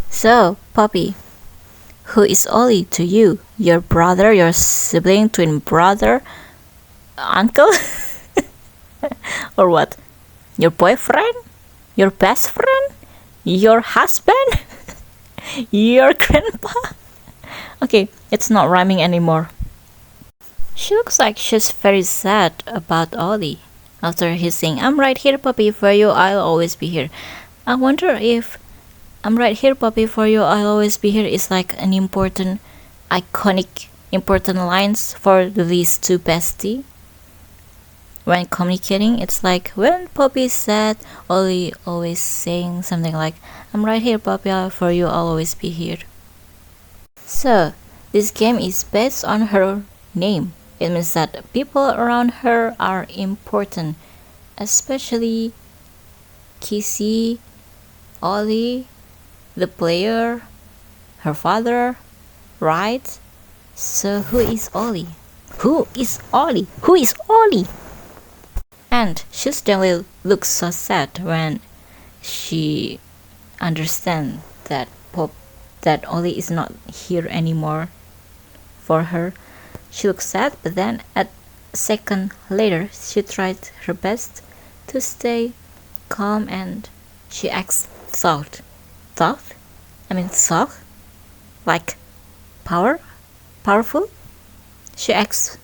So, Poppy, who is Ollie to you? Your brother, your sibling, twin brother, uncle? Or what? Your boyfriend? Your best friend? Your husband? Your grandpa? Okay, it's not rhyming anymore. She looks like she's very sad about Ollie. After he's saying, I'm right here, Poppy, for you, I'll always be here. I wonder if I'm right here, Poppy, for you, I'll always be here is like an important, iconic, important lines for these two besties. When communicating, it's like when Poppy said, Ollie always saying something like, I'm right here, Poppy, for you, I'll always be here. So, this game is based on her name. It means that people around her are important, especially Kissy, Ollie, the player, her father, right? So who is Ollie? Who is Ollie? Who is Ollie? And she still looks so sad when she understands that Ollie is not here anymore for her. She looks sad, but then a second later she tried her best to stay calm and she acts like powerful. She acts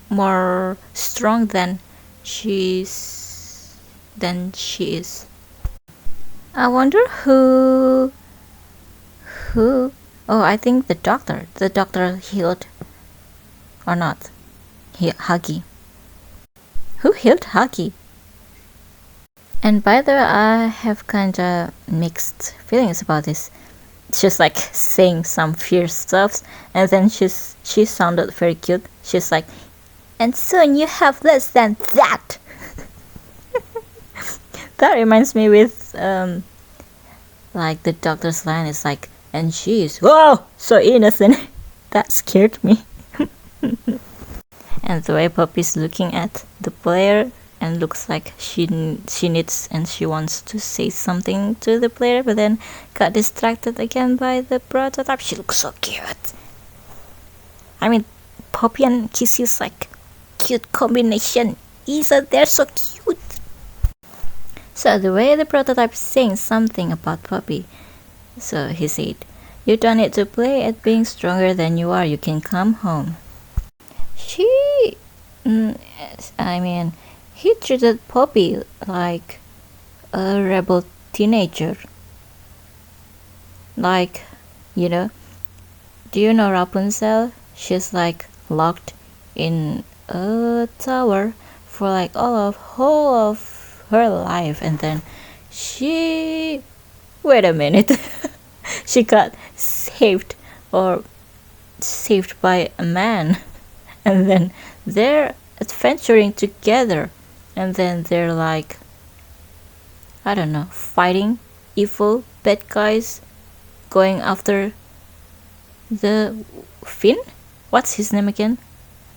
more strong than she is. I wonder who. Oh, I think the doctor healed or not. Huggy. Who healed Huggy? And by the way, I have kinda mixed feelings about this. She's like saying some fierce stuff, and then she sounded very cute. She's like, and soon you have less than that. That reminds me with like the doctor's line is like, and she's whoa so innocent. That scared me. And the way Poppy's looking at the player and looks like she needs and she wants to say something to the player, but then got distracted again by the prototype. She looks so cute. I mean, Poppy and Kissy is like cute combination. They're so cute. So the way the prototype is saying something about Poppy, so he said, you don't need to play at being stronger than you are. You can come home. He treated Poppy like a rebel teenager. Like, you know, do you know Rapunzel? She's like locked in a tower for like whole of her life, and then wait a minute. She got saved by a man, and then they're adventuring together, and then they're like, I don't know, fighting evil bad guys, going after the Finn. What's his name again?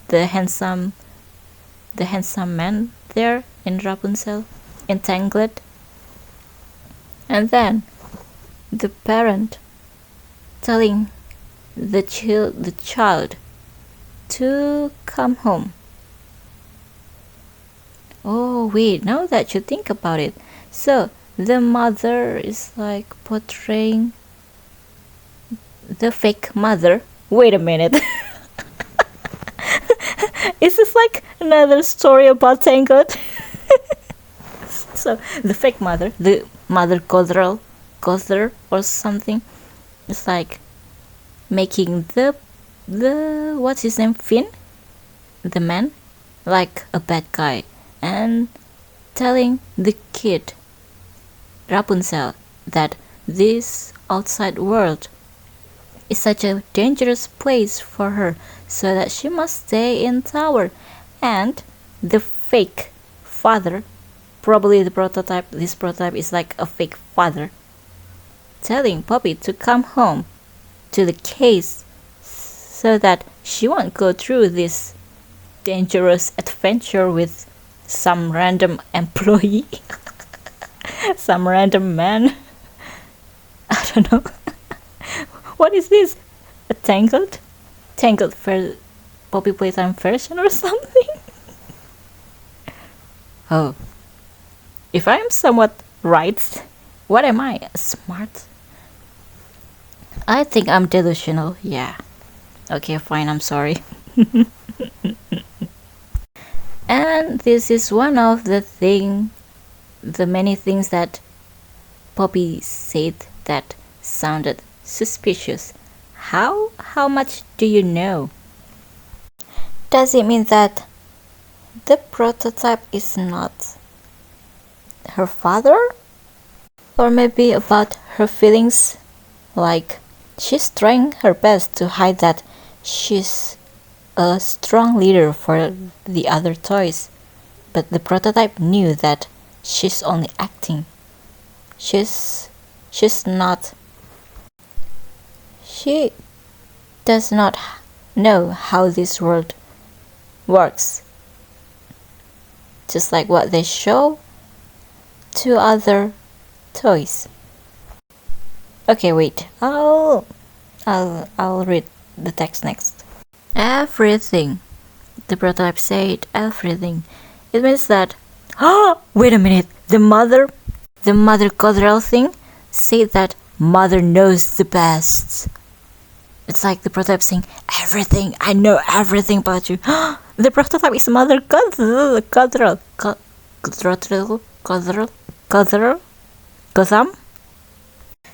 The handsome man there in Rapunzel, entangled. And then the parent telling the child to come home. Oh wait, now that you think about it, so the mother is like portraying the fake mother. Wait a minute. Is this like another story about Tangled? So the fake mother, the mother Gothrel or something, is like making the what's his name, Finn, the man, like a bad guy, and telling the kid Rapunzel that this outside world is such a dangerous place for her, so that she must stay in tower. And the fake father, probably this prototype is like a fake father, telling Poppy to come home to the case so that she won't go through this dangerous adventure with some random employee. Some random man. I don't know. What is this? A Tangled for Poppy Playtime version or something? Oh. If I'm somewhat right, what am I? Smart? I think I'm delusional, yeah. Okay, fine, I'm sorry. And this is one of the many things that Poppy said that sounded suspicious. How much do you know? Does it mean that the prototype is not her father? Or maybe about her feelings, like she's trying her best to hide that she's a strong leader for the other toys, but the prototype knew that she's only acting. She's not. She does not know how this world works. Just like what they show to other toys. Okay, wait. I'll read the text next. Everything. The prototype said everything. It means that. Oh, wait a minute. The mother Gothrel thing said that mother knows the best. It's like the prototype saying everything. I know everything about you. The prototype is mother Gothrel. Gotham.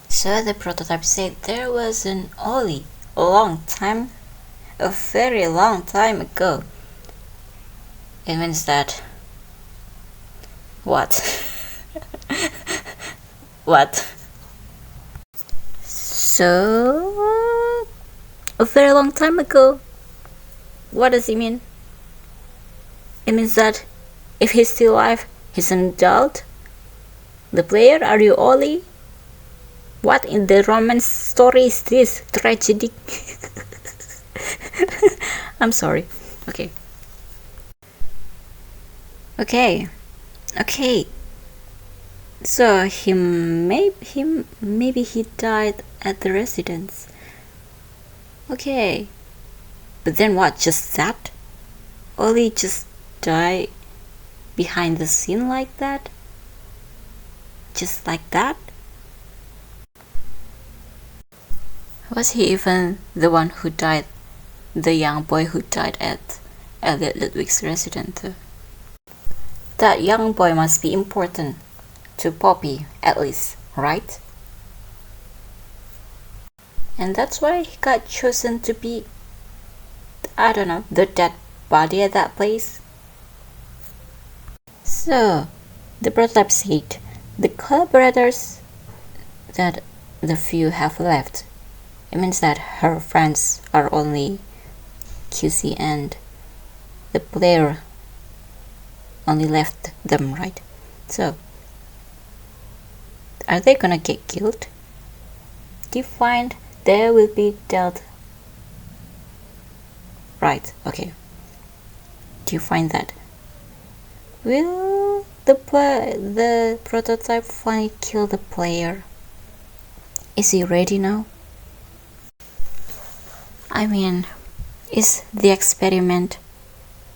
So the prototype said there was an Ollie a very long time ago. It means that. What? What? So, a very long time ago. What does it mean? It means that if he's still alive, he's an adult. The player, are you Ollie? What in the romance story is this? Tragedy? I'm sorry. Okay. So maybe he died at the residence. Okay. But then what? Just that? Ollie just died behind the scene like that? Just like that? Was he even the one who died? The young boy who died at Elliot Ludwig's residence? That young boy must be important. to Poppy, at least, right? And that's why he got chosen to be, I don't know, the dead body at that place. So, the prototype said the collaborators that the few have left. It means that her friends are only QC and the player only left them, right? So, are they gonna get killed? Defined, they will be dealt. Right, okay. Do you find that? Will the prototype finally kill the player? Is he ready now? I mean, is the experiment,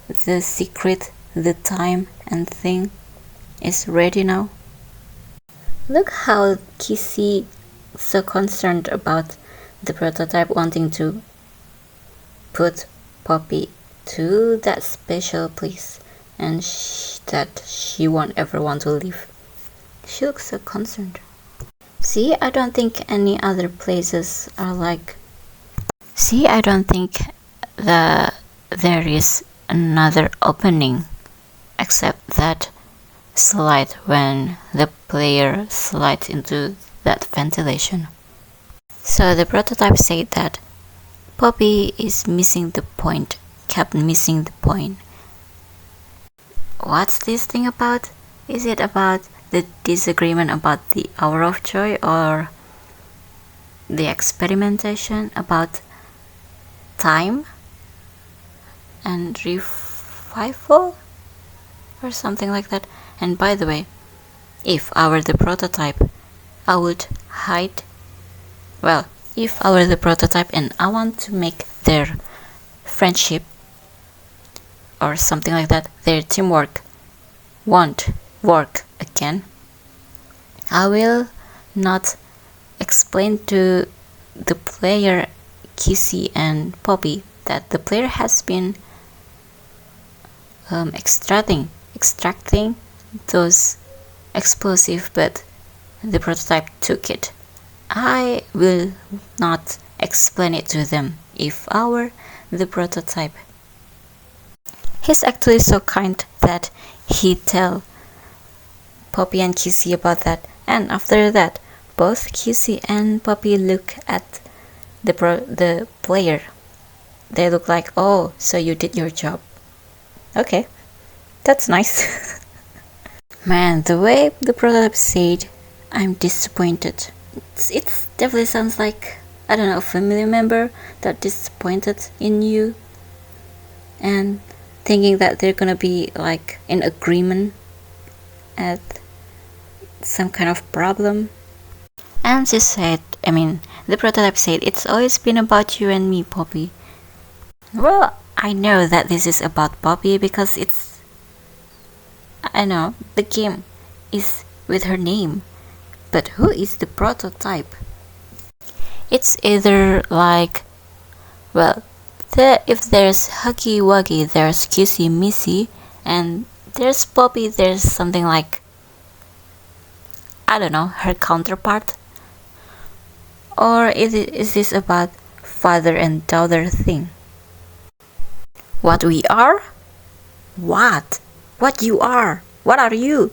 the secret, the time and thing is ready now? Look how Kissy so concerned about the prototype wanting to put Poppy to that special place and that she won't ever want to leave. She looks so concerned. See, I don't think any other places are like... See, I don't think there is another opening except that slide when the player slides into that ventilation. So the prototype said that Poppy is missing the point, kept missing the point. What's this thing about? Is it about the disagreement about the hour of joy, or the experimentation about time and revival or something like that? And by the way, if I were the prototype, I would hide. Well, if I were the prototype and I want to make their friendship or something like that, their teamwork won't work again, I will not explain to the player Kissy and Poppy that the player has been extracting those explosive, but the prototype took it. I will not explain it to them if I were the prototype. He's actually so kind that he tell Poppy and Kissy about that, and after that both Kissy and Poppy look at the player. They look like, oh, so you did your job. Okay, that's nice. Man, the way the prototype said, I'm disappointed. It definitely sounds like, I don't know, a family member that disappointed in you and thinking that they're gonna be like in agreement at some kind of problem. And she said, the prototype said, it's always been about you and me, Poppy. Well, I know that this is about Poppy because I know the game is with her name. But who is the prototype? It's either like, well, if there's Huggy Wuggy, there's Kissy Missy, and there's Poppy, there's something like, I don't know, her counterpart? Or is this about father and daughter thing? What we are? What? What you are? What are you?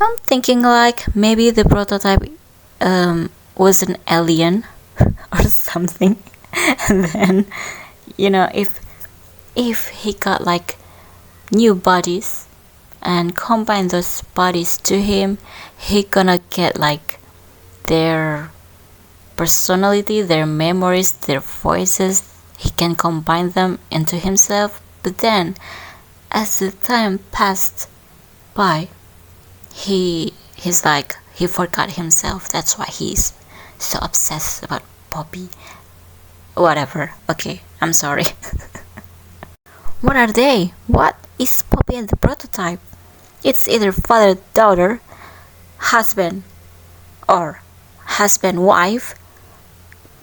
I'm thinking like maybe the prototype was an alien or something, and then, you know, if he got like new bodies and combine those bodies to him, he gonna get like their personality, their memories, their voices. He can combine them into himself. But then as the time passed by, he's like, he forgot himself. That's why he's so obsessed about Poppy. Whatever. Okay, I'm sorry. What are they? What is Poppy and the prototype? It's either father, daughter, husband, or husband, wife,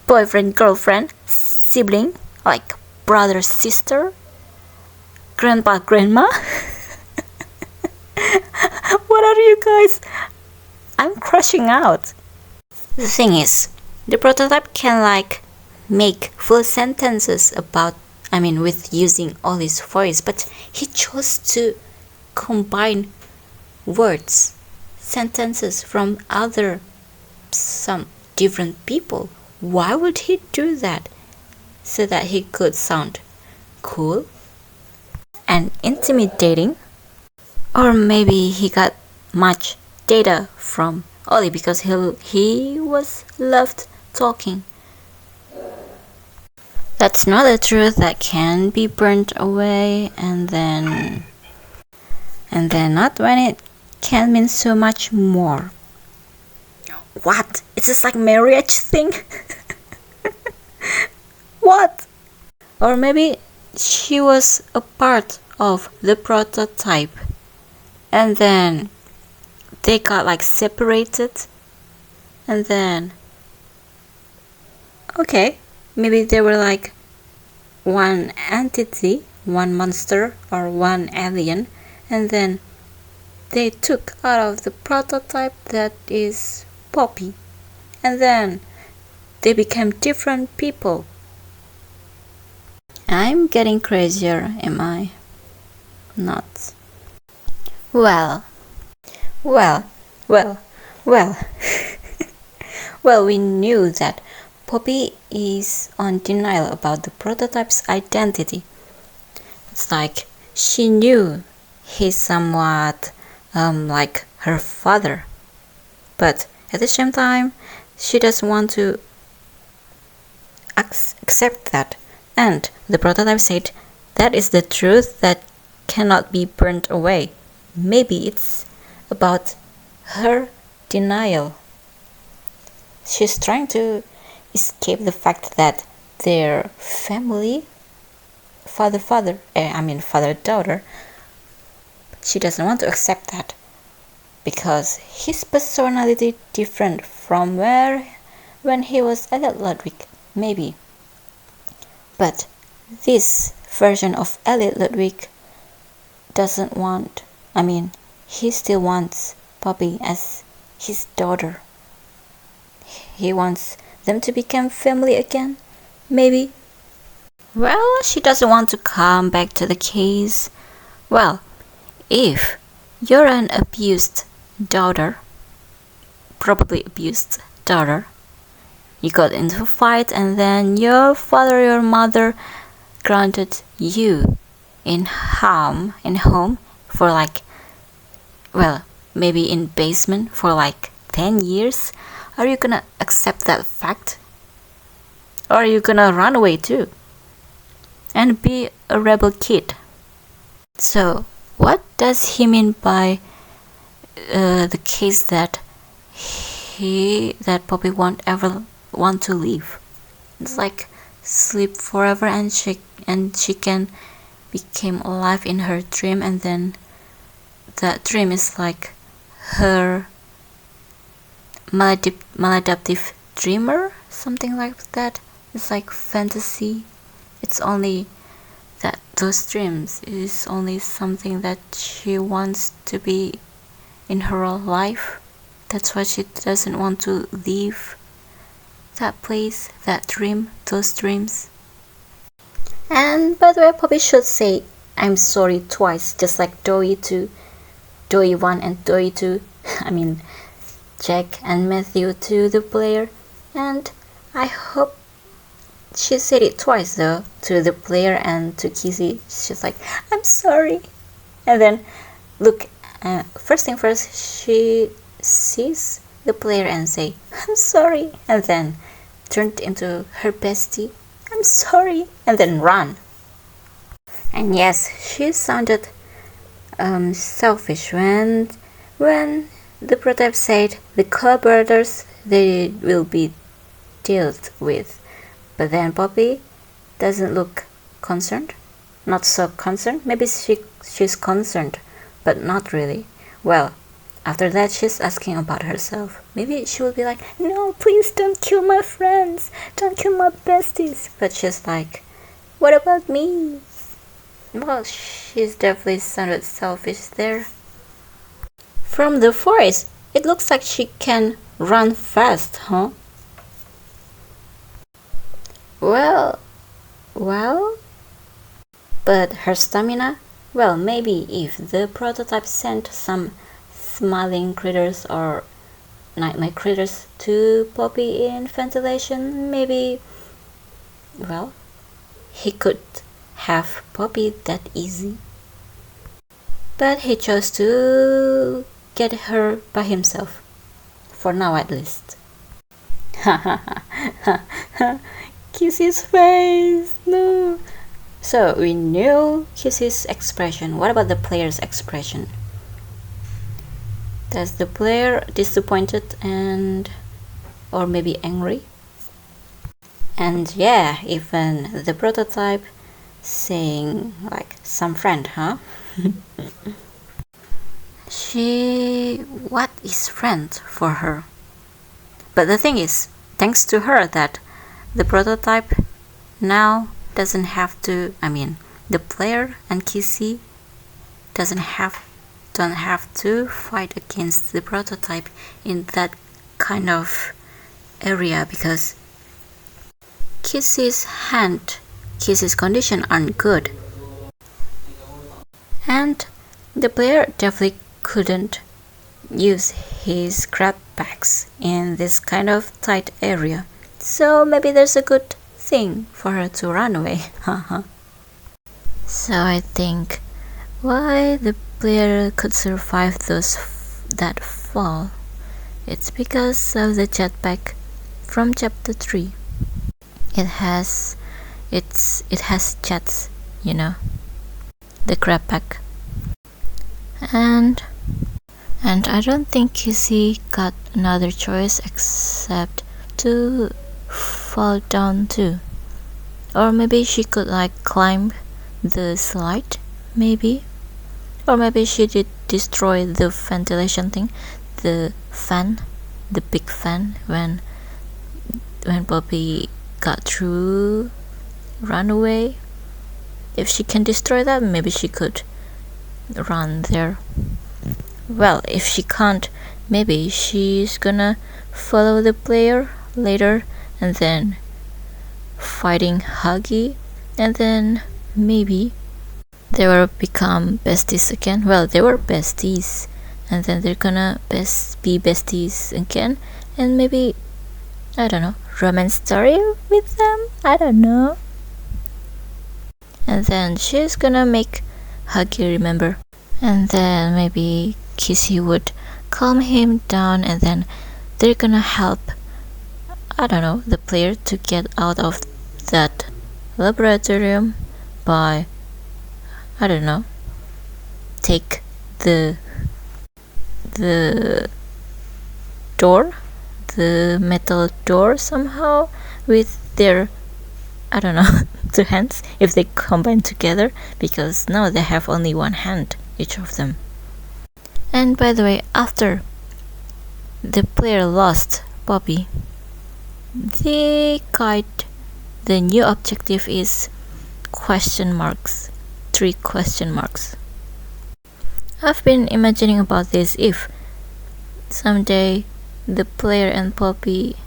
boyfriend, girlfriend, sibling, like brother, sister, grandpa, grandma. What are you guys? I'm crashing out. The thing is, the prototype can like make full sentences with using all his voice, but he chose to combine words, sentences from some different people. Why would he do that? So that he could sound cool and intimidating? Or maybe he got much data from Ollie because he was loved talking. That's not a truth that can be burnt away, and then not when it can mean so much more. What? It's just like marriage thing? What? Or maybe she was a part of the prototype and then they got like separated, and then okay, maybe they were like one entity, one monster or one alien, and then they took out of the prototype that is Poppy, and then they became different people. I'm getting crazier, am I? Not. Well, we knew that Poppy is on denial about the prototype's identity. It's like she knew he's somewhat like her father, but at the same time she doesn't want to accept that. And the prototype said that is the truth that cannot be burnt away. Maybe it's about her denial. She's trying to escape the fact that their family, father-daughter, she doesn't want to accept that because his personality different from when he was Elliot Ludwig, maybe. But this version of Elliot Ludwig doesn't want, he still wants Poppy as his daughter. He wants them to become family again, maybe. Well, she doesn't want to come back to the case. Well, if you're an probably abused daughter, you got into a fight and then your father, your mother granted you in home for maybe in basement for 10 years. Are you gonna accept that fact? Or are you gonna run away too and be a rebel kid? So what does he mean by the case that Poppy won't ever want to leave? It's like sleep forever and she can become alive in her dream, and then that dream is like her maladaptive dreamer, something like that. It's like fantasy. It's only that those dreams is only something that she wants to be in her life. That's why she doesn't want to leave that place, that dream, those dreams. And by the way, Poppy should say I'm sorry twice, just like Doi 1 and Doi 2. Jack and Matthew to the player. And I hope she said it twice though, to the player and to Kizzy. She's like, I'm sorry. And then look, first thing first, she sees the player and say, I'm sorry, and then turned into her bestie, I'm sorry, and then run. And yes, she sounded selfish when the prototype said the collaborators, they will be dealt with. But then Poppy doesn't look concerned, not so concerned. Maybe she's concerned, but not really. Well, after that she's asking about herself. Maybe she will be like, no, please don't kill my friends, don't kill my besties. But she's like, what about me? Well, she's definitely sounded selfish there. From the voice, It looks like she can run fast, huh? Well, but her stamina? Well, maybe if the prototype sent some smiling critters or nightmare critters to Poppy in ventilation, maybe, well, he could have Poppy that easy. But he chose to get her by himself, for now at least. Kissy's face, no. So we knew Kissy's expression. What about the player's expression? Does the player disappointed and or maybe angry? And yeah, even the prototype saying like some friend, huh? What is friend for her? But the thing is, thanks to her that the prototype now doesn't have to, the player and Kissy don't have to fight against the prototype in that kind of area, because Kissy's condition aren't good, and the player definitely couldn't use his grab bags in this kind of tight area, so maybe there's a good thing for her to run away. So I think why the player could survive that fall, it's because of the jetpack from chapter 3. It has jets, the grab pack. And I don't think Kissy got another choice except to fall down too. Or maybe she could climb the slide, maybe. Or maybe she did destroy the ventilation thing, the fan, the big fan, when Poppy got through, run away. If she can destroy that, maybe she could run there. Well, if she can't, maybe she's gonna follow the player later and then fighting Huggy, and then maybe they will become besties again. Well, they were besties, and then they're gonna be besties again, and maybe, I don't know, romance story with them, I don't know. And then she's gonna make Huggy remember, and then maybe Kissy would calm him down, and then they're gonna help, I don't know, the player to get out of that laboratorium by, I don't know, take the door, the metal door somehow with their, I don't know, 2 hands, if they combine together, because now they have only 1 hand, each of them. And by the way, after the player lost Poppy, the new objective is 3 question marks. I've been imagining about this. If someday the player and Poppy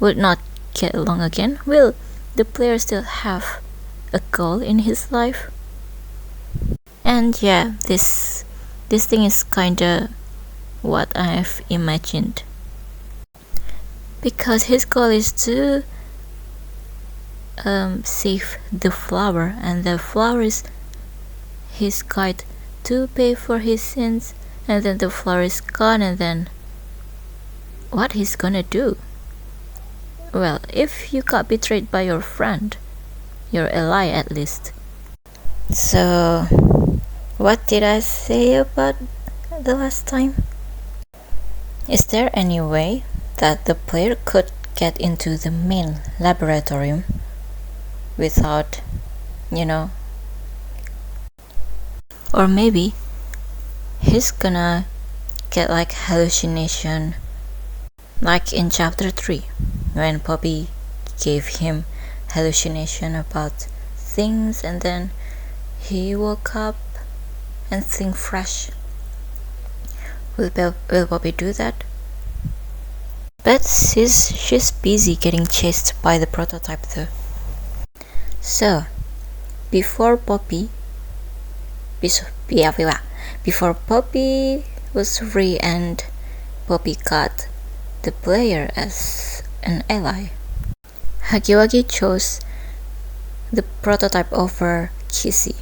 would not get along again, will the player still have a goal in his life? And yeah, this thing is kinda what I've imagined, because his goal is to save the flower, and the flower is his guide to pay for his sins, and then the flower is gone, and then what he's gonna do? Well, if you got betrayed by your friend, your ally at least. So what did I say about the last time? Is there any way that the player could get into the main laboratorium without, or maybe he's gonna get hallucination, like in chapter 3 when Poppy gave him hallucination about things, and then he woke up and think fresh. Will Poppy do that? But she's busy getting chased by the prototype though. So, before Poppy was free and Poppy got the player as an ally, Hagiwagi chose the prototype over Kissy.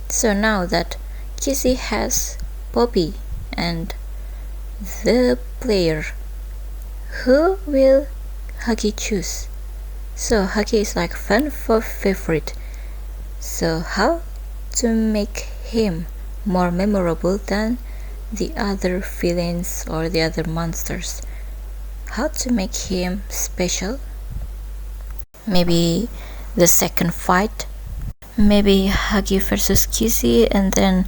So now that Kissy has Poppy and the player, who will Hagi choose? So Hagi is like fan favorite. So how to make him more memorable than the other villains or the other monsters? How to make him special? Maybe the second fight? Maybe Hagi versus Kissy, and then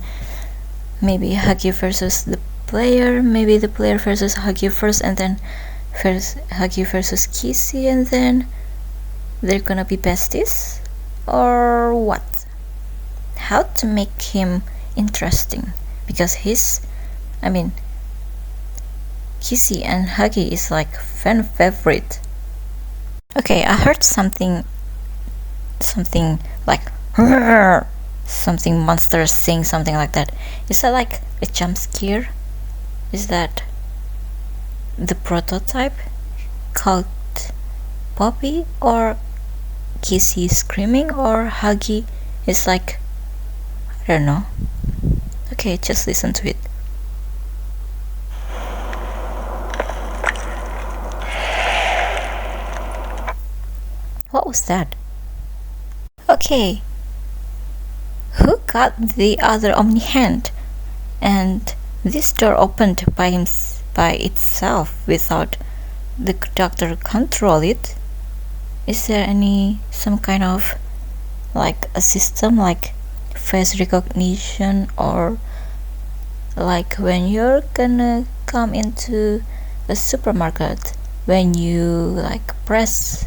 maybe Hagi versus the player, maybe the player versus Hagi first, and then first Hagi versus Kissy, and then they're gonna be besties? Or what? How to make him interesting? Because Kissy and Hagi is like fan favorite. Okay, I heard something like something monsters sing, something like that. Is that like a jump scare? Is that the prototype called Poppy, or Kissy screaming, or Hagi is like, I don't know. Okay, just listen to it. What was that? Okay, who got the other Omni hand? And this door opened by itself without the doctor control it. Is there some kind of like a system like face recognition, or like when you're gonna come into a supermarket, when you like press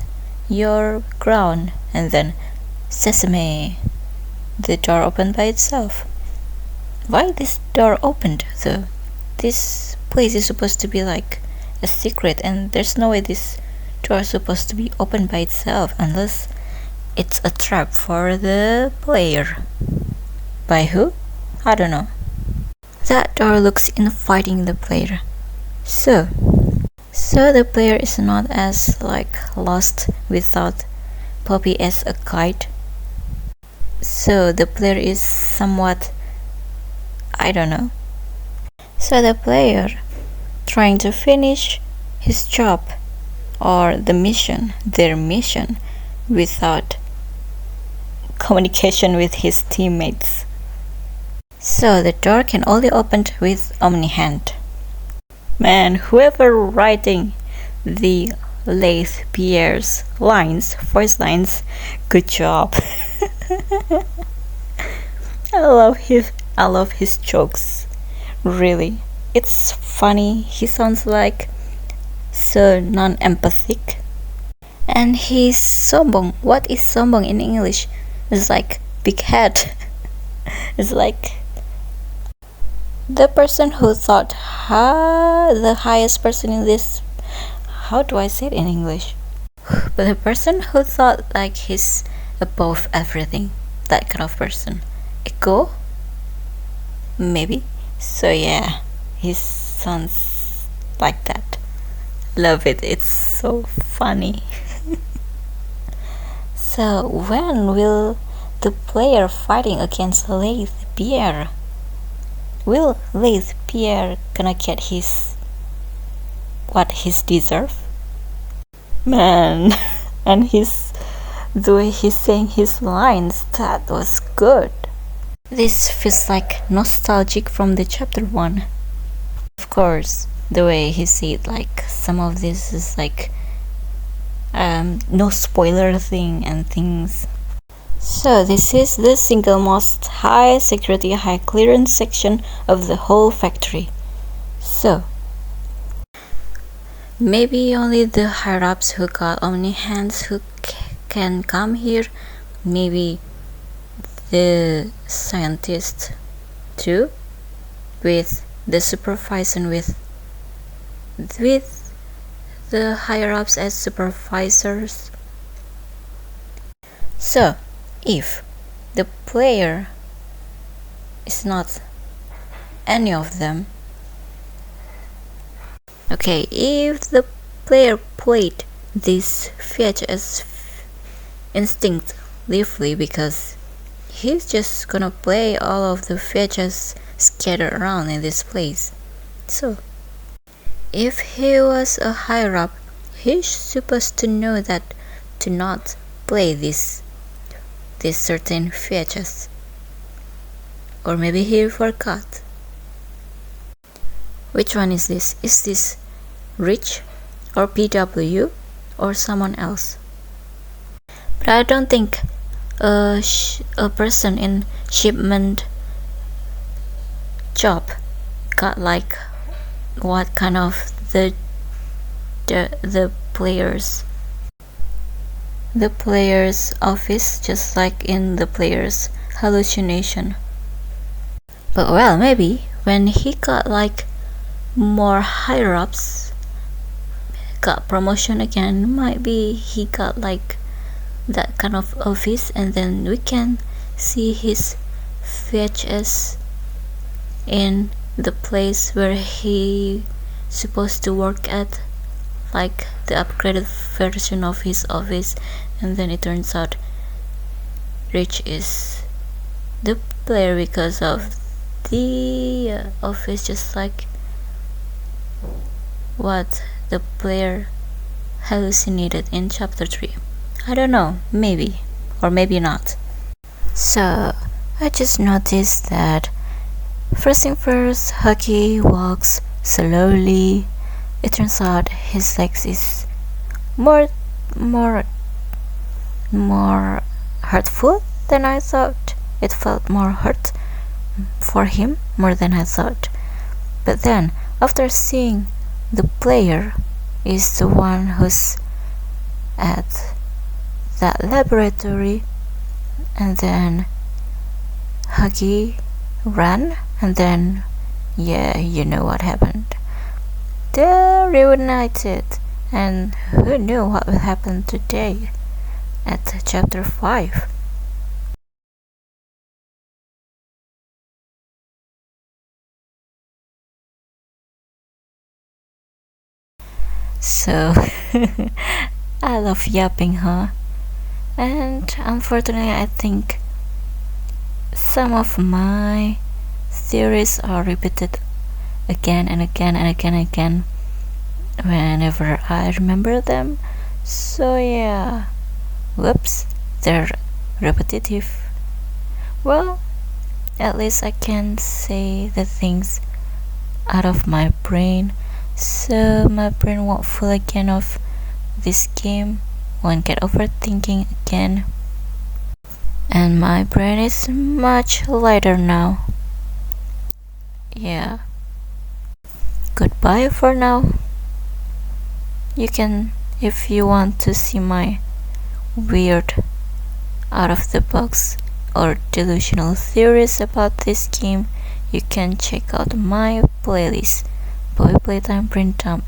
your crown and then sesame, the door opened by itself? Why this door opened though? This place is supposed to be like a secret, and there's no way this door is supposed to be opened by itself unless it's a trap for the player. By who? I don't know. That door looks inviting the player. So the player is not as like lost without Poppy as a guide. So the player is somewhat, I don't know. So the player trying to finish his job or their mission without communication with his teammates. So the door can only open with Omni hand. Man, whoever writing the Laith Pierre's voice lines, good job. I love his jokes. Really, it's funny. He sounds like so non-empathic. And he's sombong. What is sombong in English? It's like big head. It's like the person who thought the highest person in this, how do I say it in English? But the person who thought like he's above everything, that kind of person. Ego? Maybe. So yeah, he sounds like that. Love it, it's so funny. So when will the player fighting against Laith Pierre? Will Laith Pierre gonna get what he's deserve? Man, and the way he's saying his lines, that was good. This feels like nostalgic from the chapter 1. Of course, the way he said, like some of this is like no spoiler thing and things. So this is the single most high security, high clearance section of the whole factory. So maybe only the higher ups who got Omni hands who can come here. Maybe the scientist too, with the supervision with the higher ups as supervisors. So if the player is not any of them, okay, if the player played this VHS instinctively because he's just gonna play all of the VHS scattered around in this place. So if he was a higher up, he's supposed to know that to not play this certain VHS. Or maybe he forgot. Which one is this? Is this Rich or PW or someone else? But I don't think a person in shipment job got like what kind of the players office, just like in the player's hallucination. But well, maybe when he got like more higher ups, got promotion again, might be he got like that kind of office, and then we can see his VHS in the place where he supposed to work at, like the upgraded version of his office, and then it turns out Rich is the player because of the office, just like what the player hallucinated in chapter 3. I don't know, maybe or maybe not. So I just noticed that first thing first, Huggy walks slowly. It turns out his legs is more hurtful than I thought. It felt more hurt for him more than I thought. But then after seeing the player is the one who's at that laboratory, and then Huggy ran, and then yeah, you know what happened. They're reunited, and who knew what would happen today at chapter 5. So I love yapping, huh? And unfortunately I think some of my theories are repeated again and again and again and again whenever I remember them. So yeah, whoops, they're repetitive. Well, at least I can say the things out of my brain, so my brain won't full again of this game, won't get overthinking again, and my brain is much lighter now. Yeah, goodbye for now. You can, if you want to see my weird out of the box or delusional theories about this game, you can check out my playlist, Boy Playtime Print Dump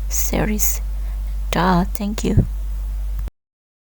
series. Thank you.